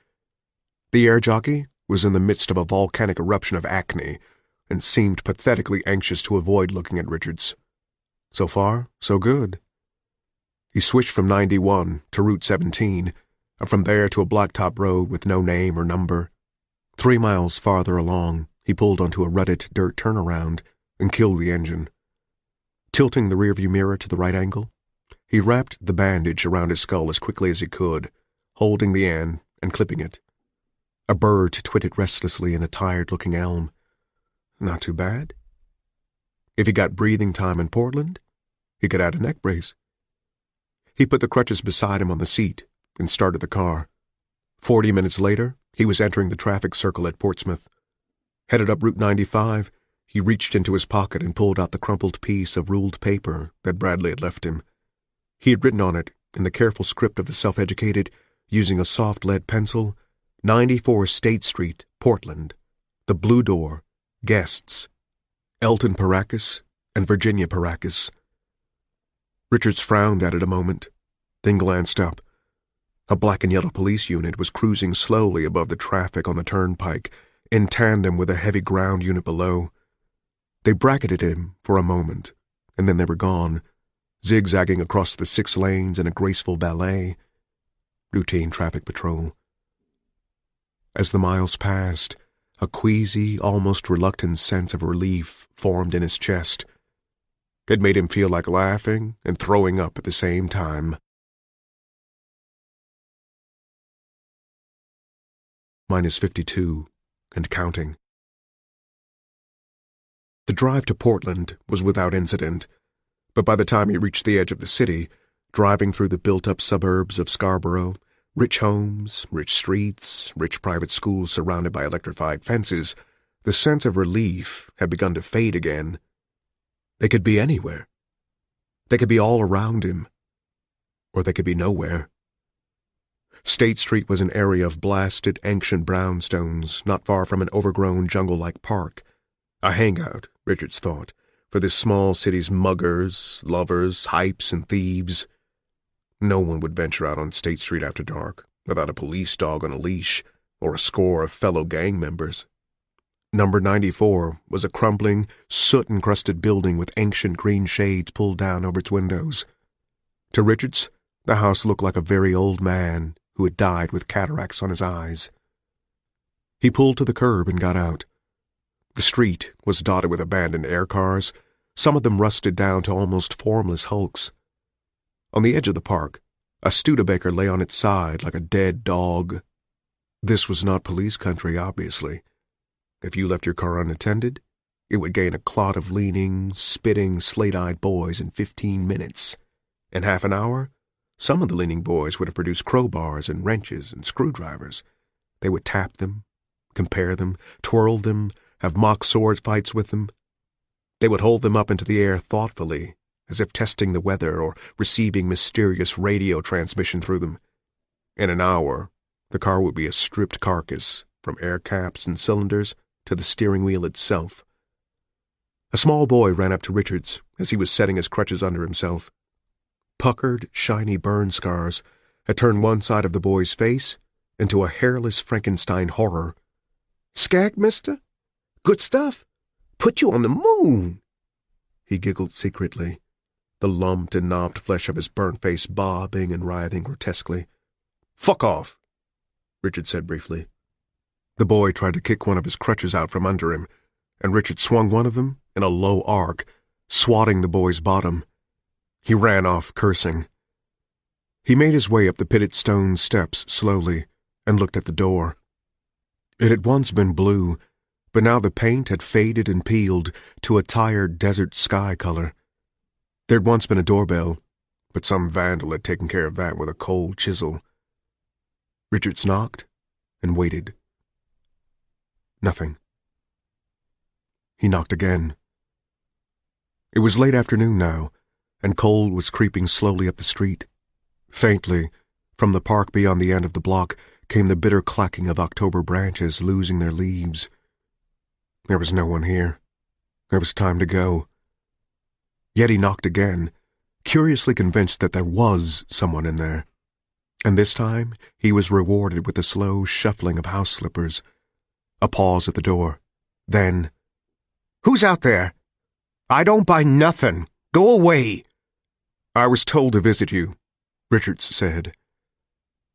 S2: The air jockey was in the midst of a volcanic eruption of acne and seemed pathetically anxious to avoid looking at Richards. So far, so good. He switched from 91 to Route 17, and from there to a blacktop road with no name or number. 3 miles farther along, he pulled onto a rutted dirt turnaround and killed the engine. Tilting the rearview mirror to the right angle, he wrapped the bandage around his skull as quickly as he could, holding the end and clipping it. A bird twittered restlessly in a tired-looking elm. Not too bad. If he got breathing time in Portland, he could add a neck brace. He put the crutches beside him on the seat and started the car. 40 minutes later, he was entering the traffic circle at Portsmouth. Headed up Route 95, he reached into his pocket and pulled out the crumpled piece of ruled paper that Bradley had left him. He had written on it, in the careful script of the self-educated, using a soft lead pencil, 94 State Street, Portland, the Blue Door, guests, Elton Paracus and Virginia Paracus. Richards frowned at it a moment, then glanced up. A black and yellow police unit was cruising slowly above the traffic on the turnpike, in tandem with a heavy ground unit below. They bracketed him for a moment, and then they were gone, zigzagging across the 6 lanes in a graceful ballet. Routine traffic patrol. As the miles passed, a queasy, almost reluctant sense of relief formed in his chest. It made him feel like laughing and throwing up at the same time. Minus 52, and counting. The drive to Portland was without incident, but by the time he reached the edge of the city, driving through the built-up suburbs of Scarborough, rich homes, rich streets, rich private schools surrounded by electrified fences, the sense of relief had begun to fade again. They could be anywhere. They could be all around him. Or they could be nowhere. State Street was an area of blasted, ancient brownstones not far from an overgrown jungle-like park. A hangout, Richards thought, for this small city's muggers, lovers, hypes, and thieves. No one would venture out on State Street after dark without a police dog on a leash or a score of fellow gang members. Number 94 was a crumbling, soot-encrusted building with ancient green shades pulled down over its windows. To Richards, the house looked like a very old man who had died with cataracts on his eyes. He pulled to the curb and got out. The street was dotted with abandoned air cars, some of them rusted down to almost formless hulks. On the edge of the park, a Studebaker lay on its side like a dead dog. This was not police country, obviously. If you left your car unattended, it would gain a clot of leaning, spitting, slate-eyed boys in 15 minutes. In half an hour, some of the leaning boys would have produced crowbars and wrenches and screwdrivers. They would tap them, compare them, twirl them, have mock sword fights with them. They would hold them up into the air thoughtfully, as if testing the weather or receiving mysterious radio transmission through them. In an hour, the car would be a stripped carcass, from air caps and cylinders to the steering wheel itself. A small boy ran up to Richards as he was setting his crutches under himself. Puckered, shiny burn scars had turned one side of the boy's face into a hairless Frankenstein horror.
S3: "Skag, mister? Good stuff. Put you on the moon."
S2: He giggled secretly, the lumped and knobbed flesh of his burnt face bobbing and writhing grotesquely.
S3: "Fuck off,"
S2: Richard said briefly. The boy tried to kick one of his crutches out from under him, and Richard swung one of them in a low arc, swatting the boy's bottom. He ran off, cursing. He made his way up the pitted stone steps slowly and looked at the door. It had once been blue, but now the paint had faded and peeled to a tired desert sky color. There'd once been a doorbell, but some vandal had taken care of that with a cold chisel. Richards knocked and waited. Nothing. He knocked again. It was late afternoon now, and cold was creeping slowly up the street. Faintly, from the park beyond the end of the block, came the bitter clacking of October branches losing their leaves. There was no one here. There was time to go. Yet he knocked again, curiously convinced that there was someone in there. And this time he was rewarded with the slow shuffling of house slippers. A pause at the door. Then,
S3: "Who's out there? I don't buy nothing. Go away."
S2: "I was told to visit you," Richards said.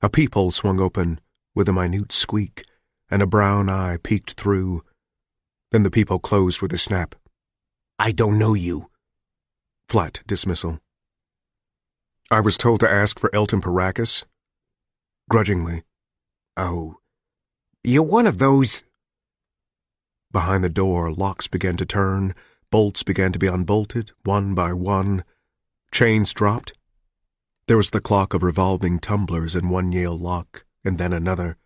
S2: A peephole swung open with a minute squeak, and a brown eye peeked through. Then the peephole closed with a snap.
S3: "I don't know you."
S2: Flat dismissal. "I was told to ask for Elton Paracus." Grudgingly.
S3: "Oh, you're one of those—"
S2: Behind the door, locks began to turn, bolts began to be unbolted, one by one. Chains dropped. There was the clock of revolving tumblers in one Yale lock, and then another.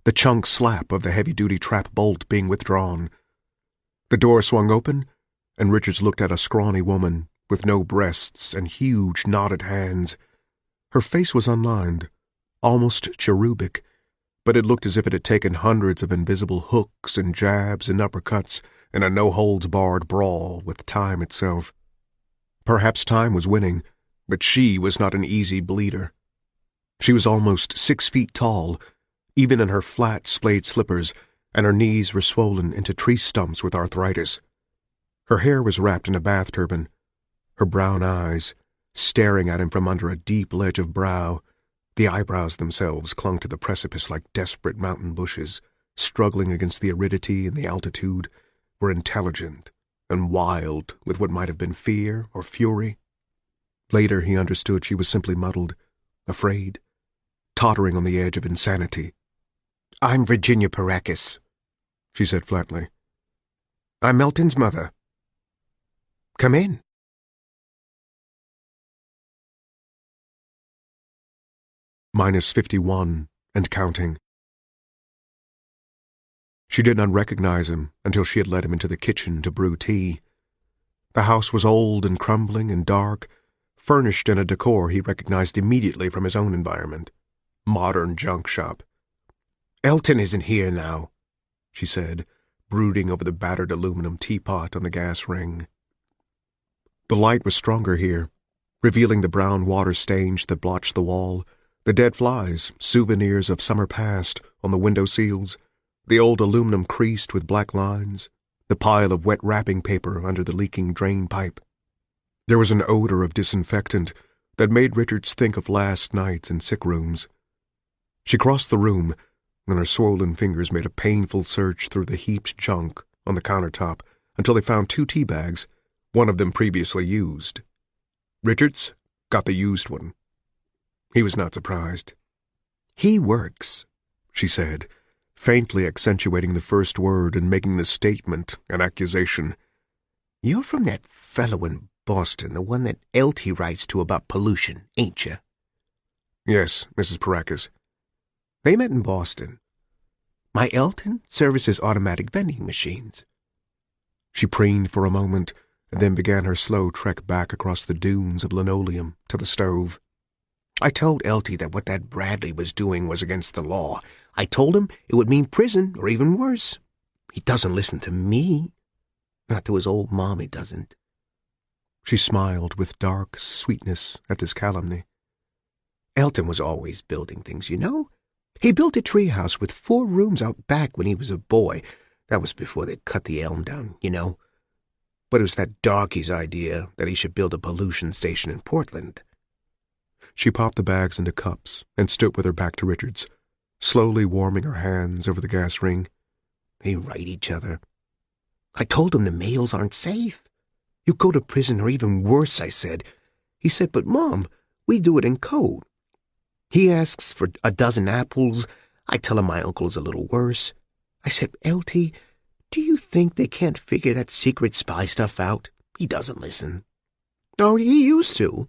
S2: The chunk slap of the heavy-duty trap bolt being withdrawn. The door swung open, and Richards looked at a scrawny woman with no breasts and huge knotted hands. Her face was unlined, almost cherubic, but it looked as if it had taken hundreds of invisible hooks and jabs and uppercuts in a no-holds-barred brawl with time itself. Perhaps time was winning, but she was not an easy bleeder. She was almost 6 feet tall, even in her flat, splayed slippers, and her knees were swollen into tree stumps with arthritis. Her hair was wrapped in a bath turban. Her brown eyes, staring at him from under a deep ledge of brow, the eyebrows themselves clung to the precipice like desperate mountain bushes, struggling against the aridity and the altitude, were intelligent and wild with what might have been fear or fury. Later he understood she was simply muddled, afraid, tottering on the edge of insanity.
S3: "I'm Virginia Paracus,"
S2: she said flatly.
S3: "I'm Melton's mother. Come in."
S2: -51 and counting. She did not recognize him until she had led him into the kitchen to brew tea. The house was old and crumbling and dark, furnished in a decor he recognized immediately from his own environment. Modern junk shop.
S3: "Elton isn't here now,"
S2: she said, brooding over the battered aluminum teapot on the gas ring. The light was stronger here, revealing the brown water stains that blotched the wall, the dead flies, souvenirs of summer past, on the window seals, the old aluminum creased with black lines, the pile of wet wrapping paper under the leaking drain pipe. There was an odor of disinfectant that made Richards think of last nights in sick rooms. She crossed the room, and her swollen fingers made a painful search through the heaped junk on the countertop until they found 2 tea bags, one of them previously used. Richards got the used one. He was not surprised.
S3: "He works,"
S2: she said, faintly accentuating the first word and making the statement an accusation.
S3: "You're from that fellow in Boston, the one that Elty writes to about pollution, ain't you?"
S2: "Yes, Mrs. Paracus."
S3: "They met in Boston. My Elton services automatic vending machines."
S2: She preened for a moment, and then began her slow trek back across the dunes of linoleum to the stove.
S3: "I told Elty that what that Bradley was doing was against the law. I told him it would mean prison or even worse. He doesn't listen to me." Not to his old mom, he doesn't.
S2: She smiled with dark sweetness at this calumny.
S3: Elton was always building things, you know. He built a treehouse with 4 rooms out back when he was a boy. That was before they cut the elm down, you know. But it was that darky's idea that he should build a pollution station in Portland.
S2: She popped the bags into cups and stood with her back to Richards, slowly warming her hands over the gas ring.
S3: They write each other. I told him the mails aren't safe. You go to prison or even worse, I said. He said, but Mom, we do it in code. He asks for a dozen apples. I tell him my uncle's a little worse. I said, LT, do you think they can't figure that secret spy stuff out? He doesn't listen. Oh, he used to.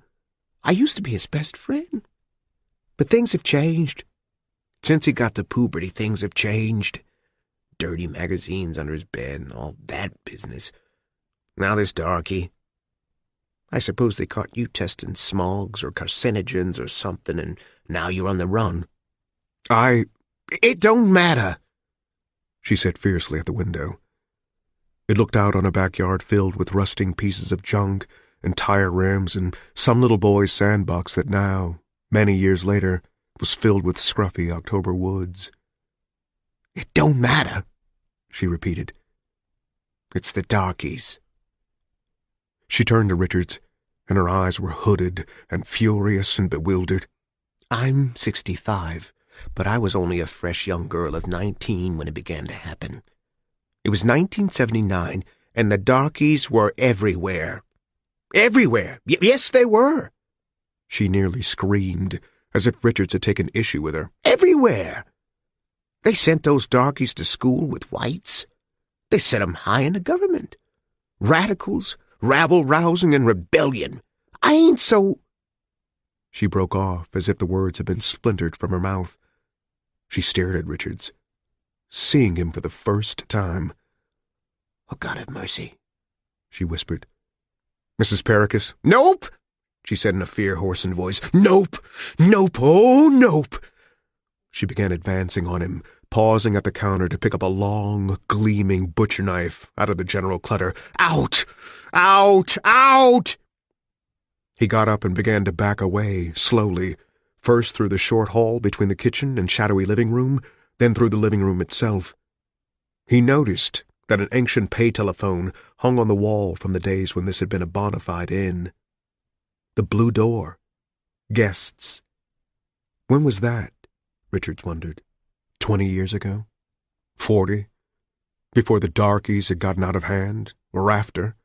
S3: I used to be his best friend. But things have changed. Since he got to puberty, things have changed. Dirty magazines under his bed and all that business. Now this darky. I suppose they caught you testing smogs or carcinogens or something, and now you're on the run. It don't matter,
S2: she said fiercely at the window. It looked out on a backyard filled with rusting pieces of junk and tire rims and some little boy's sandbox that now, many years later, was filled with scruffy October woods.
S3: It don't matter, she repeated. It's the darkies.
S2: She turned to Richards, and her eyes were hooded and furious and bewildered.
S3: I'm 65, but I was only a fresh young girl of 19 when it began to happen. It was 1979, and the darkies were everywhere. Everywhere! Yes, they were.
S2: She nearly screamed, as if Richards had taken issue with her.
S3: Everywhere! They sent those darkies to school with whites. They set 'em high in the government. Radicals, rabble-rousing, and rebellion. I ain't so...
S2: She broke off as if the words had been splintered from her mouth. She stared at Richards, seeing him for the first time.
S3: Oh, God have mercy,
S2: she whispered.
S3: Mrs. Paracus. Nope, she said in a fear-hoarsened voice. Nope, nope, oh, nope.
S2: She began advancing on him, pausing at the counter to pick up a long, gleaming butcher knife out of the general clutter.
S3: Out! Out! Out!
S2: He got up and began to back away, slowly, first through the short hall between the kitchen and shadowy living room, then through the living room itself. He noticed that an ancient pay telephone hung on the wall from the days when this had been a bona fide inn. The blue door. Guests. When was that? Richards wondered. 20 years ago? 40? Before the darkies had gotten out of hand? Or after?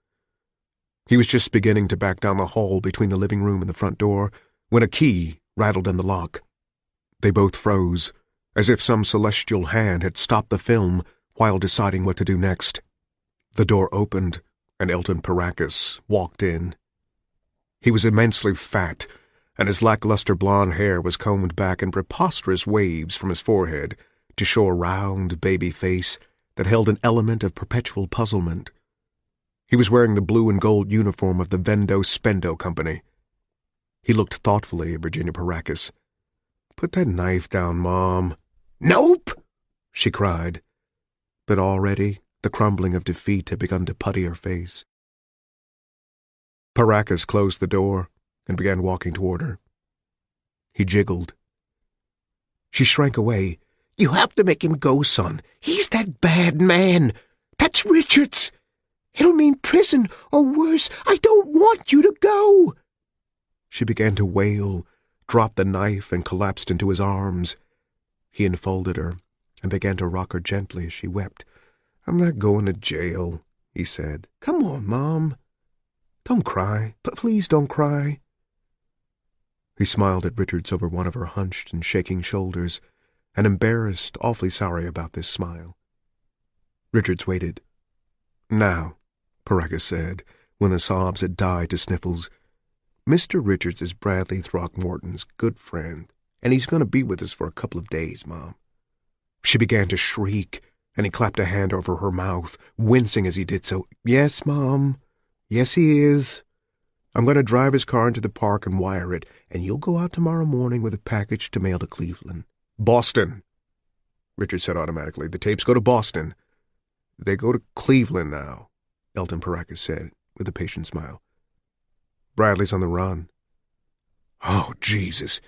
S2: He was just beginning to back down the hall between the living room and the front door when a key rattled in the lock. They both froze, as if some celestial hand had stopped the film while deciding what to do next. The door opened, and Elton Paracus walked in. He was immensely fat, and his lackluster blonde hair was combed back in preposterous waves from his forehead to show a round baby face that held an element of perpetual puzzlement. He was wearing the blue and gold uniform of the Vendo-Spendo Company. He looked thoughtfully at Virginia Paracus. "Put that knife down, Mom."
S3: "Nope!"
S2: she cried. But already the crumbling of defeat had begun to putty her face. Paracus closed the door and began walking toward her. He jiggled.
S3: She shrank away. "You have to make him go, son. He's that bad man. That's Richards. It'll mean prison or worse. I don't want you to go."
S2: She began to wail, dropped the knife, and collapsed into his arms. He enfolded her and began to rock her gently as she wept. "I'm not going to jail," he said. "Come on, Mom. Don't cry. Please don't cry." He smiled at Richards over one of her hunched and shaking shoulders, and embarrassed, awfully sorry about this smile. Richards waited. "Now," Paracus said, when the sobs had died to sniffles, "Mr. Richards is Bradley Throckmorton's good friend, and he's going to be with us for a couple of days, Mom." She began to shriek, and he clapped a hand over her mouth, wincing as he did so. "Yes, Mom. Yes, he is. I'm going to drive his car into the park and wire it, and you'll go out tomorrow morning with a package to mail to Cleveland." "Boston," Richard said automatically. "The tapes go to Boston." "They go to Cleveland now. Elton Paracas said, with a patient smile. Bradley's on the run.
S3: Oh, Jesus.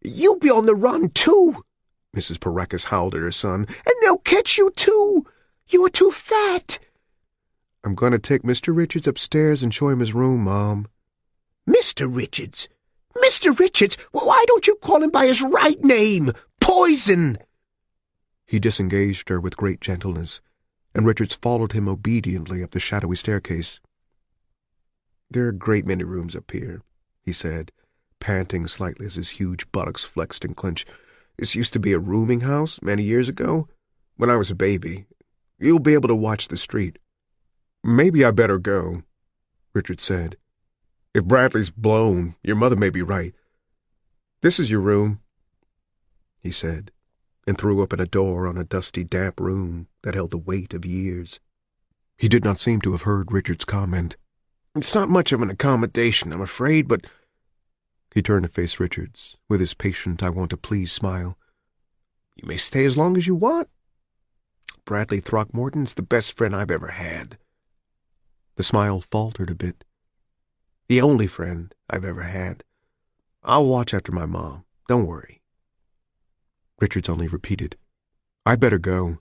S3: You'll be on the run, too, Mrs. Paracas howled at her son, and they'll catch you, too. You're too fat.
S2: I'm going to take Mr. Richards upstairs and show him his room, Mom.
S3: Mr. Richards? Mr. Richards? Why don't you call him by his right name? Poison!
S2: He disengaged her with great gentleness, and Richards followed him obediently up the shadowy staircase. There are a great many rooms up here, he said, panting slightly as his huge buttocks flexed and clenched. This used to be a rooming house many years ago, when I was a baby. You'll be able to watch the street. Maybe I better go, Richard said. If Bradley's blown, your mother may be right. This is your room, he said, and threw open a door on a dusty, damp room that held the weight of years. He did not seem to have heard Richard's comment. It's not much of an accommodation, I'm afraid, but... He turned to face Richards, with his patient, I-want-to-please smile. You may stay as long as you want. Bradley Throckmorton's the best friend I've ever had. The smile faltered a bit. The only friend I've ever had. I'll watch after my mom. Don't worry. Richards only repeated, I'd better go.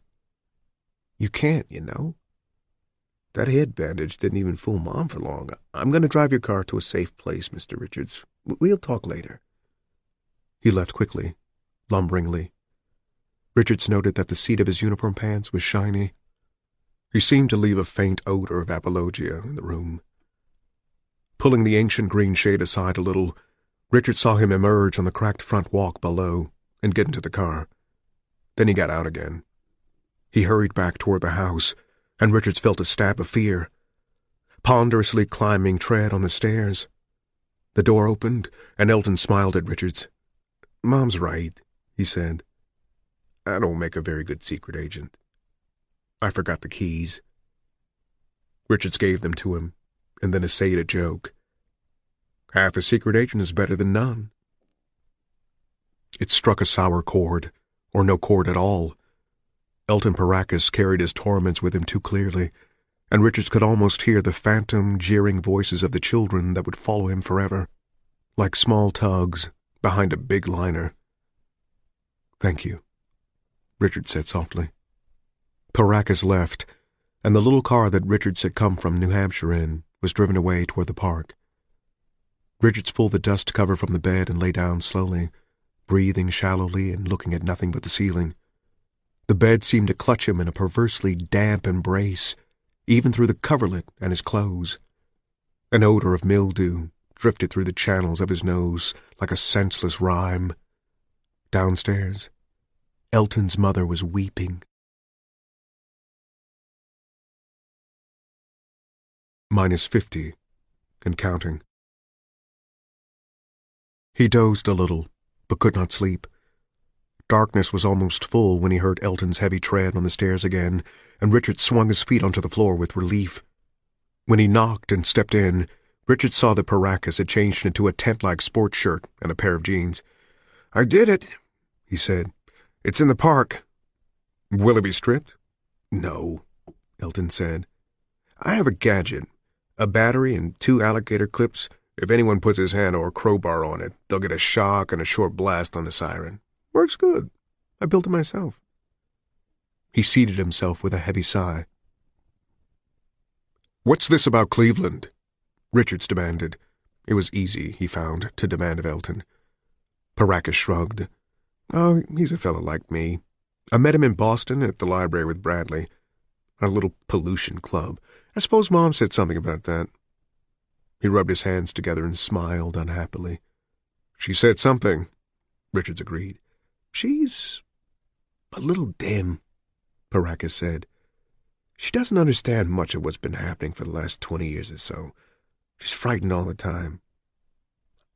S2: You can't, you know. That head bandage didn't even fool Mom for long. I'm going to drive your car to a safe place, Mr. Richards. We'll talk later. He left quickly, lumberingly. Richards noted that the seat of his uniform pants was shiny. He seemed to leave a faint odor of apologia in the room. Pulling the ancient green shade aside a little, Richard saw him emerge on the cracked front walk below and get into the car. Then he got out again. He hurried back toward the house, and Richards felt a stab of fear. Ponderously climbing tread on the stairs. The door opened, and Elton smiled at Richards. Mom's right, he said. I don't make a very good secret agent. I forgot the keys. Richards gave them to him, and then essayed a joke. Half a secret agent is better than none. It struck a sour chord, or no chord at all. Elton Paracas carried his torments with him too clearly, and Richards could almost hear the phantom, jeering voices of the children that would follow him forever, like small tugs behind a big liner. Thank you, Richard said softly. Paracas left, and the little car that Richards had come from New Hampshire in was driven away toward the park. Richards pulled the dust cover from the bed and lay down slowly, breathing shallowly and looking at nothing but the ceiling. The bed seemed to clutch him in a perversely damp embrace, even through the coverlet and his clothes. An odor of mildew drifted through the channels of his nose like a senseless rime. Downstairs, Elton's mother was weeping. -50, and counting. He dozed a little, but could not sleep. Darkness was almost full when he heard Elton's heavy tread on the stairs again, and Richard swung his feet onto the floor with relief. When he knocked and stepped in, Richard saw that Paracas had changed into a tent-like sports shirt and a pair of jeans. I did it, he said. It's in the park. Will it be stripped? No, Elton said. I have a gadget, a battery and 2 alligator clips. If anyone puts his hand or a crowbar on it, they'll get a shock and a short blast on the siren. Works good. I built it myself. He seated himself with a heavy sigh. What's this about Cleveland? Richards demanded. It was easy, he found, to demand of Elton. Paracas shrugged. Oh, he's a fellow like me. I met him in Boston at the library with Bradley. A little pollution club. I suppose Mom said something about that. He rubbed his hands together and smiled unhappily. She said something, Richards agreed. She's a little dim, Paracas said. She doesn't understand much of what's been happening for the last 20 years or so. She's frightened all the time.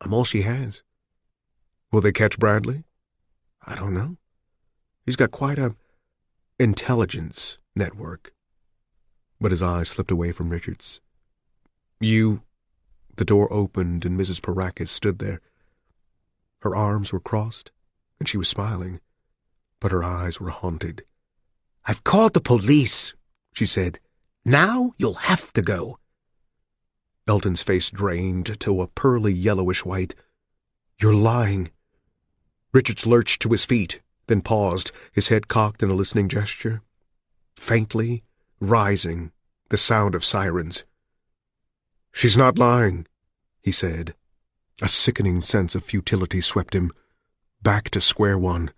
S2: I'm all she has. Will they catch Bradley? I don't know. He's got quite a intelligence network. But his eyes slipped away from Richards. You... The door opened and Mrs. Paracas stood there. Her arms were crossed, and she was smiling, but her eyes were haunted. I've called the police, she said.
S3: Now you'll have to go." Elton's face drained to a pearly yellowish white. "You're lying." Richards lurched to his feet, then paused, his head cocked in a listening gesture. Faintly, rising, the sound of sirens. "She's not lying," he said. A sickening sense of futility swept him. Back to square one.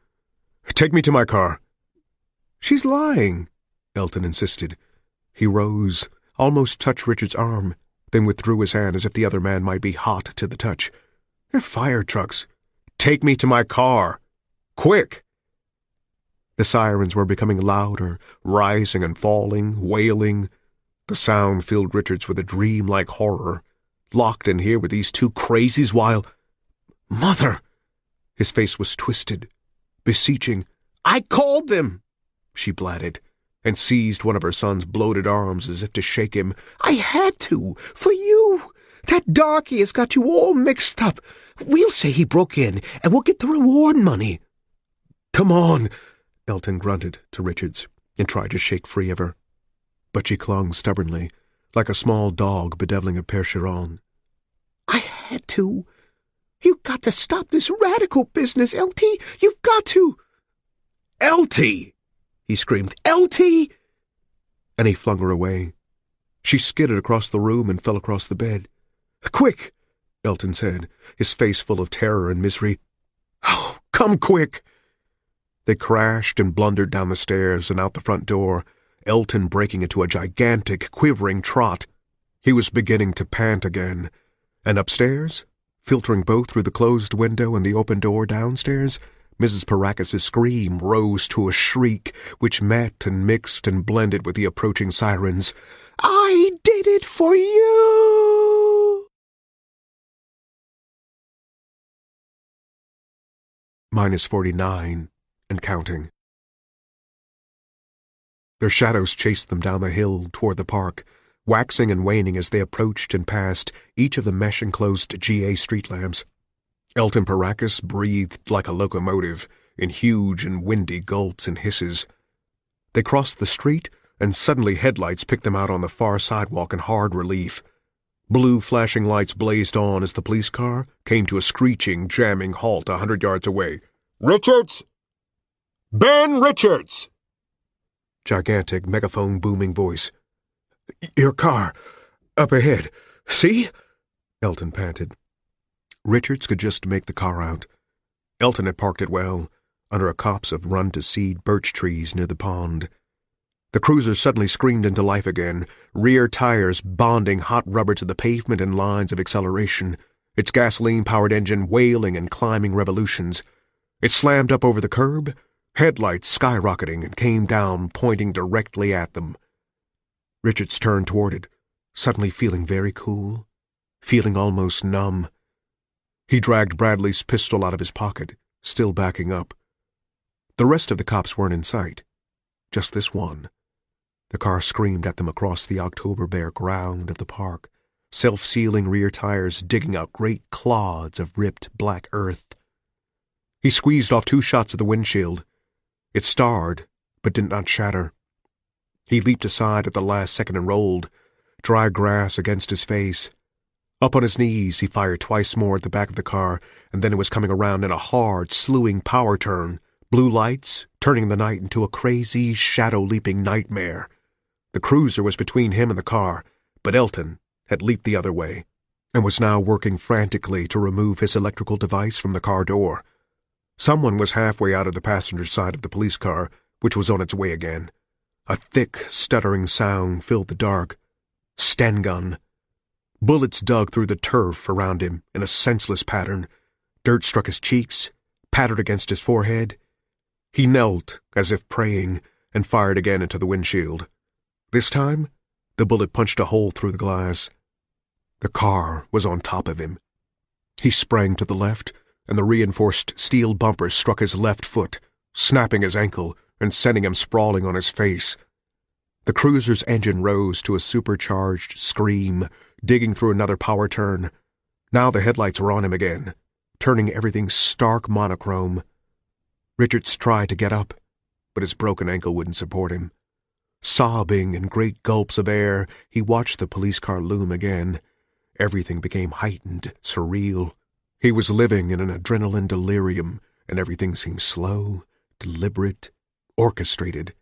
S3: "Take me to my car." "She's lying," Elton insisted. He rose, almost touched Richard's arm, then withdrew his hand as if the other man might be hot to the touch. "They're fire trucks." "Take me to my car. Quick!" The sirens were becoming louder, rising and falling, wailing. The sound filled Richards with a dream-like horror. Locked in here with these two crazies while... "Mother!" His face was twisted, beseeching. "I called them!" she blatted, and seized one of her son's bloated arms as if to shake him. "I had to, for you! That darky has got you all mixed up. We'll say he broke in, and we'll get the reward money." "Come on," Elton grunted to Richards, and tried to shake free of her. But she clung stubbornly, like a small dog bedeviling a percheron. "I had to. You've got to stop this radical business, L.T. You've got to." "L.T.!" he screamed. "L.T.!" And he flung her away. She skidded across the room and fell across the bed. "Quick!" Elton said, his face full of terror and misery. "Oh, come quick!" They crashed and blundered down the stairs and out the front door, Elton breaking into a gigantic, quivering trot. He was beginning to pant again. And upstairs, filtering both through the closed window and the open door downstairs, Mrs. Parrakis's scream rose to a shriek, which met and mixed and blended with the approaching sirens. "I did it for you!" -49, and counting. Their shadows chased them down the hill toward the park, waxing and waning as they approached and passed each of the mesh-enclosed GA street lamps. Elton Parrakis breathed like a locomotive, in huge and windy gulps and hisses. They crossed the street, and suddenly headlights picked them out on the far sidewalk in hard relief. Blue flashing lights blazed on as the police car came to a screeching, jamming halt 100 yards away. "Richards! Ben Richards!" Gigantic, megaphone-booming voice. "Your car. Up ahead. See?" Elton panted. Richards could just make the car out. Elton had parked it well, under a copse of run-to-seed birch trees near the pond. The cruiser suddenly screamed into life again, rear tires bonding hot rubber to the pavement in lines of acceleration, its gasoline-powered engine wailing and climbing revolutions. It slammed up over the curb, headlights skyrocketing, and came down, pointing directly at them. Richards turned toward it, suddenly feeling very cool, feeling almost numb. He dragged Bradley's pistol out of his pocket, still backing up. The rest of the cops weren't in sight. Just this one. The car screamed at them across the October bare ground of the park, self-sealing rear tires digging out great clods of ripped black earth. He squeezed off 2 shots of the windshield. It starred, but did not shatter. He leaped aside at the last second and rolled, dry grass against his face. Up on his knees, he fired twice more at the back of the car, and then it was coming around in a hard, slewing power turn, blue lights turning the night into a crazy, shadow-leaping nightmare. The cruiser was between him and the car, but Elton had leaped the other way, and was now working frantically to remove his electrical device from the car door. Someone was halfway out of the passenger side of the police car, which was on its way again. A thick, stuttering sound filled the dark. Sten gun. Bullets dug through the turf around him in a senseless pattern. Dirt struck his cheeks, pattered against his forehead. He knelt, as if praying, and fired again into the windshield. This time, the bullet punched a hole through the glass. The car was on top of him. He sprang to the left, and the reinforced steel bumper struck his left foot, snapping his ankle and sending him sprawling on his face. The cruiser's engine rose to a supercharged scream, digging through another power turn. Now the headlights were on him again, turning everything stark monochrome. Richards tried to get up, but his broken ankle wouldn't support him.
S2: Sobbing in great gulps of air, he watched the police car loom again. Everything became heightened, surreal. He was living in an adrenaline delirium, and everything seemed slow, deliberate, orchestrated.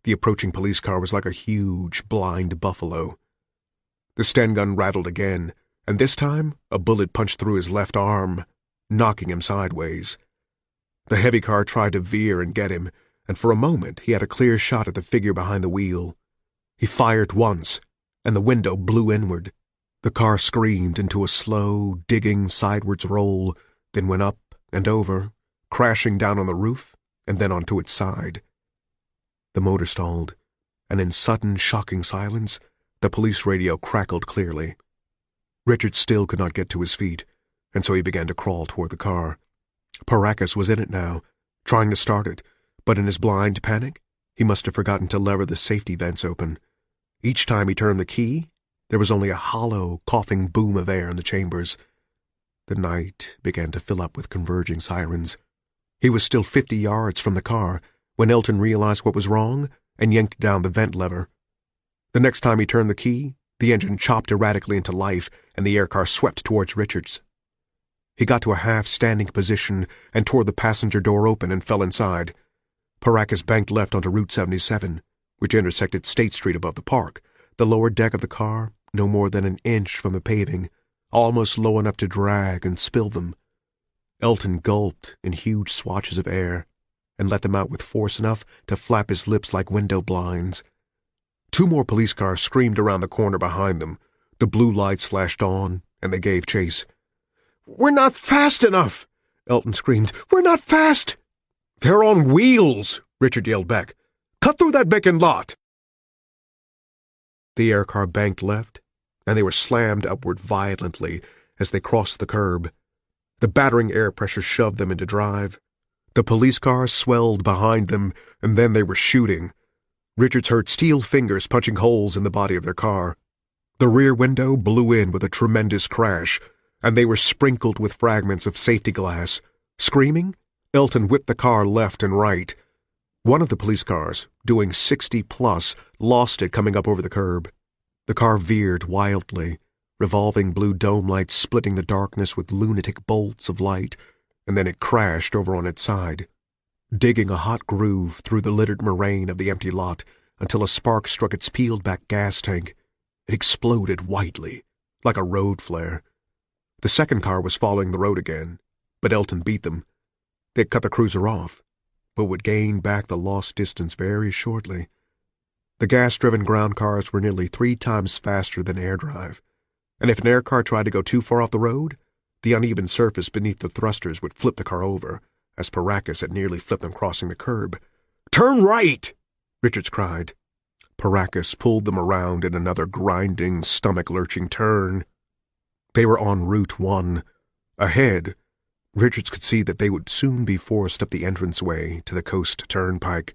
S2: The approaching police car was like a huge, blind buffalo. The Sten gun rattled again, and this time a bullet punched through his left arm, knocking him sideways. The heavy car tried to veer and get him, and for a moment he had a clear shot at the figure behind the wheel. He fired once, and the window blew inward. The car screamed into a slow, digging sidewards roll, then went up and over, crashing down on the roof and then onto its side. The motor stalled, and in sudden, shocking silence, the police radio crackled clearly. Richard still could not get to his feet, and so he began to crawl toward the car. Paracas was in it now, trying to start it, but in his blind panic, he must have forgotten to lever the safety vents open. Each time he turned the key, there was only a hollow, coughing boom of air in the chambers. The night began to fill up with converging sirens. He was still 50 yards from the car when Elton realized what was wrong and yanked down the vent lever. The next time he turned the key, the engine chopped erratically into life and the aircar swept towards Richards. He got to a half-standing position and tore the passenger door open and fell inside. Paracas banked left onto Route 77, which intersected State Street above the park, the lower deck of the car no more than an inch from the paving, almost low enough to drag and spill them. Elton gulped in huge swatches of air and let them out with force enough to flap his lips like window blinds. 2 more police cars screamed around the corner behind them. The blue lights flashed on, and they gave chase. "We're not fast enough!" Elton screamed. "We're not fast!" "They're on wheels!" Richard yelled back. "Cut through that vacant lot!" The aircar banked left, and they were slammed upward violently as they crossed the curb. The battering air pressure shoved them into drive. The police cars swelled behind them, and then they were shooting. Richards heard steel fingers punching holes in the body of their car. The rear window blew in with a tremendous crash, and they were sprinkled with fragments of safety glass. Screaming, Elton whipped the car left and right. One of the police cars, doing 60-plus, lost it coming up over the curb. The car veered wildly, revolving blue dome lights splitting the darkness with lunatic bolts of light, and then it crashed over on its side, digging a hot groove through the littered moraine of the empty lot until a spark struck its peeled-back gas tank. It exploded whitely, like a road flare. The second car was following the road again, but Elton beat them. They'd cut the cruiser off, but would gain back the lost distance very shortly. The gas-driven ground cars were nearly 3 times faster than air drive, and if an air car tried to go too far off the road, the uneven surface beneath the thrusters would flip the car over, as Paracas had nearly flipped them crossing the curb. "Turn right!" Richards cried. Paracas pulled them around in another grinding, stomach-lurching turn. They were on Route 1. Ahead, Richards could see that they would soon be forced up the entranceway to the Coast Turnpike.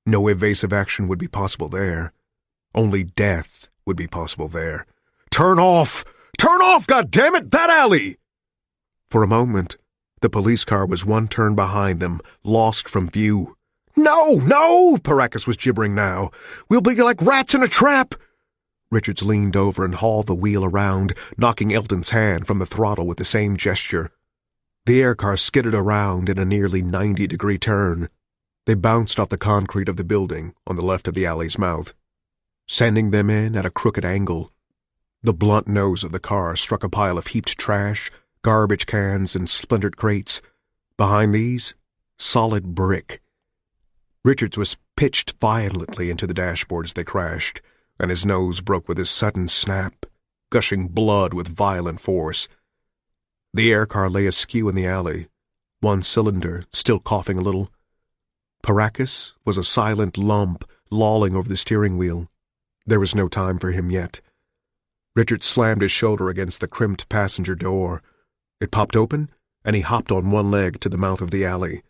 S2: No evasive action would be possible there. Only death would be possible there. "Turn off! Turn off, goddammit! That alley!" For a moment, the police car was 1 turn behind them, lost from view. "No, no!" Paracas was gibbering now. "We'll be like rats in a trap!" Richards leaned over and hauled the wheel around, knocking Elton's hand from the throttle with the same gesture. The aircar skidded around in a nearly 90-degree turn. They bounced off the concrete of the building on the left of the alley's mouth, sending them in at a crooked angle. The blunt nose of the car struck a pile of heaped trash, garbage cans, and splintered crates. Behind these, solid brick. Richards was pitched violently into the dashboard as they crashed, and his nose broke with a sudden snap, gushing blood with violent force. The aircar lay askew in the alley, one cylinder still coughing a little. Paracas was a silent lump lolling over the steering wheel. There was no time for him yet. Richard slammed his shoulder against the crimped passenger door. It popped open, and he hopped on one leg to the mouth of the alley.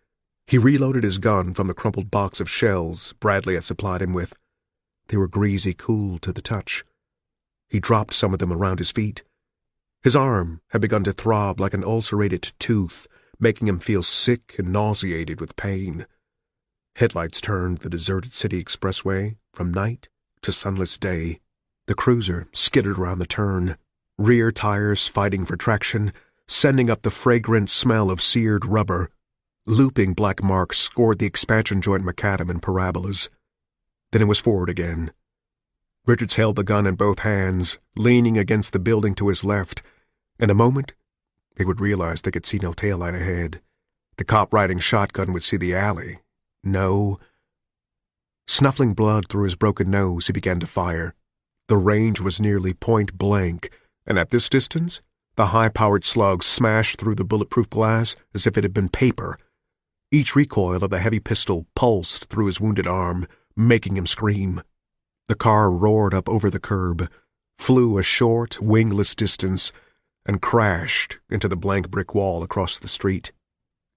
S2: He reloaded his gun from the crumpled box of shells Bradley had supplied him with. They were greasy cool to the touch. He dropped some of them around his feet. His arm had begun to throb like an ulcerated tooth, making him feel sick and nauseated with pain. Headlights turned the deserted city expressway from night to sunless day. The cruiser skidded around the turn, rear tires fighting for traction, sending up the fragrant smell of seared rubber. Looping black marks scored the expansion joint macadam in parabolas. Then it was forward again. Richards held the gun in both hands, leaning against the building to his left. In a moment, they would realize they could see no taillight ahead. The cop riding shotgun would see the alley. No. Snuffling blood through his broken nose, he began to fire. The range was nearly point blank, and at this distance, the high-powered slug smashed through the bulletproof glass as if it had been paper. Each recoil of the heavy pistol pulsed through his wounded arm, making him scream. The car roared up over the curb, flew a short, wingless distance, and crashed into the blank brick wall across the street.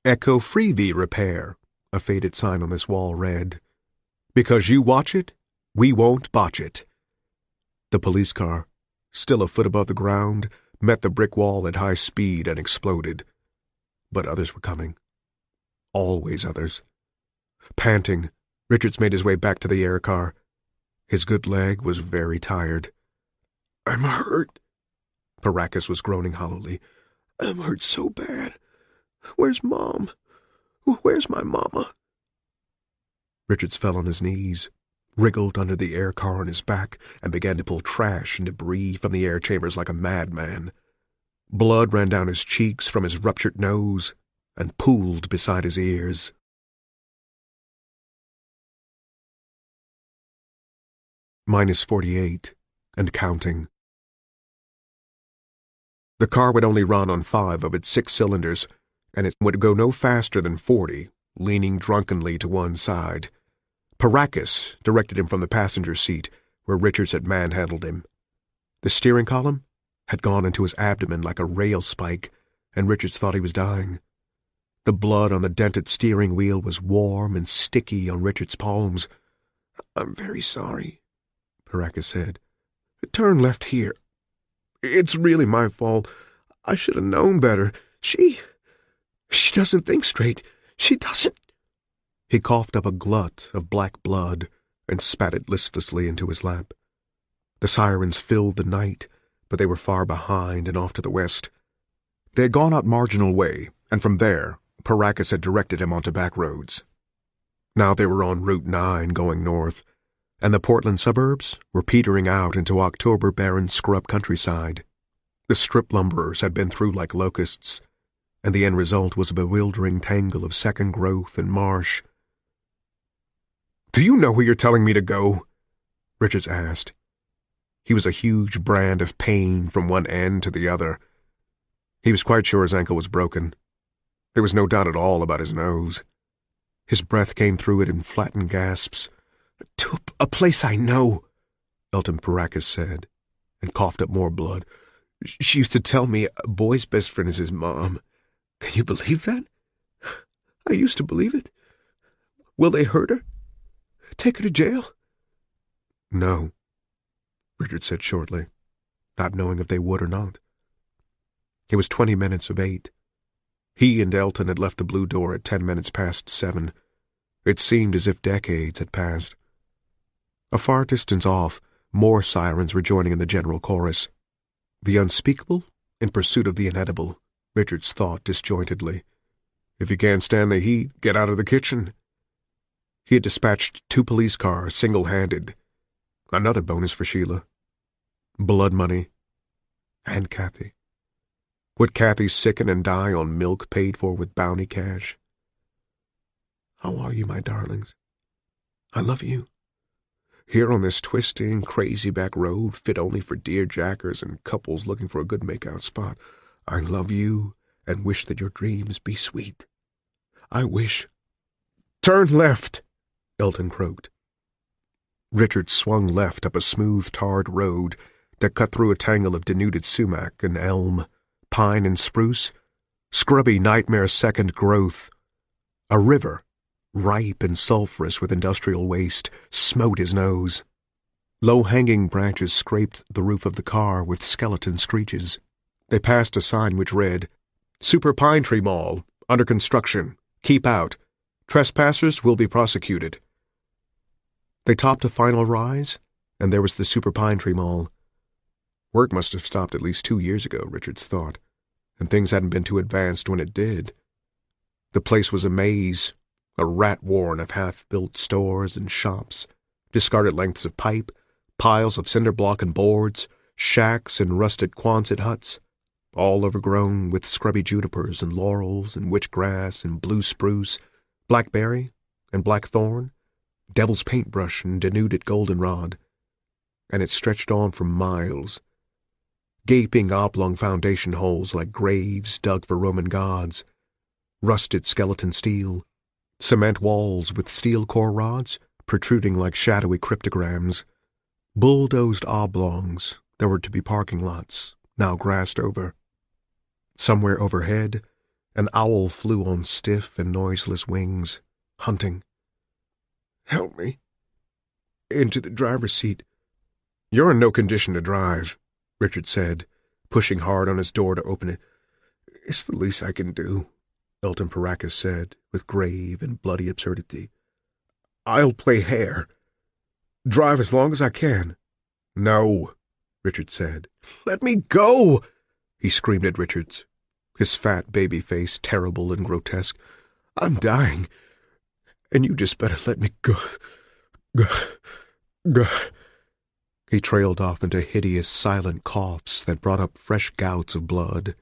S2: Echo Freebie Repair, a faded sign on this wall read. Because you watch it, we won't botch it. The police car, still a foot above the ground, met the brick wall at high speed and exploded. But others were coming. Always others. Panting, Richards made his way back to the air car. His good leg was very tired. "I'm hurt." Paracas was groaning hollowly. "I'm hurt so bad. Where's Mom? Where's my mama?" Richards fell on his knees, wriggled under the air car on his back, and began to pull trash and debris from the air chambers like a madman. Blood ran down his cheeks from his ruptured nose and pooled beside his ears. -48, and counting. The car would only run on 5 of its 6 cylinders, and it would go no faster than 40, leaning drunkenly to one side. Paracas directed him from the passenger seat, where Richards had manhandled him. The steering column had gone into his abdomen like a rail spike, and Richards thought he was dying. The blood on the dented steering wheel was warm and sticky on Richards' palms. "I'm very sorry," Paracas said. "Turn left here. It's really my fault. I should have known better. She doesn't think straight. She doesn't." He coughed up a glut of black blood and spat it listlessly into his lap. The sirens filled the night, but they were far behind and off to the west. They had gone out Marginal Way, and from there, Paracas had directed him onto back roads. Now they were on Route 9 going north, and the Portland suburbs were petering out into October barren scrub countryside. The strip lumberers had been through like locusts, and the end result was a bewildering tangle of second growth and marsh. "Do you know where you're telling me to go?" Richards asked. He was a huge brand of pain from one end to the other. He was quite sure his ankle was broken. There was no doubt at all about his nose. His breath came through it in flattened gasps. "To a place I know," Elton Paracas said, and coughed up more blood. "She used to tell me a boy's best friend is his mom. Can you believe that? I used to believe it. Will they hurt her? Take her to jail?" "No," Richard said shortly, not knowing if they would or not. It was 20 minutes of 8. He and Elton had left the Blue Door at 10 minutes past 7. It seemed as if decades had passed. A far distance off, more sirens were joining in the general chorus. The unspeakable in pursuit of the inedible, Richards thought disjointedly. If you can't stand the heat, get out of the kitchen. He had dispatched 2 police cars single-handed. Another bonus for Sheila. Blood money. And Kathy. Would Kathy sicken and die on milk paid for with bounty cash? "How are you, my darlings? I love you. Here on this twisting, crazy back road fit only for deer jackers and couples looking for a good make-out spot, I love you and wish that your dreams be sweet. I wish—" "Turn left," Elton croaked. Richard swung left up a smooth, tarred road that cut through a tangle of denuded sumac and elm, pine and spruce, scrubby nightmare second growth. A river, ripe and sulphurous with industrial waste, smote his nose. Low-hanging branches scraped the roof of the car with skeleton screeches. They passed a sign which read, "Super Pine Tree Mall, under construction. Keep out. Trespassers will be prosecuted." They topped a final rise, and there was the Super Pine Tree Mall. Work must have stopped at least 2 years ago, Richards thought, and things hadn't been too advanced when it did. The place was a maze, a rat warren of half-built stores and shops, discarded lengths of pipe, piles of cinder block and boards, shacks and rusted Quonset huts, all overgrown with scrubby junipers and laurels and witchgrass and blue spruce, blackberry and blackthorn, devil's paintbrush and denuded goldenrod, and it stretched on for miles. Gaping oblong foundation holes like graves dug for Roman gods, rusted skeleton steel, cement walls with steel core rods protruding like shadowy cryptograms, bulldozed oblongs that were to be parking lots, now grassed over. Somewhere overhead, an owl flew on stiff and noiseless wings, hunting. "Help me. Into the driver's seat." "You're in no condition to drive," Richard said, pushing hard on his door to open it. "It's the least I can do," Elton Paracas said, with grave and bloody absurdity. "I'll play hare. Drive as long as I can." "No," Richard said. "Let me go!" he screamed at Richards, his fat baby face terrible and grotesque. "I'm dying, and you just better let me go. Go." He trailed off into hideous, silent coughs that brought up fresh gouts of blood.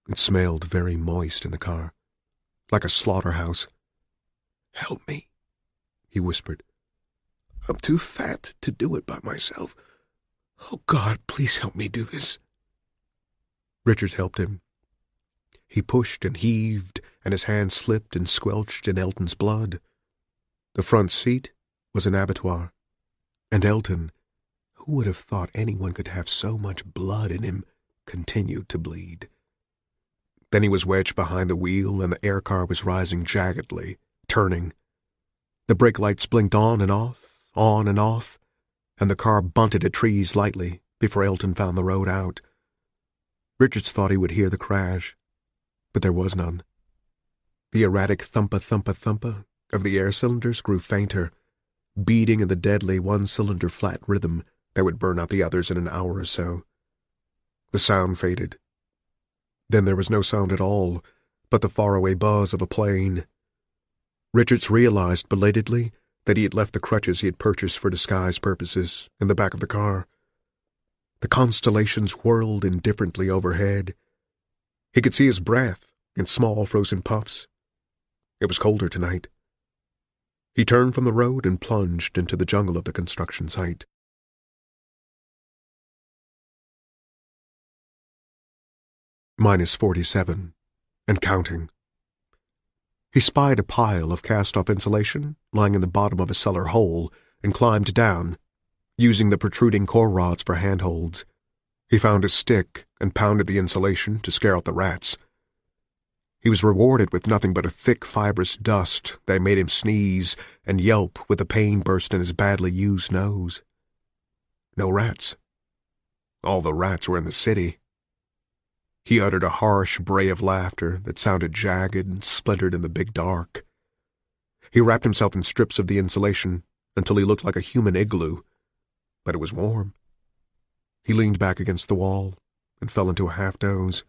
S2: It smelled very moist in the car, like a slaughterhouse. "Help me," he whispered. "I'm too fat to do it by myself. Oh, God, please help me do this." Richards helped him. He pushed and heaved, and his hand slipped and squelched in Elton's blood. The front seat was an abattoir, and Elton, who would have thought anyone could have so much blood in him, continued to bleed. Then he was wedged behind the wheel, and the air car was rising jaggedly, turning. The brake lights blinked on and off, and the car bunted at trees lightly before Elton found the road out. Richards thought he would hear the crash, but there was none. The erratic thumpa-thumpa-thumpa of the air cylinders grew fainter, beating in the deadly one-cylinder flat rhythm that would burn out the others in an hour or so. The sound faded. Then there was no sound at all, but the faraway buzz of a plane. Richards realized belatedly that he had left the crutches he had purchased for disguise purposes in the back of the car. The constellations whirled indifferently overhead. He could see his breath in small frozen puffs. It was colder tonight. He turned from the road and plunged into the jungle of the construction site. -47, and counting. He spied a pile of cast-off insulation lying in the bottom of a cellar hole and climbed down, using the protruding core rods for handholds. He found a stick and pounded the insulation to scare out the rats. He was rewarded with nothing but a thick, fibrous dust that made him sneeze and yelp with the pain burst in his badly used nose. No rats. All the rats were in the city. He uttered a harsh bray of laughter that sounded jagged and splintered in the big dark. He wrapped himself in strips of the insulation until he looked like a human igloo, but it was warm. He leaned back against the wall and fell into a half-doze.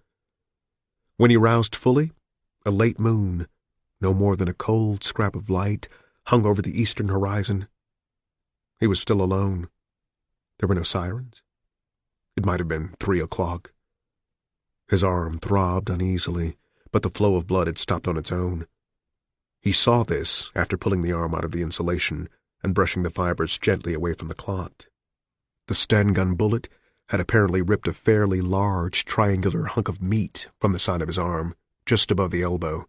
S2: When he roused fully, a late moon, no more than a cold scrap of light, hung over the eastern horizon. He was still alone. There were no sirens. It might have been 3 o'clock. His arm throbbed uneasily, but the flow of blood had stopped on its own. He saw this after pulling the arm out of the insulation and brushing the fibers gently away from the clot. The Sten gun bullet had apparently ripped a fairly large triangular hunk of meat from the side of his arm, just above the elbow.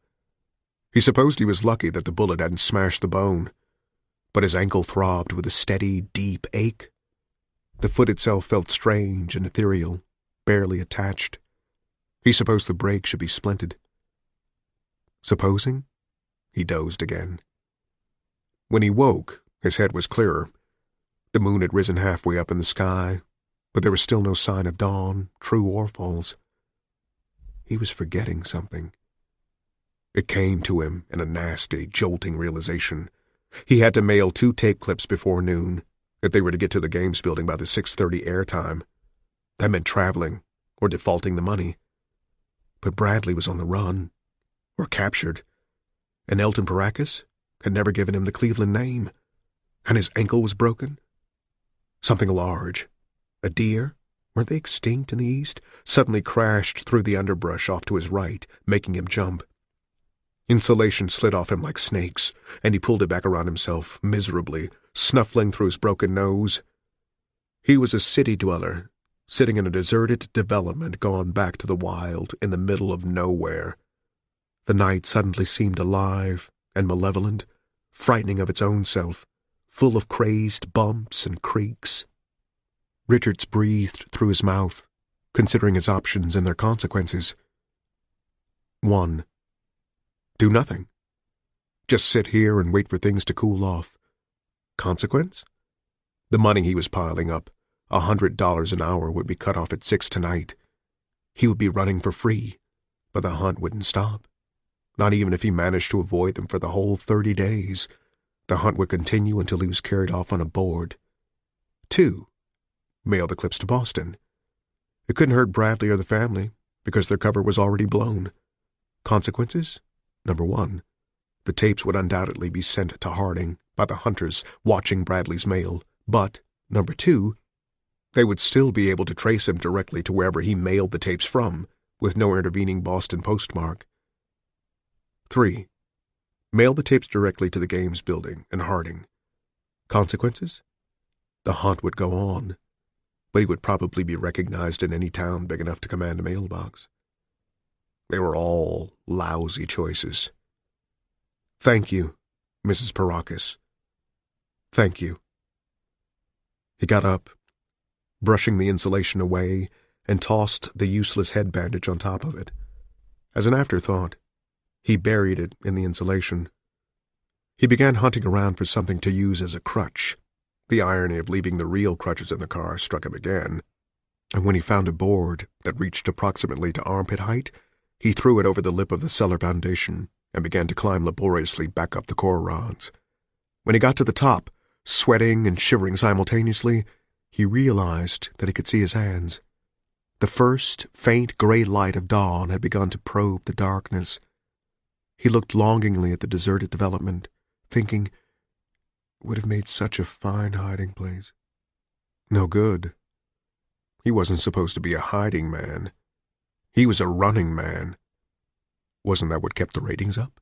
S2: He supposed he was lucky that the bullet hadn't smashed the bone, but his ankle throbbed with a steady, deep ache. The foot itself felt strange and ethereal, barely attached. He supposed the break should be splinted. Supposing? He dozed again. When he woke, his head was clearer. The moon had risen halfway up in the sky, but there was still no sign of dawn, true or false. He was forgetting something. It came to him in a nasty, jolting realization. He had to mail 2 tape clips before noon if they were to get to the games building by the 6:30 airtime. That meant traveling or defaulting the money. But Bradley was on the run, or captured, and Elton Paracas had never given him the Cleveland name, and his ankle was broken. Something large, a deer, weren't they extinct in the east, suddenly crashed through the underbrush off to his right, making him jump. Insulation slid off him like snakes, and he pulled it back around himself, miserably, snuffling through his broken nose. He was a city dweller, sitting in a deserted development gone back to the wild in the middle of nowhere. The night suddenly seemed alive and malevolent, frightening of its own self, full of crazed bumps and creaks. Richards breathed through his mouth, considering his options and their consequences. 1. Do nothing. Just sit here and wait for things to cool off. Consequence? The money he was piling up, $100 an hour, would be cut off at 6 tonight. He would be running for free, but the hunt wouldn't stop. Not even if he managed to avoid them for the whole 30 days. The hunt would continue until he was carried off on a board. 2. Mail the clips to Boston. It couldn't hurt Bradley or the family, because their cover was already blown. Consequences? Number 1. The tapes would undoubtedly be sent to Harding by the hunters watching Bradley's mail. But, number 2, they would still be able to trace him directly to wherever he mailed the tapes from, with no intervening Boston postmark. 3. Mail the tapes directly to the Games Building in Harding. Consequences? The hunt would go on, but he would probably be recognized in any town big enough to command a mailbox. They were all lousy choices. Thank you, Mrs. Paracas. Thank you. He got up, brushing the insulation away, and tossed the useless head bandage on top of it. As an afterthought, he buried it in the insulation. He began hunting around for something to use as a crutch. The irony of leaving the real crutches in the car struck him again, and when he found a board that reached approximately to armpit height, he threw it over the lip of the cellar foundation and began to climb laboriously back up the core rods. When he got to the top, sweating and shivering simultaneously, he realized that he could see his hands. The first faint gray light of dawn had begun to probe the darkness. He looked longingly at the deserted development, thinking, it would have made such a fine hiding place. No good. He wasn't supposed to be a hiding man. He was a running man. Wasn't that what kept the ratings up?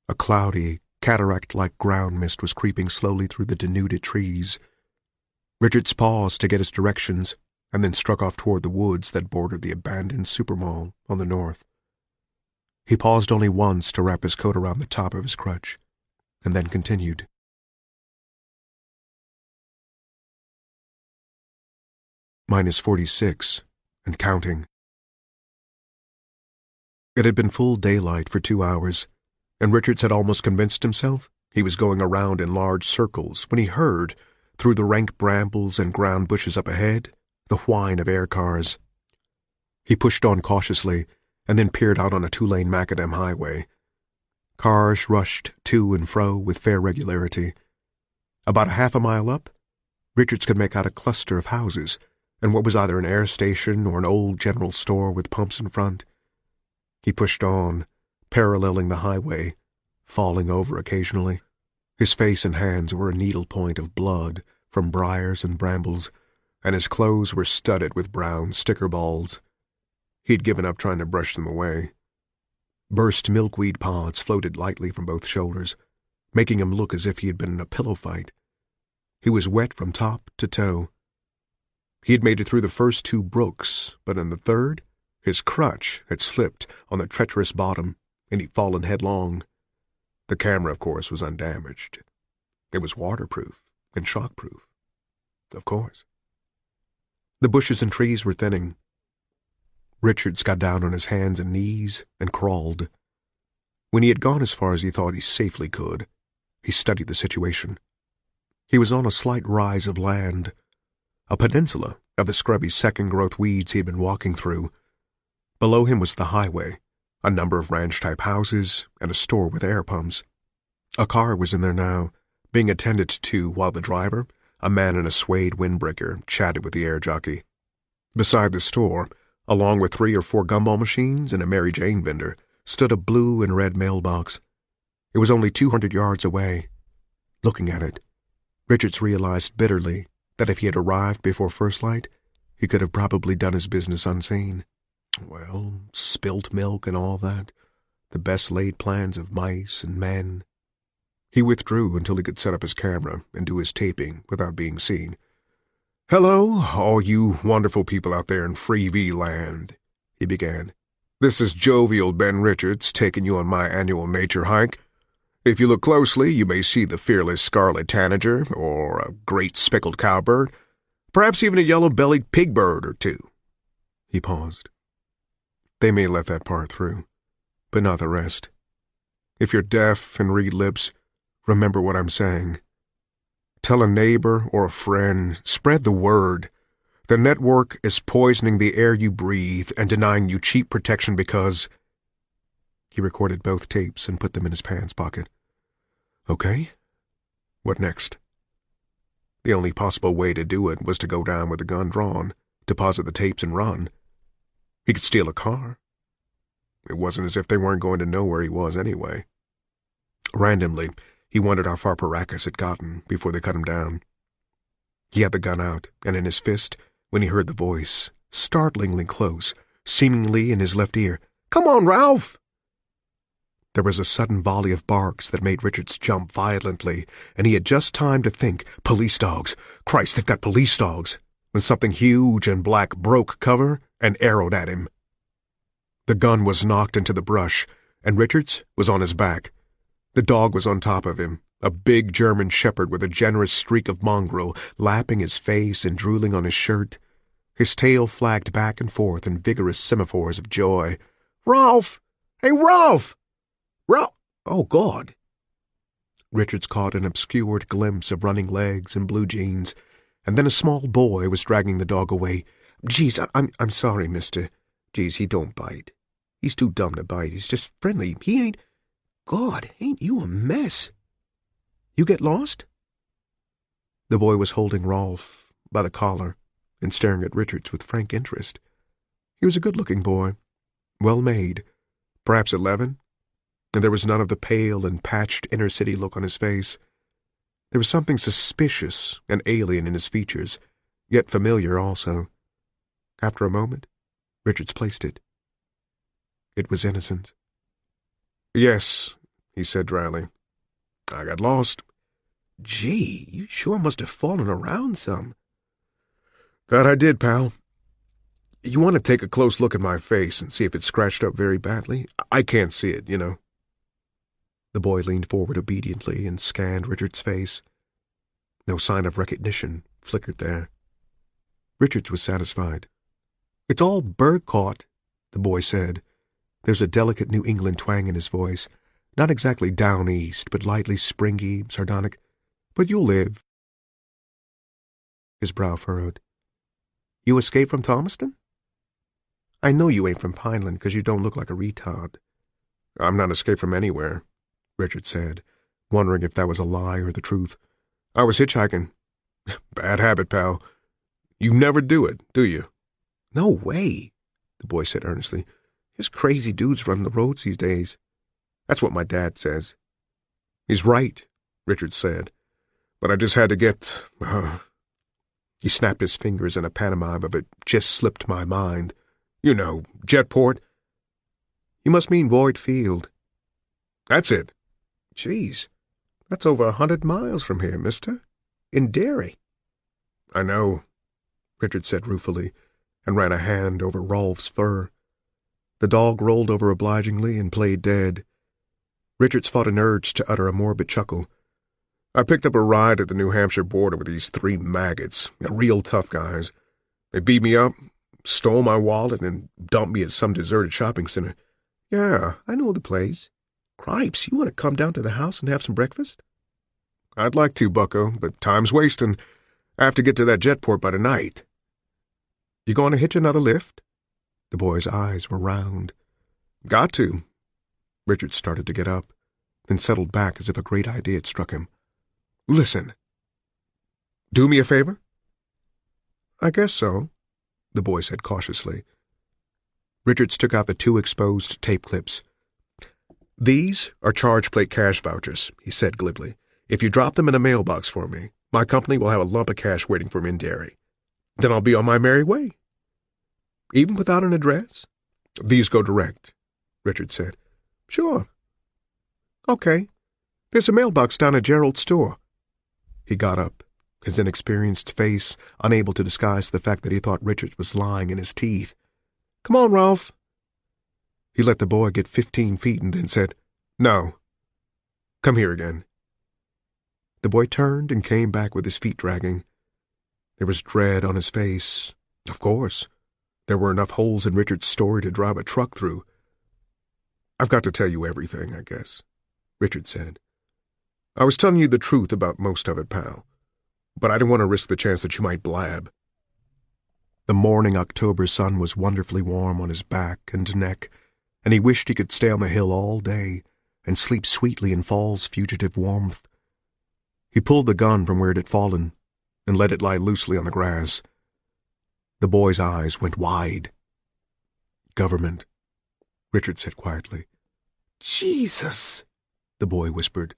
S2: A cloudy, cataract-like ground mist was creeping slowly through the denuded trees. Richards paused to get his directions, and then struck off toward the woods that bordered the abandoned supermall on the north. He paused only once to wrap his coat around the top of his crutch, and then continued. -46, and counting. It had been full daylight for 2 hours, and Richards had almost convinced himself he was going around in large circles when he heard, through the rank brambles and ground bushes up ahead, the whine of air cars. He pushed on cautiously, and then peered out on a 2-lane macadam highway. Cars rushed to and fro with fair regularity. About a half a mile up, Richards could make out a cluster of houses, and what was either an air station or an old general store with pumps in front. He pushed on, paralleling the highway, falling over occasionally. His face and hands were a needlepoint of blood from briars and brambles, and his clothes were studded with brown sticker balls. He'd given up trying to brush them away. Burst milkweed pods floated lightly from both shoulders, making him look as if he had been in a pillow fight. He was wet from top to toe. He had made it through the first 2 brooks, but in the third, his crutch had slipped on the treacherous bottom, and he'd fallen headlong. The camera, of course, was undamaged. It was waterproof and shockproof. Of course. The bushes and trees were thinning. Richards got down on his hands and knees and crawled. When he had gone as far as he thought he safely could, he studied the situation. He was on a slight rise of land, a peninsula of the scrubby second-growth weeds he had been walking through. Below him was the highway, a number of ranch-type houses, and a store with air pumps. A car was in there now, being attended to while the driver, a man in a suede windbreaker, chatted with the air jockey. Beside the store, along with 3 or 4 gumball machines and a Mary Jane vendor, stood a blue and red mailbox. It was only 200 yards away. Looking at it, Richards realized bitterly that if he had arrived before first light, he could have probably done his business unseen. Well, spilt milk and all that, the best laid plans of mice and men. He withdrew until he could set up his camera and do his taping without being seen. "Hello, all you wonderful people out there in Freebie land," he began. "This is jovial Ben Richards taking you on my annual nature hike. If you look closely, you may see the fearless scarlet tanager, or a great speckled cowbird, perhaps even a yellow-bellied pigbird or 2. He paused. They may let that part through, but not the rest. If you're deaf and read lips, remember what I'm saying. Tell a neighbor or a friend, spread the word. The network is poisoning the air you breathe and denying you cheap protection because—" He recorded both tapes and put them in his pants pocket. "Okay, what next?" The only possible way to do it was to go down with the gun drawn, deposit the tapes and run. He could steal a car. It wasn't as if they weren't going to know where he was anyway. Randomly, he wondered how far Paracas had gotten before they cut him down. He had the gun out and in his fist when he heard the voice, startlingly close, seemingly in his left ear. "Come on, Ralph!" There was a sudden volley of barks that made Richards jump violently, and he had just time to think, "Police dogs! Christ, they've got police dogs!" when something huge and black broke cover and arrowed at him. The gun was knocked into the brush, and Richards was on his back. The dog was on top of him, a big German shepherd with a generous streak of mongrel, lapping his face and drooling on his shirt. His tail flagged back and forth in vigorous semaphores of joy. "Ralph! Hey, Ralph! Ralph! Oh, God!" Richards caught an obscured glimpse of running legs and blue jeans, and then a small boy was dragging the dog away. "Geez, I'm sorry, mister. Geez, he don't bite. He's too dumb to bite. He's just friendly. He ain't... God, ain't you a mess? You get lost?" The boy was holding Rolf by the collar and staring at Richards with frank interest. He was a good-looking boy, well-made, perhaps 11, and there was none of the pale and patched inner-city look on his face. There was something suspicious and alien in his features, yet familiar also. After a moment, Richards placed it. It was innocence. "Yes," he said dryly. "I got lost." "Gee, you sure must have fallen around some." "That I did, pal. You want to take a close look at my face and see if it's scratched up very badly? I can't see it, you know." The boy leaned forward obediently and scanned Richards' face. No sign of recognition flickered there. Richards was satisfied. "It's all bird-caught," the boy said. There's a delicate New England twang in his voice, not exactly down east, but lightly springy, sardonic. "But you'll live." His brow furrowed. "You escaped from Thomaston?" "I know you ain't from Pineland, 'cause you don't look like a retard." "I'm not escaped from anywhere," Richard said, wondering if that was a lie or the truth. "I was hitchhiking." "Bad habit, pal. You never do it, do you?" "No way," the boy said earnestly. "There's crazy dudes running the roads these days." "That's what my dad says." "He's right," Richard said. "But I just had to get... He snapped his fingers in a pantomime of it just slipped my mind. "You know, Jetport." "You must mean Boyd Field." "That's it." "Geez, that's over 100 miles from here, mister. In Derry." "I know," Richard said ruefully, and ran a hand over Rolf's fur. The dog rolled over obligingly and played dead. Richards fought an urge to utter a morbid chuckle. "I picked up a ride at the New Hampshire border with these 3 maggots, real tough guys. They beat me up, stole my wallet, and dumped me at some deserted shopping center. Yeah, I know the place. Cripes, you want to come down to the house and have some breakfast?" "I'd like to, bucko, but time's wasting. I have to get to that Jetport by tonight." "You going to hitch another lift?" The boy's eyes were round. "Got to." Richard started to get up. then settled back as if a great idea had struck him. "Listen." "Do me a favor?" "I guess so," the boy said cautiously. Richards took out the 2 exposed tape clips. "These are charge plate cash vouchers," he said glibly. "If you drop them in a mailbox for me, my company will have a lump of cash waiting for me in Derry. Then I'll be on my merry way." "Even without an address?" "These go direct," Richards said. "Sure." "Okay. There's a mailbox down at Gerald's store." He got up, his inexperienced face unable to disguise the fact that he thought Richards was lying in his teeth. "Come on, Ralph." He let the boy get 15 feet and then said, "No. Come here again." The boy turned and came back with his feet dragging. There was dread on his face. Of course. There were enough holes in Richard's story to drive a truck through. "I've got to tell you everything, I guess," Richard said. "I was telling you the truth about most of it, pal. But I didn't want to risk the chance that you might blab." The morning October sun was wonderfully warm on his back and neck, and he wished he could stay on the hill all day and sleep sweetly in fall's fugitive warmth. He pulled the gun from where it had fallen and let it lie loosely on the grass. The boy's eyes went wide. "Government," Richard said quietly. "Jesus," the boy whispered.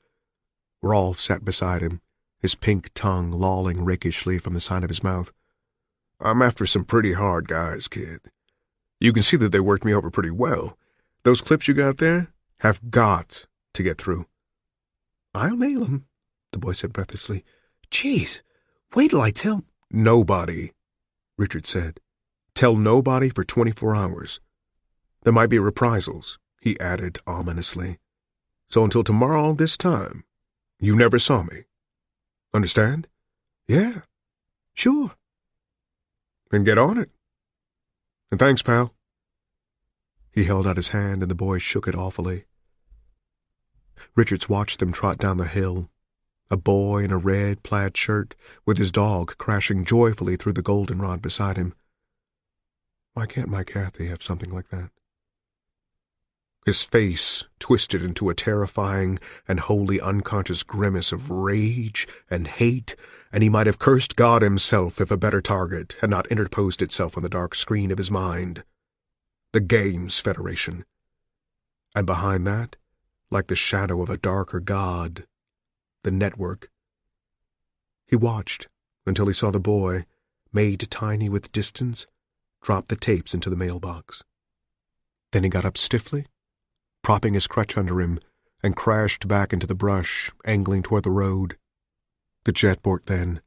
S2: Rolf sat beside him, his pink tongue lolling rakishly from the side of his mouth. "I'm after some pretty hard guys, kid. You can see that they worked me over pretty well. Those clips you got there have got to get through." "I'll nail 'em," the boy said breathlessly. "Jeez, wait till I tell—" "Nobody," Richard said. "Tell nobody for 24 hours. There might be reprisals," he added ominously. "So until tomorrow this time, you never saw me. Understand?" "Yeah, sure." "Then get on it. And thanks, pal." He held out his hand and the boy shook it awfully. Richards watched them trot down the hill, a boy in a red plaid shirt with his dog crashing joyfully through the goldenrod beside him. Why can't my Kathy have something like that? His face twisted into a terrifying and wholly unconscious grimace of rage and hate, and he might have cursed God himself if a better target had not interposed itself on the dark screen of his mind. The Games Federation. And behind that, like the shadow of a darker god, the network. He watched until he saw the boy, made tiny with distance, drop the tapes into the mailbox. Then he got up stiffly, propping his crutch under him, and crashed back into the brush, angling toward the road. The jetport then.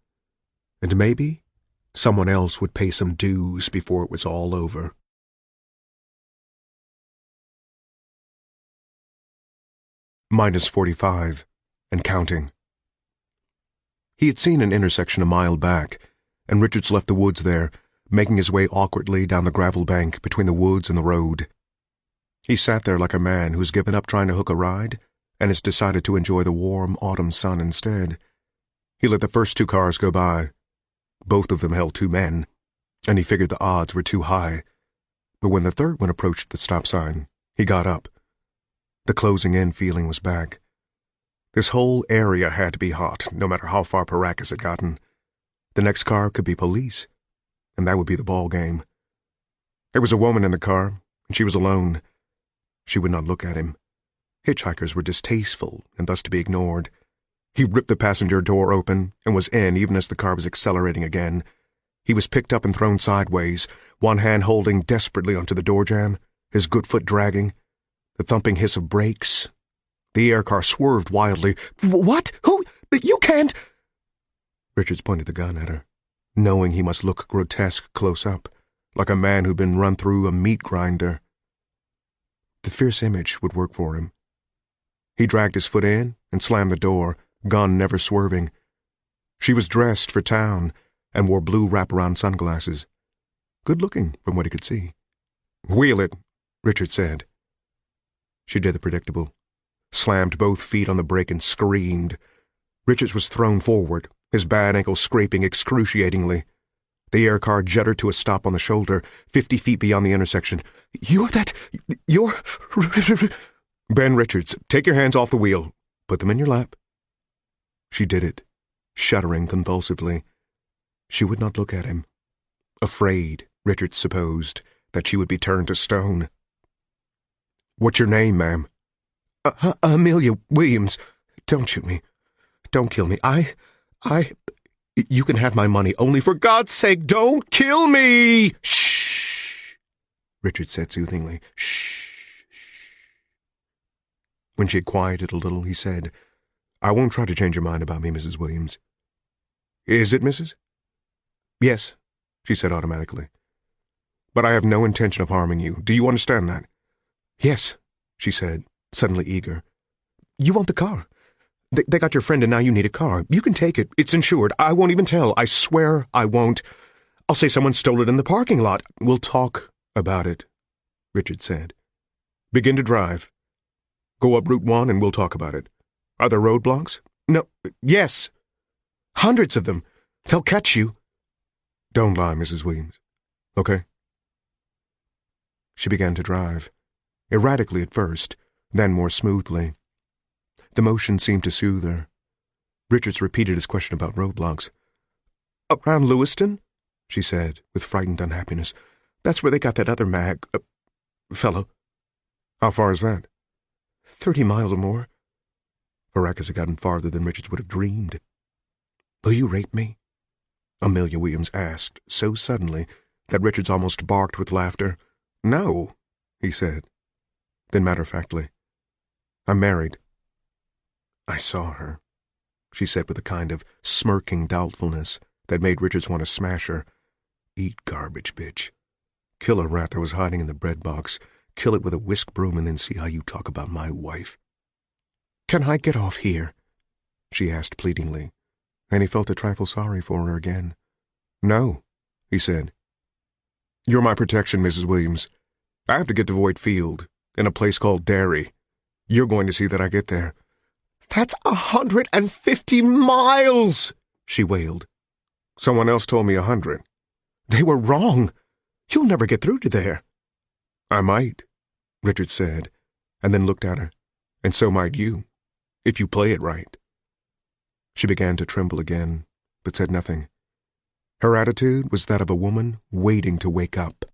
S2: And maybe someone else would pay some dues before it was all over. -45, and counting. He had seen an intersection a mile back, and Richards left the woods there, making his way awkwardly down the gravel bank between the woods and the road. He sat there like a man who's given up trying to hook a ride and has decided to enjoy the warm autumn sun instead. He let the first 2 cars go by. Both of them held 2 men, and he figured the odds were too high. But when the third one approached the stop sign, he got up. The closing-in feeling was back. This whole area had to be hot, no matter how far Paracas had gotten. The next car could be police, and that would be the ball game. There was a woman in the car, and she was alone. She would not look at him. Hitchhikers were distasteful and thus to be ignored. He ripped the passenger door open and was in even as the car was accelerating again. He was picked up and thrown sideways, one hand holding desperately onto the door jamb, his good foot dragging. The thumping hiss of brakes. The air car swerved wildly. "What? Who? You can't—" Richards pointed the gun at her, knowing he must look grotesque close up, like a man who'd been run through a meat grinder. The fierce image would work for him. He dragged his foot in and slammed the door, gun never swerving. She was dressed for town and wore blue wraparound sunglasses. Good-looking from what he could see. "Wheel it," Richard said. She did the predictable, slammed both feet on the brake and screamed. Richards was thrown forward, his bad ankle scraping excruciatingly. The air car juddered to a stop on the shoulder, 50 feet beyond the intersection. You're... Ben Richards, take your hands off the wheel. Put them in your lap. She did it, shuddering convulsively. She would not look at him. Afraid, Richards supposed, that she would be turned to stone. What's your name, ma'am? Amelia Williams. Don't shoot me. Don't kill me. You can have my money, only for God's sake, don't kill me! Shh, Richard said soothingly. Shh. When she had quieted a little, he said, I won't try to change your mind about me, Mrs. Williams. Is it, Mrs.? Yes, she said automatically. But I have no intention of harming you. Do you understand that? Yes, she said, suddenly eager. You want the car? They got your friend and now you need a car. You can take it. It's insured. I won't even tell. I swear I won't. I'll say someone stole it in the parking lot. We'll talk about it, Richard said. Begin to drive. Go up Route 1 and we'll talk about it. Are there roadblocks? No. Yes. Hundreds of them. They'll catch you. Don't lie, Mrs. Williams. Okay? She began to drive. Erratically at first, then more smoothly. The motion seemed to soothe her. Richards repeated his question about roadblocks. Around Lewiston? She said, with frightened unhappiness. That's where they got that other fellow. How far is that? 30 miles or more. Caracas had gotten farther than Richards would have dreamed. Will you rape me? Amelia Williams asked, so suddenly that Richards almost barked with laughter. No, he said. Then matter-of-factly, I'm married. I saw her, she said with a kind of smirking doubtfulness that made Richards want to smash her. Eat garbage, bitch. Kill a rat that was hiding in the bread box. Kill it with a whisk broom and then see how you talk about my wife. Can I get off here? She asked pleadingly, and he felt a trifle sorry for her again. No, he said. You're my protection, Mrs. Williams. I have to get to Voigt Field, in a place called Derry. You're going to see that I get there. That's 150 miles, she wailed. Someone else told me 100. They were wrong. You'll never get through to there. I might, Richard said, and then looked at her. And so might you, if you play it right. She began to tremble again, but said nothing. Her attitude was that of a woman waiting to wake up.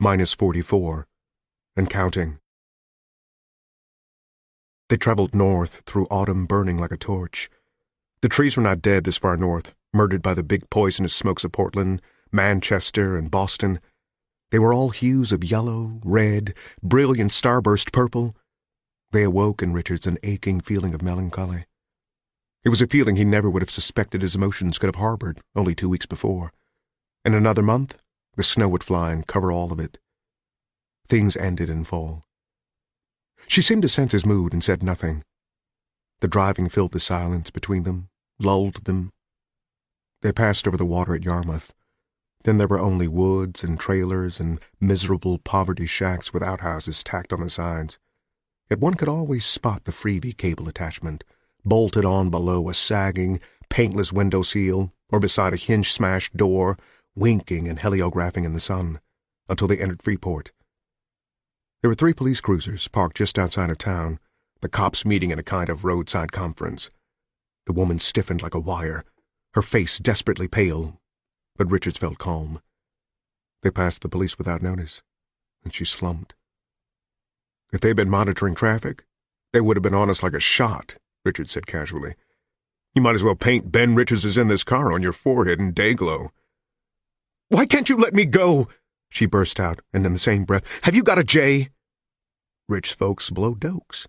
S2: -44, and counting. They traveled north through autumn burning like a torch. The trees were not dead this far north, murdered by the big poisonous smokes of Portland, Manchester, and Boston. They were all hues of yellow, red, brilliant starburst purple. They awoke in Richards an aching feeling of melancholy. It was a feeling he never would have suspected his emotions could have harbored only 2 weeks before. In another month, the snow would fly and cover all of it. Things ended in fall. She seemed to sense his mood and said nothing. The driving filled the silence between them, lulled them. They passed over the water at Yarmouth. Then there were only woods and trailers and miserable poverty shacks with outhouses tacked on the sides. Yet one could always spot the freebie cable attachment, bolted on below a sagging, paintless window seal or beside a hinge-smashed door, winking and heliographing in the sun, until they entered Freeport. There were 3 police cruisers parked just outside of town, the cops meeting in a kind of roadside conference. The woman stiffened like a wire, her face desperately pale, but Richards felt calm. They passed the police without notice, and she slumped. If they'd been monitoring traffic, they would have been on us like a shot, Richards said casually. You might as well paint Ben Richards is in this car on your forehead in dayglow. Why can't you let me go? She burst out, and in the same breath, have you got a J? Rich folks blow dokes.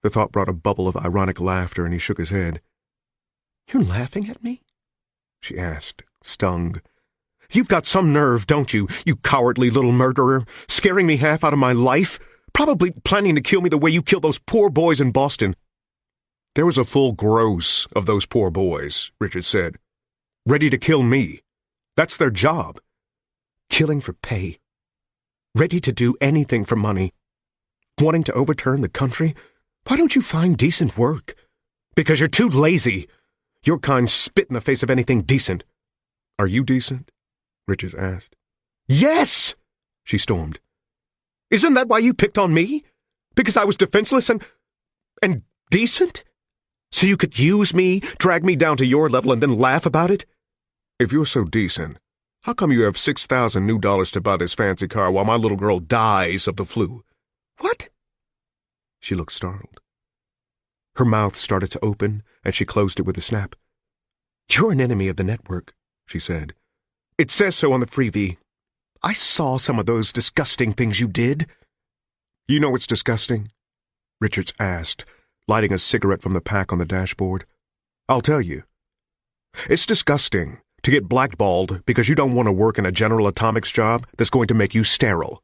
S2: The thought brought a bubble of ironic laughter, and he shook his head. You're laughing at me? She asked, stung. You've got some nerve, don't you, you cowardly little murderer, scaring me half out of my life, probably planning to kill me the way you killed those poor boys in Boston. There was a full gross of those poor boys, Richard said, ready to kill me. That's their job. Killing for pay. Ready to do anything for money. Wanting to overturn the country? Why don't you find decent work? Because you're too lazy. Your kind spit in the face of anything decent. Are you decent? Richards asked. Yes!
S3: she stormed. "Isn't that why you picked on me? Because I was defenseless and decent? So you could use me, drag me down to your level, and then laugh about it? If you're so decent, how come you have $6,000 new dollars to buy this fancy car while my little girl dies of the flu?" "What?" She looked startled. Her mouth started to open, and she closed it with a snap. "You're an enemy of the network," she said. "It says so on the freebie. I saw some of those disgusting things you did." "You know what's disgusting?" Richards asked, lighting a cigarette from the pack on the dashboard. "I'll tell you. It's disgusting to get blackballed because you don't want to work in a General Atomics job that's going to make you sterile.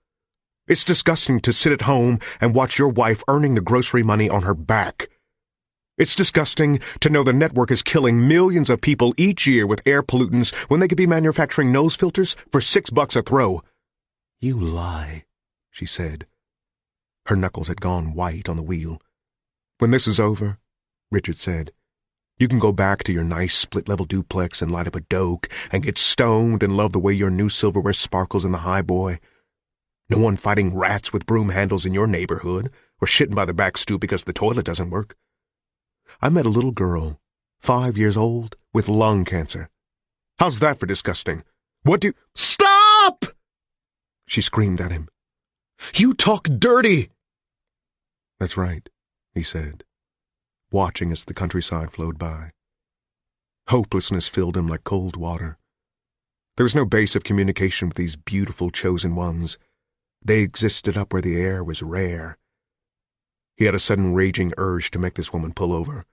S3: It's disgusting to sit at home and watch your wife earning the grocery money on her back. It's disgusting to know the network is killing millions of people each year with air pollutants when they could be manufacturing nose filters for $6 a throw." "You lie," she said. Her knuckles had gone white on the wheel. "When this is over," Richard said, "you can go back to your nice split-level duplex and light up a doke and get stoned and love the way your new silverware sparkles in the highboy. No one fighting rats with broom handles in your neighborhood or shitting by the back stoop because the toilet doesn't work. I met a little girl, 5 years old, with lung cancer. How's that for disgusting? What do— Stop! She screamed at him. You talk dirty! That's right, he said, watching as the countryside flowed by. Hopelessness filled him like cold water. There was no base of communication with these beautiful chosen ones. They existed up where the air was rare. He had a sudden raging urge to make this woman pull over,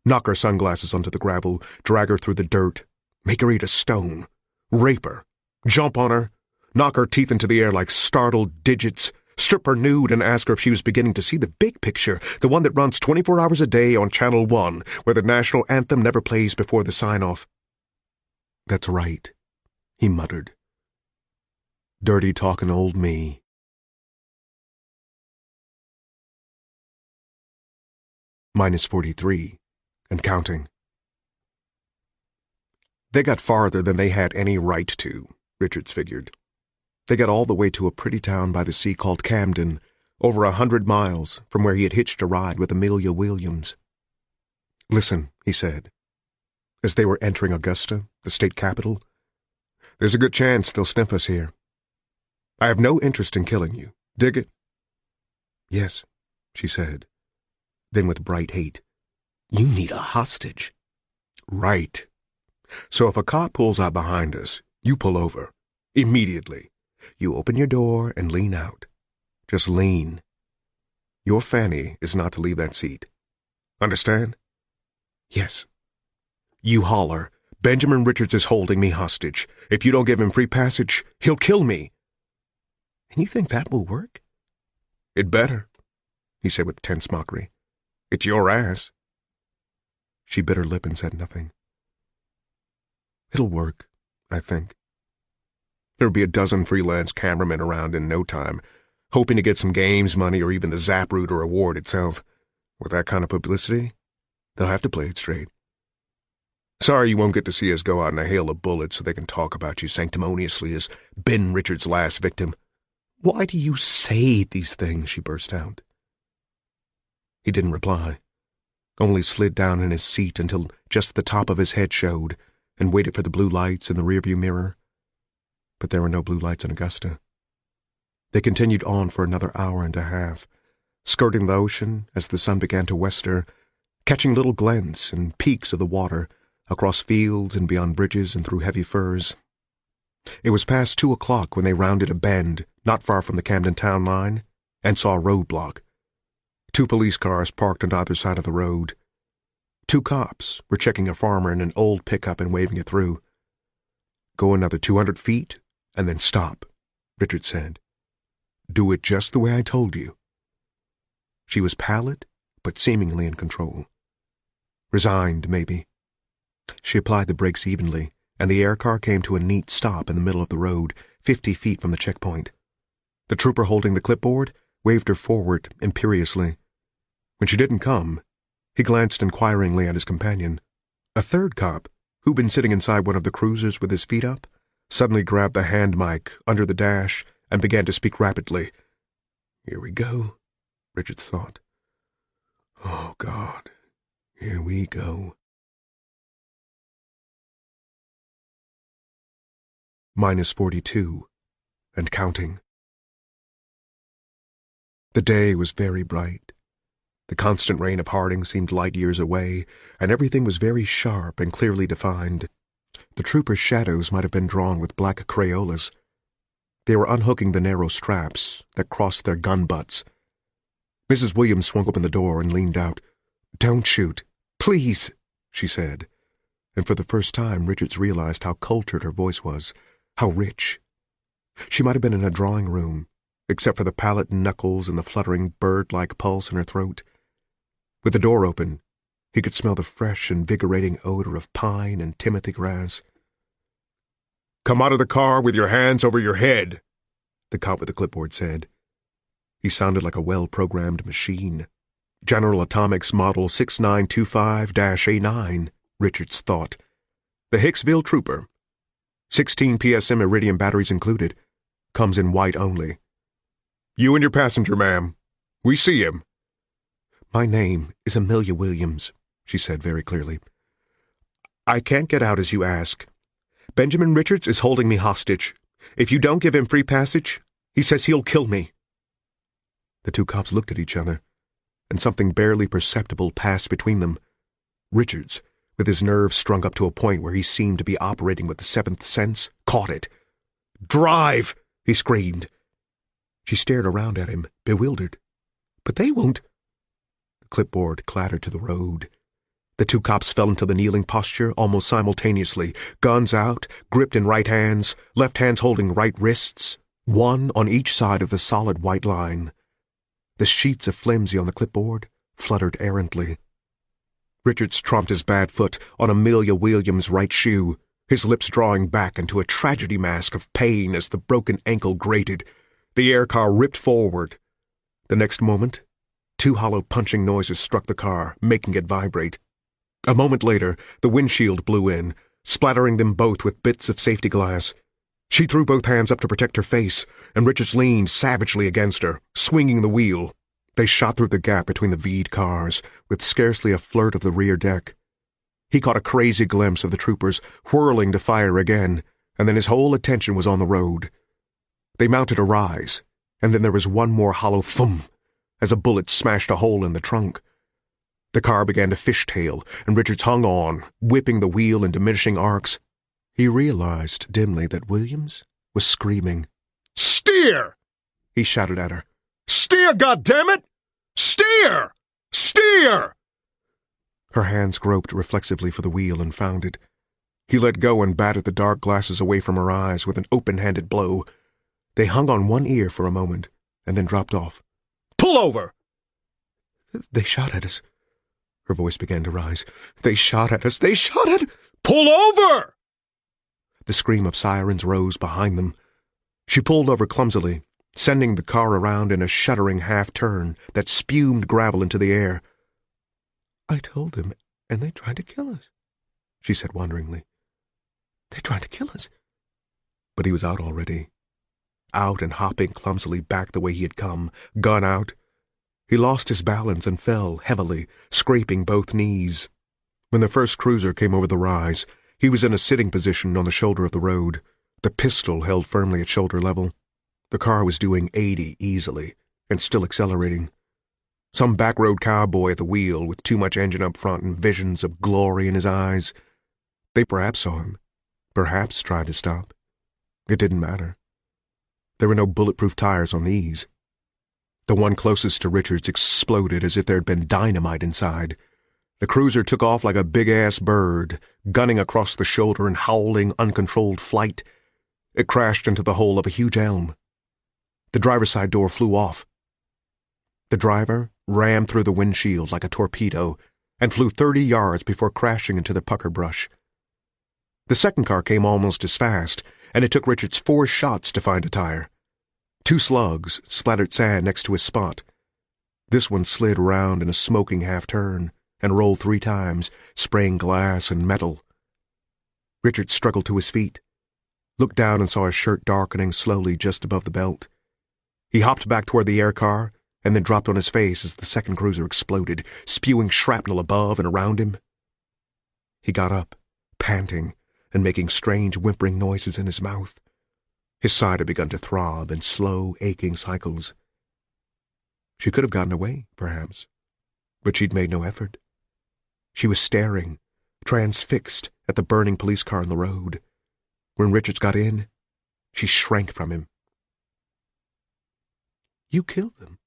S3: knock her sunglasses onto the gravel, drag her through the dirt, make her eat a stone, rape her, jump on her, knock her teeth into the air like startled digits, strip her nude and ask her if she was beginning to see the big picture, the one that runs 24 hours a day on Channel 1, where the national anthem never plays before the sign-off. That's right, he muttered. Dirty talking old me. -43, and counting. They got farther than they had any right to, Richards figured. They got all the way to a pretty town by the sea called Camden, over 100 miles from where he had hitched a ride with Amelia Williams. Listen, he said, as they were entering Augusta, the state capital, there's a good chance they'll sniff us here. I have no interest in killing you. Dig it? Yes, she said. Then with bright hate, you need a hostage. Right. So if a cop pulls out behind us, you pull over. Immediately. You open your door and lean out. Just lean. Your fanny is not to leave that seat. Understand? Yes. You holler, Benjamin Richards is holding me hostage. If you don't give him free passage, he'll kill me. And you think that will work? It better, he said with tense mockery. It's your ass. She bit her lip and said nothing. It'll work, I think. There'll be a dozen freelance cameramen around in no time, hoping to get some games money or even the Zapruder award itself. With that kind of publicity, they'll have to play it straight. Sorry you won't get to see us go out in a hail of bullets so they can talk about you sanctimoniously as Ben Richards' last victim. Why do you say these things? She burst out. He didn't reply, only slid down in his seat until just the top of his head showed and waited for the blue lights in the rearview mirror. But there were no blue lights in Augusta. They continued on for another hour and a half, skirting the ocean as the sun began to wester, catching little glens and peaks of the water across fields and beyond bridges and through heavy firs. It was past 2 o'clock when they rounded a bend not far from the Camden town line and saw a roadblock. 2 police cars parked on either side of the road. 2 cops were checking a farmer in an old pickup and waving it through. Go another 200 feet and then stop, Richard said. Do it just the way I told you. She was pallid, but seemingly in control. Resigned, maybe. She applied the brakes evenly, and the air car came to a neat stop in the middle of the road, 50 feet from the checkpoint. The trooper holding the clipboard waved her forward imperiously. When she didn't come, he glanced inquiringly at his companion. A third cop, who'd been sitting inside one of the cruisers with his feet up, suddenly grabbed the hand mic under the dash
S2: and began to speak rapidly. "Here we go," Richards thought. "Oh, God, here we go." -42, and counting. The day was very bright. The constant rain of Harding seemed light years away, and everything was very sharp and clearly defined. The troopers' shadows might have been drawn with black Crayolas. They were unhooking the narrow straps that crossed their gun butts. Mrs. Williams swung open the door and leaned out. "Don't shoot, please," she said, and for the first time Richards realized how cultured her voice was, how rich. She might have been in a drawing room, except for the pallid knuckles and the fluttering bird-like pulse in her throat. With the door open, he could smell the fresh, invigorating odor of pine and timothy grass. "Come out of the car with your hands over your head," the cop with the clipboard said. He sounded like a well-programmed machine. General Atomics Model 6925-A9, Richards thought. The Hicksville Trooper. 16 PSM iridium batteries included. Comes in white only. "You and your passenger, ma'am. We see him." "My name is Amelia Williams," she said very clearly. "I can't get out as you ask. Benjamin Richards is holding me hostage. If you don't give him free passage, he says he'll kill me." The two cops looked at each other, and something barely perceptible passed between them. Richards, with his nerves strung up to a point where he seemed to be operating with the seventh sense, caught it. "Drive!" he screamed. She stared around at him, bewildered. "But they won't—" The clipboard clattered to the road. The two cops fell into the kneeling posture almost simultaneously, guns out, gripped in right hands, left hands holding right wrists, one on each side of the solid white line. The sheets of flimsy on the clipboard fluttered errantly. Richards tromped his bad foot on Amelia Williams' right shoe, his lips drawing back into a tragedy mask of pain as the broken ankle grated. The air car ripped forward. The next moment, two hollow punching noises struck the car, making it vibrate. A moment later, the windshield blew in, splattering them both with bits of safety glass. She threw both hands up to protect her face, and Richards leaned savagely against her, swinging the wheel. They shot through the gap between the V'd cars, with scarcely a flirt of the rear deck. He caught a crazy glimpse of the troopers whirling to fire again, and then his whole attention was on the road. They mounted a rise, and then there was one more hollow thump as a bullet smashed a hole in the trunk. The car began to fishtail, and Richards hung on, whipping the wheel in diminishing arcs. He realized dimly that Williams was screaming. "Steer!" he shouted at her. "Steer, goddammit! Steer! Steer!" Her hands groped reflexively for the wheel and found it. He let go and batted the dark glasses away from her eyes with an open-handed blow. They hung on one ear for a moment, and then dropped off. "Pull over!" "They shot at us." Her voice began to rise. "They shot at us! They shot at—" "Pull over!" The scream of sirens rose behind them. She pulled over clumsily, sending the car around in a shuddering half-turn that spumed gravel into the air. "I told them, and they tried to kill us," she said wonderingly. "They tried to kill us." But he was out already. Out and hopping clumsily back the way he had come, gun out. He lost his balance and fell heavily, scraping both knees. When the first cruiser came over the rise, he was in a sitting position on the shoulder of the road, the pistol held firmly at shoulder level. The car was doing 80 easily, and still accelerating. Some backroad cowboy at the wheel with too much engine up front and visions of glory in his eyes. They perhaps saw him, perhaps tried to stop. It didn't matter. There were no bulletproof tires on these. The one closest to Richards exploded as if there had been dynamite inside. The cruiser took off like a big-ass bird, gunning across the shoulder in howling, uncontrolled flight. It crashed into the hole of a huge elm. The driver's side door flew off. The driver rammed through the windshield like a torpedo and flew 30 yards before crashing into the pucker brush. The second car came almost as fast, and it took Richards 4 shots to find a tire. 2 slugs splattered sand next to his spot. This one slid round in a smoking half-turn and rolled 3 times, spraying glass and metal. Richards struggled to his feet. looked down and saw his shirt darkening slowly just above the belt. He hopped back toward the air car and then dropped on his face as the second cruiser exploded, spewing shrapnel above and around him. He got up, panting and making strange whimpering noises in his mouth. His side had begun to throb in slow, aching cycles. She could have gotten away, perhaps, but she'd made no effort. She was staring, transfixed, at the burning police car on the road. When Richards got in, she shrank from him. "You killed them.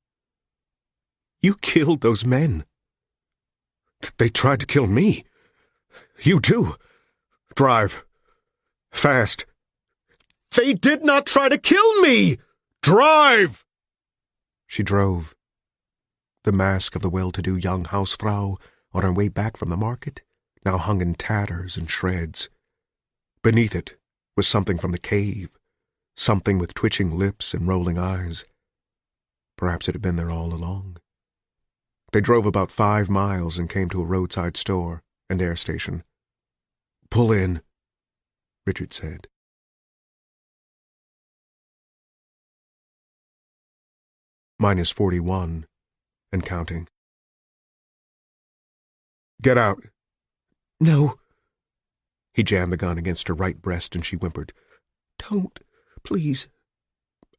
S2: You killed those men." "They tried to kill me. You too. Drive. Fast." "They did not try to kill me! Drive!" She drove. The mask of the well-to-do young Hausfrau on her way back from the market now hung in tatters and shreds. Beneath it was something from the cave, something with twitching lips and rolling eyes. Perhaps it had been there all along. They drove about 5 miles and came to a roadside store and air station. "Pull in," Richard said. -41 and counting. "Get out." "No." He jammed the gun against her right breast and she whimpered, "Don't, please."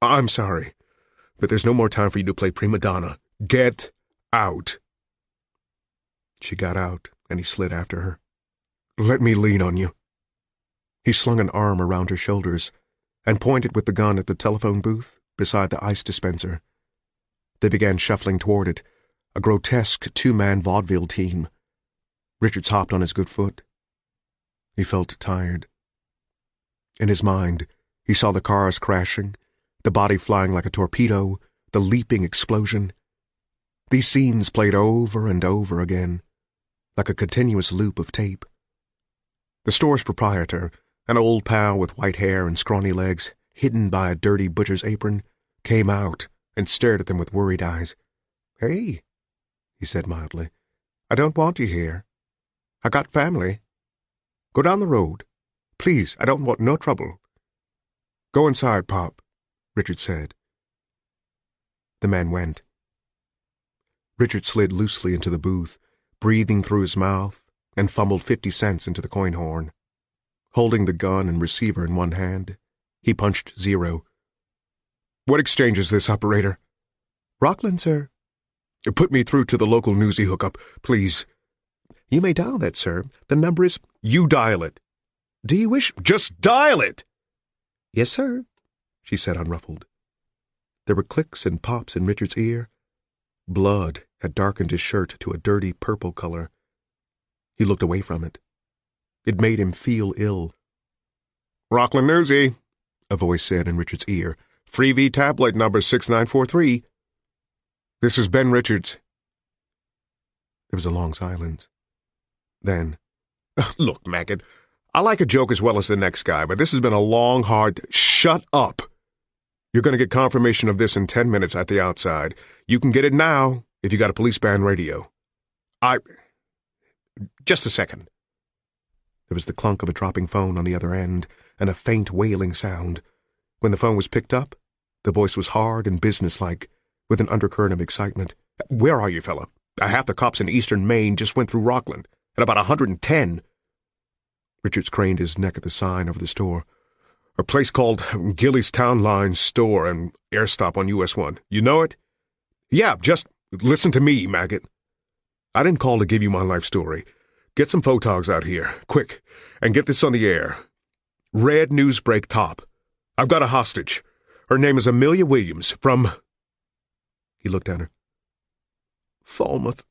S2: "I'm sorry, but there's no more time for you to play prima donna. Get out." She got out and he slid after her. "Let me lean on you." He slung an arm around her shoulders and pointed with the gun at the telephone booth beside the ice dispenser. They began shuffling toward it, a grotesque 2-man vaudeville team. Richards hopped on his good foot. He felt tired. In his mind, he saw the cars crashing, the body flying like a torpedo, the leaping explosion. These scenes played over and over again, like a continuous loop of tape. The store's proprietor, an old pal with white hair and scrawny legs, hidden by a dirty butcher's apron, came out and stared at them with worried eyes. "Hey," he said mildly, "I don't want you here. I got family. Go down the road. Please, I don't want no trouble." "Go inside, Pop," Richard said. The man went. Richard slid loosely into the booth, breathing through his mouth, and fumbled 50 cents into the coin horn. Holding the gun and receiver in one hand, he punched 0. "What exchange is this, operator?" "Rockland, sir." "Put me through to the local newsy hookup, please." "You may dial that, sir. The number is—" "You dial it." "Do you wish—" "Just dial it!" "Yes, sir," she said, unruffled. There were clicks and pops in Richard's ear. Blood had darkened his shirt to a dirty purple color. He looked away from it. It made him feel ill. "Rockland Newsy," a voice said in Richard's ear. "Freebie tablet number 6943. "This is Ben Richards." There was a long silence. Then, "Look, Maggot, I like a joke as well as the next guy, but this has been a long, hard—" "Shut up! You're going to get confirmation of this in 10 minutes at the outside. You can get it now if you got a police band radio. Just a second." There was the clunk of a dropping phone on the other end and a faint wailing sound. When the phone was picked up, the voice was hard and businesslike, with an undercurrent of excitement. "Where are you, fella? Half the cops in eastern Maine just went through Rockland, and about 110. Richards craned his neck at the sign over the store. "A place called Gilly's Town Line Store and Air Stop on US 1. You know it?" "Yeah, just listen to me, Maggot. I didn't call to give you my life story. Get some photogs out here, quick, and get this on the air. Red newsbreak top. I've got a hostage. Her name is Amelia Williams from—" He looked at her. "Falmouth,"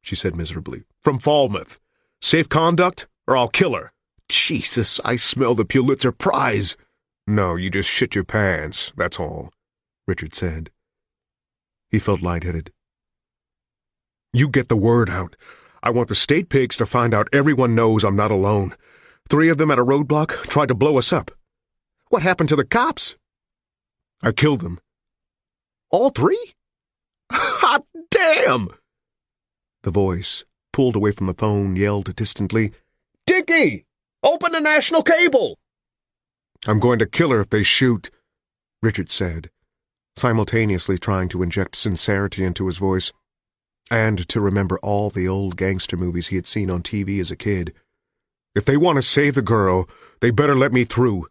S2: she said miserably. "From Falmouth. Safe conduct, or I'll kill her." "Jesus, I smell the Pulitzer Prize." "No, you just shit your pants, that's all," Richard said. He felt lightheaded. "You get the word out. I want the state pigs to find out everyone knows I'm not alone. 3 of them at a roadblock tried to blow us up." "What happened to the cops?" "I killed them." "All 3? Hot damn!" The voice, pulled away from the phone, yelled distantly, "Dickie! Open the national cable!" I'm going to kill her if they shoot, Richard said, simultaneously trying to inject sincerity into his voice, and to remember all the old gangster movies he had seen on TV as a kid. If they want to save the girl, they better let me through.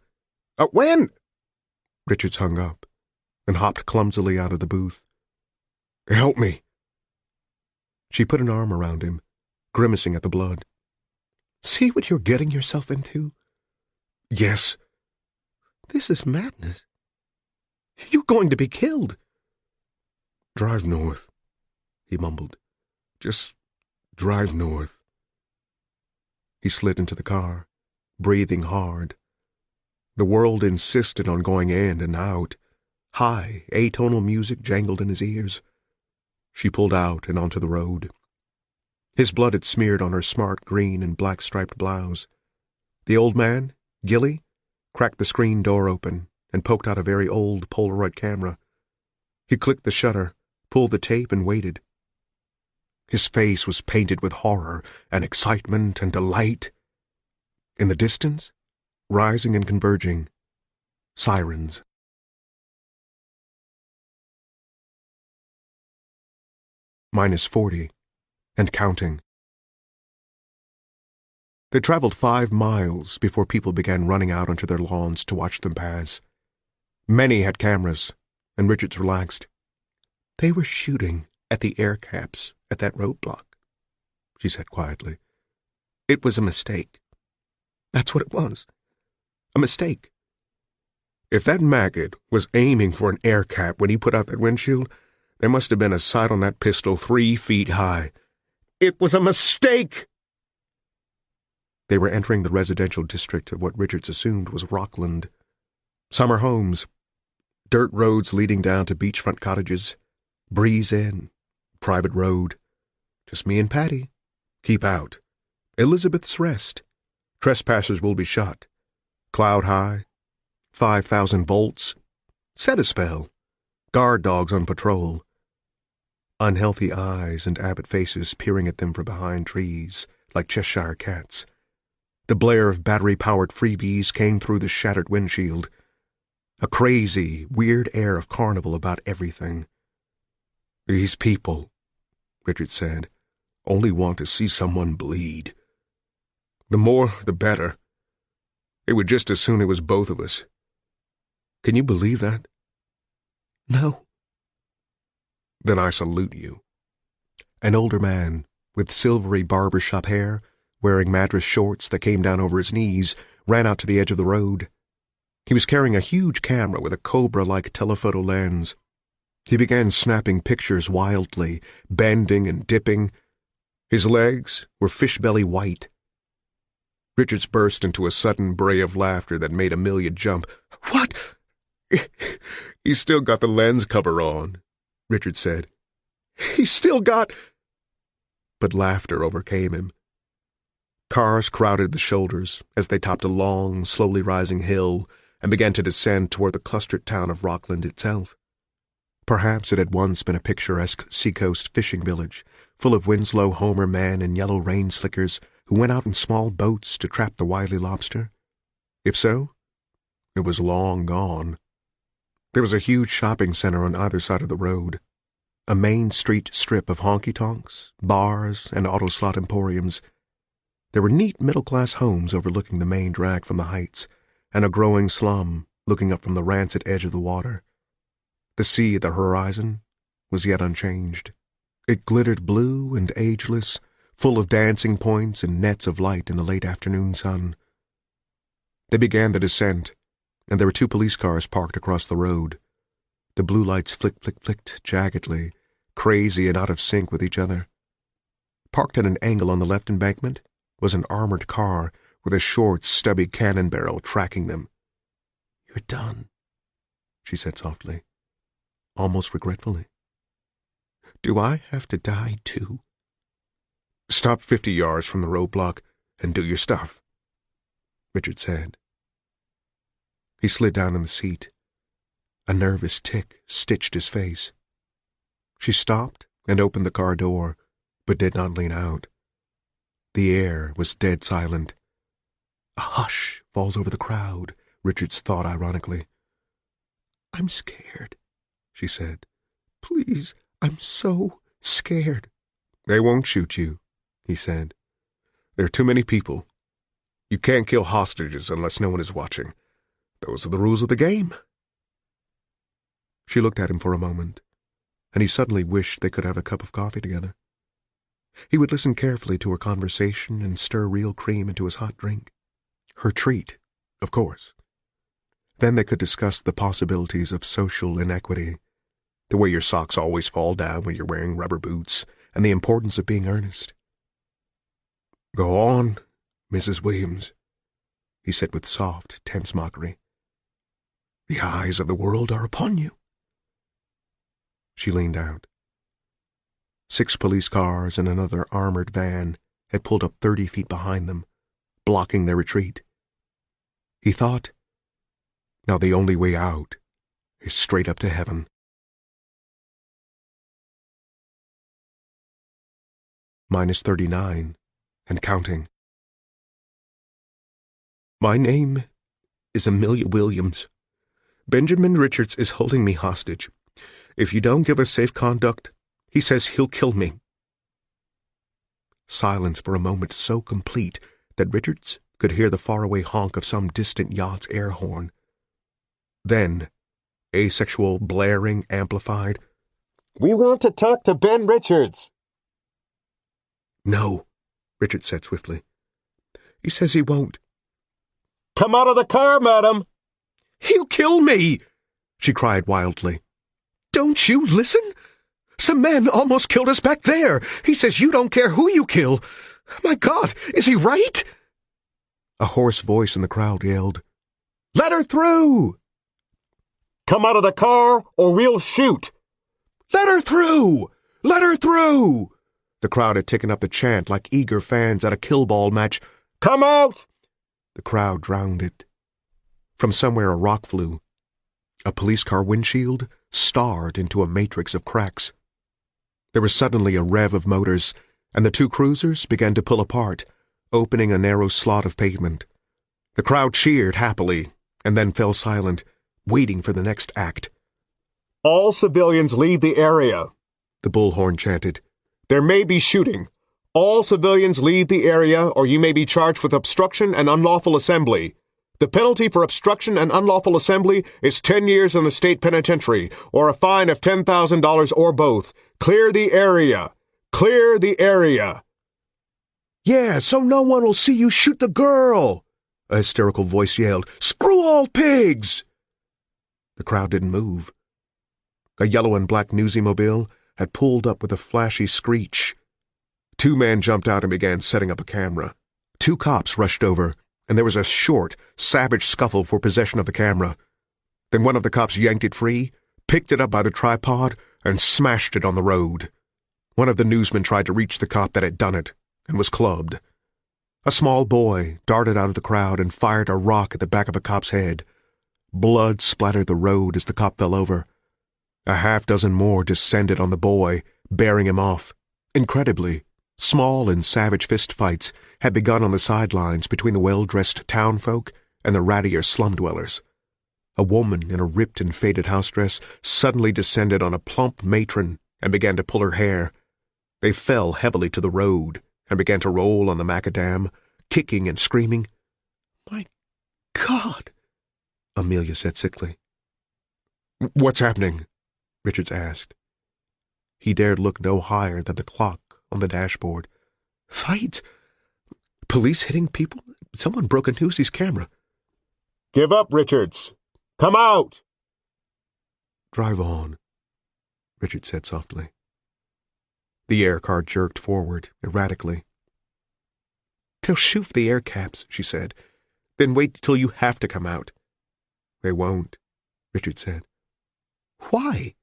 S2: When? Richards hung up and hopped clumsily out of the booth. Help me. She put an arm around him, grimacing at the blood. See what you're getting yourself into? Yes. This is madness. You're going to be killed. Drive north, he mumbled. Just drive north. He slid into the car, breathing hard. The world insisted on going in and out. High, atonal music jangled in his ears. She pulled out and onto the road. His blood had smeared on her smart green and black-striped blouse. The old man, Gilly, cracked the screen door open and poked out a very old Polaroid camera. He clicked the shutter, pulled the tape, and waited. His face was painted with horror and excitement and delight. In the distance, rising and converging, sirens. -40, and counting. They traveled 5 miles before people began running out onto their lawns to watch them pass. Many had cameras, and Richards relaxed. They were shooting at the air caps at that roadblock, she said quietly. It was a mistake. That's what it was. A mistake. If that maggot was aiming for an air cap when he put out that windshield, there must have been a sight on that pistol 3 feet high. It was a mistake! They were entering the residential district of what Richards assumed was Rockland. Summer homes, dirt roads leading down to beachfront cottages, breeze in, private road. Just me and Patty. Keep out. Elizabeth's Rest. Trespassers will be shot. Cloud high. 5,000 volts. Set a spell. Guard dogs on patrol. Unhealthy eyes and abbot faces peering at them from behind trees, like Cheshire cats. The blare of battery-powered freebies came through the shattered windshield. A crazy, weird air of carnival about everything. These people, Richard said, only want to see someone bleed. The more, the better. They would just as soon it was both of us. Can you believe that? No. Then I salute you. An older man, with silvery barbershop hair, wearing madras shorts that came down over his knees, ran out to the edge of the road. He was carrying a huge camera with a cobra-like telephoto lens. He began snapping pictures wildly, bending and dipping. His legs were fish-belly white. Richards burst into a sudden bray of laughter that made Amelia jump. What? He's still got the lens cover on, Richard said. He's still got... But laughter overcame him. Cars crowded the shoulders as they topped a long, slowly rising hill and began to descend toward the clustered town of Rockland itself. Perhaps it had once been a picturesque seacoast fishing village, full of Winslow Homer men in yellow rain slickers who went out in small boats to trap the wily lobster. If so, it was long gone. There was a huge shopping center on either side of the road, a main street strip of honky-tonks, bars, and auto slot emporiums. There were neat middle-class homes overlooking the main drag from the heights, and a growing slum looking up from the rancid edge of the water. The sea at the horizon was yet unchanged. It glittered blue and ageless, full of dancing points and nets of light in the late afternoon sun. They began the descent, and there were 2 police cars parked across the road. The blue lights flicked jaggedly, crazy and out of sync with each other. Parked at an angle on the left embankment was an armored car with a short, stubby cannon barrel tracking them. You're done, she said softly, almost regretfully. Do I have to die, too? Stop 50 yards from the roadblock and do your stuff, Richard said. He slid down in the seat. A nervous tic stitched his face. She stopped and opened the car door, but did not lean out. The air was dead silent. A hush falls over the crowd, Richards thought ironically.
S3: "I'm scared," she said. "Please, I'm so scared."
S2: "They won't shoot you," he said. "There are too many people. You can't kill hostages unless no one is watching. Those are the rules of the game." She looked at him for a moment, and he suddenly wished they could have a cup of coffee together. He would listen carefully to her conversation and stir real cream into his hot drink. Her treat, of course. Then they could discuss the possibilities of social inequity, the way your socks always fall down when you're wearing rubber boots, and the importance of being earnest. "Go on, Mrs. Williams," he said with soft, tense mockery. "The eyes of the world are upon you." She leaned out. 6 police cars and another armored van had pulled up 30 feet behind them, blocking their retreat. He thought, now the only way out is straight up to heaven. -39 and counting. "My name is Amelia Williams. Benjamin Richards is holding me hostage. If you don't give us safe conduct, he says he'll kill me." Silence for a moment so complete that Richards could hear the faraway honk of some distant yacht's air horn. Then, asexual blaring amplified, "We want to talk to Ben Richards." "No," Richards said swiftly. "He says he won't." "Come out of the car, madam!" "He'll kill me!" she cried wildly. "Don't you listen? Some man almost killed us back there. He says you don't care who you kill. My God, is he right?" A hoarse voice in the crowd yelled, "Let her through!" "Come out of the car or we'll shoot!" "Let her through! Let her through!" The crowd had taken up the chant like eager fans at a kill-ball match. "Come out!" The crowd drowned it. From somewhere a rock flew. A police car windshield starred into a matrix of cracks. There was suddenly a rev of motors, and the 2 cruisers began to pull apart, opening a narrow slot of pavement. The crowd cheered happily, and then fell silent, waiting for the next act. "All civilians leave the area," the bullhorn chanted. "There may be shooting. All civilians leave the area, or you may be charged with obstruction and unlawful assembly. The penalty for obstruction and unlawful assembly is 10 years in the state penitentiary, or a fine of $10,000 or both. Clear the area! Clear the area!" "Yeah, so no one will see you shoot the girl!" a hysterical voice yelled. "Screw all pigs!" The crowd didn't move. A yellow and black newsy-mobile had pulled up with a flashy screech. 2 men jumped out and began setting up a camera. 2 cops rushed over, and there was a short, savage scuffle for possession of the camera. Then one of the cops yanked it free, picked it up by the tripod, and smashed it on the road. One of the newsmen tried to reach the cop that had done it, and was clubbed. A small boy darted out of the crowd and fired a rock at the back of a cop's head. Blood splattered the road as the cop fell over. A half-dozen more descended on the boy, bearing him off. Incredibly, small and savage fistfights had begun on the sidelines between the well-dressed townfolk and the rattier slum-dwellers. A woman in a ripped and faded house-dress suddenly descended on a plump matron and began to pull her hair. They fell heavily to the road and began to roll on the macadam, kicking and screaming. "My God," Amelia said sickly. "What's happening?" Richards asked. He dared look no higher than the clock on the dashboard. "Fight! Police hitting people? Someone broke a newsie's camera." "Give up, Richards! Come out!" "Drive on," Richards said softly. The air car jerked forward, erratically. "They'll shoot the air caps," she said. "Then wait till you have to come out." "They won't," Richards said. "Why?"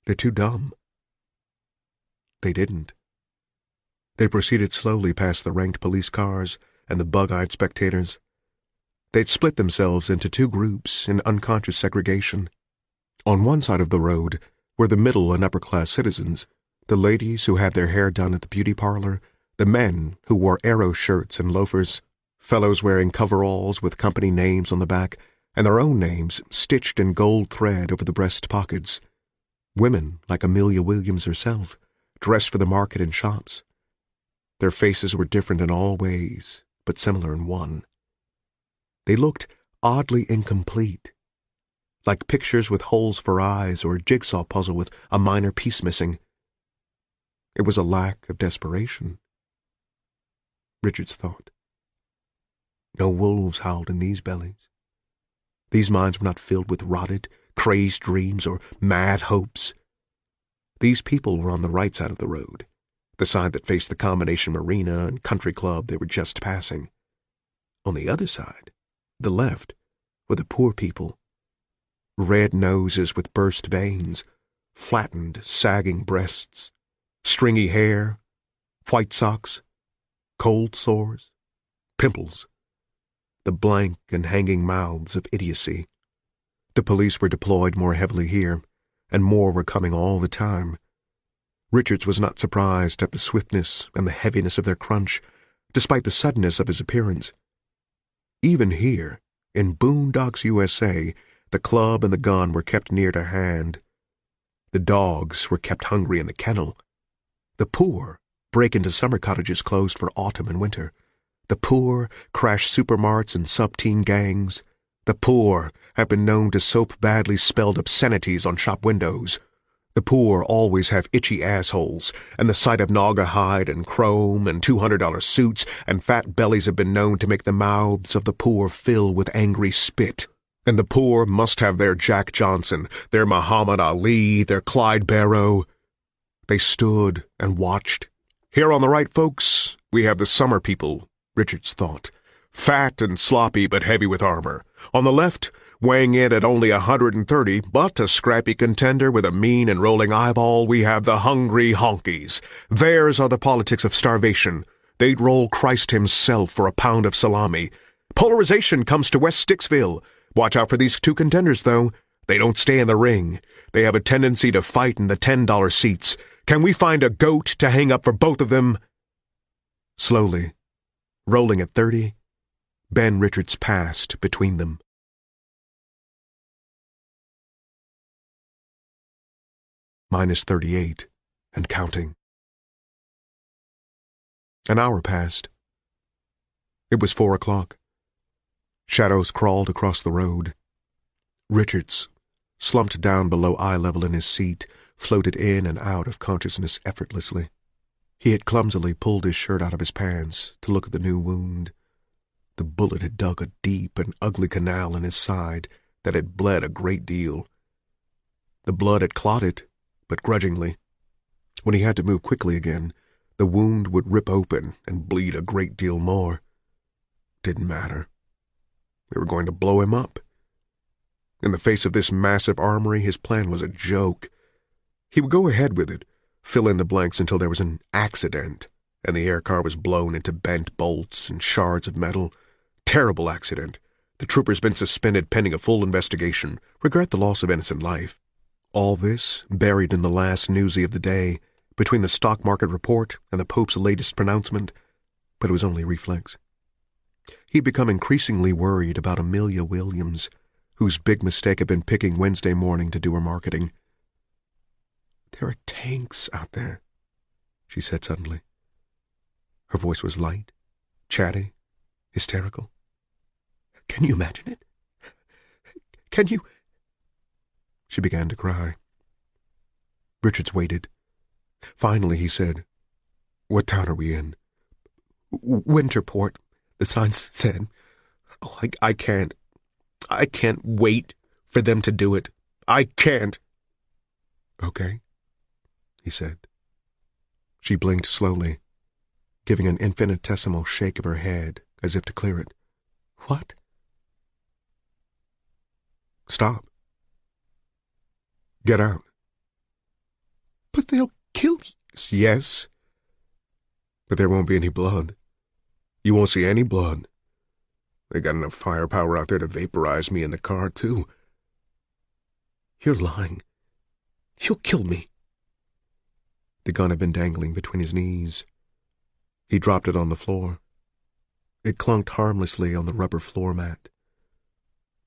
S2: "They're too dumb." They didn't. They proceeded slowly past the ranked police cars and the bug-eyed spectators. They'd split themselves into 2 groups in unconscious segregation. On one side of the road were the middle and upper-class citizens, the ladies who had their hair done at the beauty parlor, the men who wore arrow shirts and loafers. Fellows wearing coveralls with company names on the back and their own names stitched in gold thread over the breast pockets. Women like Amelia Williams herself, dressed for the market and shops. Their faces were different in all ways, but similar in one. They looked oddly incomplete, like pictures with holes for eyes or a jigsaw puzzle with a minor piece missing. It was a lack of desperation, Richards thought. No wolves howled in these bellies. These minds were not filled with rotted, crazed dreams or mad hopes. These people were on the right side of the road, the side that faced the combination marina and country club they were just passing. On the other side, the left, were the poor people. Red noses with burst veins, flattened, sagging breasts, stringy hair, white socks, cold sores, pimples, the blank and hanging mouths of idiocy. The police were deployed more heavily here, and more were coming all the time. Richards was not surprised at the swiftness and the heaviness of their crunch, despite the suddenness of his appearance. Even here, in Boondocks, USA, the club and the gun were kept near to hand. The dogs were kept hungry in the kennel. The poor break into summer cottages closed for autumn and winter. The poor crash supermarts and sub-teen gangs. The poor have been known to soap badly spelled obscenities on shop windows. The poor always have itchy assholes, and the sight of naugahyde and chrome and $200 suits and fat bellies have been known to make the mouths of the poor fill with angry spit. And the poor must have their Jack Johnson, their Muhammad Ali, their Clyde Barrow. They stood and watched. Here on the right, folks, we have the summer people, Richards thought. Fat and sloppy but heavy with armor. On the left, weighing in at only 130, but a scrappy contender with a mean and rolling eyeball, we have the hungry honkies. Theirs are the politics of starvation. They'd roll Christ himself for a pound of salami. Polarization comes to West Sticksville. Watch out for these two contenders, though. They don't stay in the ring. They have a tendency to fight in the $10 seats. Can we find a goat to hang up for both of them? Slowly, rolling at 30, Ben Richards passed between them. Minus 38, and counting. An hour passed. It was 4 o'clock. Shadows crawled across the road. Richards, slumped down below eye level in his seat, floated in and out of consciousness effortlessly. He had clumsily pulled his shirt out of his pants to look at the new wound. The bullet had dug a deep and ugly canal in his side that had bled a great deal. The blood had clotted, but grudgingly. When he had to move quickly again, the wound would rip open and bleed a great deal more. Didn't matter. They were going to blow him up. In the face of this massive armory, his plan was a joke. He would go ahead with it, fill in the blanks until there was an accident, and the air car was blown into bent bolts and shards of metal. Terrible accident. The trooper's been suspended pending a full investigation. Regret the loss of innocent life. All this buried in the last newsy of the day, between the stock market report and the Pope's latest pronouncement, but it was only reflex. He'd become increasingly worried about Amelia Williams, whose big mistake had been picking Wednesday morning to do her marketing. "There are tanks out there," she said suddenly. Her voice was light, chatty, hysterical. "Can you imagine it? Can you—" She began to cry. Richards waited. Finally he said, "What town are we in?" "Winterport," the sign said. "Oh, I can't wait for them to do it. I can't." "Okay," he said. She blinked slowly, giving an infinitesimal shake of her head as if to clear it. "What?" "Stop. Get out." "But they'll kill me." "Yes, but there won't be any blood. You won't see any blood. They got enough firepower out there to vaporize me in the car, too." "You're lying. You'll kill me." The gun had been dangling between his knees. He dropped it on the floor. It clunked harmlessly on the rubber floor mat.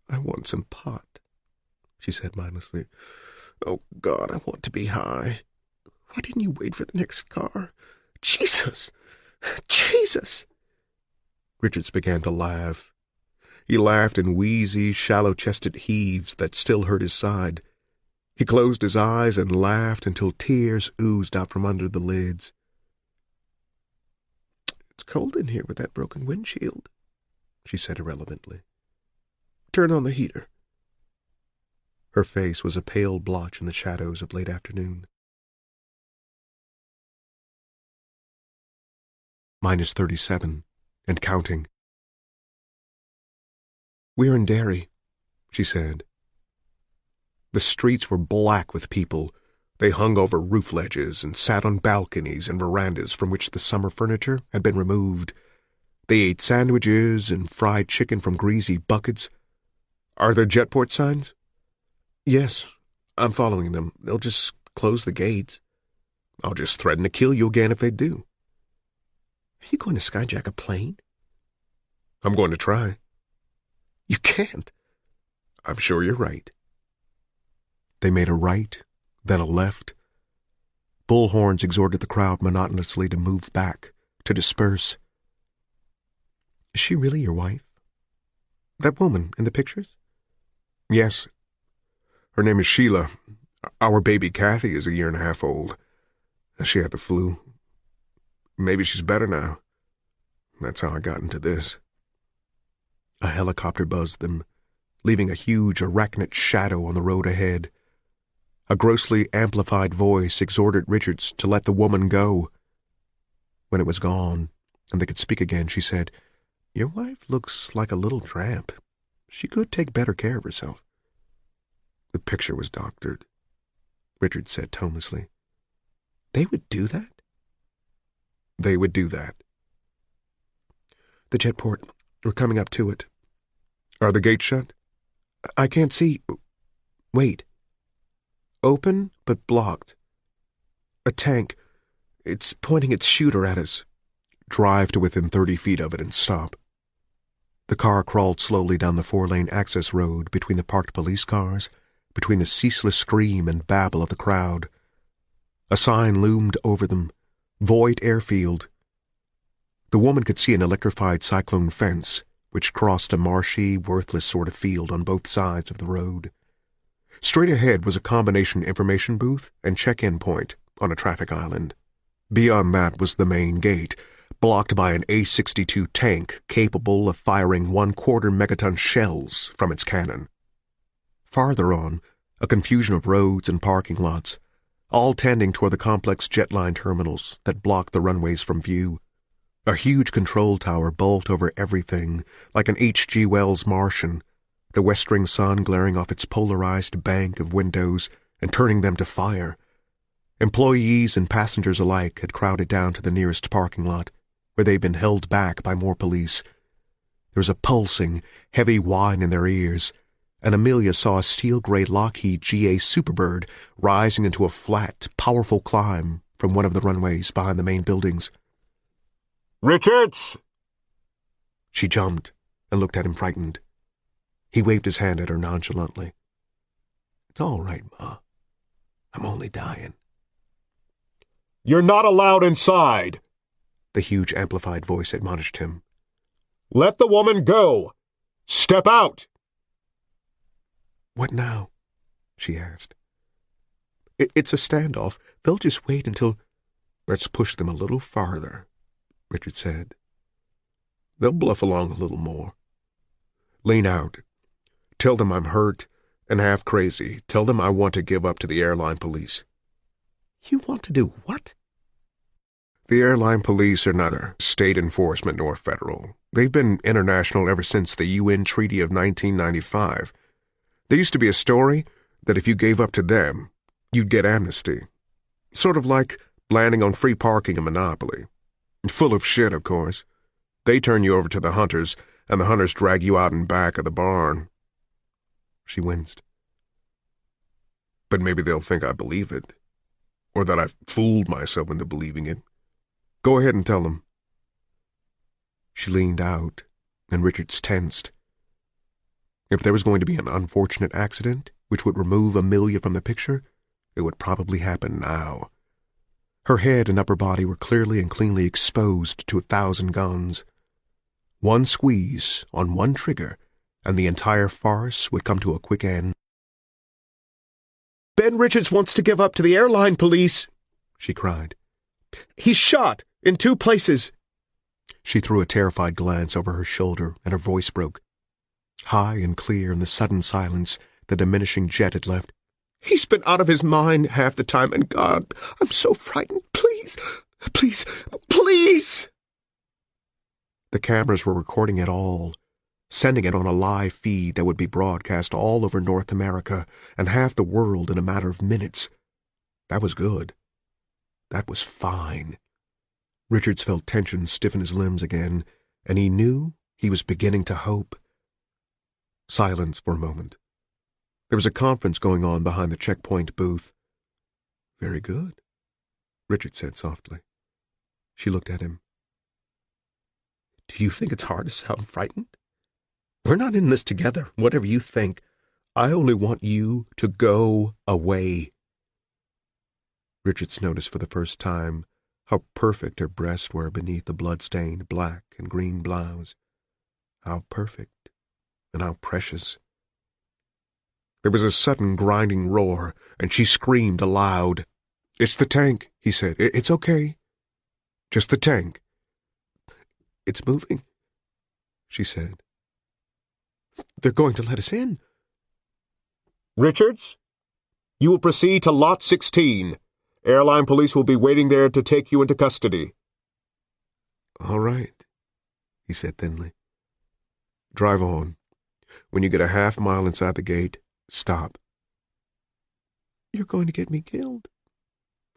S2: "I want some pot," she said mindlessly. "Oh, God, I want to be high. Why didn't you wait for the next car? Jesus! Jesus!" Richards began to laugh. He laughed in wheezy, shallow-chested heaves that still hurt his side. He closed his eyes and laughed until tears oozed out from under the lids. "It's cold in here with that broken windshield," she said irrelevantly. "Turn on the heater." Her face was a pale blotch in the shadows of late afternoon. -37, and counting. "We're in Derry," she said. The streets were black with people. They hung over roof ledges and sat on balconies and verandas from which the summer furniture had been removed. They ate sandwiches and fried chicken from greasy buckets. "Are there jetport signs?" "Yes, I'm following them. They'll just close the gates." "I'll just threaten to kill you again if they do." "Are you going to skyjack a plane?" "I'm going to try." "You can't." "I'm sure you're right." They made a right, then a left. Bullhorns exhorted the crowd monotonously to move back, to disperse. "Is she really your wife? That woman in the pictures?" "Yes. Her name is Sheila. Our baby Kathy is 1.5 years old. She had the flu. Maybe she's better now. That's how I got into this." A helicopter buzzed them, leaving a huge arachnid shadow on the road ahead. A grossly amplified voice exhorted Richards to let the woman go. When it was gone, and they could speak again, she said, "Your wife looks like a little tramp. She could take better care of herself." "The picture was doctored," Richards said tonelessly. "They would do that?" "They would do that." "The jetport. We're coming up to it." "Are the gates shut?" "I can't see. Wait. Open, but blocked. A tank. It's pointing its shooter at us." "Drive to within 30 feet of it and stop." The car crawled slowly down the 4-lane access road between the parked police cars, between the ceaseless scream and babble of the crowd. A sign loomed over them, "Void Airfield." The woman could see an electrified cyclone fence, which crossed a marshy, worthless sort of field on both sides of the road. Straight ahead was a combination information booth and check-in point on a traffic island. Beyond that was the main gate, blocked by an A-62 tank capable of firing 1/4 megaton shells from its cannon. Farther on, a confusion of roads and parking lots, all tending toward the complex jetline terminals that blocked the runways from view. A huge control tower bulked over everything, like an H.G. Wells Martian, the westering sun glaring off its polarized bank of windows and turning them to fire. Employees and passengers alike had crowded down to the nearest parking lot, where they'd been held back by more police. There was a pulsing, heavy whine in their ears, and Amelia saw a steel-gray Lockheed GA Superbird rising into a flat, powerful climb from one of the runways behind the main buildings.
S3: "Richards!"
S2: She jumped and looked at him frightened. He waved his hand at her nonchalantly. "It's all right, Ma. I'm only dying."
S3: "You're not allowed inside,"
S2: the huge amplified voice admonished him.
S3: "Let the woman go. Step out."
S2: "What now?" she asked. It's a standoff. They'll just wait until—" "Let's push them a little farther," Richard said. "They'll bluff along a little more. Lean out. Tell them I'm hurt and half crazy. Tell them I want to give up to the airline police."
S3: "You want to do what?"
S2: "The airline police are neither state enforcement nor federal. They've been international ever since the UN Treaty of 1995. There used to be a story that if you gave up to them, you'd get amnesty. Sort of like landing on free parking in Monopoly. Full of shit, of course. They turn you over to the hunters, and the hunters drag you out in back of the barn." She winced. "But maybe they'll think I believe it, or that I've fooled myself into believing it. Go ahead and tell them." She leaned out, and Richards tensed. If there was going to be an unfortunate accident which would remove Amelia from the picture, it would probably happen now. Her head and upper body were clearly and cleanly exposed to 1,000 guns. One squeeze on one trigger, and the entire farce would come to a quick end.
S3: "Ben Richards wants to give up to the airline police," she cried. "He's shot in 2 places."
S2: She threw a terrified glance over her shoulder, and her voice broke. High and clear in the sudden silence the diminishing jet had left.
S3: "He's been out of his mind half the time, and God, I'm so frightened. Please, please, please!"
S2: The cameras were recording it all, sending it on a live feed that would be broadcast all over North America and half the world in a matter of minutes. That was good. That was fine. Richards felt tension stiffen his limbs again, and he knew he was beginning to hope. Silence for a moment. There was a conference going on behind the checkpoint booth. "Very good," Richards said softly. She looked at him.
S3: "Do you think it's hard to sound frightened? We're not in this together, whatever you think. I only want you to go away."
S2: Richards noticed for the first time how perfect her breasts were beneath the blood-stained black and green blouse. How perfect and how precious. There was a sudden grinding roar, and she screamed aloud. "It's the tank," he said. "It's okay. Just the tank." "It's moving," she said. "They're going to let us in."
S3: "Richards, you will proceed to Lot 16. Airline police will be waiting there to take you into custody."
S2: "All right," he said thinly. "Drive on. When you get a half-mile inside the gate, stop."
S3: "You're going to get me killed,"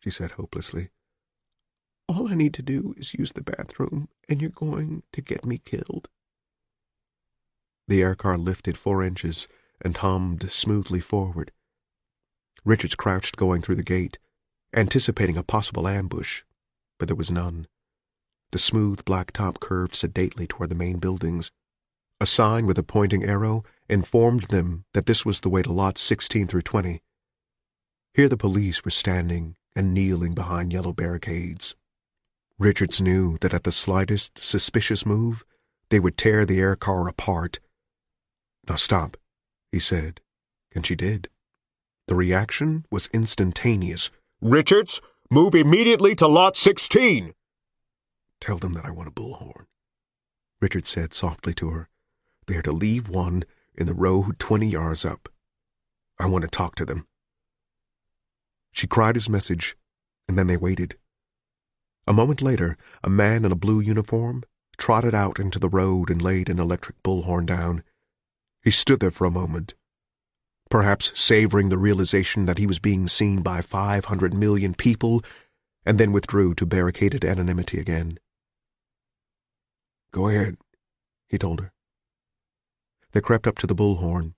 S3: she said hopelessly. "All I need to do is use the bathroom, and you're going to get me killed."
S2: The aircar lifted 4 inches and hummed smoothly forward. Richards crouched going through the gate, anticipating a possible ambush, but there was none. The smooth black top curved sedately toward the main buildings. A sign with a pointing arrow informed them that this was the way to lots 16 through 20. Here the police were standing and kneeling behind yellow barricades. Richards knew that at the slightest suspicious move, they would tear the aircar apart. "Now stop," he said, and she did. The reaction was instantaneous.
S3: "Richards, move immediately to Lot 16.
S2: "Tell them that I want a bullhorn," Richards said softly to her. "They are to leave one in the road 20 yards up. I want to talk to them." She cried his message, and then they waited. A moment later, a man in a blue uniform trotted out into the road and laid an electric bullhorn down. He stood there for a moment, perhaps savoring the realization that he was being seen by 500 million people, and then withdrew to barricaded anonymity again. "Go ahead," he told her. They crept up to the bullhorn,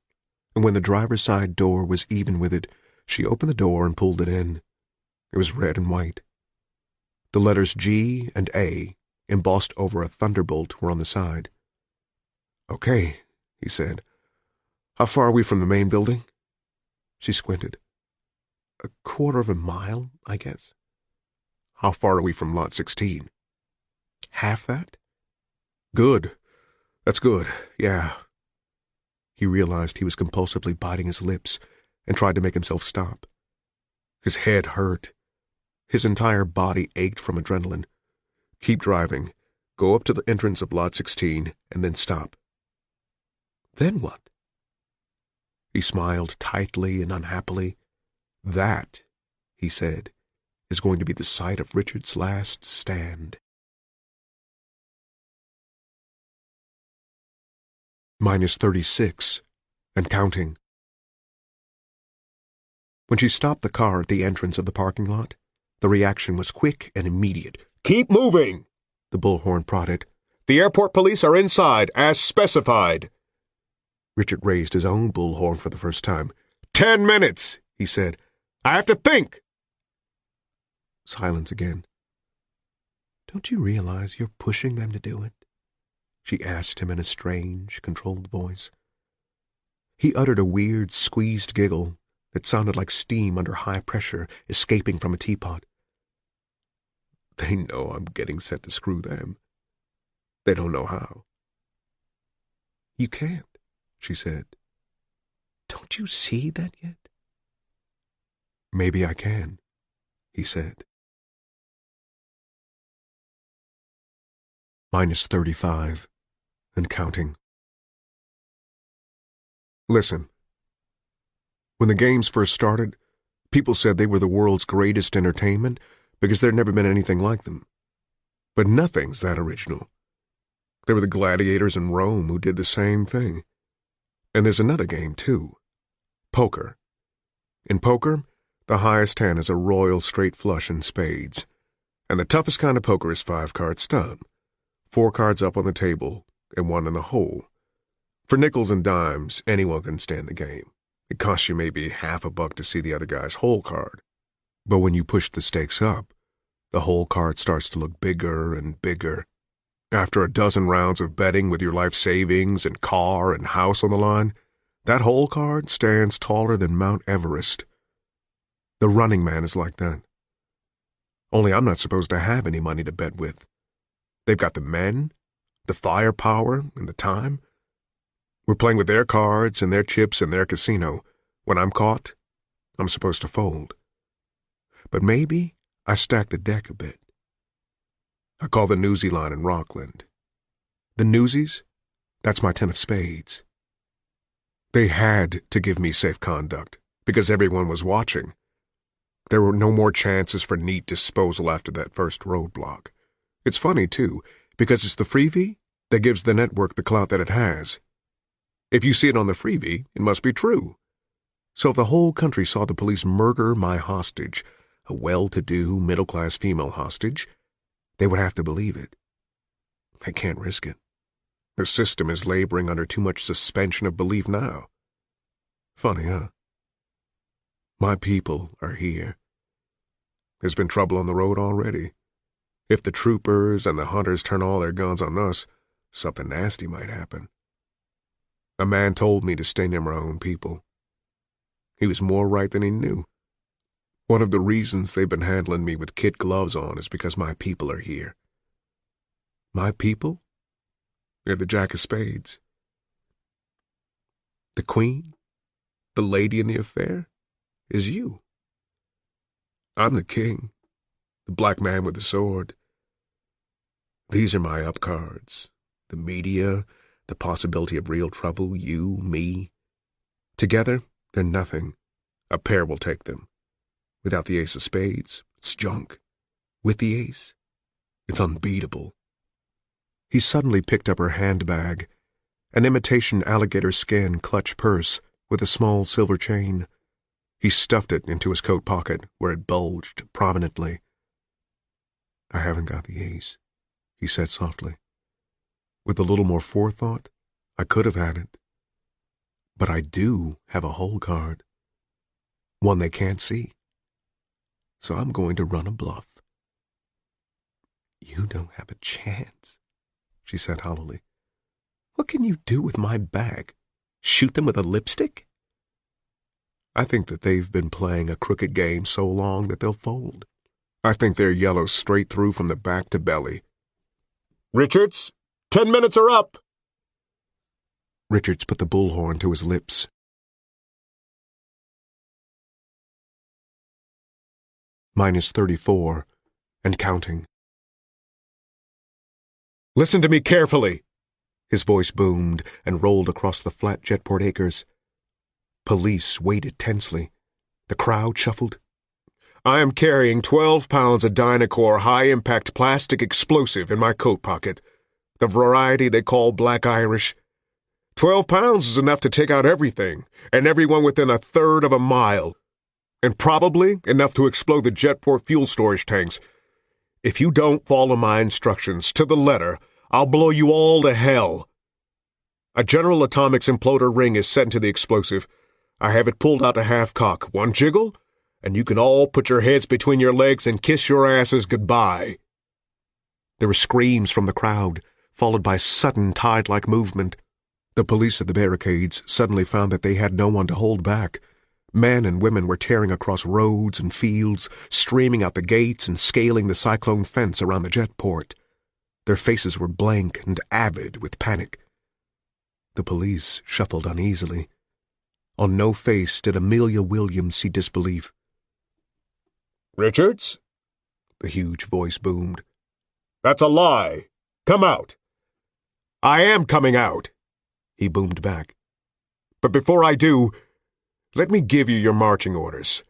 S2: and when the driver's side door was even with it, she opened the door and pulled it in. It was red and white. The letters G and A, embossed over a thunderbolt, were on the side. "Okay," he said. "How far are we from the main building?" She squinted. "A quarter of a mile, I guess." "How far are we from Lot 16? "Half that." "Good. That's good. Yeah." He realized he was compulsively biting his lips and tried to make himself stop. His head hurt. His entire body ached from adrenaline. "Keep driving. Go up to the entrance of Lot 16 and then stop." "Then what?" He smiled tightly and unhappily. "That," he said, "is going to be the site of Richard's last stand." -36, and counting. When she stopped the car at the entrance of the parking lot, the reaction was quick and immediate.
S3: "Keep moving," the bullhorn prodded. "The airport police are inside, as specified."
S2: Richard raised his own bullhorn for the first time.
S3: 10 minutes, he said. "I have to think."
S2: Silence again. "Don't you realize you're pushing them to do it?" she asked him in a strange, controlled voice. He uttered a weird, squeezed giggle that sounded like steam under high pressure escaping from a teapot. They know I'm getting set to screw them. They don't know how. You can't, she said. Don't you see that yet? Maybe I can, he said. -35, and counting. Listen. When the games first started, people said they were the world's greatest entertainment because there'd never been anything like them. But nothing's that original. There were the gladiators in Rome who did the same thing. And there's another game, too. Poker. In poker, the highest hand is a royal straight flush in spades. And the toughest kind of poker is 5-card stud. 4 cards up on the table and 1 in the hole. For nickels and dimes, anyone can stand the game. It costs you maybe $50 to see the other guy's hole card. But when you push the stakes up, the hole card starts to look bigger and bigger. After a dozen rounds of betting with your life savings and car and house on the line, that hole card stands taller than Mount Everest. The running man is like that. Only I'm not supposed to have any money to bet with. They've got the men, the firepower, and the time. We're playing with their cards and their chips and their casino. When I'm caught, I'm supposed to fold. But maybe I stack the deck a bit. I call the newsy line in Rockland. The newsies? That's my 10 of spades. They had to give me safe conduct, because everyone was watching. There were no more chances for neat disposal after that first roadblock. It's funny, too, because it's the freebie that gives the network the clout that it has. If you see it on the freebie, it must be true. So if the whole country saw the police murder my hostage, a well-to-do, middle-class female hostage, they would have to believe it. They can't risk it. The system is laboring under too much suspension of belief now. Funny, huh? My people are here. There's been trouble on the road already. If the troopers and the hunters turn all their guns on us, something nasty might happen. A man told me to stay near my own people. He was more right than he knew. One of the reasons they've been handling me with kid gloves on is because my people are here. My people? They're the Jack of Spades. The queen, the lady in the affair, is you. I'm the king, the black man with the sword. These are my up cards, the media, the possibility of real trouble, you, me. Together, they're nothing. A pair will take them. Without the ace of spades, it's junk. With the ace, it's unbeatable. He suddenly picked up her handbag, an imitation alligator skin clutch purse with a small silver chain. He stuffed it into his coat pocket, where it bulged prominently. I haven't got the ace, he said softly. With a little more forethought, I could have had it. But I do have a hole card. One they can't see. So I'm going to run a bluff. You don't have a chance, she said hollowly. What can you do with my bag? Shoot them with a lipstick? I think that they've been playing a crooked game so long that they'll fold. I think they're yellow straight through from the back to belly. Richards, 10 minutes are up! Richards put the bullhorn to his lips. -34, and counting. Listen to me carefully, his voice boomed and rolled across the flat Jetport acres. Police waited tensely. The crowd shuffled. I am carrying 12 pounds of Dynacore high-impact plastic explosive in my coat pocket, the variety they call Black Irish. 12 pounds is enough to take out everything, and everyone within a third of a mile, and probably enough to explode the Jetport fuel storage tanks. If you don't follow my instructions to the letter, I'll blow you all to hell. A General Atomics imploder ring is set into the explosive. I have it pulled out to half-cock. One jiggle, and you can all put your heads between your legs and kiss your asses goodbye. There were screams from the crowd, followed by sudden tide-like movement. The police at the barricades suddenly found that they had no one to hold back. Men and women were tearing across roads and fields, streaming out the gates and scaling the cyclone fence around the jet port. Their faces were blank and avid with panic. The police shuffled uneasily. On no face did Amelia Williams see disbelief.
S3: "Richards?"
S2: The huge voice boomed.
S3: "That's a lie. Come out."
S2: "I am coming out," he boomed back. "But before I do, let me give you your marching orders.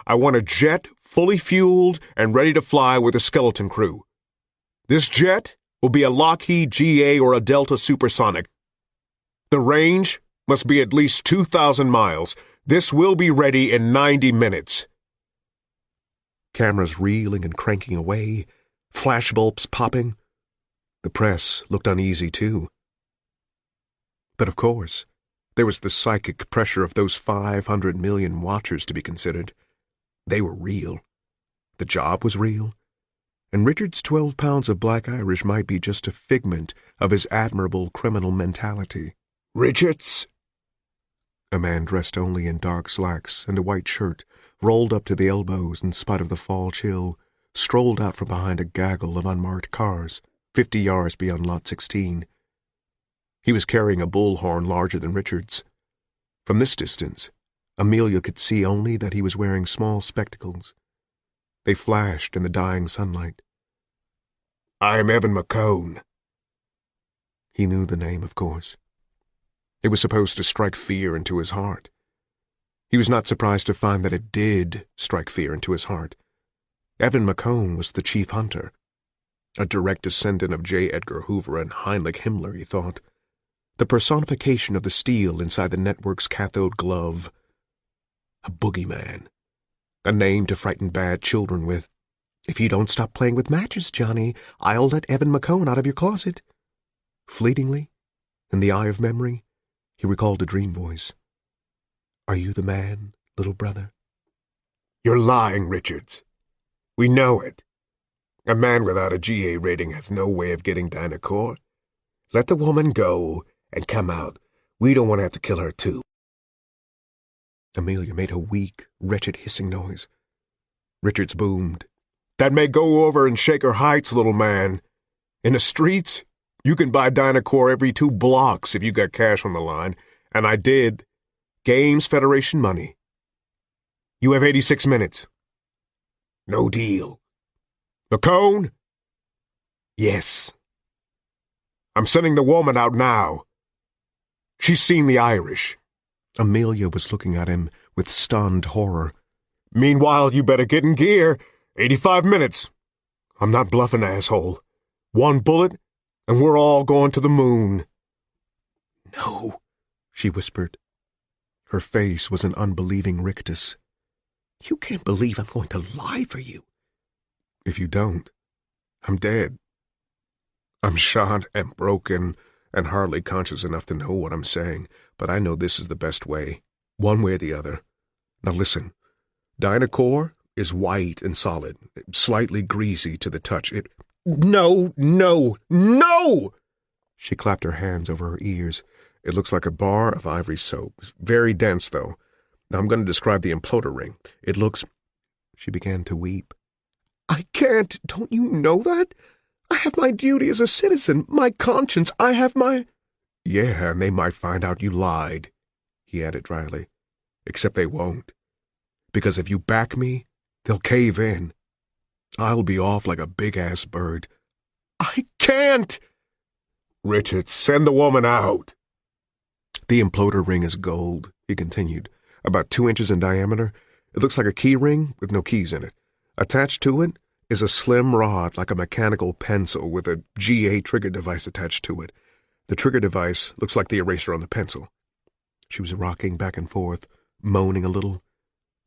S2: I want a jet fully fueled and ready to fly with a skeleton crew. This jet will be a Lockheed GA or a Delta supersonic. The range must be at least 2,000 miles. This will be ready in 90 minutes. Cameras reeling and cranking away, flashbulbs popping. The press looked uneasy, too. But of course, there was the psychic pressure of those 500 million watchers to be considered. They were real. The job was real. And Richard's 12 pounds of black Irish might be just a figment of his admirable criminal mentality. "Richards!" A man dressed only in dark slacks and a white shirt, rolled up to the elbows in spite of the fall chill, strolled out from behind a gaggle of unmarked cars, 50 yards beyond Lot 16. He was carrying a bullhorn larger than Richard's. From this distance, Amelia could see only that he was wearing small spectacles. They flashed in the dying sunlight. "I'm Evan McCone." He knew the name, of course. It was supposed to strike fear into his heart. He was not surprised to find that it did strike fear into his heart. Evan McCone was the chief hunter, a direct descendant of J. Edgar Hoover and Heinrich Himmler, he thought. The personification of the steel inside the network's cathode glove. A boogeyman. A name to frighten bad children with. "If you don't stop playing with matches, Johnny, I'll let Evan McCone out of your closet." Fleetingly, in the eye of memory, he recalled a dream voice. "Are you the man, little brother?" "You're lying, Richards. We know it. A man without a GA rating has no way of getting Dynacore. Let the woman go and come out. We don't want to have to kill her, too." Amelia made a weak, wretched hissing noise. Richards boomed. "That may go over in Shaker Heights, little man. In the streets, you can buy Dynacore every 2 blocks if you got cash on the line, and I did. Games Federation money. You have 86 minutes. No deal. McCone? Yes. I'm sending the woman out now. She's seen the Irish." Amelia was looking at him with stunned horror. "Meanwhile, you better get in gear. 85 minutes. I'm not bluffing, asshole. 1 bullet, and we're all going to the moon." "No," she whispered. Her face was an unbelieving rictus. "You can't believe I'm going to lie for you." "If you don't, I'm dead. I'm shot and broken and hardly conscious enough to know what I'm saying, but I know this is the best way, one way or the other. Now listen, Dynacore is white and solid, slightly greasy to the touch. No, no, no!" She clapped her hands over her ears. "It looks like a bar of ivory soap. It's very dense, though. Now I'm going to describe the imploder ring. It looks—" She began to weep. "I can't. Don't you know that? I have my duty as a citizen, my conscience. I have my—" "Yeah, and they might find out you lied," he added dryly. "Except they won't. Because if you back me, they'll cave in. I'll be off like a big-ass bird." "I can't!" "Richard, send the woman out." "The imploder ring is gold," he continued. "About 2 inches in diameter. It looks like a key ring with no keys in it. Attached to it is a slim rod like a mechanical pencil with a GA trigger device attached to it. The trigger device looks like the eraser on the pencil." She was rocking back and forth, moaning a little.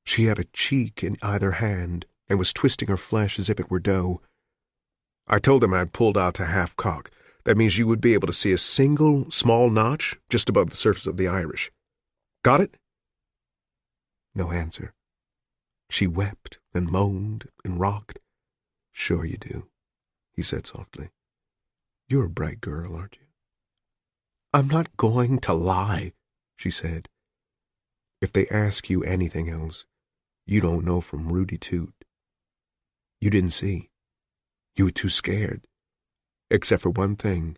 S2: She had a cheek in either hand and was twisting her flesh as if it were dough. "I told them I had pulled out to half cock. That means you would be able to see a single small notch just above the surface of the Irish. Got it?" No answer. She wept and moaned and rocked. "Sure you do," he said softly. You're a bright girl, aren't you? I'm not going to lie, she said. If they ask you anything else, you don't know from Rudy Toot. You didn't see. You were too scared. Except for one thing,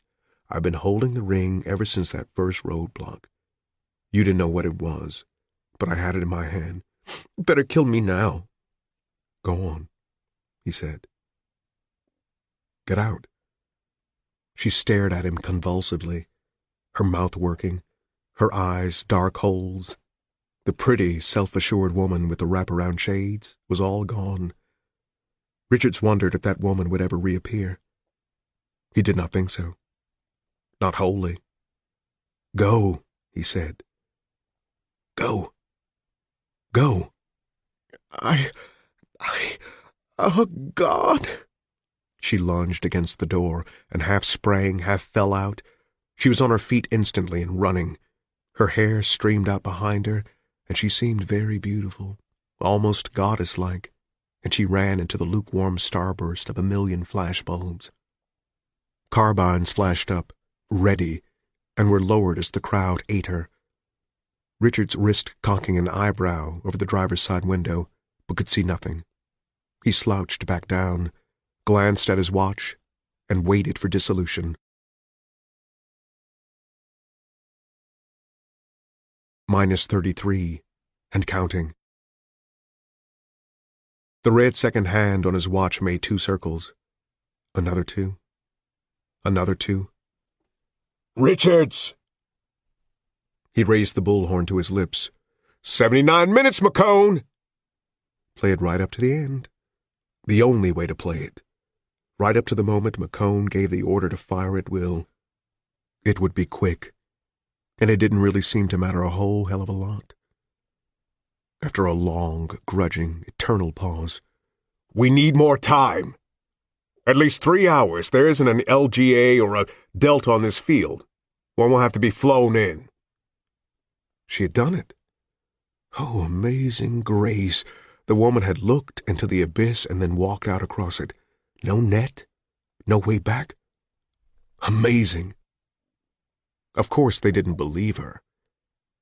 S2: I've been holding the ring ever since that first roadblock. You didn't know what it was, but I had it in my hand. Better kill me now. Go on, he said. Get out. She stared at him convulsively, her mouth working, her eyes dark holes. The pretty, self-assured woman with the wraparound shades was all gone. Richards wondered if that woman would ever reappear. He did not think so. Not wholly. Go, he said. Go. Go. Oh, God. She lunged against the door and half sprang, half fell out. She was on her feet instantly and running. Her hair streamed out behind her, and she seemed very beautiful, almost goddess-like, and she ran into the lukewarm starburst of a million flashbulbs. Carbines flashed up, ready, and were lowered as the crowd ate her. Richards risked cocking an eyebrow over the driver's side window, but could see nothing. He slouched back down, glanced at his watch, and waited for dissolution. -33, and counting. The red second hand on his watch made 2 circles. Another 2. Another 2. Richards! He raised the bullhorn to his lips. 79 minutes, McCone! Play it right up to the end. The only way to play it. Right up to the moment McCone gave the order to fire at will. It would be quick, and it didn't really seem to matter a whole hell of a lot. After a long, grudging, eternal pause, we need more time. At least 3 hours. There isn't an LGA or a Delta on this field. One will have to be flown in. She had done it. Oh, amazing grace. The woman had looked into the abyss and then walked out across it. No net, no way back. Amazing. Of course they didn't believe her.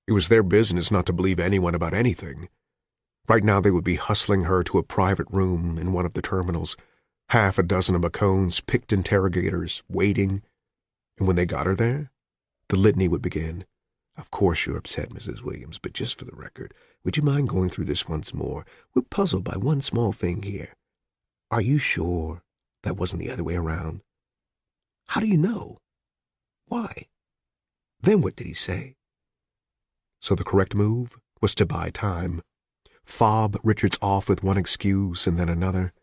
S2: It was their business not to believe anyone about anything. Right now they would be hustling her to a private room in one of the terminals, 6 of McCone's picked interrogators waiting, and when they got her there, the litany would begin. Of course you're upset, Mrs. Williams, but just for the record, would you mind going through this once more? We're puzzled by one small thing here. Are you sure that wasn't the other way around? How do you know? Why? Then what did he say? So the correct move was to buy time. Fob Richards off with one excuse and then another.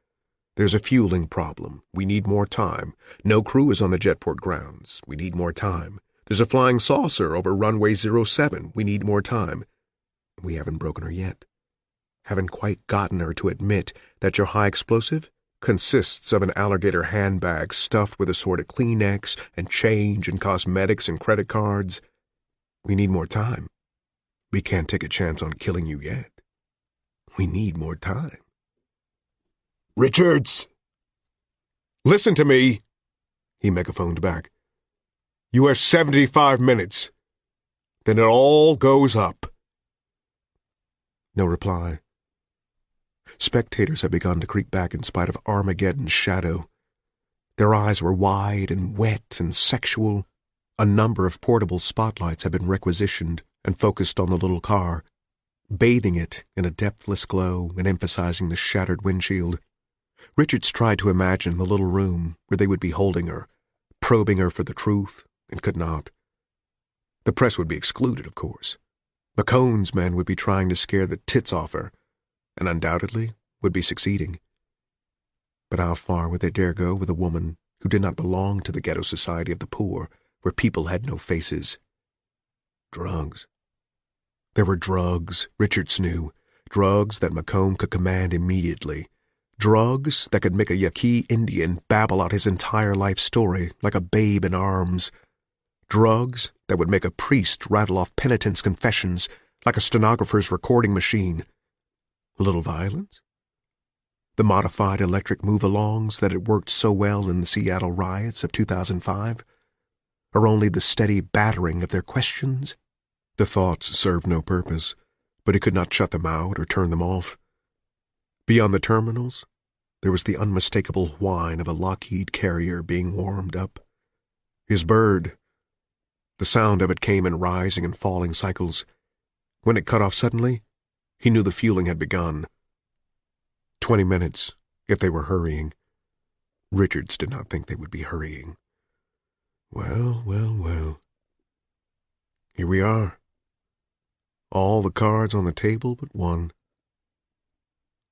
S2: There's a fueling problem. We need more time. No crew is on the jetport grounds. We need more time. There's a flying saucer over runway 07. We need more time. We haven't broken her yet. Haven't quite gotten her to admit that your high explosive consists of an alligator handbag stuffed with assorted Kleenex and change and cosmetics and credit cards. We need more time. We can't take a chance on killing you yet. We need more time. Richards! Listen to me, he megaphoned back. You have 75 minutes. Then it all goes up. No reply. Spectators had begun to creep back in spite of Armageddon's shadow. Their eyes were wide and wet and sexual. A number of portable spotlights had been requisitioned and focused on the little car, bathing it in a depthless glow and emphasizing the shattered windshield. Richards tried to imagine the little room where they would be holding her, probing her for the truth, and could not. The press would be excluded, of course. McCone's men would be trying to scare the tits off her, and undoubtedly would be succeeding. But how far would they dare go with a woman who did not belong to the ghetto society of the poor, where people had no faces? Drugs. There were drugs, Richards knew, drugs that McCone could command immediately, drugs that could make a Yaqui Indian babble out his entire life story like a babe in arms, drugs that would make a priest rattle off penitent's confessions like a stenographer's recording machine. A little violence? The modified electric move-alongs that had worked so well in the Seattle riots of 2005? Or only the steady battering of their questions? The thoughts served no purpose, but he could not shut them out or turn them off. Beyond the terminals, there was the unmistakable whine of a Lockheed carrier being warmed up. His bird. The sound of it came in rising and falling cycles. When it cut off suddenly, he knew the fueling had begun. 20 minutes, if they were hurrying. Richards did not think they would be hurrying. Well, well, well. Here we are. All the cards on the table but one.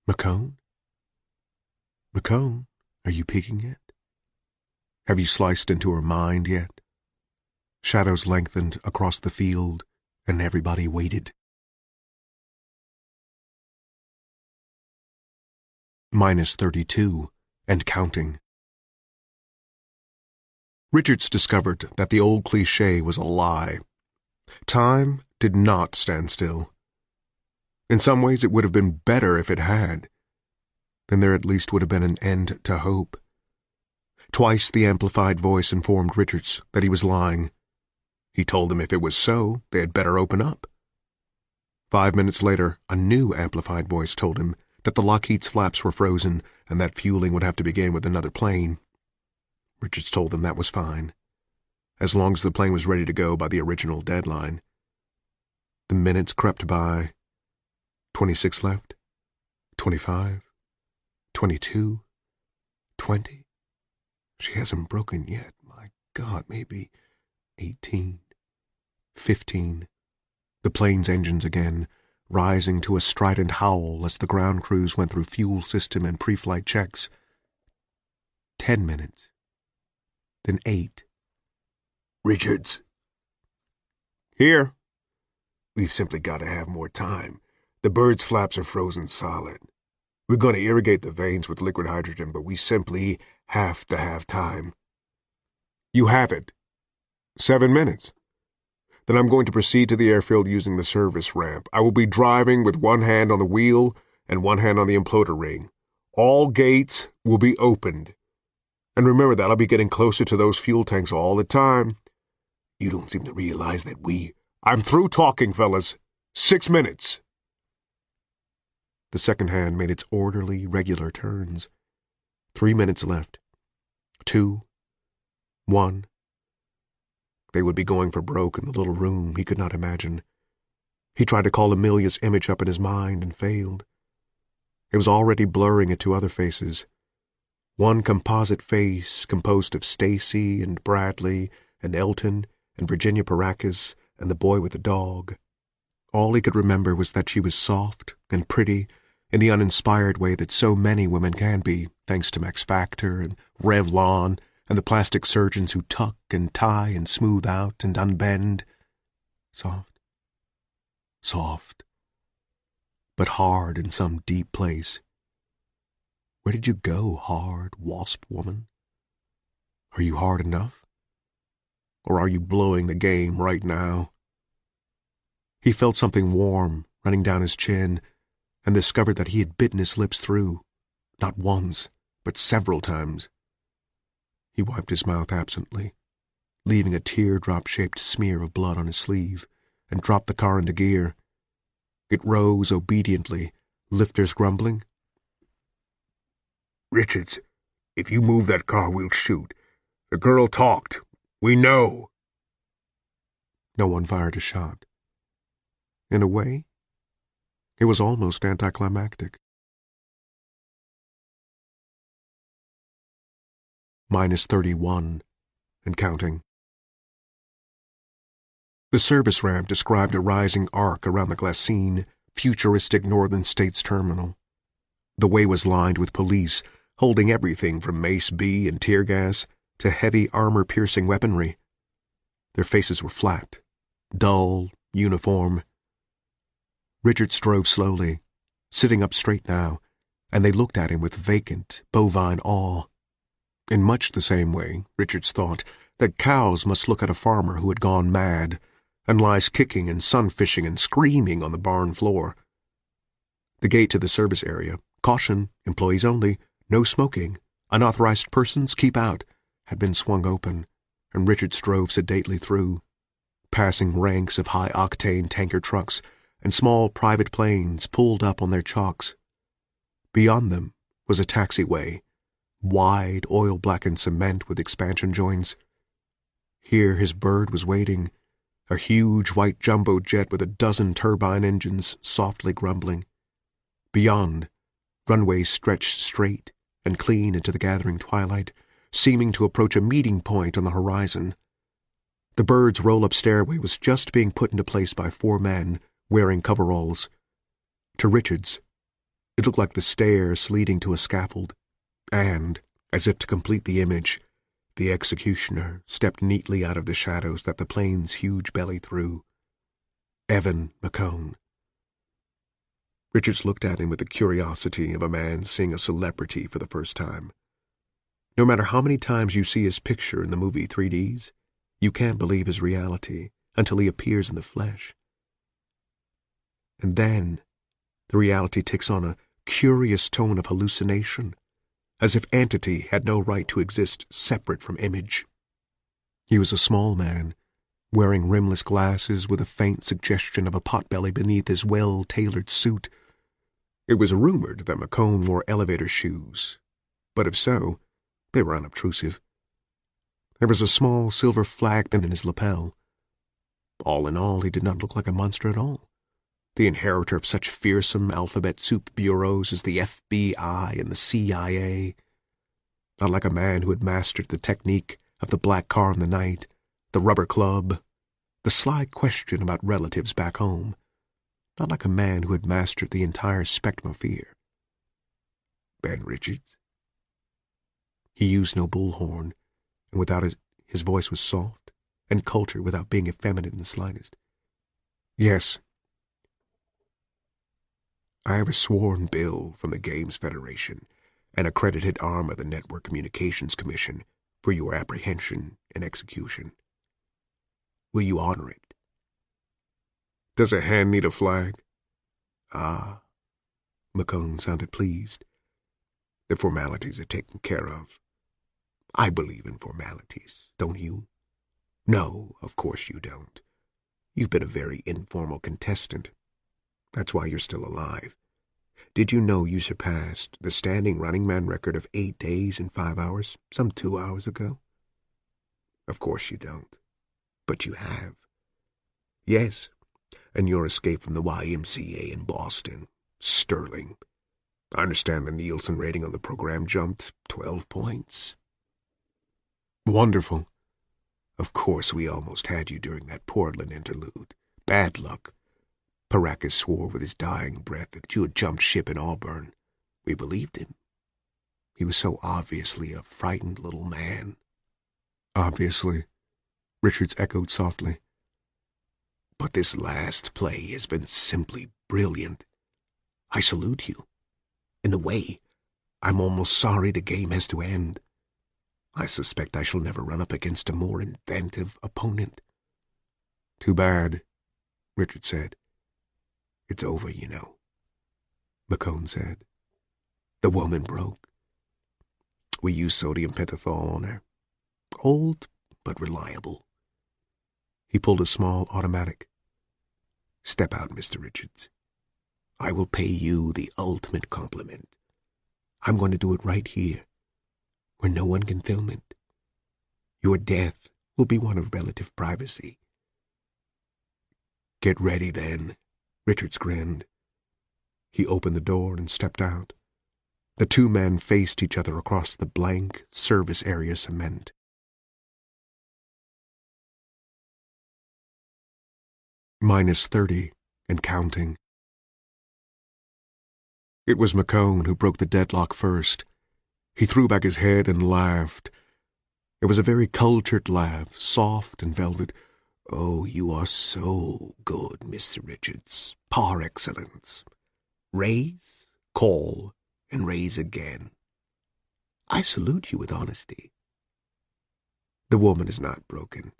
S2: McCone? McCone, are you peeking yet? Have you sliced into her mind yet? Shadows lengthened across the field, and everybody waited. -32, and counting. Richards discovered that the old cliché was a lie. Time did not stand still. In some ways it would have been better if it had. Then there at least would have been an end to hope. Twice the amplified voice informed Richards that he was lying. He told them if it was so, they had better open up. 5 minutes later, a new amplified voice told him that the Lockheed's flaps were frozen and that fueling would have to begin with another plane. Richards told them that was fine, as long as the plane was ready to go by the original deadline. The minutes crept by. 26 left, 25, 22, 20. She hasn't broken yet. My God, maybe 18, 15. The plane's engines again, rising to a strident howl as the ground crews went through fuel system and pre-flight checks. 10 minutes. Then 8. Richards. Here. We've simply got to have more time. The bird's flaps are frozen solid. We're going to irrigate the veins with liquid hydrogen, but we simply have to have time. You have it. 7 minutes. Then I'm going to proceed to the airfield using the service ramp. I will be driving with one hand on the wheel and one hand on the imploder ring. All gates will be opened. And remember that I'll be getting closer to those fuel tanks all the time. You don't seem to realize that I'm through talking, fellas. 6 minutes. The second hand made its orderly, regular turns. 3 minutes left. 2. 1. They would be going for broke in the little room he could not imagine. He tried to call Amelia's image up in his mind and failed. It was already blurring into other faces. One composite face composed of Stacy and Bradley and Elton and Virginia Paracas and the boy with the dog. All he could remember was that she was soft and pretty in the uninspired way that so many women can be, thanks to Max Factor and Revlon and the plastic surgeons who tuck and tie and smooth out and unbend. Soft. Soft. But hard in some deep place. Where did you go, hard wasp woman? Are you hard enough? Or are you blowing the game right now? He felt something warm running down his chin and discovered that he had bitten his lips through, not once, but several times. He wiped his mouth absently, leaving a teardrop-shaped smear of blood on his sleeve, and dropped the car into gear. It rose obediently, lifters grumbling. Richards, if you move that car, we'll shoot. The girl talked. We know. No one fired a shot. In a way, it was almost anticlimactic. -31, and counting. The service ramp described a rising arc around the Glacine, futuristic Northern States terminal. The way was lined with police, holding everything from Mace B and tear gas to heavy armor-piercing weaponry. Their faces were flat, dull, uniform. Richards drove slowly, sitting up straight now, and they looked at him with vacant, bovine awe. In much the same way, Richards thought, that cows must look at a farmer who had gone mad and lies kicking and sunfishing and screaming on the barn floor. The gate to the service area Caution, employees only, no smoking, unauthorized persons keep out, had been swung open, and Richards drove sedately through, passing ranks of high-octane tanker trucks and small private planes pulled up on their chocks. Beyond them was a taxiway, wide oil-blackened cement with expansion joints. Here his bird was waiting, a huge white jumbo jet with a dozen turbine engines softly grumbling. Beyond, runways stretched straight and clean into the gathering twilight, seeming to approach a meeting point on the horizon. The bird's roll-up stairway was just being put into place by 4 men wearing coveralls. To Richards, it looked like the stairs leading to a scaffold, and, as if to complete the image, the executioner stepped neatly out of the shadows that the plane's huge belly threw. Evan McCone. Richards looked at him with the curiosity of a man seeing a celebrity for the first time. No matter how many times you see his picture in the movie 3Ds, you can't believe his reality until he appears in the flesh. And then the reality takes on a curious tone of hallucination, as if entity had no right to exist separate from image. He was a small man, wearing rimless glasses with a faint suggestion of a potbelly beneath his well-tailored suit. It was rumored that McCone wore elevator shoes, but if so, they were unobtrusive. There was a small silver flag pin in his lapel. All in all, he did not look like a monster at all, the inheritor of such fearsome alphabet soup bureaus as the FBI and the CIA. Not like a man who had mastered the technique of the black car in the night, the rubber club, the sly question about relatives back home. Not like a man who had mastered the entire spectrum of fear. Ben Richards. He used no bullhorn, and without his voice was soft and cultured without being effeminate in the slightest. Yes. I have a sworn bill from the Games Federation, an accredited arm of the Network Communications Commission, for your apprehension and execution. Will you honor it? Does a hand need a flag? Ah, McCone sounded pleased. The formalities are taken care of. I believe in formalities, don't you? No, of course you don't. You've been a very informal contestant. That's why you're still alive. Did you know you surpassed the standing running man record of 8 days and 5 hours, some 2 hours ago? Of course you don't. But you have. Yes, and your escape from the YMCA in Boston, sterling. I understand the Nielsen rating on the program jumped 12 points. Wonderful. Of course we almost had you during that Portland interlude. Bad luck. Paracas swore with his dying breath that you had jumped ship in Auburn. We believed him. He was so obviously a frightened little man. Obviously, Richards echoed softly. But this last play has been simply brilliant. I salute you. In a way, I'm almost sorry the game has to end. I suspect I shall never run up against a more inventive opponent. Too bad, Richard said. It's over, you know, McCone said. The woman broke. We used sodium pentothal on her. Old, but reliable. He pulled a small automatic. Step out, Mr. Richards. I will pay you the ultimate compliment. I'm going to do it right here, where no one can film it. Your death will be one of relative privacy. Get ready, then, Richards grinned. He opened the door and stepped out. The 2 men faced each other across the blank service area cement. -30 and counting. It was McCone who broke the deadlock first. He threw back his head and laughed. It was a very cultured laugh, soft and velvet. Oh, you are so good, Mr. Richards. Par excellence. Raise, call, and raise again. I salute you with honesty. The woman is not broken.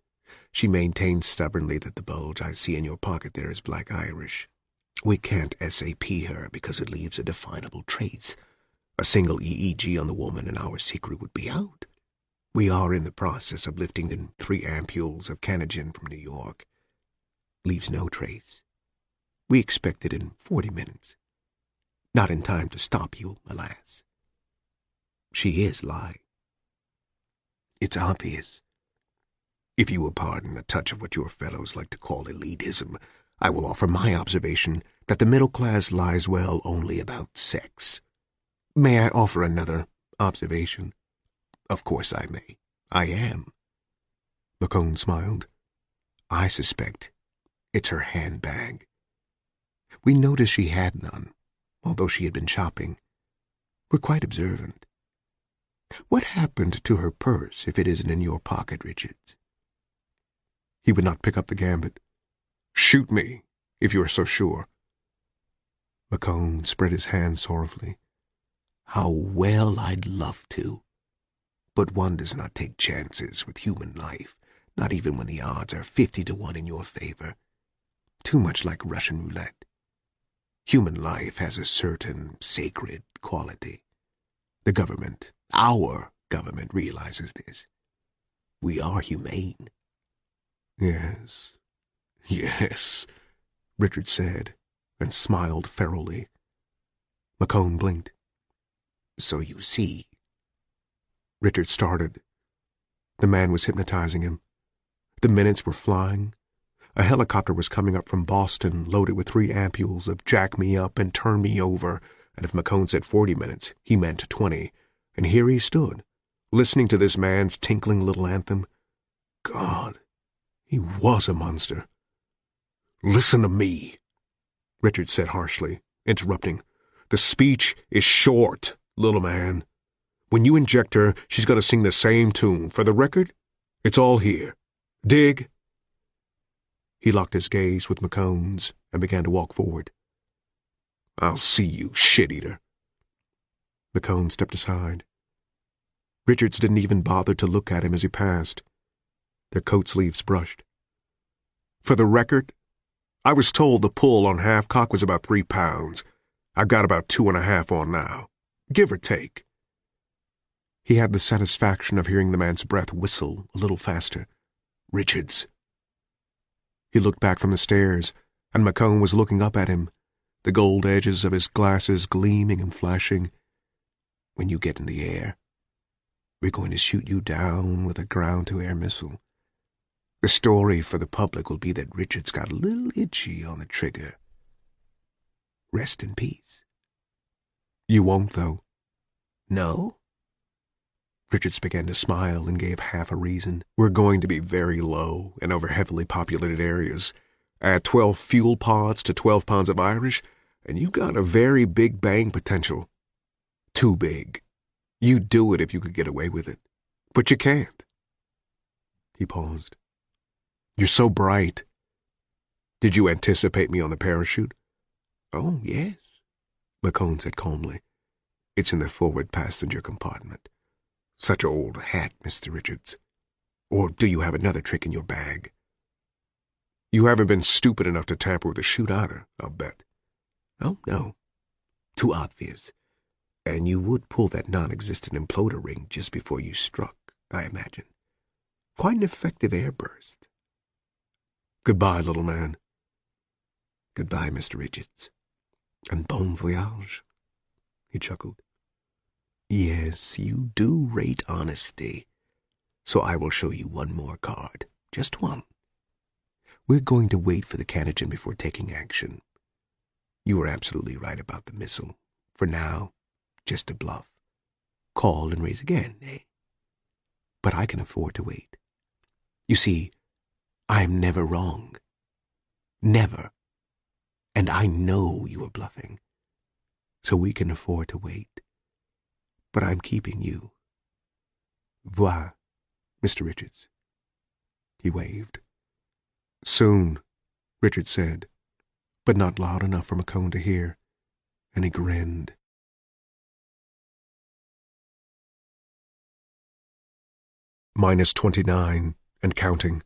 S2: She maintains stubbornly that the bulge I see in your pocket there is black Irish.
S3: We can't SAP her because it leaves a definable trace. A single EEG on the woman and our secret would be out. We are in the process of lifting in 3 ampules of canogen from New York. Leaves no trace. We expect it in 40 minutes. Not in time to stop you, alas. She is lying. It's obvious. If you will pardon a touch of what your fellows like to call elitism, I will offer my observation that the middle class lies well only about sex. May I offer another observation? Of course I may. I am. McCone smiled. I suspect it's her handbag. We noticed she had none, although she had been shopping. We're quite observant. What happened to her purse if it isn't in your pocket, Richards? He would not pick up the gambit. Shoot me, if you are so sure. McCone spread his hands sorrowfully. How well I'd love to. But one does not take chances with human life, not even when the odds are 50-1 in your favor. Too much like Russian roulette. Human life has a certain sacred quality. The government, our government, realizes this. We are humane. Yes, Richard said, and smiled ferally. McCone blinked. So you see. Richard started. The man was hypnotizing him. The minutes were flying. A helicopter was coming up from Boston, loaded with 3 ampules of jack me up and turn me over, and if McCone said 40 minutes, he meant 20. And here he stood, listening to this man's tinkling little anthem. God, he was a monster. Listen to me, Richard said harshly, interrupting. The speech is short, little man. When you inject her, she's going to sing the same tune. For the record, it's all here. Dig? He locked his gaze with McCone's and began to walk forward. I'll see you, shit-eater. McCone stepped aside. Richards didn't even bother to look at him as he passed. Their coat sleeves brushed. For the record, I was told the pull on half-cock was about 3 pounds. I've got about 2.5 on now, give or take. He had the satisfaction of hearing the man's breath whistle a little faster. Richards. He looked back from the stairs, and McCone was looking up at him, the gold edges of his glasses gleaming and flashing. When you get in the air, we're going to shoot you down with a ground-to-air missile. The story for the public will be that Richards got a little itchy on the trigger. Rest in peace. You won't, though. No? Richards began to smile and gave half a reason. We're going to be very low and over heavily populated areas. Add 12 fuel pods to 12 pounds of Irish, and you got a very big bang potential. Too big. You'd do it if you could get away with it. But you can't. He paused. You're so bright. Did you anticipate me on the parachute? Oh, yes, McCone said calmly. It's in the forward passenger compartment. Such old hat, Mr. Richards. Or do you have another trick in your bag? You haven't been stupid enough to tamper with the chute either, I'll bet. Oh, no. Too obvious. And you would pull that non-existent imploder ring just before you struck, I imagine. Quite an effective airburst. Goodbye, little man. Goodbye, Mr. Richards. And bon voyage, he chuckled. Yes, you do rate honesty. So I will show you one more card. Just one. We're going to wait for the canogen before taking action. You were absolutely right about the missile. For now, just a bluff. Call and raise again, eh? But I can afford to wait. You see, I'm never wrong. Never. And I know you are bluffing. So we can afford to wait. But I'm keeping you. Voilà, Mr. Richards. He waved. Soon, Richards said, but not loud enough for McCone to hear, and he grinned. -29 and counting.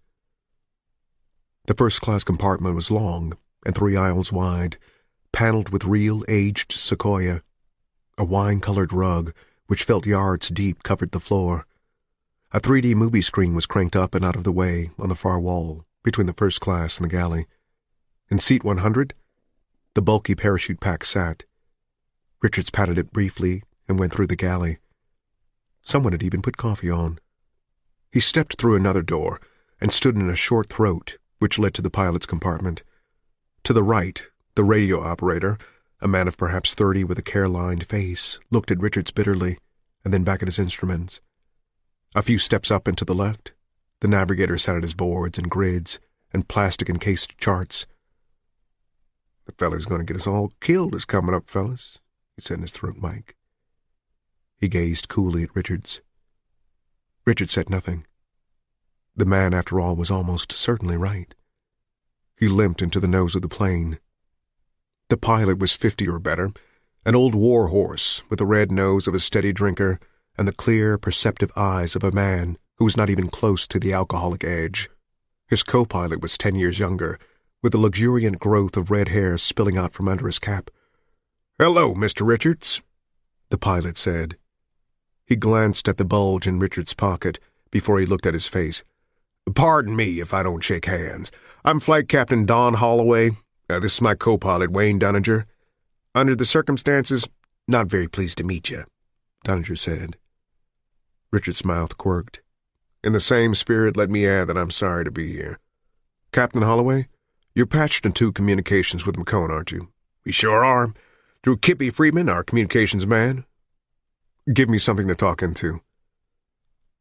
S3: The first-class compartment was long and 3 aisles wide,
S2: paneled with real aged sequoia. A wine-colored rug, which felt yards deep, covered the floor. A 3D movie screen was cranked up and out of the way on the far wall, between the first class and the galley. In seat 100, the bulky parachute pack sat. Richards patted it briefly and went through the galley. Someone had even put coffee on. He stepped through another door and stood in a short throat, which led to the pilot's compartment. To the right, the radio operator, a man of perhaps 30 with a care-lined face, looked at Richards bitterly, and then back at his instruments. A few steps up and to the left, the navigator sat at his boards and grids and plastic-encased charts. "The fella's going to get us all killed is coming up, fellas," he said in his throat mic. He gazed coolly at Richards. Richards said nothing. The man, after all, was almost certainly right. He limped into the nose of the plane. The pilot was 50 or better, an old war horse with the red nose of a steady drinker and the clear, perceptive eyes of a man who was not even close to the alcoholic edge. His co-pilot was 10 years younger, with a luxuriant growth of red hair spilling out from under his cap. "Hello, Mr. Richards," the pilot said. He glanced at the bulge in Richards' pocket before he looked at his face. "Pardon me if I don't shake hands. I'm Flight Captain Don Holloway. This is my co-pilot, Wayne Dunninger. Under the circumstances, not very pleased to meet you," Dunninger said. Richards' mouth quirked. "In the same spirit, let me add that I'm sorry to be here. Captain Holloway, you're patched into communications with McCone, aren't you?" "We sure are. Through Kippy Friedman, our communications man." "Give me something to talk into."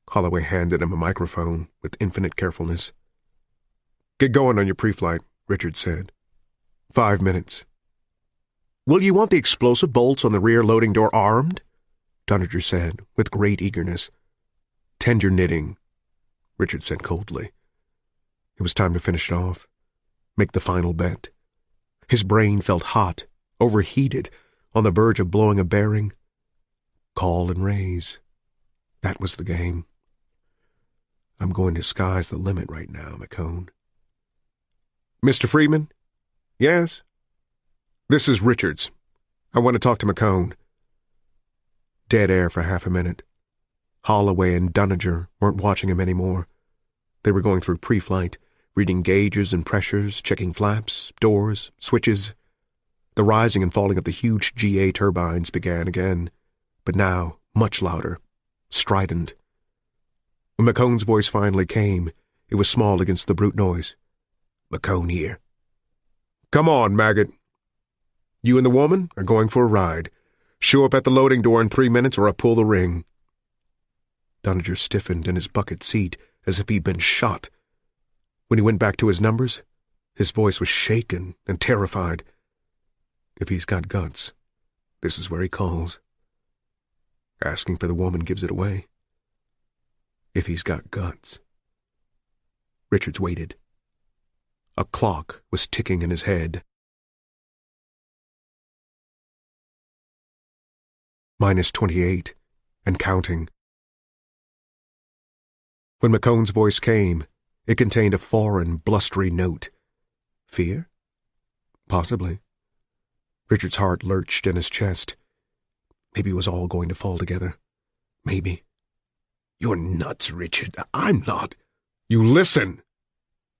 S2: Holloway handed him a microphone with infinite carefulness. "Get going on your pre-flight," Richards said. 5 minutes. "Will you want the explosive bolts on the rear loading door armed?" Dunninger said, with great eagerness. "Tend your knitting," Richards said coldly. It was time to finish it off. Make the final bet. His brain felt hot, overheated, on the verge of blowing a bearing. Call and raise. That was the game. "I'm going to sky's the limit right now, McCone." "Mr. Freeman?" "Yes?" "This is Richards. I want to talk to McCone." Dead air for half a minute. Holloway and Dunninger weren't watching him anymore. They were going through pre-flight, reading gauges and pressures, checking flaps, doors, switches. The rising and falling of the huge GA turbines began again, but now much louder, strident. When McCone's voice finally came, it was small against the brute noise. "McCone here." "Come on, maggot. You and the woman are going for a ride. Show up at the loading door in 3 minutes or I pull the ring." Dunninger stiffened in his bucket seat as if he'd been shot. When he went back to his numbers, his voice was shaken and terrified. If he's got guts, this is where he calls. Asking for the woman gives it away. If he's got guts. Richards waited. A clock was ticking in his head. -28, and counting. When McCone's voice came, it contained a foreign, blustery note. Fear? Possibly. Richard's heart lurched in his chest. Maybe it was all going to fall together. Maybe. "You're nuts, Richard. I'm not." "You listen,"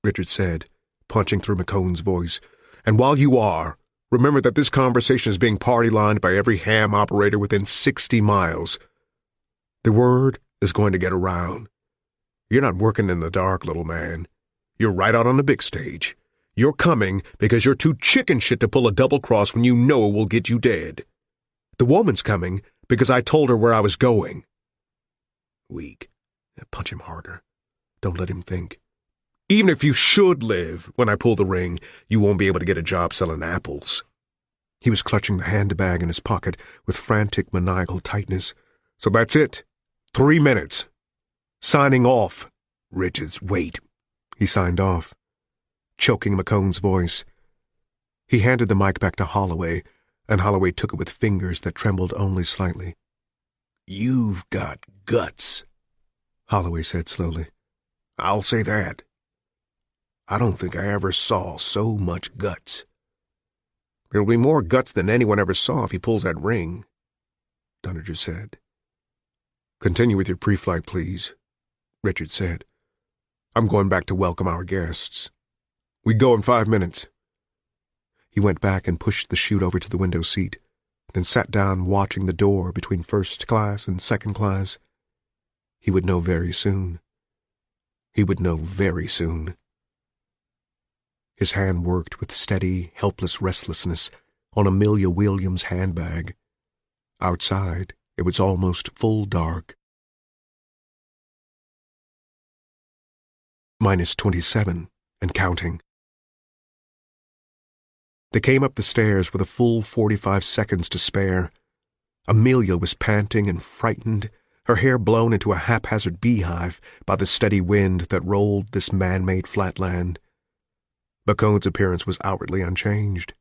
S2: Richard said, punching through McCone's voice. "And while you are, remember that this conversation is being party-lined by every ham operator within 60 miles. The word is going to get around. You're not working in the dark, little man. You're right out on the big stage. You're coming because you're too chicken shit to pull a double cross when you know it will get you dead. The woman's coming because I told her where I was going." Weak. Punch him harder. Don't let him think. "Even if you should live when I pull the ring, you won't be able to get a job selling apples." He was clutching the handbag in his pocket with frantic, maniacal tightness. "So that's it. 3 minutes. Signing off." "Richards, wait." He signed off, choking McCone's voice. He handed the mic back to Holloway, and Holloway took it with fingers that trembled only slightly. "You've got guts," Holloway said slowly. "I'll say that. I don't think I ever saw so much guts."
S3: There'll be more guts than anyone ever saw if he pulls that ring, Dunninger said.
S2: Continue with your pre-flight, please, Richard said. I'm going back to welcome our guests. We go in 5 minutes. He went back and pushed the chute over to the window seat, then sat down watching the door between first class and second class. He would know very soon. He would know very soon. His hand worked with steady, helpless restlessness on Amelia Williams' handbag. Outside, it was almost full dark. -27, and counting. They came up the stairs with a full 45 seconds to spare. Amelia was panting and frightened, her hair blown into a haphazard beehive by the steady wind that rolled this man-made flatland. McCone's appearance was outwardly unchanged.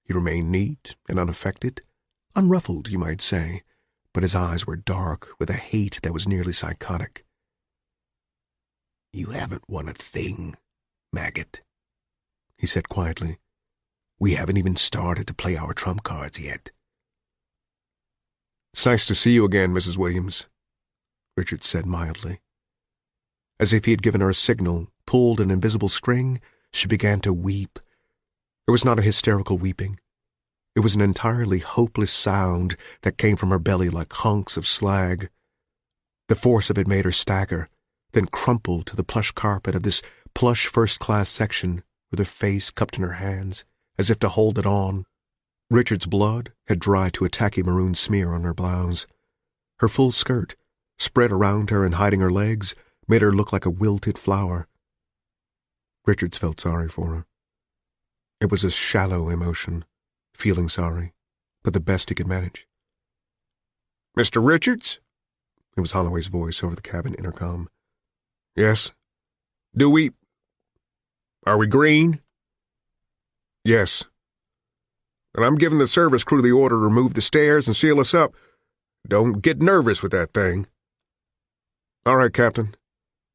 S2: He remained neat and unaffected, unruffled, you might say, but his eyes were dark with a hate that was nearly psychotic.
S3: "You haven't won a thing, maggot," he said quietly. "We haven't even started to play our trump cards yet."
S2: "It's nice to see you again, Mrs. Williams," Richard said mildly. As if he had given her a signal, pulled an invisible string, she began to weep. It was not a hysterical weeping. It was an entirely hopeless sound that came from her belly like hunks of slag. The force of it made her stagger, then crumple to the plush carpet of this plush first-class section with her face cupped in her hands, as if to hold it on. Richard's blood had dried to a tacky maroon smear on her blouse. Her full skirt, spread around her and hiding her legs, made her look like a wilted flower. Richards felt sorry for her. It was a shallow emotion, feeling sorry, but the best he could manage. "Mr. Richards?" It was Holloway's voice over the cabin intercom. "Yes." Are we green?" "Yes." "And I'm giving the service crew the order to remove the stairs and seal us up. Don't get nervous with that thing." "All right, Captain.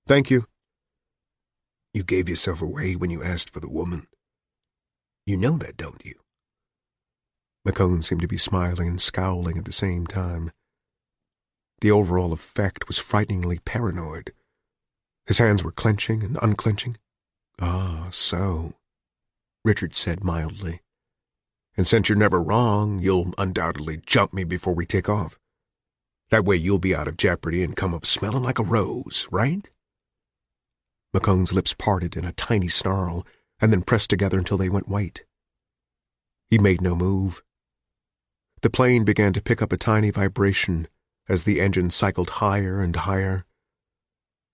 S2: Thank you."
S3: "You gave yourself away when you asked for the woman. You know that, don't you?"
S2: McCone seemed to be smiling and scowling at the same time. The overall effect was frighteningly paranoid. His hands were clenching and unclenching. "Ah, so," Richard said mildly. "And since you're never wrong, you'll undoubtedly jump me before we take off. That way you'll be out of jeopardy and come up smelling like a rose, right?" McCone's lips parted in a tiny snarl and then pressed together until they went white. He made no move. The plane began to pick up a tiny vibration as the engine cycled higher and higher.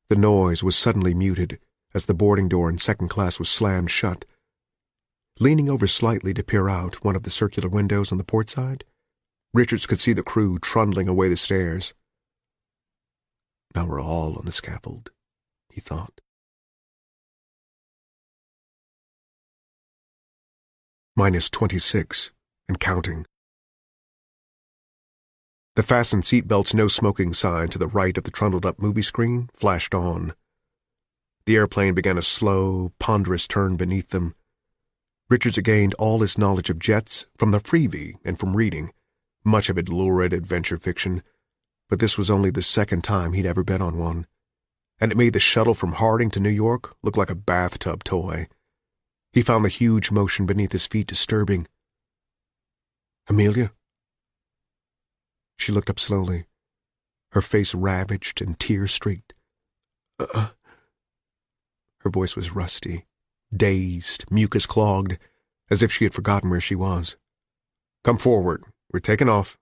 S2: The noise was suddenly muted as the boarding door in second class was slammed shut. Leaning over slightly to peer out one of the circular windows on the port side, Richards could see the crew trundling away the stairs. Now we're all on the scaffold, he thought. -26, and counting. The fasten seatbelt's no smoking sign to the right of the trundled-up movie screen flashed on. The airplane began a slow, ponderous turn beneath them. Richards had gained all his knowledge of jets from the freebie and from reading, much of it lurid adventure fiction, but this was only the second time he'd ever been on one, and it made the shuttle from Harding to New York look like a bathtub toy. He found the huge motion beneath his feet disturbing. "Amelia?" She looked up slowly, her face ravaged and tear-streaked. Her voice was rusty, dazed, mucus-clogged, as if she had forgotten where she was. "Come forward. We're taking off."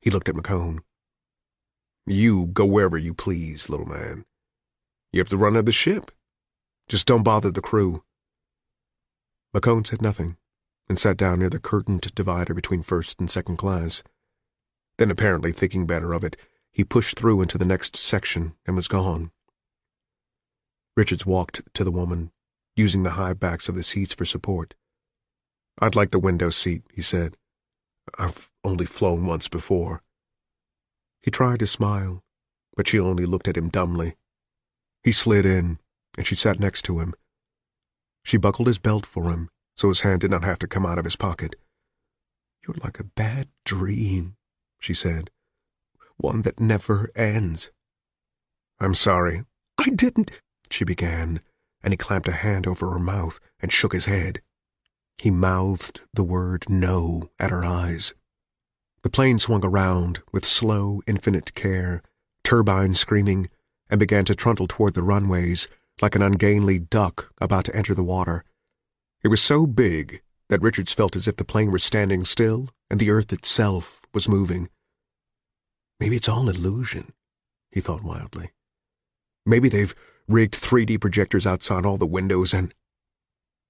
S2: He looked at McCone. "You go wherever you please, little man. You have the run of the ship. Just don't bother the crew." McCone said nothing and sat down near the curtained divider between first and second class. Then, apparently thinking better of it, he pushed through into the next section and was gone. Richards walked to the woman, using the high backs of the seats for support. "I'd like the window seat," he said. "I've only flown once before." He tried to smile, but she only looked at him dumbly. He slid in, and she sat next to him. She buckled his belt for him so his hand did not have to come out of his pocket. "You're like a bad dream," she said. "One that never ends." "I'm sorry." "I didn't—" she began, and he clamped a hand over her mouth and shook his head. He mouthed the word no at her eyes. The plane swung around with slow, infinite care, turbines screaming, and began to trundle toward the runways like an ungainly duck about to enter the water. It was so big that Richards felt as if the plane were standing still and the earth itself was moving. Maybe it's all illusion, he thought wildly. Maybe they've rigged 3D projectors outside all the windows and...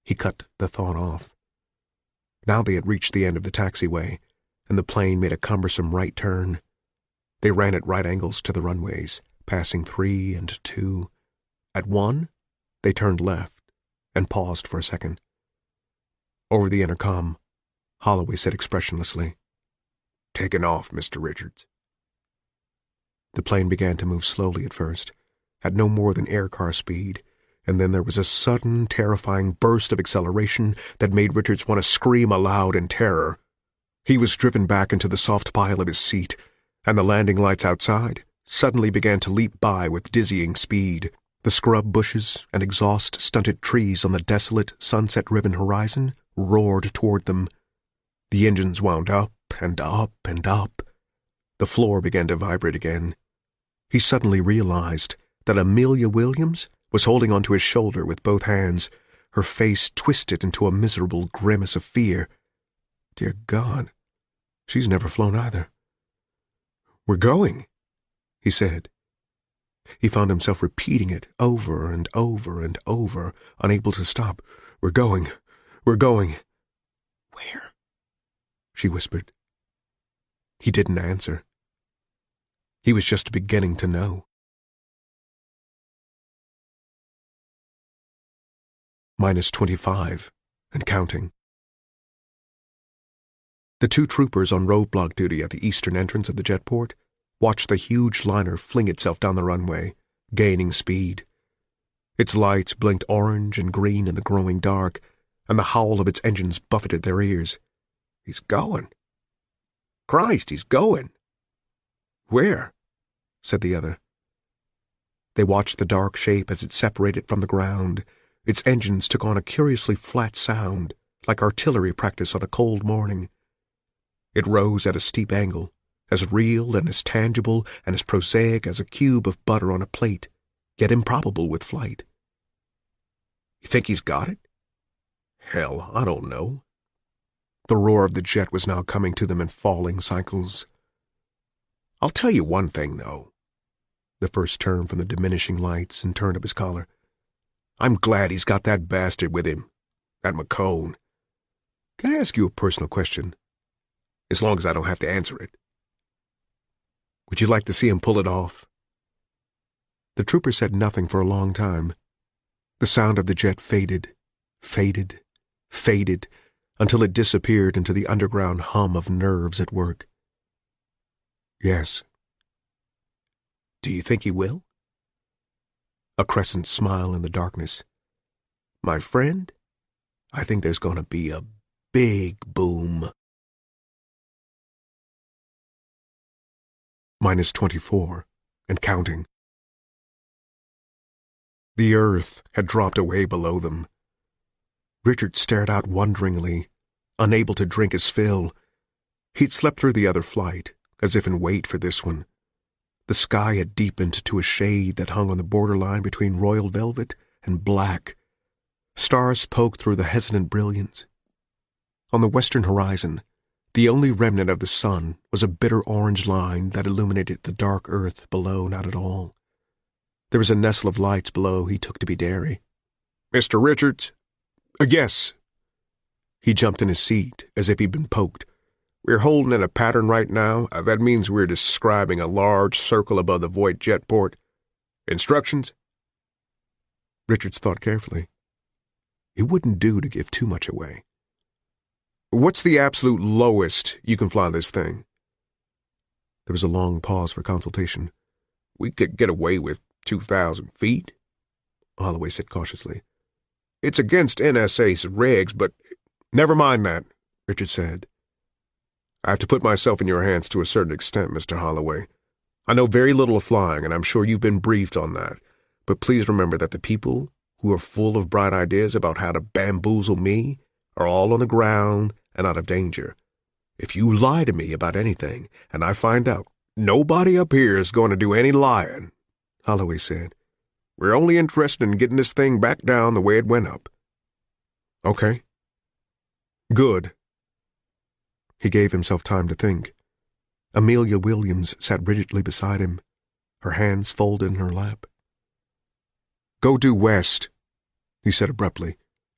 S2: He cut the thought off. Now they had reached the end of the taxiway, and the plane made a cumbersome right turn. They ran at right angles to the runways, passing 3 and 2. At 1, they turned left and paused for a second. Over the intercom, Holloway said expressionlessly, "Taking off, Mr. Richards." The plane began to move slowly at first, at no more than air-car speed, and then there was a sudden, terrifying burst of acceleration that made Richards want to scream aloud in terror. He was driven back into the soft pile of his seat, and the landing lights outside suddenly began to leap by with dizzying speed. The scrub bushes and exhaust-stunted trees on the desolate, sunset-riven horizon roared toward them. The engines wound up and up and up. The floor began to vibrate again. He suddenly realized that Amelia Williams was holding onto his shoulder with both hands, her face twisted into a miserable grimace of fear. Dear God, she's never flown either. "We're going," he said. He found himself repeating it over and over and over, unable to stop. "We're going. We're going." "Where?" she whispered. He didn't answer. He was just beginning to know. -25, and counting. The 2 troopers on roadblock duty at the eastern entrance of the jetport watched the huge liner fling itself down the runway, gaining speed. Its lights blinked orange and green in the growing dark, and the howl of its engines buffeted their ears. "He's going. Christ, he's going." "Where?" said the other. They watched the dark shape as it separated from the ground. Its engines took on a curiously flat sound, like artillery practice on a cold morning. It rose at a steep angle, as real and as tangible and as prosaic as a cube of butter on a plate, yet improbable with flight. "You think he's got it?" "Hell, I don't know." The roar of the jet was now coming to them in falling cycles. "I'll tell you one thing, though." The first turned from the diminishing lights and turned up his collar. "I'm glad he's got that bastard with him, that McCone. Can I ask you a personal question? As long as I don't have to answer it. Would you like to see him pull it off?" The trooper said nothing for a long time. The sound of the jet faded, faded, faded, until it disappeared into the underground hum of nerves at work. "Yes." "Do you think he will?" A crescent smile in the darkness. "My friend, I think there's going to be a big boom." -24, and counting. The earth had dropped away below them. Richard stared out wonderingly, unable to drink his fill. He'd slept through the other flight, as if in wait for this one. The sky had deepened to a shade that hung on the borderline between royal velvet and black. Stars poked through the hesitant brilliance. On the western horizon, the only remnant of the sun was a bitter orange line that illuminated the dark earth below not at all. There was a nestle of lights below he took to be dairy. "Mr. Richards?" "Yes." He jumped in his seat as if he'd been poked. "We're holding in a pattern right now. That means we're describing a large circle above the Voight jetport. Instructions?" Richards thought carefully. It wouldn't do to give too much away. "What's the absolute lowest you can fly this thing?" There was a long pause for consultation. "We could get away with 2,000 feet, Holloway said cautiously. "It's against NSA's regs, but Never mind that, Richard said. I have to put myself in your hands to a certain extent, Mr. Holloway. I know very little of flying, and I'm sure you've been briefed on that, but please remember that the people who are full of bright ideas about how to bamboozle me are all on the ground and out of danger. If you lie to me about anything, and I find out, nobody up here is going to do any lying, Holloway said. We're only interested in getting this thing back down the way it went up. Okay. Good. He gave himself time to think. Amelia Williams sat rigidly beside him, her hands folded in her lap. Go due west, he said abruptly.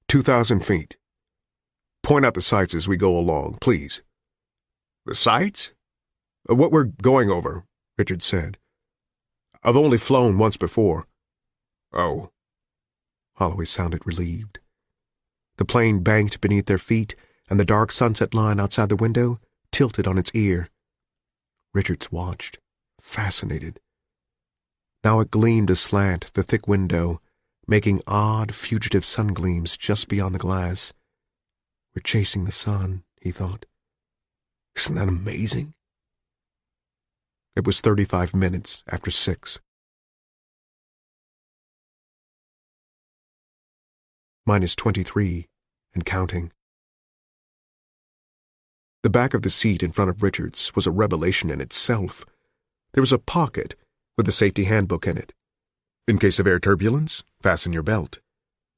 S2: 2,000 feet. Point out the sights as we go along, please. The sights? What we're going over, Richard said. I've only flown once before. Oh. Holloway sounded relieved. The plane banked beneath their feet, and the dark sunset line outside the window tilted on its ear. Richards watched, fascinated. Now it gleamed aslant the thick window, making odd, fugitive sun-gleams just beyond the glass. We're chasing the sun, he thought. Isn't that amazing? It was 35 minutes after 6. -23, and counting. The back of the seat in front of Richards was a revelation in itself. There was a pocket with a safety handbook in it. In case of air turbulence, fasten your belt.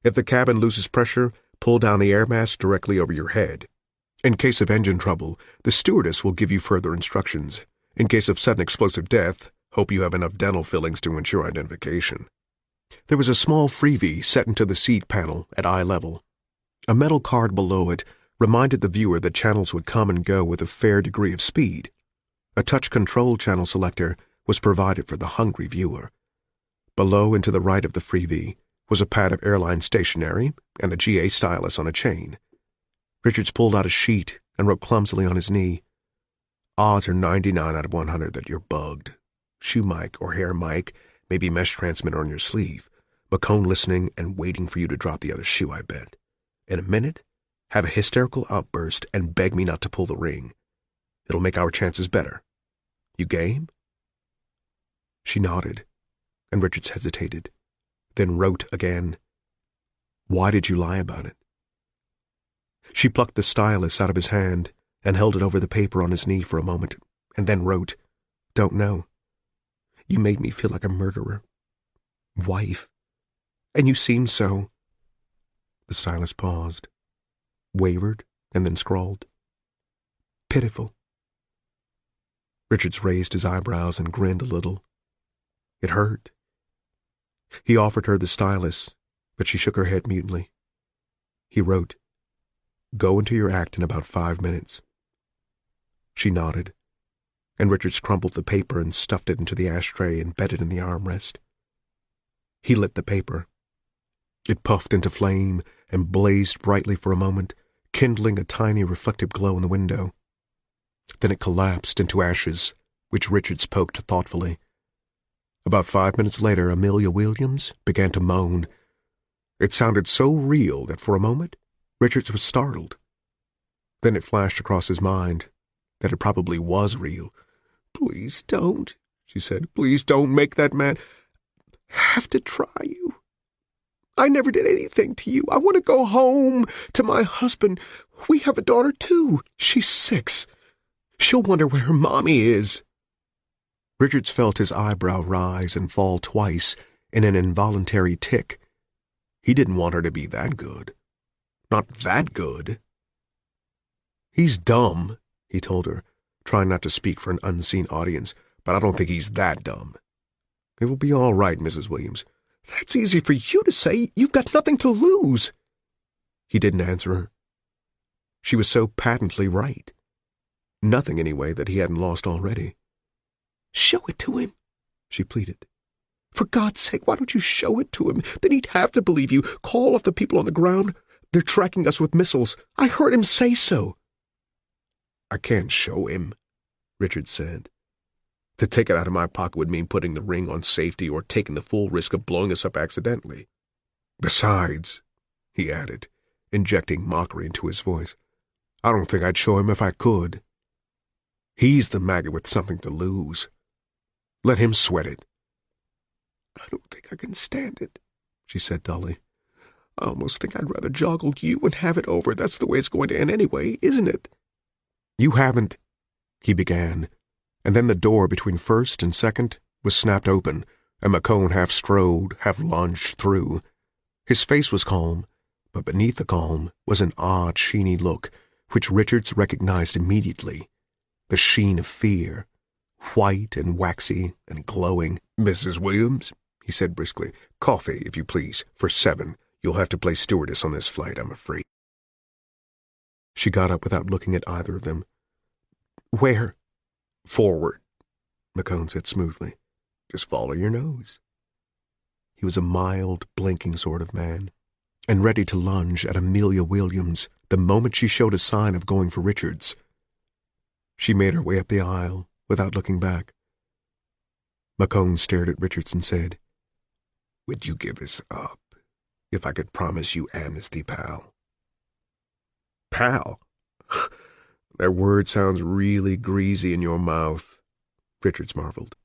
S2: If the cabin loses pressure, pull down the air mask directly over your head. In case of engine trouble, the stewardess will give you further instructions. In case of sudden explosive death, hope you have enough dental fillings to ensure identification. There was a small freebie set into the seat panel at eye level. A metal card below it reminded the viewer that channels would come and go with a fair degree of speed. A touch control channel selector was provided for the hungry viewer. Below and to the right of the freebie was a pad of airline stationery and a GA stylus on a chain. Richards pulled out a sheet and wrote clumsily on his knee. Odds are 99 out of 100 that you're bugged. Shoe mic or hair mic, maybe mesh transmitter on your sleeve. McCone listening and waiting for you to drop the other shoe, I bet. In a minute, have a hysterical outburst and beg me not to pull the ring. It'll make our chances better. You game? She nodded, and Richards hesitated, then wrote again. Why did you lie about it? She plucked the stylus out of his hand and held it over the paper on his knee for a moment, and then wrote, Don't know. You made me feel like a murderer. Wife. And you seemed so. The stylus paused, wavered, and then scrawled. Pitiful. Richards raised his eyebrows and grinned a little. It hurt. He offered her the stylus, but she shook her head mutely. He wrote, Go into your act in about 5 minutes. She nodded, and Richards crumpled the paper and stuffed it into the ashtray embedded in the armrest. He lit the paper. It puffed into flame and blazed brightly for a moment, kindling a tiny reflective glow in the window. Then it collapsed into ashes, which Richards poked thoughtfully. About 5 minutes later, Amelia Williams began to moan. It sounded so real that for a moment, Richards was startled. Then it flashed across his mind that it probably was real. Please don't, she said. Please don't make that man have to try you. I never did anything to you. I want to go home to my husband. We have a daughter, too. She's 6. She'll wonder where her mommy is. Richards felt his eyebrow rise and fall twice in an involuntary tick. He didn't want her to be that good. Not that good. He's dumb, he told her, trying not to speak for an unseen audience, but I don't think he's that dumb. It will be all right, Mrs. Williams. That's easy for you to say. You've got nothing to lose. He didn't answer her. She was so patently right. Nothing, anyway, that he hadn't lost already. Show it to him, she pleaded. For God's sake, why don't you show it to him? Then he'd have to believe you. Call off the people on the ground. They're tracking us with missiles. I heard him say so. I can't show him, Richard said. To take it out of my pocket would mean putting the ring on safety or taking the full risk of blowing us up accidentally. Besides, he added, injecting mockery into his voice. "I don't think I'd show him if I could. He's the maggot with something to lose. Let him sweat it." "I don't think I can stand it," she said dully. "I almost think I'd rather joggle you and have it over. That's the way it's going to end anyway, isn't it?" "You haven't," he began, and then the door between first and second was snapped open, and McCone half strode, half lunged through. His face was calm, but beneath the calm was an odd, sheeny look, which Richards recognized immediately. The sheen of fear, white and waxy and glowing. "Mrs. Williams," he said briskly, "coffee, if you please, for 7. You'll have to play stewardess on this flight, I'm afraid." She got up without looking at either of them. "Where?" "Forward," McCone said smoothly. "Just follow your nose." He was a mild, blinking sort of man, and ready to lunge at Amelia Williams the moment she showed a sign of going for Richards. She made her way up the aisle without looking back. McCone stared at Richards and said, "Would you give us up if I could promise you amnesty, pal?" "Pal? That word sounds really greasy in your mouth," Richards marveled.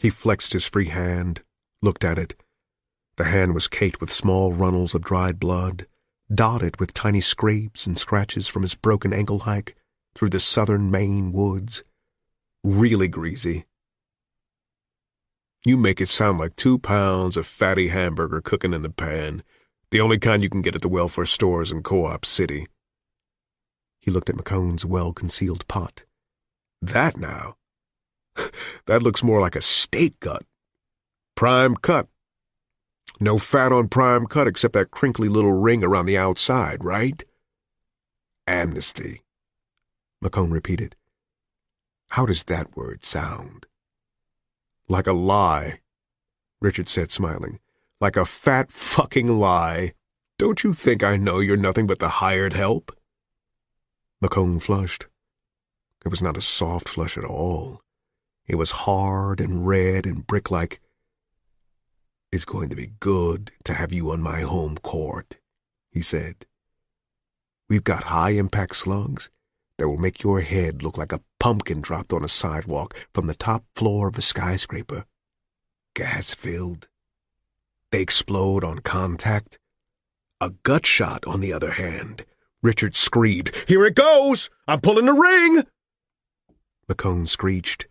S2: He flexed his free hand, looked at it. The hand was caked with small runnels of dried blood, dotted with tiny scrapes and scratches from his broken ankle hike through the southern Maine woods. Really greasy. "You make it sound like 2 pounds of fatty hamburger cooking in the pan, the only kind you can get at the welfare stores in Co-op City." He looked at McCone's well-concealed pot. "That now? That looks more like a steak gut. Prime cut. No fat on prime cut except that crinkly little ring around the outside, right?" "Amnesty," McCone repeated. "How does that word sound?" "Like a lie," Richard said, smiling. "Like a fat fucking lie. Don't you think I know you're nothing but the hired help?" McCone flushed. It was not a soft flush at all. It was hard and red and brick-like. "It's going to be good to have you on my home court," he said. "We've got high-impact slugs that will make your head look like a pumpkin dropped on a sidewalk from the top floor of a skyscraper. Gas-filled. They explode on contact. A gut shot, on the other hand." Richard screamed, "Here it goes! I'm pulling the ring!" McCone screeched.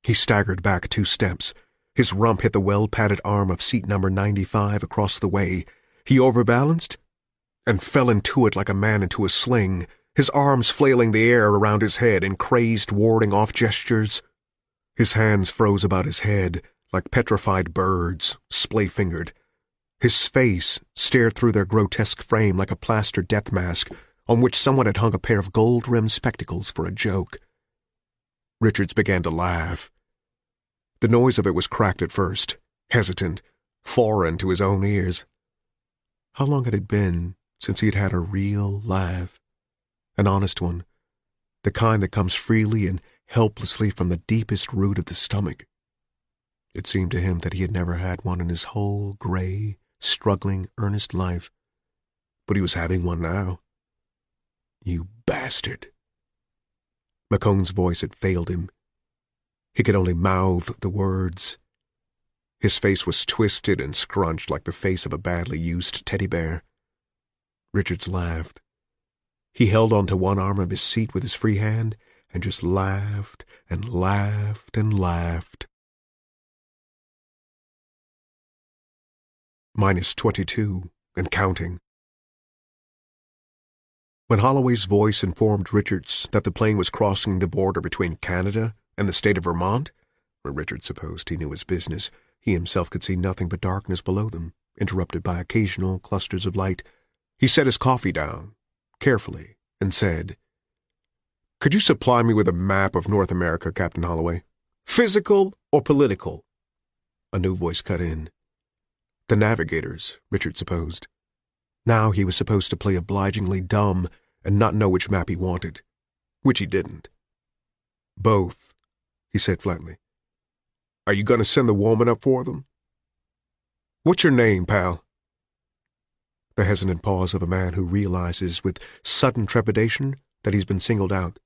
S2: He staggered back 2 steps. His rump hit the well-padded arm of seat number 95 across the way. He overbalanced and fell into it like a man into a sling, his arms flailing the air around his head in crazed warding-off gestures. His hands froze about his head like petrified birds, splay-fingered. His face stared through their grotesque frame like a plaster death mask on which someone had hung a pair of gold-rimmed spectacles for a joke. Richards began to laugh. The noise of it was cracked at first, hesitant, foreign to his own ears. How long had it been since he had had a real laugh? An honest one, the kind that comes freely and helplessly from the deepest root of the stomach. It seemed to him that he had never had one in his whole gray, struggling, earnest life. But he was having one now. "You bastard." McCone's voice had failed him. He could only mouth the words. His face was twisted and scrunched like the face of a badly used teddy bear. Richards laughed. He held onto one arm of his seat with his free hand and just laughed and laughed and laughed. -22 and counting. When Holloway's voice informed Richards that the plane was crossing the border between Canada and the state of Vermont, where Richards supposed he knew his business, he himself could see nothing but darkness below them, interrupted by occasional clusters of light, he set his coffee down, carefully, and said, "Could you supply me with a map of North America, Captain Holloway? Physical or political?" A new voice cut in. The navigators, Richard supposed. Now he was supposed to play obligingly dumb and not know which map he wanted, which he didn't. "Both," he said flatly. "Are you going to send the woman up for them?" "What's your name, pal?" The hesitant pause of a man who realizes with sudden trepidation that he's been singled out.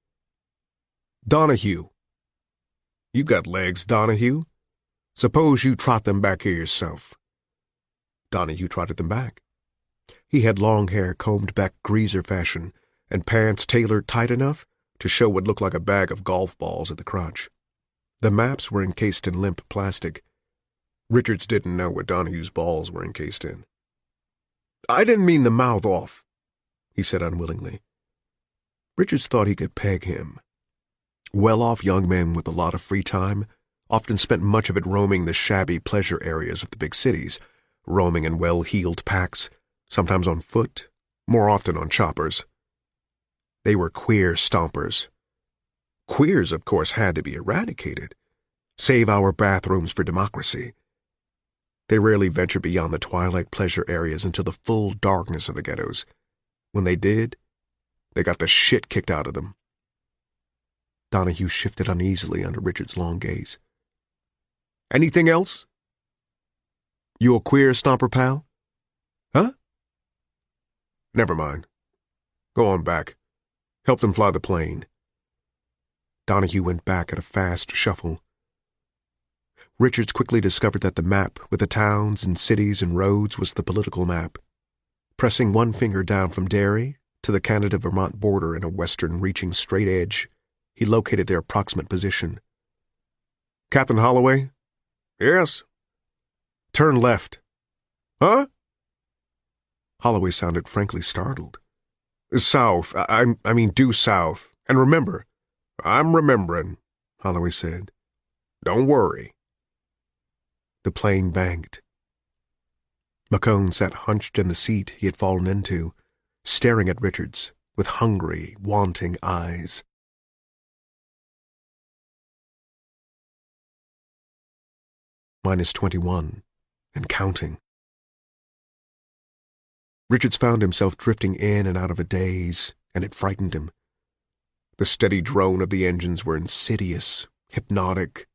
S2: "Donahue. You got legs, Donahue. Suppose you trot them back here yourself." Donahue trotted them back. He had long hair combed back greaser fashion, and pants tailored tight enough to show what looked like a bag of golf balls at the crotch. The maps were encased in limp plastic. Richards didn't know what Donahue's balls were encased in. "I didn't mean the mouth off," he said unwillingly. Richards thought he could peg him. Well-off young men with a lot of free time often spent much of it roaming the shabby pleasure areas of the big cities, roaming in well-heeled packs, sometimes on foot, more often on choppers. They were queer stompers. Queers, of course, had to be eradicated. Save our bathrooms for democracy. They rarely ventured beyond the twilight pleasure areas into the full darkness of the ghettos. When they did, they got the shit kicked out of them. Donahue shifted uneasily under Richard's long gaze. "Anything else? You a queer stomper, pal? Huh? Never mind. Go on back. Help them fly the plane." Donahue went back at a fast shuffle. Richards quickly discovered that the map with the towns and cities and roads was the political map. Pressing one finger down from Derry to the Canada-Vermont border in a western-reaching straight edge, he located their approximate position. "Captain Holloway?" "Yes." "Turn left." "Huh?" Holloway sounded frankly startled. "South. I mean due south. And remember." "I'm remembering," Holloway said. "Don't worry." The plane banked. McCone sat hunched in the seat he had fallen into, staring at Richards with hungry, wanting eyes. -21, and counting. Richards found himself drifting in and out of a daze, and it frightened him. The steady drone of the engines were insidious, hypnotic.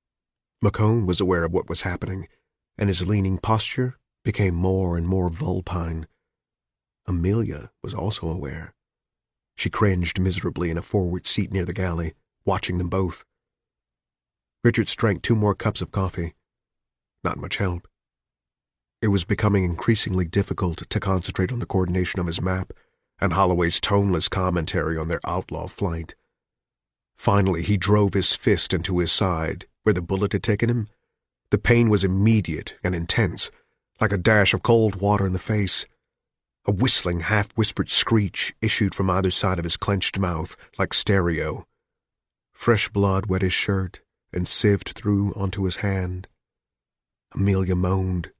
S2: McCone was aware of what was happening, and his leaning posture became more and more vulpine. Amelia was also aware. She cringed miserably in a forward seat near the galley, watching them both. Richards drank 2 more cups of coffee. Not much help. It was becoming increasingly difficult to concentrate on the coordination of his map and Holloway's toneless commentary on their outlaw flight. Finally, he drove his fist into his side, where the bullet had taken him. The pain was immediate and intense, like a dash of cold water in the face. A whistling, half-whispered screech issued from either side of his clenched mouth, like stereo. Fresh blood wet his shirt and sieved through onto his hand. Amelia moaned.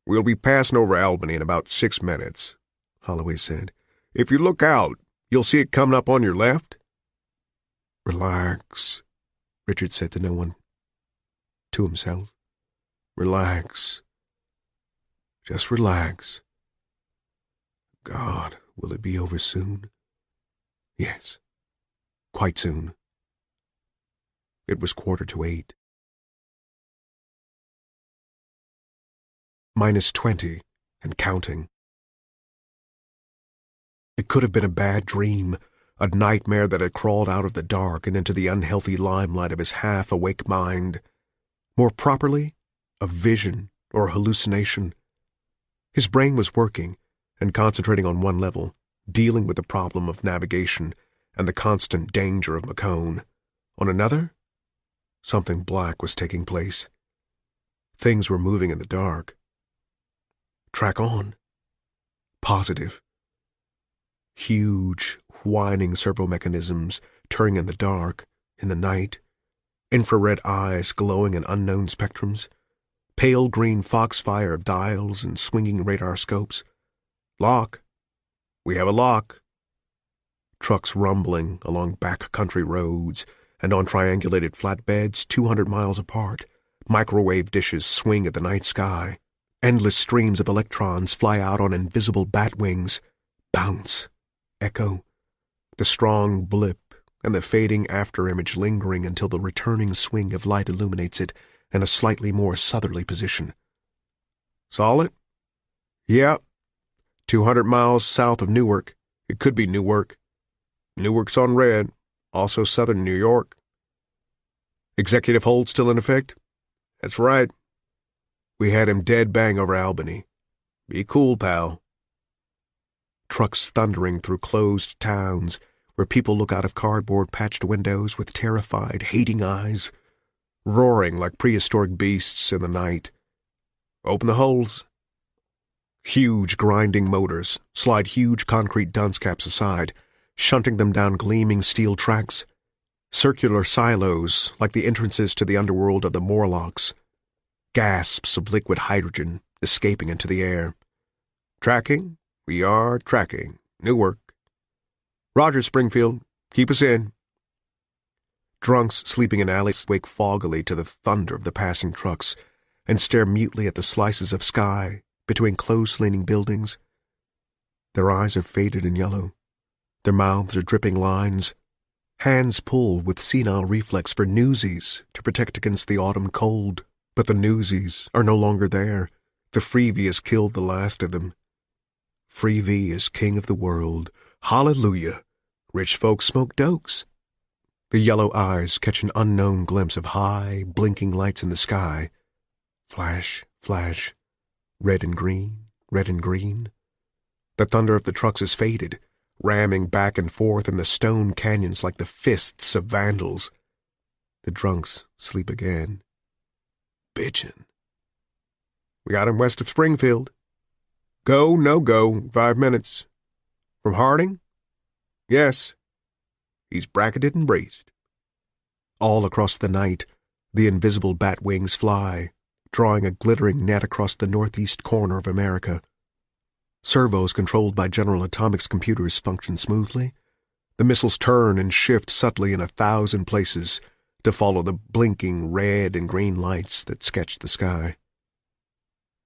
S2: "We'll be passing over Albany in about 6 minutes," Holloway said. "If you look out, you'll see it coming up on your left." "Relax," Richard said to no one. To himself. "Relax. Just relax. God, will it be over soon?" Yes, quite soon. It was 7:45. -20, and counting. It could have been a bad dream, a nightmare that had crawled out of the dark and into the unhealthy limelight of his half-awake mind. More properly, a vision or hallucination. His brain was working and concentrating on one level, dealing with the problem of navigation and the constant danger of McCone. On another, something black was taking place. Things were moving in the dark. Track on. Positive. Huge, whining servo mechanisms turning in the dark, in the night, infrared eyes glowing in unknown spectrums, pale green foxfire of dials and swinging radar scopes. Lock. We have a lock. Trucks rumbling along back-country roads and on triangulated flatbeds 200 miles apart. Microwave dishes swing at the night sky. Endless streams of electrons fly out on invisible bat wings. Bounce. Echo. The strong blip and the fading afterimage lingering until the returning swing of light illuminates it in a slightly more southerly position. Solid? Yep. 200 miles south of Newark. It could be Newark. Newark's on red, also southern New York. Executive hold still in effect? That's right. We had him dead bang over Albany. Be cool, pal. Trucks thundering through closed towns where people look out of cardboard-patched windows with terrified, hating eyes, roaring like prehistoric beasts in the night. Open the holes. Huge grinding motors slide huge concrete dunce caps aside, shunting them down gleaming steel tracks. Circular silos like the entrances to the underworld of the Morlocks. Gasps of liquid hydrogen escaping into the air. Tracking? We are tracking. Newark. Roger, Springfield. Keep us in. Drunks sleeping in alleys wake foggily to the thunder of the passing trucks and stare mutely at the slices of sky between close-leaning buildings. Their eyes are faded and yellow. Their mouths are dripping lines. Hands pull with senile reflex for newsies to protect against the autumn cold. But the newsies are no longer there. The Freebie has killed the last of them. Freebie is king of the world. Hallelujah! Rich folks smoke dokes. The yellow eyes catch an unknown glimpse of high, blinking lights in the sky. Flash, flash. Red and green, red and green. The thunder of the trucks is faded, ramming back and forth in the stone canyons like the fists of vandals. The drunks sleep again. Bitchin'. We got him west of Springfield. Go, no go, 5 minutes. From Harding? Yes. He's bracketed and braced. All across the night, the invisible bat wings fly, drawing a glittering net across the northeast corner of America. Servos controlled by General Atomics computers function smoothly. The missiles turn and shift subtly in 1,000 places to follow the blinking red and green lights that sketch the sky.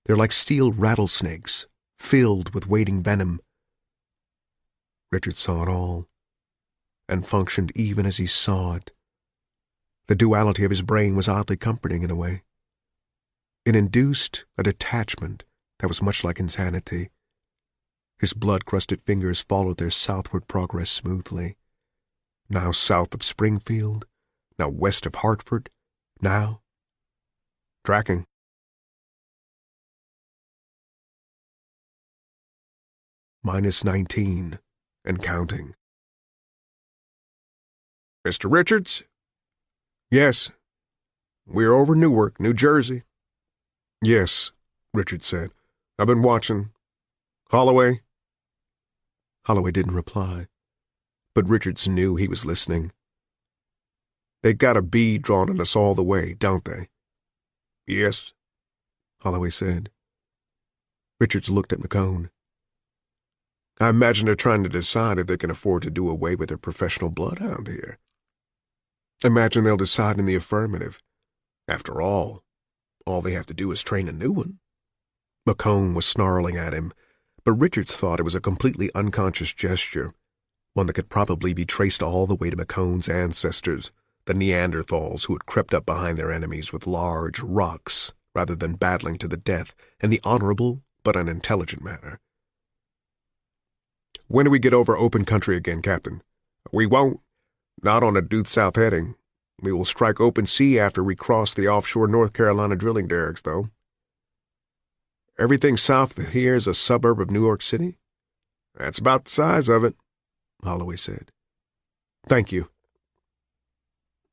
S2: They're like steel rattlesnakes, filled with waiting venom. Richard saw it all, and functioned even as he saw it. The duality of his brain was oddly comforting in a way. It induced a detachment that was much like insanity. His blood-crusted fingers followed their southward progress smoothly. Now south of Springfield, now west of Hartford, now tracking. -19 and counting. Mr. Richards? Yes. We're over Newark, New Jersey. Yes, Richard said. I've been watching. Holloway? Holloway didn't reply, but Richards knew he was listening. They got a bead drawn on us all the way, don't they? Yes, Holloway said. Richards looked at McCone. I imagine they're trying to decide if they can afford to do away with their professional bloodhound here. Imagine they'll decide in the affirmative. After all they have to do is train a new one. McCone was snarling at him, but Richards thought it was a completely unconscious gesture, one that could probably be traced all the way to McCone's ancestors, the Neanderthals who had crept up behind their enemies with large rocks rather than battling to the death in the honorable but unintelligent manner. When do we get over open country again, Captain? We won't. Not on a due-south heading. We will strike open sea after we cross the offshore North Carolina drilling derricks, though. Everything south of here is a suburb of New York City? That's about the size of it, Holloway said. Thank you.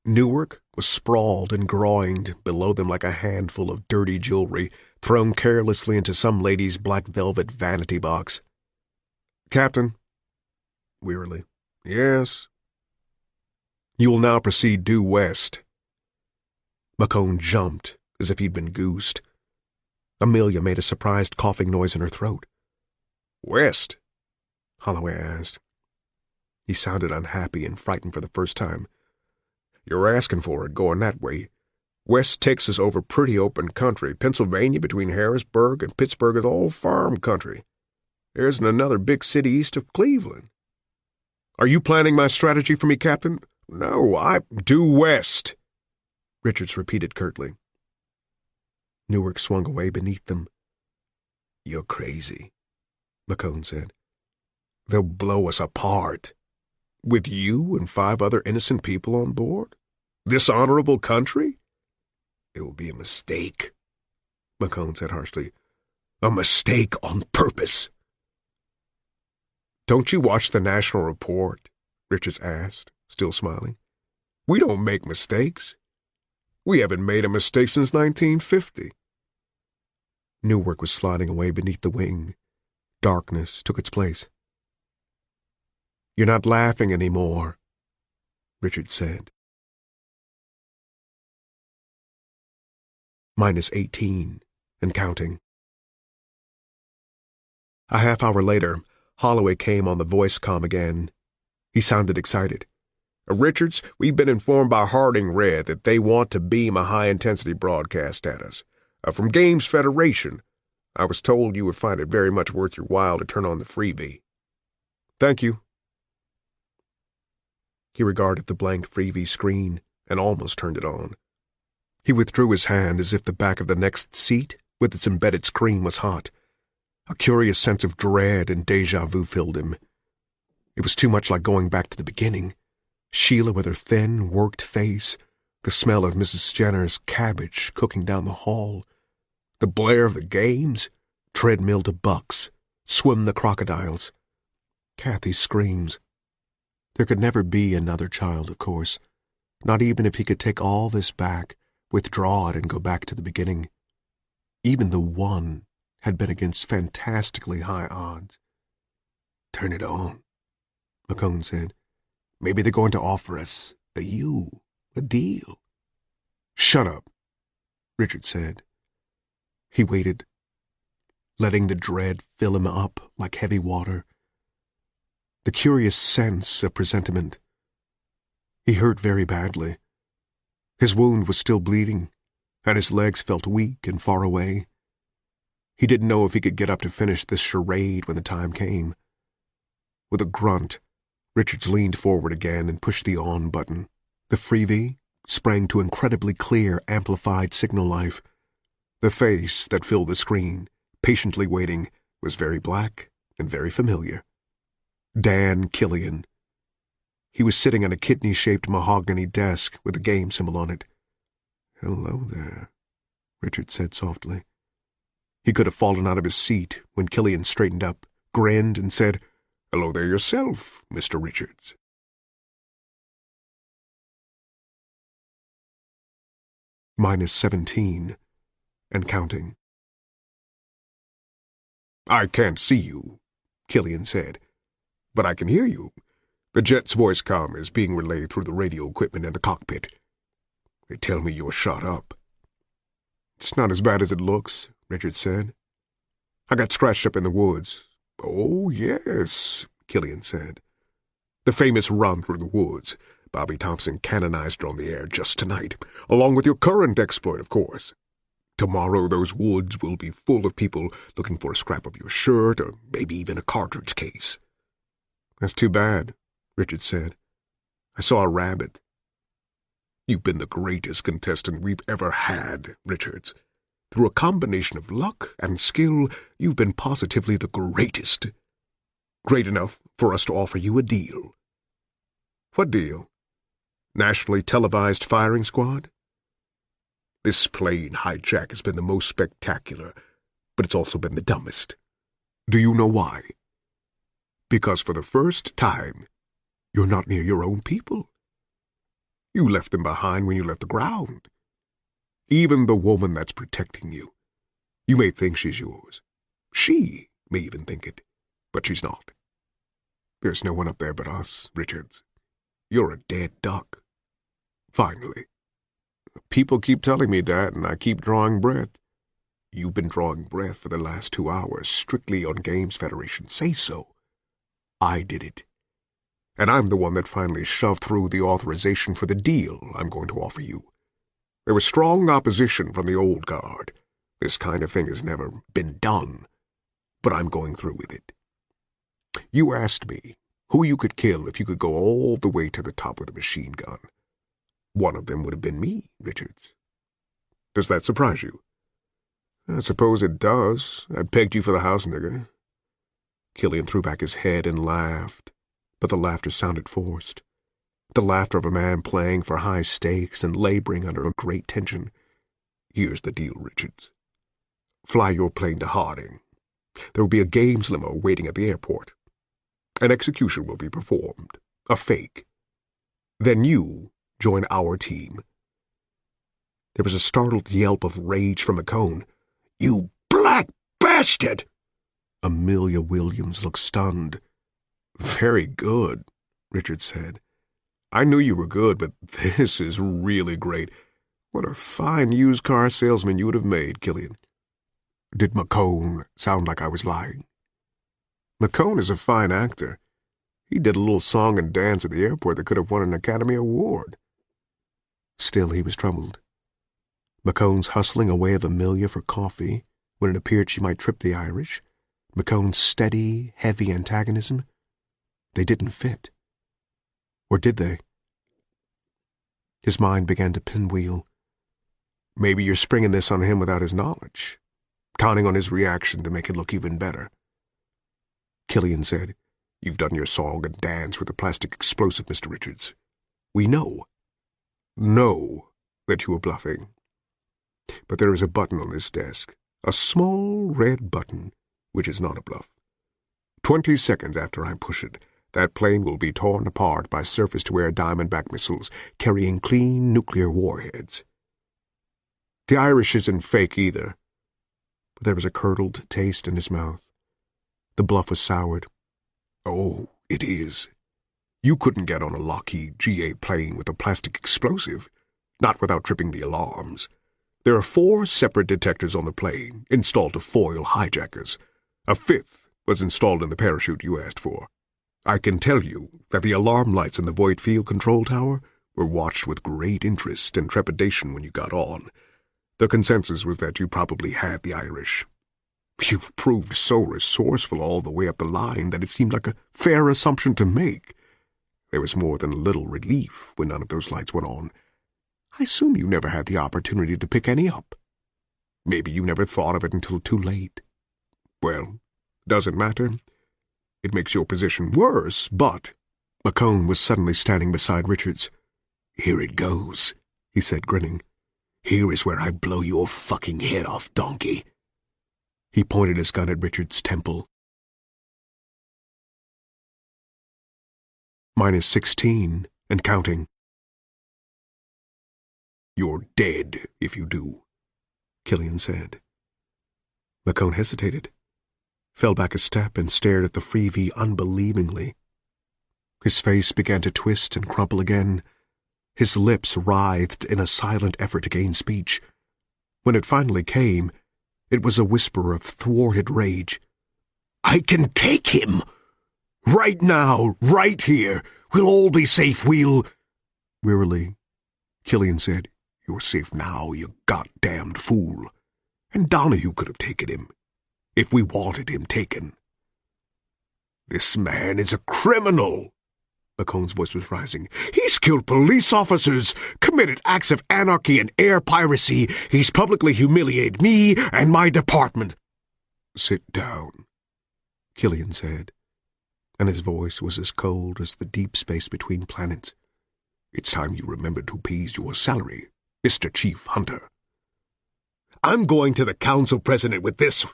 S2: Newark was sprawled and groined below them like a handful of dirty jewelry thrown carelessly into some lady's black velvet vanity box. Captain, wearily. Yes. You will now proceed due west. McCone jumped as if he'd been goosed. Amelia made a surprised coughing noise in her throat. West? Holloway asked. He sounded unhappy and frightened for the first time. You're asking for it, going that way. West takes us over pretty open country. Pennsylvania between Harrisburg and Pittsburgh is all farm country. There isn't another big city east of Cleveland. Are you planning my strategy for me, Captain? No, I due west, Richards repeated curtly. Newark swung away beneath them. You're crazy,
S3: McCone said. "They'll blow us apart. With you and 5 other innocent people on board? This honorable country? It will be a mistake," McCone said harshly. "A mistake on purpose." "Don't you watch the National Report?" Richards asked, still smiling. "We don't make mistakes. We haven't made a mistake since 1950. Newark was sliding away beneath the wing. Darkness took its place. "You're not laughing anymore," Richards said. -18, and counting. A half-hour later, Holloway came on the voice comm again. He sounded excited. "Richards, we've been informed by Harding Red that they want to beam a high-intensity broadcast at us. From Games Federation. I was told you would find it very much worth your while to turn on the freebie." "Thank you." He regarded the blank freebie screen and almost turned it on. He withdrew his hand as if the back of the next seat with its embedded screen was hot. A curious sense of dread and déjà vu filled him. It was too much like going back to the beginning. Sheila with her thin, worked face, the smell of Mrs. Jenner's cabbage cooking down the hall, the blare of the games, treadmill to Bucks, swim the crocodiles, Kathy's screams. There could never be another child, of course, not even if he could take all this back, withdraw it and go back to the beginning. Even the one had been against fantastically high odds. "Turn it on," McCone said. "Maybe they're going to offer us a deal." "Shut up," Richard said. He waited, letting the dread fill him up like heavy water. The curious sense of presentiment. He hurt very badly. His wound was still bleeding, and his legs felt weak and far away. He didn't know if he could get up to finish this charade when the time came. With a grunt, Richards leaned forward again and pushed the on button. The freebie sprang to incredibly clear, amplified signal life. The face that filled the screen, patiently waiting, was very black and very familiar. Dan Killian. He was sitting at a kidney-shaped mahogany desk with a game symbol on it. "Hello there," Richard said softly. He could have fallen out of his seat when Killian straightened up, grinned, and said, "Hello there yourself, Mr. Richards." -17, and counting. "I can't see you," Killian said, "but I can hear you. The jet's voice comm is being relayed through the radio equipment in the cockpit. They tell me you're shot up." "It's not as bad as it looks," Richard said. "I got scratched up in the woods." "Oh, yes," Killian said. "The famous run through the woods. Bobby Thompson canonized it on the air just tonight, along with your current exploit, of course. Tomorrow those woods will be full of people looking for a scrap of your shirt, or maybe even a cartridge case." "That's too bad," Richard said. "I saw a rabbit." "You've been the greatest contestant we've ever had, Richards. Through a combination of luck and skill, you've been positively the greatest. Great enough for us to offer you a deal." "What deal?" "Nationally televised firing squad." "This plane hijack has been the most spectacular, but it's also been the dumbest. Do you know why? Because for the first time, you're not near your own people. You left them behind when you left the ground. Even the woman that's protecting you. You may think she's yours. She may even think it, but she's not. There's no one up there but us, Richards. You're a dead duck. Finally. People keep telling me that, and I keep drawing breath. You've been drawing breath for the last 2 hours, strictly on Games Federation say-so. I did it. And I'm the one that finally shoved through the authorization for the deal I'm going to offer you. There was strong opposition from the old guard. This kind of thing has never been done, but I'm going through with it. You asked me who you could kill if you could go all the way to the top with a machine gun. One of them would have been me, Richards. Does that surprise you? I suppose it does. I pegged you for the house nigger.
S2: Killian threw back his head and laughed, but the laughter sounded forced. The laughter of a man playing for high stakes and laboring under a great tension. Here's the deal, Richards. Fly your plane to Harding. There will be a games limo waiting at the airport. An execution will be performed. A fake. Then you join our team. There was a startled yelp of rage from McCone. You black bastard! Amelia Williams looked stunned. Very good, Richard said. I knew you were good, but this is really great. What a fine used car salesman you would have made, Killian. Did McCone sound like I was lying? McCone is a fine actor. He did a little song and dance at the airport that could have won an Academy Award. Still he was troubled. McCone's hustling away of Amelia for coffee when it appeared she might trip the Irish, McCone's steady, heavy antagonism, they didn't fit. Or did they? His mind began to pinwheel. Maybe you're springing this on him without his knowledge, counting on his reaction to make it look even better. Killian said, You've done your song and dance with a plastic explosive, Mr. Richards. We know that you were bluffing. But there is a button on this desk, a small red button, which is not a bluff. 20 seconds after I push it, that plane will be torn apart by surface-to-air Diamondback missiles carrying clean nuclear warheads. The Irish isn't fake either. But there was a curdled taste in his mouth. The bluff was soured. Oh, it is. You couldn't get on a Lockheed GA plane with a plastic explosive, not without tripping the alarms. There are 4 separate detectors on the plane, installed to foil hijackers. A 5th was installed in the parachute you asked for. I can tell you that the alarm lights in the Void Field Control Tower were watched with great interest and trepidation when you got on. The consensus was that you probably had the Irish. You've proved so resourceful all the way up the line that it seemed like a fair assumption to make. There was more than a little relief when none of those lights went on. I assume you never had the opportunity to pick any up. Maybe you never thought of it until too late. Well, doesn't matter. It makes your position worse, but... McCone was suddenly standing beside Richards. Here it goes, he said, grinning. Here is where I blow your fucking head off, donkey. He pointed his gun at Richards' temple. -16, and counting. You're dead if you do, Killian said. McCone hesitated, fell back a step and stared at the freebie unbelievingly. His face began to twist and crumple again. His lips writhed in a silent effort to gain speech. When it finally came, it was a whisper of thwarted rage. I can take him! Right now, right here! We'll all be safe, we'll... Wearily, Killian said, You're safe now, you goddamned fool. And Donahue could have taken him, if we wanted him taken. This man is a criminal. McCone's voice was rising. He's killed police officers, committed acts of anarchy and air piracy. He's publicly humiliated me and my department. Sit down, Killian said, and his voice was as cold as the deep space between planets. It's time you remembered who pays your salary, Mr. Chief Hunter. I'm going to the council president with this.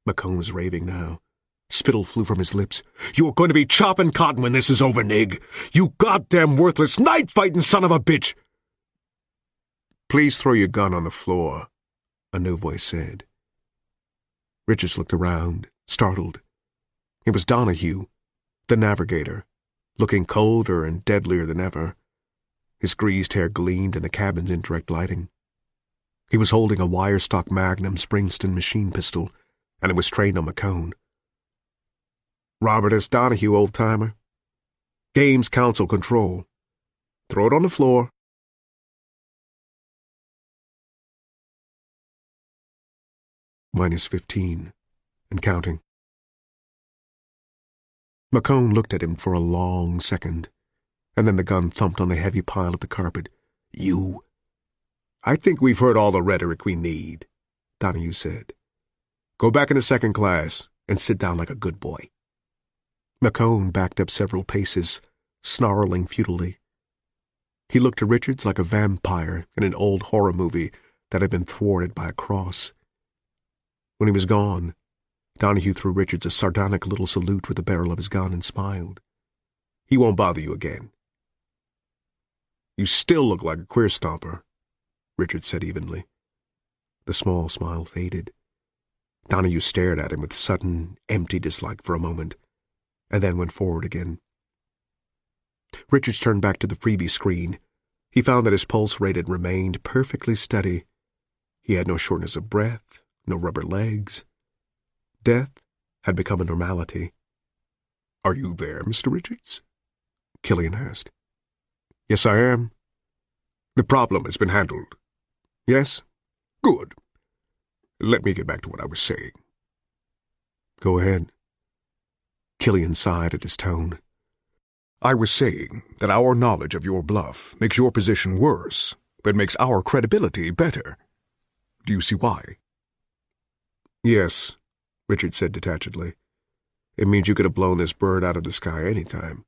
S2: McCone was raving now. Spittle flew from his lips. You're going to be chopping cotton when this is over, Nig. You goddamn worthless, night-fighting son of a bitch! Please throw your gun on the floor, a new voice said. Richards looked around, startled. It was Donahue, the navigator, looking colder and deadlier than ever. His greased hair gleamed in the cabin's indirect lighting. He was holding a wire-stock Magnum Springston machine pistol, and it was trained on McCone. Robert S. Donahue, old-timer. Games Council Control. Throw it on the floor. -15, and counting. McCone looked at him for a long second, and then the gun thumped on the heavy pile of the carpet. You. I think we've heard all the rhetoric we need, Donahue said. Go back into second class. and sit down like a good boy." McCone backed up several paces, snarling futilely. He looked to Richards like a vampire in an old horror movie that had been thwarted by a cross. When he was gone, Donahue threw Richards a sardonic little salute with the barrel of his gun and smiled. "He won't bother you again." "You still look like a queer stomper," Richards said evenly. The small smile faded. Donahue stared at him with sudden, empty dislike for a moment, and then went forward again. Richards turned back to the freebie screen. He found that his pulse rate had remained perfectly steady. He had no shortness of breath, no rubber legs. Death had become a normality. "Are you there, Mr. Richards?" Killian asked. "Yes, I am." "The problem has been handled." "Yes?" "Good. Let me get back to what I was saying." "Go ahead." Killian sighed at his tone. "I was saying that our knowledge of your bluff makes your position worse, but makes our credibility better. Do you see why?" "Yes," Richard said detachedly. "It means you could have blown this bird out of the sky any time,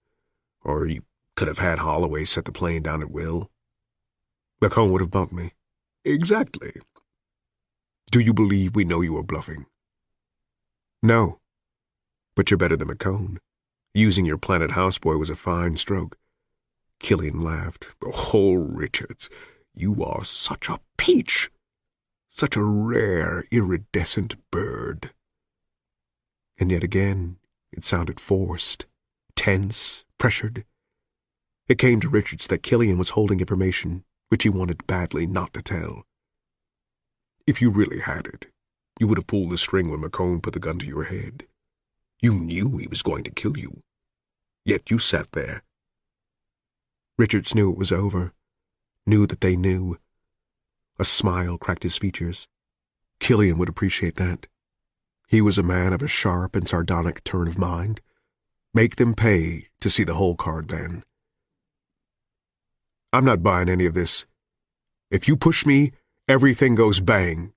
S2: or you could have had Holloway set the plane down at will. McCone would have bumped me." "Exactly. Do you believe we know you are bluffing?" "No. But you're better than McCone. Using your Planet Houseboy was a fine stroke." Killian laughed. "Oh, Richards, you are such a peach. Such a rare, iridescent bird." And yet again it sounded forced, tense, pressured. It came to Richards that Killian was holding information which he wanted badly not to tell. "If you really had it, you would have pulled the string when McCone put the gun to your head. You knew he was going to kill you. Yet you sat there." Richards knew it was over, knew that they knew. A smile cracked his features. Killian would appreciate that. He was a man of a sharp and sardonic turn of mind. Make them pay to see the whole card then. "I'm not buying any of this. If you push me, everything goes bang.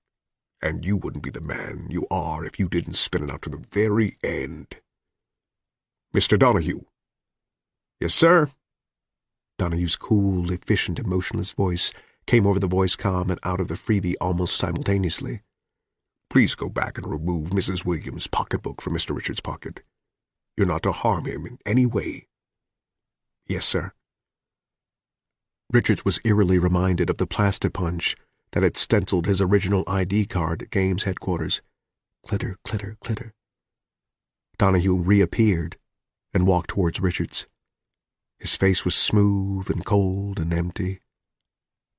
S2: And you wouldn't be the man you are if you didn't spin it out to the very end. Mr. Donahue." "Yes, sir." Donahue's cool, efficient, emotionless voice came over the voice comm and out of the freebie almost simultaneously. "Please go back and remove Mrs. Williams' pocketbook from Mr. Richards' pocket. You're not to harm him in any way." "Yes, sir." Richards was eerily reminded of the plastipunch that had stenciled his original ID card at Games headquarters. Clitter, clitter, clitter. Donahue reappeared and walked towards Richards. His face was smooth and cold and empty.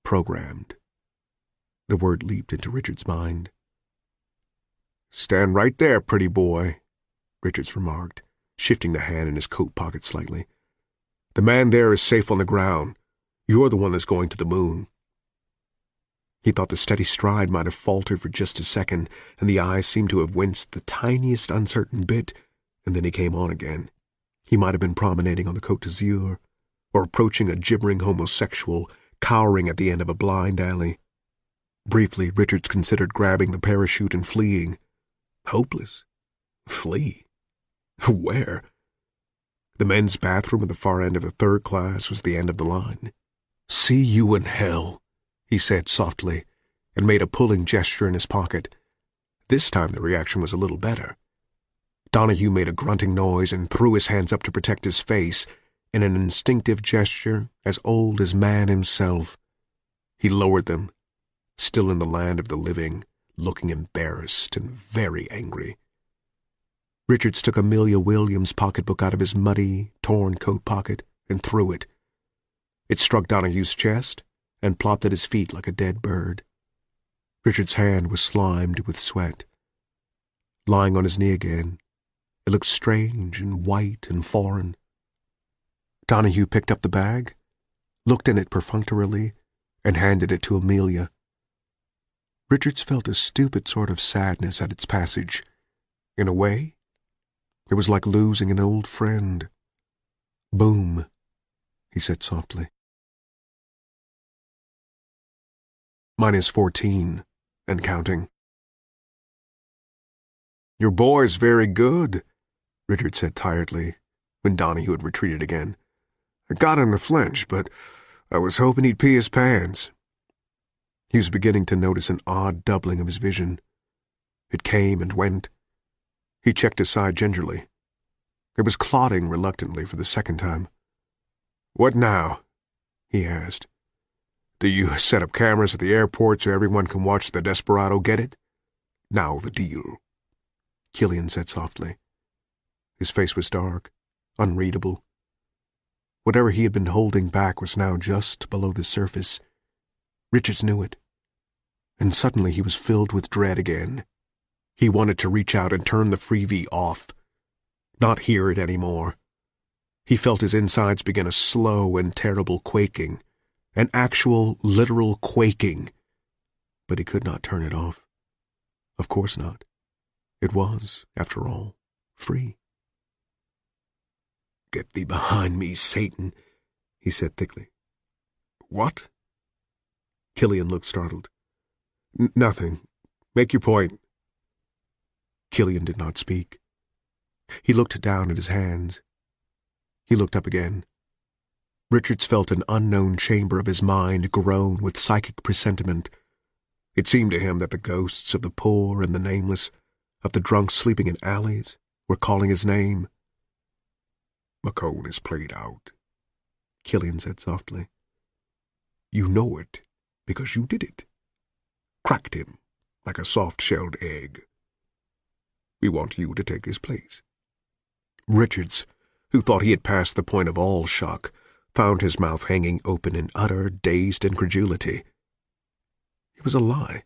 S2: Programmed. The word leaped into Richards' mind. "Stand right there, pretty boy," Richards remarked, shifting the hand in his coat pocket slightly. "The man there is safe on the ground. You're the one that's going to the moon." He thought the steady stride might have faltered for just a second, and the eyes seemed to have winced the tiniest uncertain bit, and then he came on again. He might have been promenading on the Côte d'Azur, or approaching a gibbering homosexual cowering at the end of a blind alley. Briefly, Richards considered grabbing the parachute and fleeing. Hopeless. Flee? Where? The men's bathroom at the far end of the third class was the end of the line. "See you in hell," he said softly, and made a pulling gesture in his pocket. This time the reaction was a little better. Donahue made a grunting noise and threw his hands up to protect his face in an instinctive gesture as old as man himself. He lowered them, still in the land of the living, looking embarrassed and very angry. Richards took Amelia Williams' pocketbook out of his muddy, torn coat pocket and threw it. It struck Donahue's chest and plopped at his feet like a dead bird. Richard's hand was slimed with sweat. Lying on his knee again, it looked strange and white and foreign. Donahue picked up the bag, looked in it perfunctorily, and handed it to Amelia. Richards felt a stupid sort of sadness at its passage. In a way, it was like losing an old friend. "Boom," he said softly. -14, and counting. "Your boy's very good," Richard said tiredly, when Donahue had retreated again. "I got him to flinch, but I was hoping he'd pee his pants." He was beginning to notice an odd doubling of his vision. It came and went. He checked his side gingerly. It was clotting reluctantly for the second time. "What now?" he asked. "Do you set up cameras at the airport so everyone can watch the desperado get it? Now the deal," Killian said softly. His face was dark, unreadable. Whatever he had been holding back was now just below the surface. Richards knew it. And suddenly he was filled with dread again. He wanted to reach out and turn the freebie off. Not hear it anymore. He felt his insides begin a slow and terrible quaking. An actual, literal quaking. But he could not turn it off. Of course not. It was, after all, free. "Get thee behind me, Satan," he said thickly. "What?" Killian looked startled. "Nothing. Make your point." Killian did not speak. He looked down at his hands. He looked up again. Richards felt an unknown chamber of his mind groan with psychic presentiment. It seemed to him that the ghosts of the poor and the nameless, of the drunks sleeping in alleys, were calling his name. "McCone is played out," Killian said softly. "You know it because you did it. Cracked him like a soft-shelled egg. We want you to take his place." Richards, who thought he had passed the point of all shock, found his mouth hanging open in utter, dazed incredulity. It was a lie.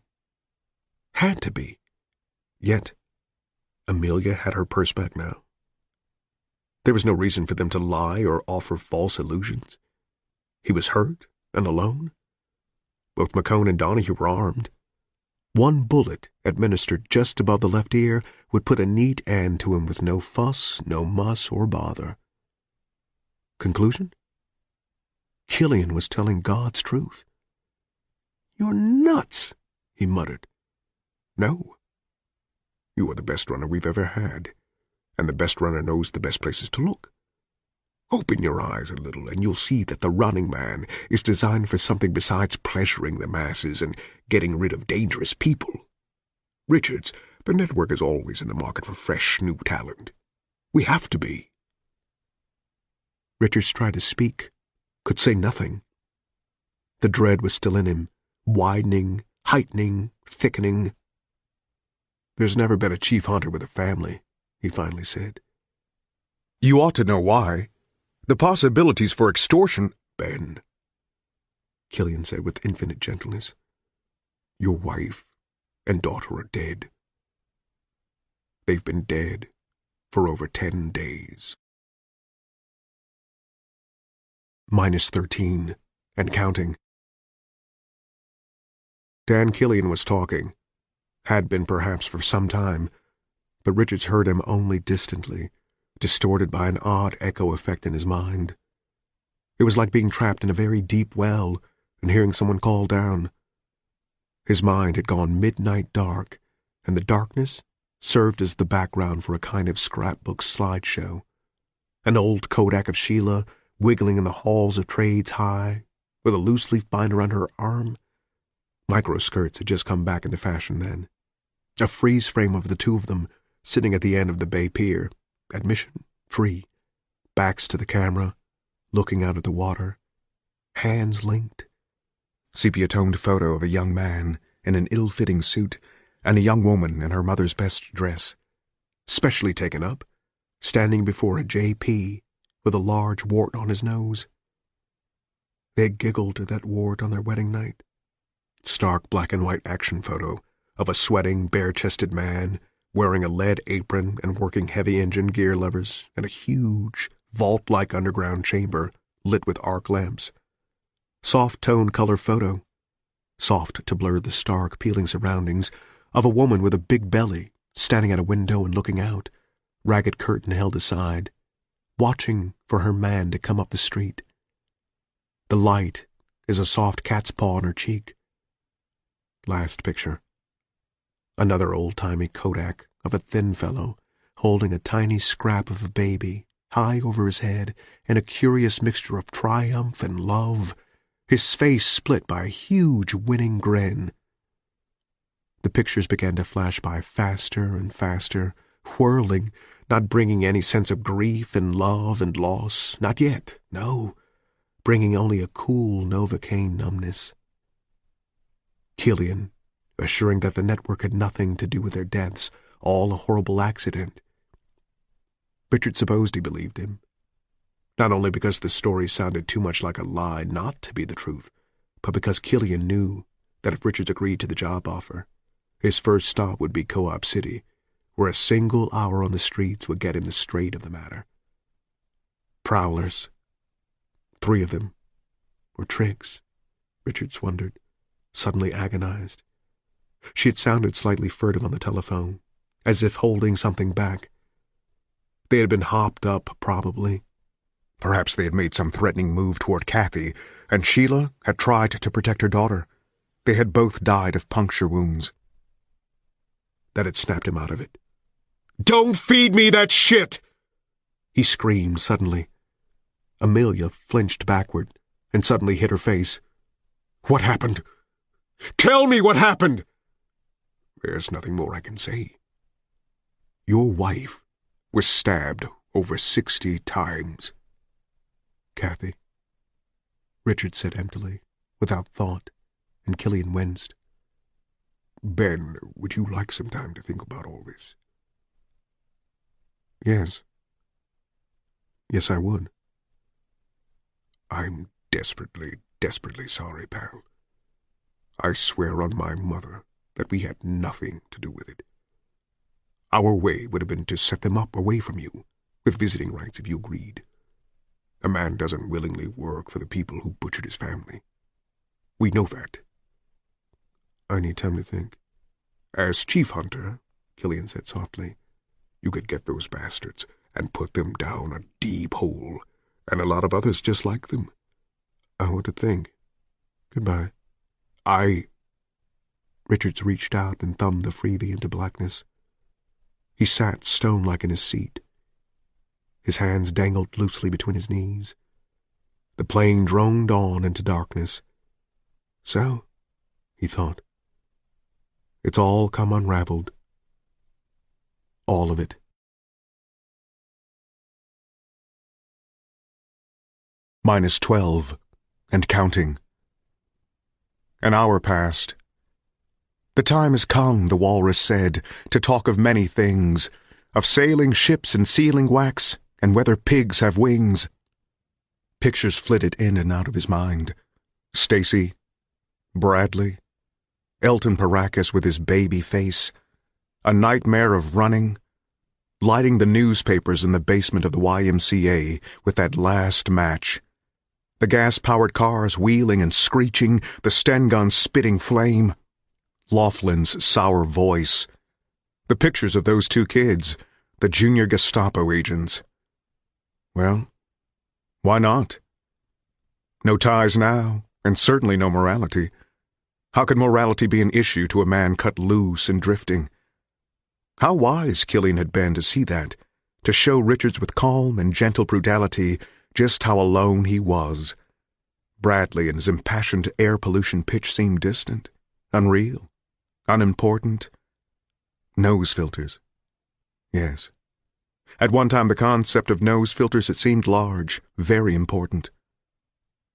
S2: Had to be. Yet, Amelia had her purse back now. There was no reason for them to lie or offer false illusions. He was hurt and alone. Both McCone and Donahue were armed. One bullet, administered just above the left ear, would put a neat end to him with no fuss, no muss, or bother. Conclusion? Killian was telling God's truth. "You're nuts," he muttered. "No. You are the best runner we've ever had, and the best runner knows the best places to look. Open your eyes a little, and you'll see that the running man is designed for something besides pleasuring the masses and getting rid of dangerous people. Richards, the network is always in the market for fresh, new talent. We have to be." Richards tried to speak, could say nothing. The dread was still in him, widening, heightening, thickening. "There's never been a chief hunter with a family," he finally said. "You ought to know why. The possibilities for extortion—" "Ben," Killian said with infinite gentleness, "your wife and daughter are dead. They've been dead for over 10 days. -13, and counting. Dan Killian was talking. Had been perhaps for some time, but Richards heard him only distantly, distorted by an odd echo effect in his mind. It was like being trapped in a very deep well and hearing someone call down. His mind had gone midnight dark, and the darkness served as the background for a kind of scrapbook slideshow. An old Kodak of Sheila wiggling in the halls of Trades High, with a loose-leaf binder under her arm. Micro-skirts had just come back into fashion then. A freeze frame of the two of them, sitting at the end of the Bay Pier. Admission free. Backs to the camera, looking out at the water. Hands linked. Sepia-toned photo of a young man in an ill-fitting suit and a young woman in her mother's best dress. Specially taken up, standing before a J.P. with a large wart on his nose. They giggled at that wart on their wedding night. Stark black-and-white action photo of a sweating, bare-chested man wearing a lead apron and working heavy-engine gear levers in a huge, vault-like underground chamber lit with arc lamps. Soft tone color photo, soft to blur the stark, peeling surroundings, of a woman with a big belly standing at a window and looking out, ragged curtain held aside, watching for her man to come up the street. The light is a soft cat's paw on her cheek. Last picture. Another old-timey Kodak of a thin fellow holding a tiny scrap of a baby high over his head in a curious mixture of triumph and love, his face split by a huge winning grin. The pictures began to flash by faster and faster, whirling, not bringing any sense of grief and love and loss, not yet, no, bringing only a cool Novocaine numbness. Killian, assuring that the network had nothing to do with their deaths, all a horrible accident. Richard supposed he believed him, not only because the story sounded too much like a lie not to be the truth, but because Killian knew that if Richards agreed to the job offer, his first stop would be Co-op City, where a single hour on the streets would get him the straight of the matter. Prowlers. 3 of them. Or tricks, Richards wondered, suddenly agonized. She had sounded slightly furtive on the telephone, as if holding something back. They had been hopped up, probably. Perhaps they had made some threatening move toward Kathy, and Sheila had tried to protect her daughter. They had both died of puncture wounds. That had snapped him out of it. "Don't feed me that shit!" he screamed suddenly. Amelia flinched backward and suddenly hit her face. "What happened? Tell me what happened!" "There's nothing more I can say. Your wife was stabbed over 60 times. "Kathy," Richard said emptily, without thought, and Killian winced. "Ben, would you like some time to think about all this?" Yes, I would." "I'm desperately, desperately sorry, pal. I swear on my mother that we had nothing to do with it. Our way would have been to set them up away from you, with visiting rights if you agreed. A man doesn't willingly work for the people who butchered his family. We know that." "I need time to think." "As chief hunter," Killian said softly, "you could get those bastards and put them down a deep hole, and a lot of others just like them." "I want to think. Goodbye." Richards reached out and thumbed the freebie into blackness. He sat stone-like in his seat. His hands dangled loosely between his knees. The plane droned on into darkness. So, he thought, it's all come unraveled. All of it. -12, and counting. An hour passed. "The time has come," the walrus said, "to talk of many things, of sailing ships and sealing wax, and whether pigs have wings." Pictures flitted in and out of his mind. Stacy, Bradley, Elton Paracas with his baby face, a nightmare of running, lighting the newspapers in the basement of the YMCA with that last match, the gas-powered cars wheeling and screeching, the Sten gun spitting flame, Laughlin's sour voice, the pictures of those 2 kids, the junior Gestapo agents. Well, why not? No ties now, and certainly no morality. How could morality be an issue to a man cut loose and drifting? How wise Killian had been to see that, to show Richards with calm and gentle brutality just how alone he was. Bradley and his impassioned air pollution pitch seemed distant, unreal, unimportant. Nose filters. Yes. At one time the concept of nose filters had seemed large, very important.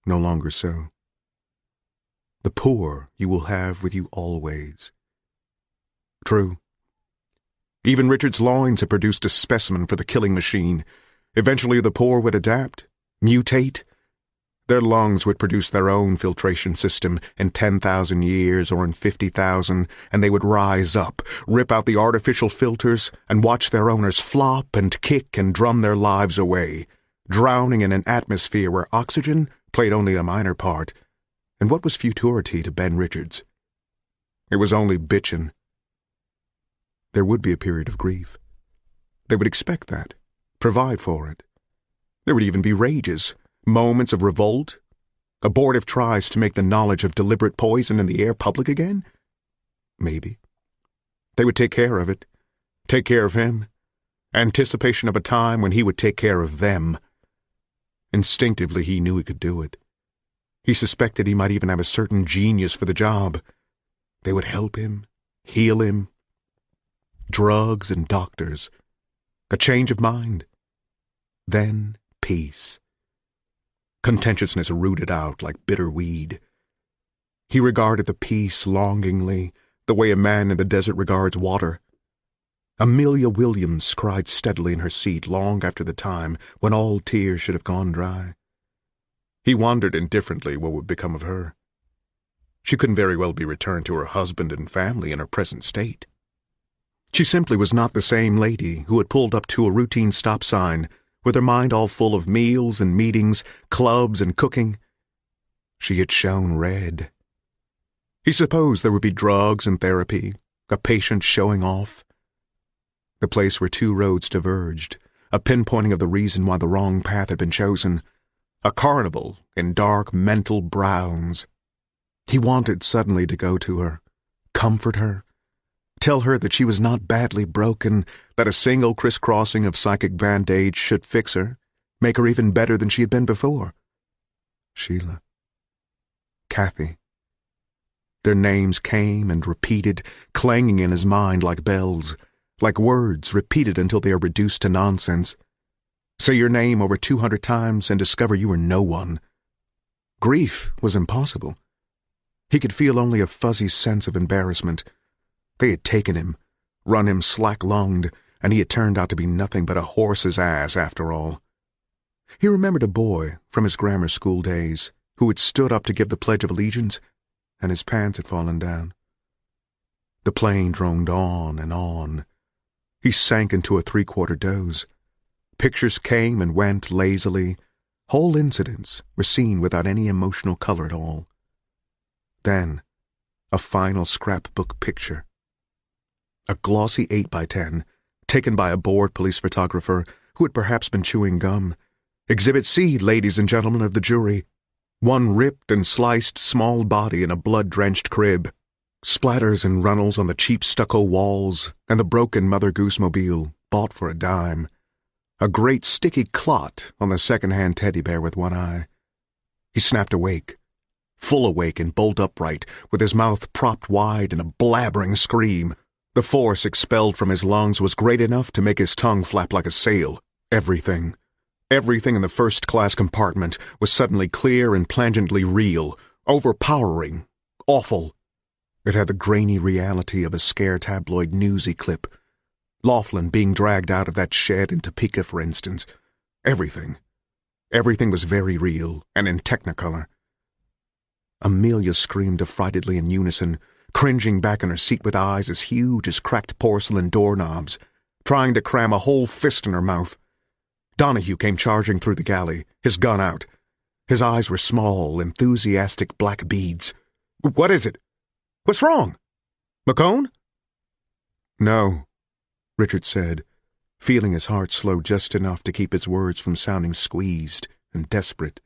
S2: No longer so. The poor you will have with you always. True. Even Richard's loins had produced a specimen for the killing machine. Eventually the poor would adapt, mutate. Their lungs would produce their own filtration system in 10,000 years or in 50,000, and they would rise up, rip out the artificial filters, and watch their owners flop and kick and drum their lives away, drowning in an atmosphere where oxygen played only a minor part. And what was futurity to Ben Richards? It was only bitchin'. There would be a period of grief. They would expect that, provide for it. There would even be rages, moments of revolt, abortive tries to make the knowledge of deliberate poison in the air public again? Maybe. They would take care of it. Take care of him? Anticipation of a time when he would take care of them. Instinctively, he knew he could do it. He suspected he might even have a certain genius for the job. They would help him, heal him. Drugs and doctors. A change of mind. Then peace. Contentiousness rooted out like bitter weed. He regarded the peace longingly, the way a man in the desert regards water. Amelia Williams cried steadily in her seat long after the time when all tears should have gone dry. He wondered indifferently what would become of her. She couldn't very well be returned to her husband and family in her present state. She simply was not the same lady who had pulled up to a routine stop sign with her mind all full of meals and meetings, clubs and cooking. She had shown red. He supposed there would be drugs and therapy, a patient showing off. The place where two roads diverged, a pinpointing of the reason why the wrong path had been chosen, a carnival in dark mental browns. He wanted suddenly to go to her, comfort her, tell her that she was not badly broken, that a single crisscrossing of psychic band-aids should fix her, make her even better than she had been before. Sheila. Kathy. Their names came and repeated, clanging in his mind like bells, like words repeated until they are reduced to nonsense. Say your name over 200 times and discover you were no one. Grief was impossible. He could feel only a fuzzy sense of embarrassment. They had taken him, run him slack-lunged, and he had turned out to be nothing but a horse's ass after all. He remembered a boy from his grammar school days who had stood up to give the Pledge of Allegiance, and his pants had fallen down. The plane droned on and on. He sank into a three-quarter doze. Pictures came and went lazily. Whole incidents were seen without any emotional color at all. Then, a final scrapbook picture. A glossy 8x10, taken by a bored police photographer who had perhaps been chewing gum. Exhibit C, ladies and gentlemen of the jury. One ripped and sliced small body in a blood-drenched crib. Splatters and runnels on the cheap stucco walls, and the broken Mother Goose mobile, bought for a dime. A great sticky clot on the second-hand teddy bear with one eye. He snapped awake, full awake and bolt upright, with his mouth propped wide in a blabbering scream. The force expelled from his lungs was great enough to make his tongue flap like a sail. Everything in the first-class compartment was suddenly clear and plangently real, overpowering, awful. It had the grainy reality of a scare tabloid newsy clip. Laughlin being dragged out of that shed in Topeka, for instance. Everything was very real and in technicolor. Amelia screamed affrightedly in unison, cringing back in her seat with eyes as huge as cracked porcelain doorknobs, trying to cram a whole fist in her mouth. Donahue came charging through the galley, his gun out. His eyes were small, enthusiastic black beads. "What is it? What's wrong? McCone?" "No," Richard said, feeling his heart slow just enough to keep his words from sounding squeezed and desperate.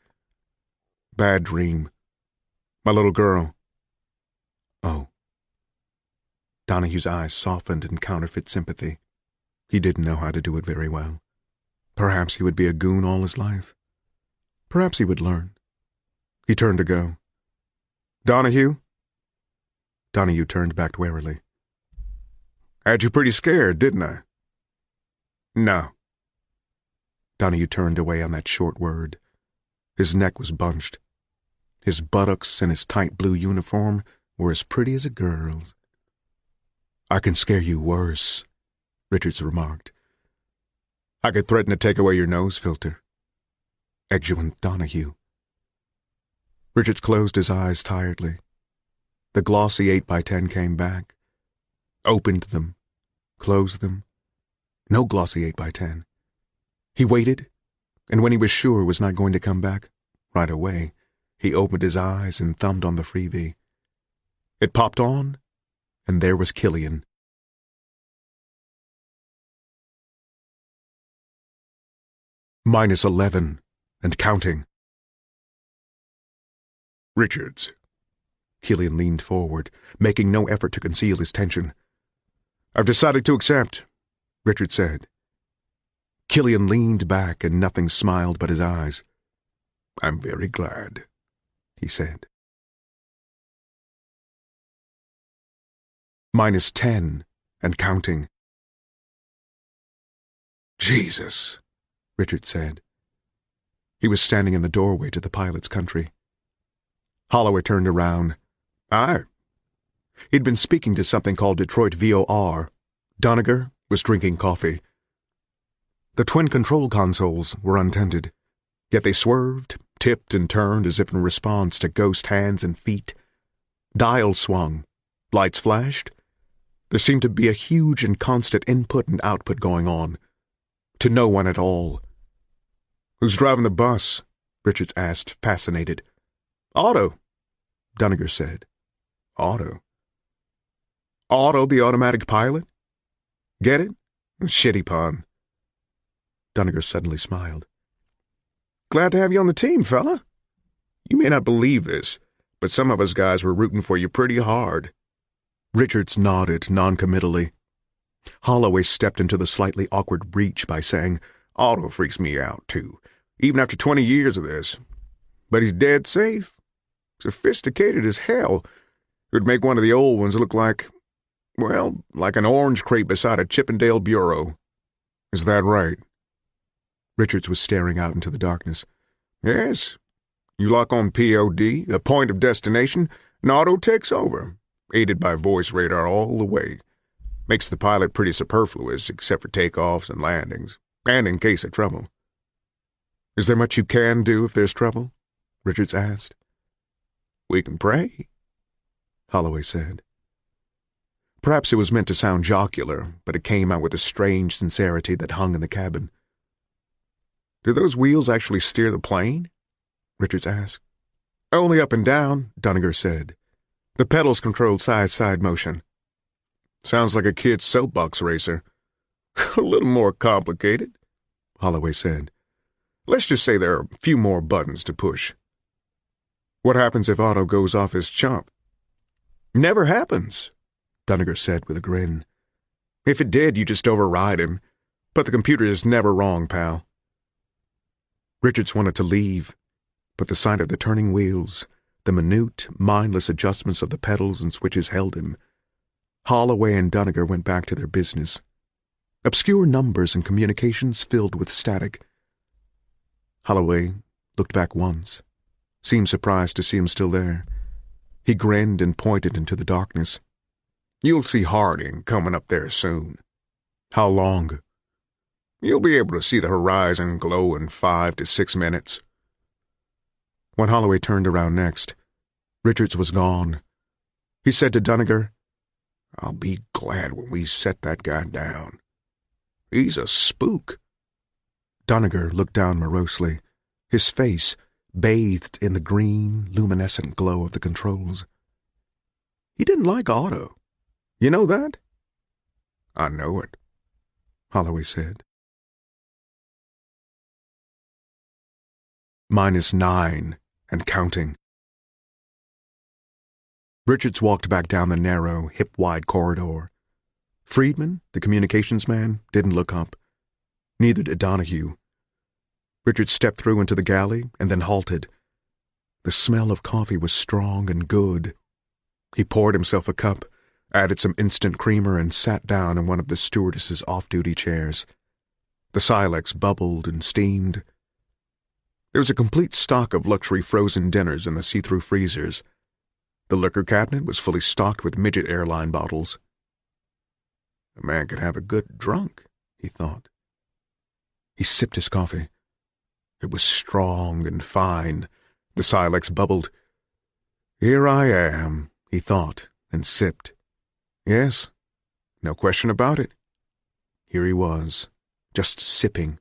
S2: "Bad dream. My little girl." "Oh." Donahue's eyes softened in counterfeit sympathy. He didn't know how to do it very well. Perhaps he would be a goon all his life. Perhaps he would learn. He turned to go. "Donahue?" Donahue turned back warily. "Had you pretty scared, didn't I?" "No." Donahue turned away on that short word. His neck was bunched. His buttocks and his tight blue uniform were as pretty as a girl's. "I can scare you worse," Richards remarked. "I could threaten to take away your nose filter." Exeunt Donahue. Richards closed his eyes tiredly. The glossy 8x10 came back. Opened them. Closed them. No glossy 8x10. He waited, and when he was sure it was not going to come back right away, he opened his eyes and thumbed on the freebie. It popped on, and there was Killian. -11, and counting. "Richards." Killian leaned forward, making no effort to conceal his tension. "I've decided to accept. Richard said. Killian leaned back and nothing smiled but his eyes. I'm very glad, he said. -10 and counting. Jesus, Richard said. He was standing in the doorway to the pilot's country. Holloway turned around. Aye. He'd been speaking to something called Detroit VOR. Doniger was drinking coffee. The twin control consoles were untended, yet they swerved, tipped, and turned as if in response to ghost hands and feet. Dials swung. Lights flashed. There seemed to be a huge and constant input and output going on. To no one at all. Who's driving the bus? Richards asked, fascinated. Otto, Doniger said. Otto? Otto, the automatic pilot? Get it? Shitty pun. Doniger suddenly smiled. Glad to have you on the team, fella. You may not believe this, but some of us guys were rooting for you pretty hard. Richards nodded noncommittally. Holloway stepped into the slightly awkward breach by saying, Otto freaks me out, too, even after 20 years of this. But he's dead safe. Sophisticated as hell. It would make one of the old ones look like, well, like an orange crate beside a Chippendale bureau. Is that right? Richards was staring out into the darkness. Yes. You lock on POD, a point of destination, and Otto takes over, aided by voice radar all the way. Makes the pilot pretty superfluous, except for takeoffs and landings, and in case of trouble. Is there much you can do if there's trouble? Richards asked. We can pray, Holloway said. Perhaps it was meant to sound jocular, but it came out with a strange sincerity that hung in the cabin. Do those wheels actually steer the plane? Richards asked. Only up and down, Doniger said. The pedals control side-side motion. Sounds like a kid's soapbox racer. A little more complicated, Holloway said. Let's just say there are a few more buttons to push. What happens if Otto goes off his chump? Never happens, Doniger said with a grin. If it did, you just override him. But the computer is never wrong, pal. Richards wanted to leave, but the sight of the turning wheels, the minute, mindless adjustments of the pedals and switches held him. Holloway and Doniger went back to their business. Obscure numbers and communications filled with static. Holloway looked back once, seemed surprised to see him still there. He grinned and pointed into the darkness. You'll see Harding coming up there soon. How long? You'll be able to see the horizon glow in 5 to 6 minutes. When Holloway turned around next, Richards was gone. He said to Doniger, I'll be glad when we set that guy down. He's a spook. Doniger looked down morosely, his face bathed in the green, luminescent glow of the controls. He didn't like Otto. You know that? I know it, Holloway said. -9 and counting. Richards walked back down the narrow, hip-wide corridor. Friedman, the communications man, didn't look up. Neither did Donahue. Richards stepped through into the galley and then halted. The smell of coffee was strong and good. He poured himself a cup, added some instant creamer, and sat down in one of the stewardess's off-duty chairs. The Silex bubbled and steamed. There was a complete stock of luxury frozen dinners in the see-through freezers. The liquor cabinet was fully stocked with midget airline bottles. A man could have a good drunk, he thought. He sipped his coffee. It was strong and fine. The Silex bubbled. Here I am, he thought, and sipped. Yes, no question about it. Here he was, just sipping.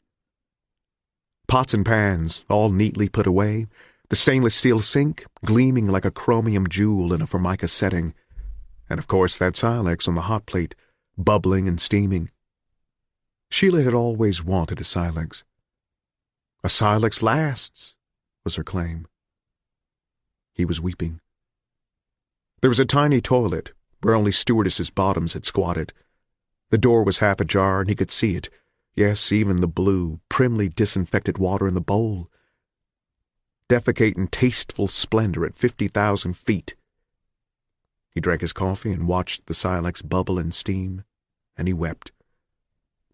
S2: Pots and pans, all neatly put away, the stainless steel sink gleaming like a chromium jewel in a formica setting, and of course that Silex on the hot plate, bubbling and steaming. Sheila had always wanted a Silex. A Silex lasts, was her claim. He was weeping. There was a tiny toilet where only stewardesses' bottoms had squatted. The door was half ajar, and he could see it. Yes, even the blue, primly disinfected water in the bowl. Defecate in tasteful splendor at 50,000 feet. He drank his coffee and watched the silex bubble and steam, and he wept.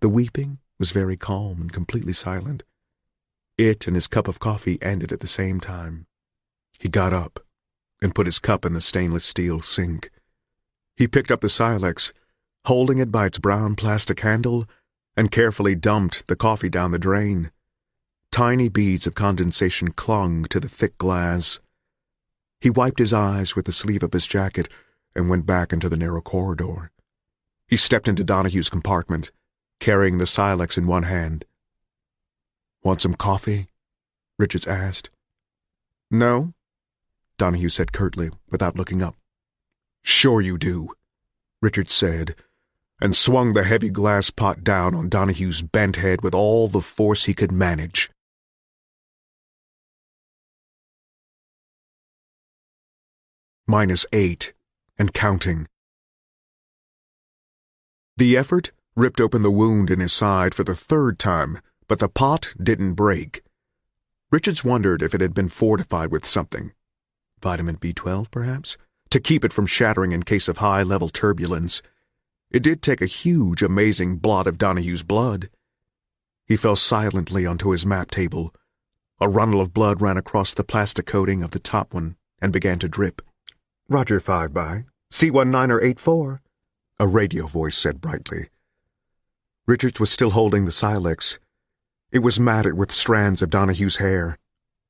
S2: The weeping was very calm and completely silent. It and his cup of coffee ended at the same time. He got up and put his cup in the stainless steel sink. He picked up the silex, holding it by its brown plastic handle, and carefully dumped the coffee down the drain. Tiny beads of condensation clung to the thick glass. He wiped his eyes with the sleeve of his jacket and went back into the narrow corridor. He stepped into Donahue's compartment, carrying the silex in one hand. "Want some coffee?" Richards asked. "No," Donahue said curtly, without looking up. "Sure you do," Richards said, and swung the heavy glass pot down on Donahue's bent head with all the force he could manage. -8, and counting. The effort ripped open the wound in his side for the third time, but the pot didn't break. Richards wondered if it had been fortified with something. Vitamin B12, perhaps? To keep it from shattering in case of high-level turbulence. It did take a huge, amazing blot of Donahue's blood. He fell silently onto his map table. A runnel of blood ran across the plastic coating of the top one and began to drip. "Roger 5-by. C1984," a radio voice said brightly. Richards was still holding the silex. It was matted with strands of Donahue's hair.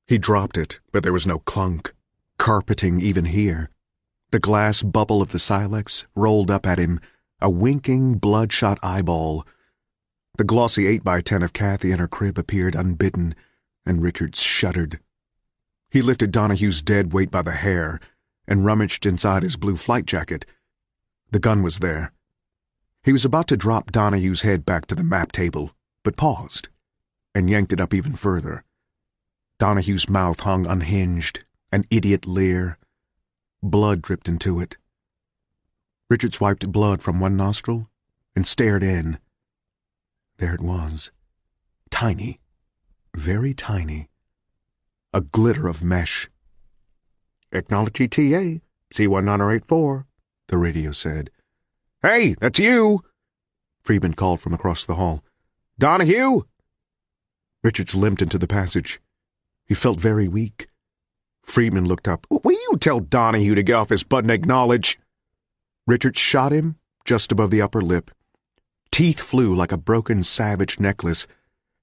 S2: He dropped it, but there was no clunk, carpeting even here. The glass bubble of the silex rolled up at him, a winking, bloodshot eyeball. The glossy 8x10 of Kathy in her crib appeared unbidden, and Richards shuddered. He lifted Donahue's dead weight by the hair and rummaged inside his blue flight jacket. The gun was there. He was about to drop Donahue's head back to the map table, but paused and yanked it up even further. Donahue's mouth hung unhinged, an idiot leer. Blood dripped into it. Richards wiped blood from one nostril and stared in. There it was. Tiny. Very tiny. A glitter of mesh. "Acknowledge ETA, C1984, the radio said. "Hey, that's you!" Friedman called from across the hall. "Donahue!" Richards limped into the passage. He felt very weak. Friedman looked up. "Will you tell Donahue to get off his butt and acknowledge?" Richards shot him just above the upper lip. Teeth flew like a broken savage necklace.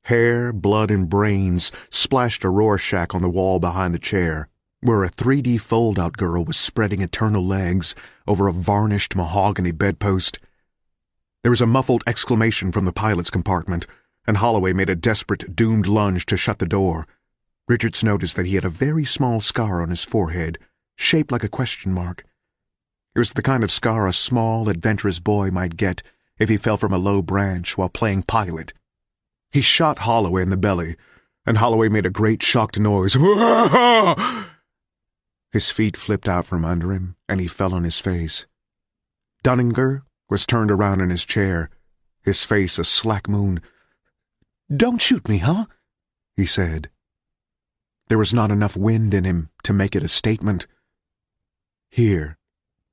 S2: Hair, blood, and brains splashed a Rorschach on the wall behind the chair, where a 3D fold-out girl was spreading eternal legs over a varnished mahogany bedpost. There was a muffled exclamation from the pilot's compartment, and Holloway made a desperate, doomed lunge to shut the door. Richards noticed that he had a very small scar on his forehead, shaped like a question mark. It was the kind of scar a small, adventurous boy might get if he fell from a low branch while playing pilot. He shot Holloway in the belly, and Holloway made a great shocked noise. His feet flipped out from under him, and he fell on his face. Dunninger was turned around in his chair, his face a slack moon. "Don't shoot me, huh?" he said. There was not enough wind in him to make it a statement. "Here,"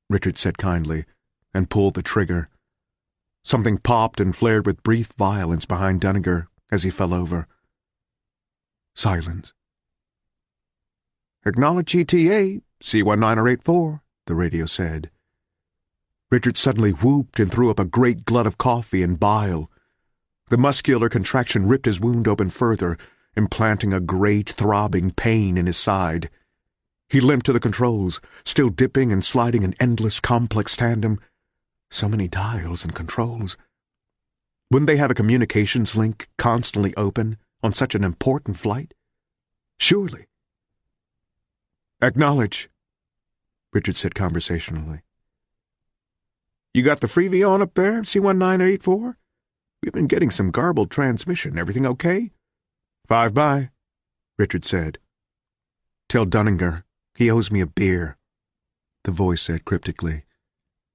S2: Richard said kindly, and pulled the trigger. Something popped and flared with brief violence behind Dunninger as he fell over. Silence. "Acknowledge ETA, C1984, the radio said. Richard suddenly whooped and threw up a great glut of coffee and bile. The muscular contraction ripped his wound open further, implanting a great, throbbing pain in his side. He limped to the controls, still dipping and sliding in endless, complex tandem. So many dials and controls. Wouldn't they have a communications link constantly open on such an important flight? Surely. "Acknowledge," Richard said conversationally. "You got the freebie on up there, C1984? We've been getting some garbled transmission. Everything okay?" 5-by, Richard said. "Tell Dunninger he owes me a beer," the voice said cryptically,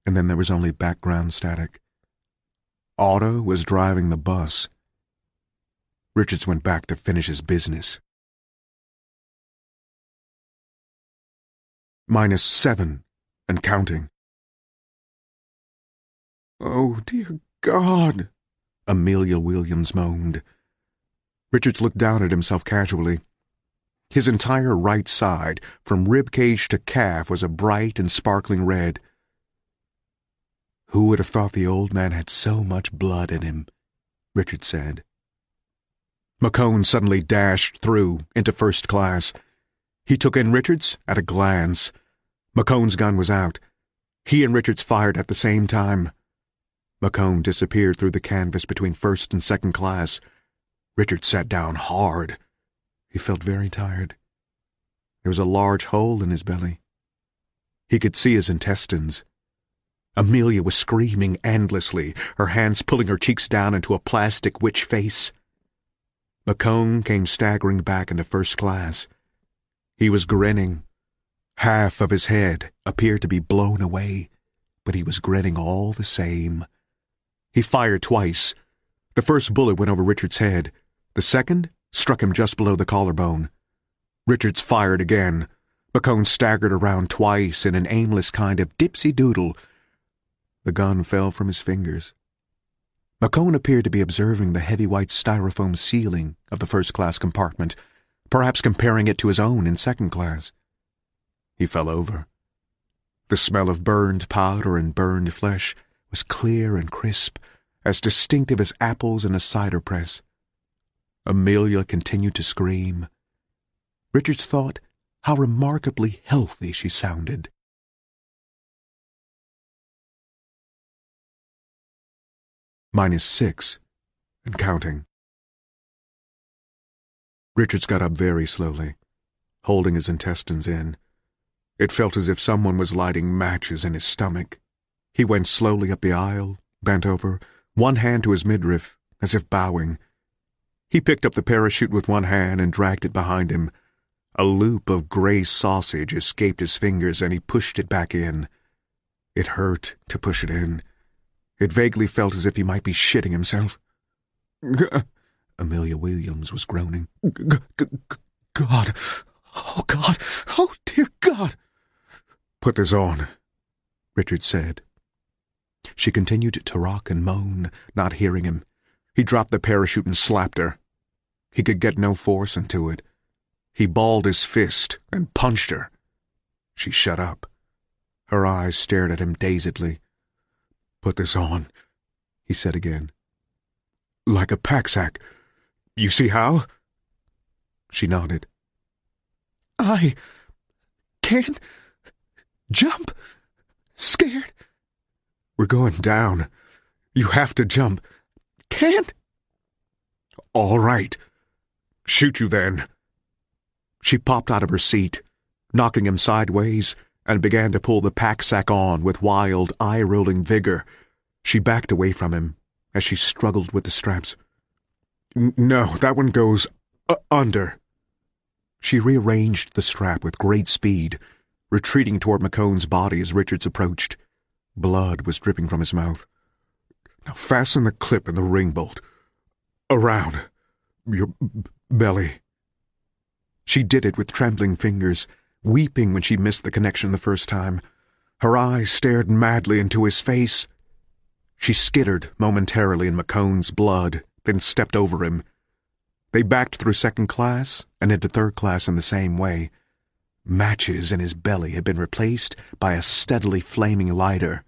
S2: and then there was only background static. Otto was driving the bus. Richards went back to finish his business. -7, and counting. "Oh, dear God," Amelia Williams moaned. Richards looked down at himself casually. His entire right side, from ribcage to calf, was a bright and sparkling red. "Who would have thought the old man had so much blood in him?" Richard said. McCone suddenly dashed through into first class. He took in Richards at a glance. McCone's gun was out. He and Richards fired at the same time. McCone disappeared through the canvas between first and second class. Richards sat down hard. He felt very tired. There was a large hole in his belly. He could see his intestines. Amelia was screaming endlessly, her hands pulling her cheeks down into a plastic witch face. McCone came staggering back into first class. He was grinning. Half of his head appeared to be blown away, but he was grinning all the same. He fired twice. The first bullet went over Richards' head. The second struck him just below the collarbone. Richards fired again. McCone staggered around twice in an aimless kind of dipsy-doodle. The gun fell from his fingers. McCone appeared to be observing the heavy white styrofoam ceiling of the first-class compartment, perhaps comparing it to his own in second class. He fell over. The smell of burned powder and burned flesh was clear and crisp, as distinctive as apples in a cider press. Amelia continued to scream. Richards thought how remarkably healthy she sounded. -6, and counting. Richards got up very slowly, holding his intestines in. It felt as if someone was lighting matches in his stomach. He went slowly up the aisle, bent over, one hand to his midriff, as if bowing. He picked up the parachute with one hand and dragged it behind him. A loop of gray sausage escaped his fingers, and he pushed it back in. It hurt to push it in. It vaguely felt as if he might be shitting himself. Amelia Williams was groaning. God! Oh, God! Oh, dear God! "Put this on," Richard said. She continued to rock and moan, not hearing him. He dropped the parachute and slapped her. He could get no force into it. He balled his fist and punched her. She shut up. Her eyes stared at him dazedly. "Put this on," he said again. "Like a pack-sack. You see how?" She nodded. "I can't jump. Scared." "We're going down. You have to jump." "Can't." "All right. Shoot you then." She popped out of her seat, knocking him sideways, and began to pull the pack-sack on with wild, eye-rolling vigor. She backed away from him as she struggled with the straps. "No, that one goes under." She rearranged the strap with great speed, retreating toward McCone's body as Richards approached. Blood was dripping from his mouth. "Now fasten the clip in the ring bolt. Around your belly." She did it with trembling fingers, weeping when she missed the connection the first time. Her eyes stared madly into his face. She skittered momentarily in McCone's blood, then stepped over him. They backed through second class and into third class in the same way. Matches in his belly had been replaced by a steadily flaming lighter.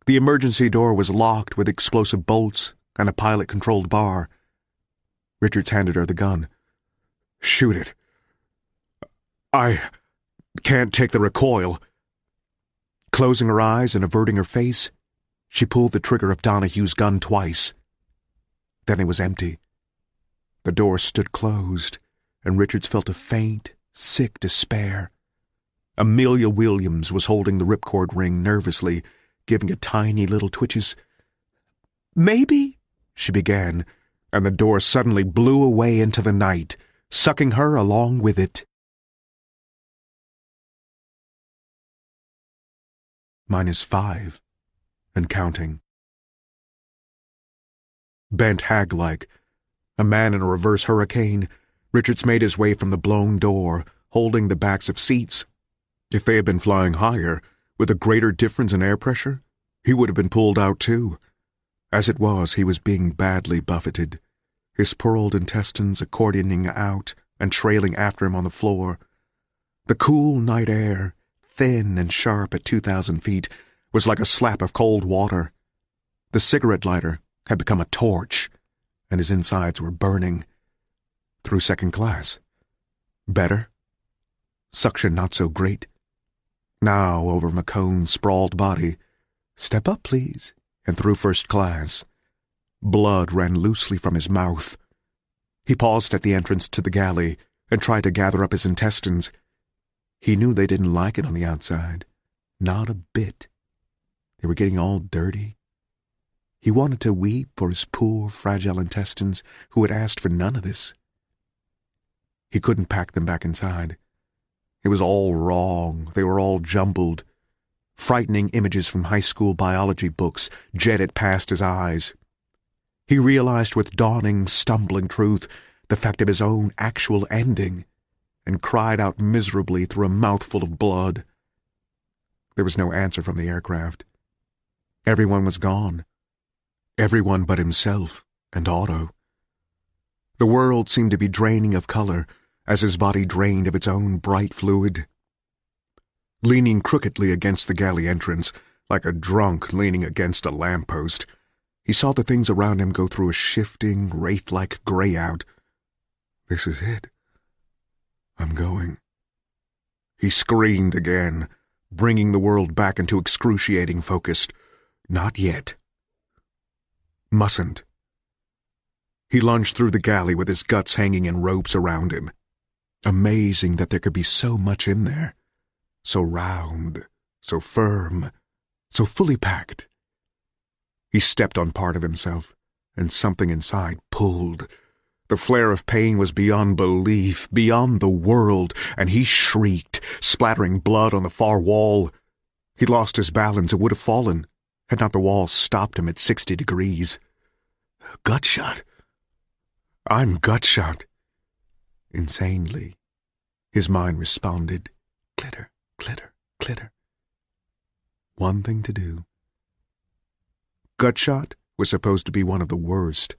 S2: The emergency door was locked with explosive bolts and a pilot-controlled bar. Richards handed her the gun. "Shoot it. I can't take the recoil." Closing her eyes and averting her face, she pulled the trigger of Donahue's gun twice. Then it was empty. The door stood closed, and Richards felt a faint, sick despair. Amelia Williams was holding the ripcord ring nervously, giving it tiny little twitches. "Maybe," she began, and the door suddenly blew away into the night, sucking her along with it. -5, and counting. Bent hag-like, a man in a reverse hurricane, Richards made his way from the blown door, holding the backs of seats. If they had been flying higher, with a greater difference in air pressure, he would have been pulled out too. As it was, he was being badly buffeted, his pearled intestines accordioning out and trailing after him on the floor. The cool night air, thin and sharp at 2,000 feet, was like a slap of cold water. The cigarette lighter had become a torch, and his insides were burning. Through second class. Better. Suction not so great. Now over McCone's sprawled body. Step up, please. And through first class. Blood ran loosely from his mouth. He paused at the entrance to the galley and tried to gather up his intestines. He knew they didn't like it on the outside. Not a bit. They were getting all dirty. He wanted to weep for his poor, fragile intestines who had asked for none of this. He couldn't pack them back inside. It was all wrong. They were all jumbled. Frightening images from high school biology books jetted past his eyes. He realized with dawning, stumbling truth the fact of his own actual ending, and cried out miserably through a mouthful of blood. There was no answer from the aircraft. Everyone was gone. Everyone but himself and Otto. The world seemed to be draining of color as his body drained of its own bright fluid. Leaning crookedly against the galley entrance, like a drunk leaning against a lamppost, he saw the things around him go through a shifting, wraith-like gray-out. This is it. I'm going. He screamed again, bringing the world back into excruciating focus. Not yet. Mustn't. He lunged through the galley with his guts hanging in ropes around him. Amazing that there could be so much in there. So round, so firm, so fully packed. He stepped on part of himself, and something inside pulled. The flare of pain was beyond belief, beyond the world, and he shrieked, splattering blood on the far wall. He lost his balance and would have fallen, had not the wall stopped him at 60 degrees. Gutshot. I'm gutshot. Insanely, his mind responded. Clitter, clitter, clitter. One thing to do. Gutshot was supposed to be one of the worst.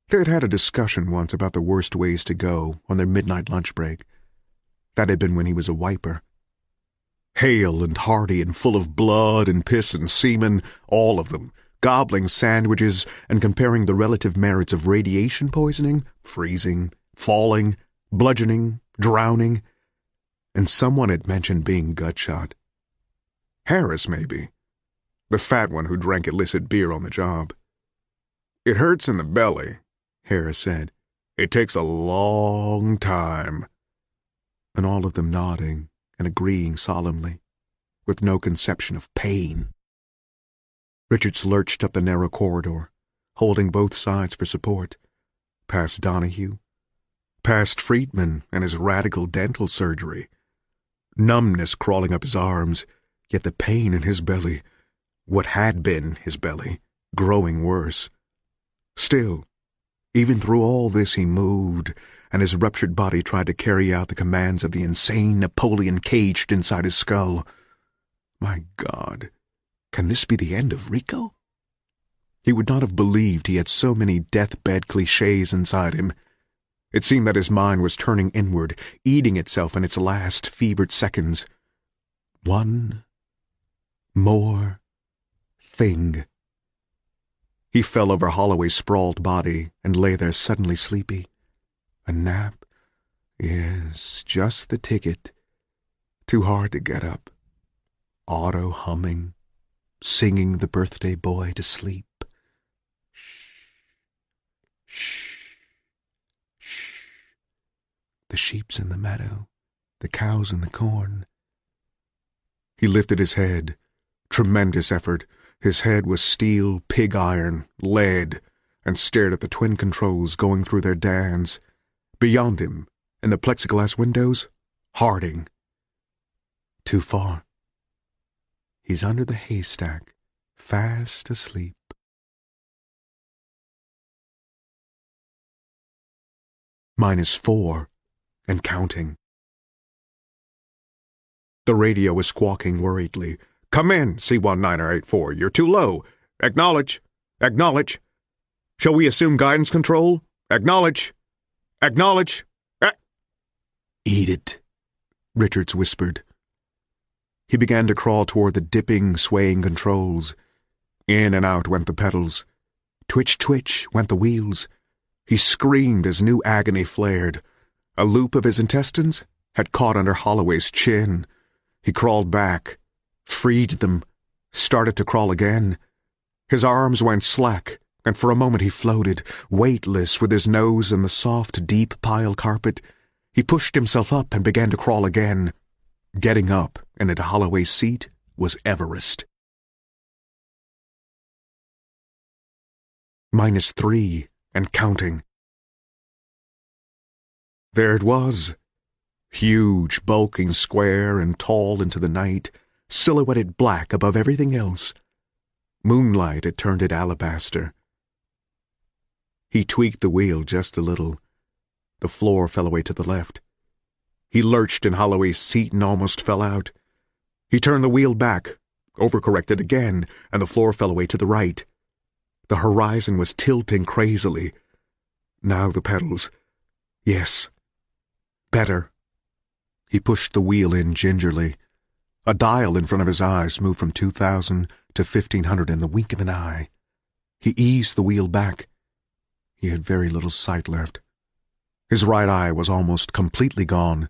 S2: They had had a discussion once about the worst ways to go on their midnight lunch break. That had been when he was a wiper. Hale and hearty and full of blood and piss and semen, all of them, gobbling sandwiches and comparing the relative merits of radiation poisoning, freezing, falling, bludgeoning, drowning. And someone had mentioned being gutshot. Harris, maybe. The fat one who drank illicit beer on the job. It hurts in the belly, Harris said. It takes a long time. And all of them nodding and agreeing solemnly, with no conception of pain. Richards lurched up the narrow corridor, holding both sides for support, past Donahue, past Friedman and his radical dental surgery. Numbness crawling up his arms, yet the pain in his belly, what had been his belly, growing worse. Still, even through all this he moved, and his ruptured body tried to carry out the commands of the insane Napoleon caged inside his skull. My God, can this be the end of Rico? He would not have believed he had so many deathbed cliches inside him. It seemed that his mind was turning inward, eating itself in its last fevered seconds. One more thing. He fell over Holloway's sprawled body and lay there suddenly sleepy. A nap? Yes, just the ticket. Too hard to get up. Otto humming, singing the birthday boy to sleep. Shh, shh, shh. The sheep's in the meadow, the cow's in the corn. He lifted his head. Tremendous effort. His head was steel, pig iron, lead, and stared at the twin controls going through their dance. Beyond him, in the plexiglass windows, Harding. Too far. He's under the haystack, fast asleep. -4, and counting. The radio was squawking worriedly. "Come in, C-1984. You're too low. Acknowledge. Acknowledge. Shall we assume guidance control? Acknowledge. Acknowledge.
S3: Eat it,"
S2: Richards whispered. He began to crawl toward the dipping, swaying controls. In and out went the pedals. Twitch, twitch went the wheels. He screamed as new agony flared. A loop of his intestines had caught under Holloway's chin. He crawled back, freed them, started to crawl again. His arms went slack, and for a moment he floated, weightless, with his nose in the soft, deep pile carpet. He pushed himself up and began to crawl again. Getting up and into Holloway's seat was Everest. -3 and counting. There it was. Huge, bulking, square, and tall into the night, silhouetted black above everything else. Moonlight had turned it alabaster. He tweaked the wheel just a little. The floor fell away to the left. He lurched in Holloway's seat and almost fell out. He turned the wheel back, overcorrected again, and the floor fell away to the right. The horizon was tilting crazily. Now the pedals. Yes. Better. He pushed the wheel in gingerly. A dial in front of his eyes moved from 2,000 to 1,500 in the wink of an eye. He eased the wheel back. He had very little sight left. His right eye was almost completely gone.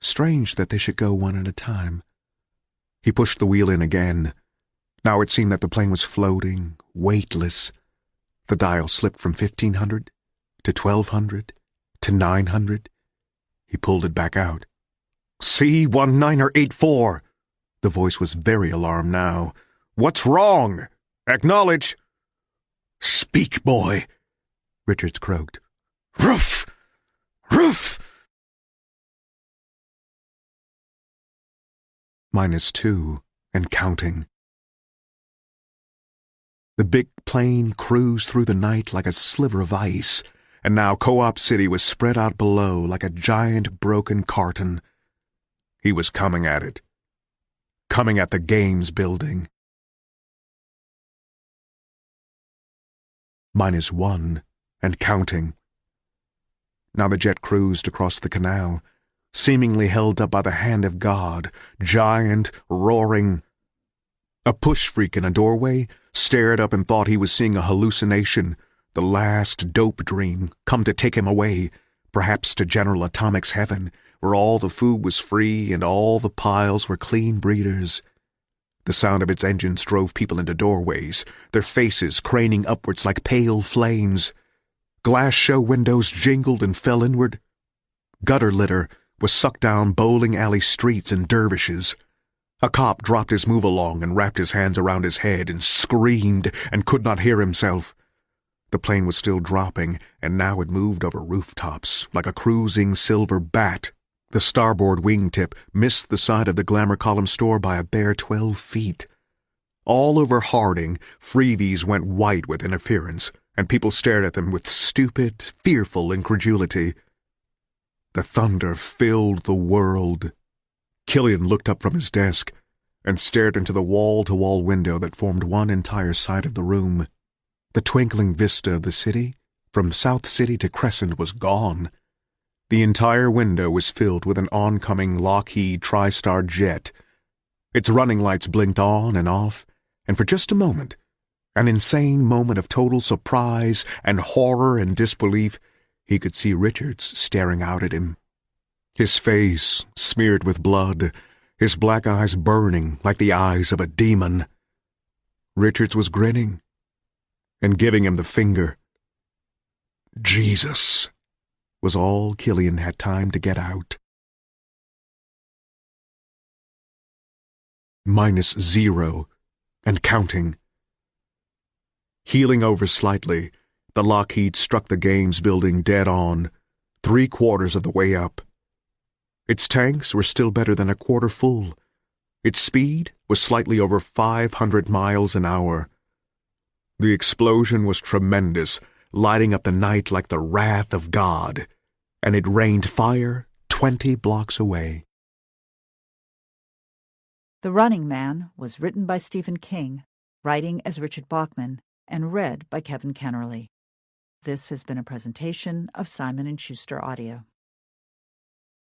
S2: Strange that they should go one at a time. He pushed the wheel in again. Now it seemed that the plane was floating, weightless. The dial slipped from 1,500 to 1,200 to 900. He pulled it back out. "C-1984!" The voice was very alarmed now. "What's wrong? Acknowledge!" "Speak, boy," Richards croaked. "Roof! Roof!" -2 and counting. The big plane cruised through the night like a sliver of ice, and now Co-op City was spread out below like a giant broken carton. He was coming at it. Coming at the games building. -1 and counting. Now the jet cruised across the canal, seemingly held up by the hand of God, giant, roaring. A push freak in a doorway stared up and thought he was seeing a hallucination, the last dope dream come to take him away, perhaps to General Atomic's heaven, where all the food was free and all the piles were clean breeders. The sound of its engines drove people into doorways, their faces craning upwards like pale flames. Glass show windows jingled and fell inward. Gutter litter was sucked down bowling alley streets in dervishes. A cop dropped his move-along and wrapped his hands around his head and screamed and could not hear himself. The plane was still dropping, and now it moved over rooftops like a cruising silver bat. The starboard wingtip missed the side of the Glamour Column store by a bare 12 feet. All over Harding, freebies went white with interference, and people stared at them with stupid, fearful incredulity. The thunder filled the world. Killian looked up from his desk and stared into the wall-to-wall window that formed one entire side of the room. The twinkling vista of the city, from South City to Crescent, was gone. The entire window was filled with an oncoming Lockheed TriStar jet. Its running lights blinked on and off, and for just a moment, an insane moment of total surprise and horror and disbelief, he could see Richards staring out at him. His face smeared with blood, his black eyes burning like the eyes of a demon. Richards was grinning and giving him the finger. Jesus was all Killian had time to get out. -0 and counting. Heeling over slightly, the Lockheed struck the games building dead on, 3/4 of the way up. Its tanks were still better than a quarter full. Its speed was slightly over 500 miles an hour. The explosion was tremendous, lighting up the night like the wrath of God. and it rained fire 20 blocks away.
S1: The Running Man was written by Stephen King, writing as Richard Bachman, and read by Kevin Kennerly. This has been a presentation of Simon & Schuster Audio.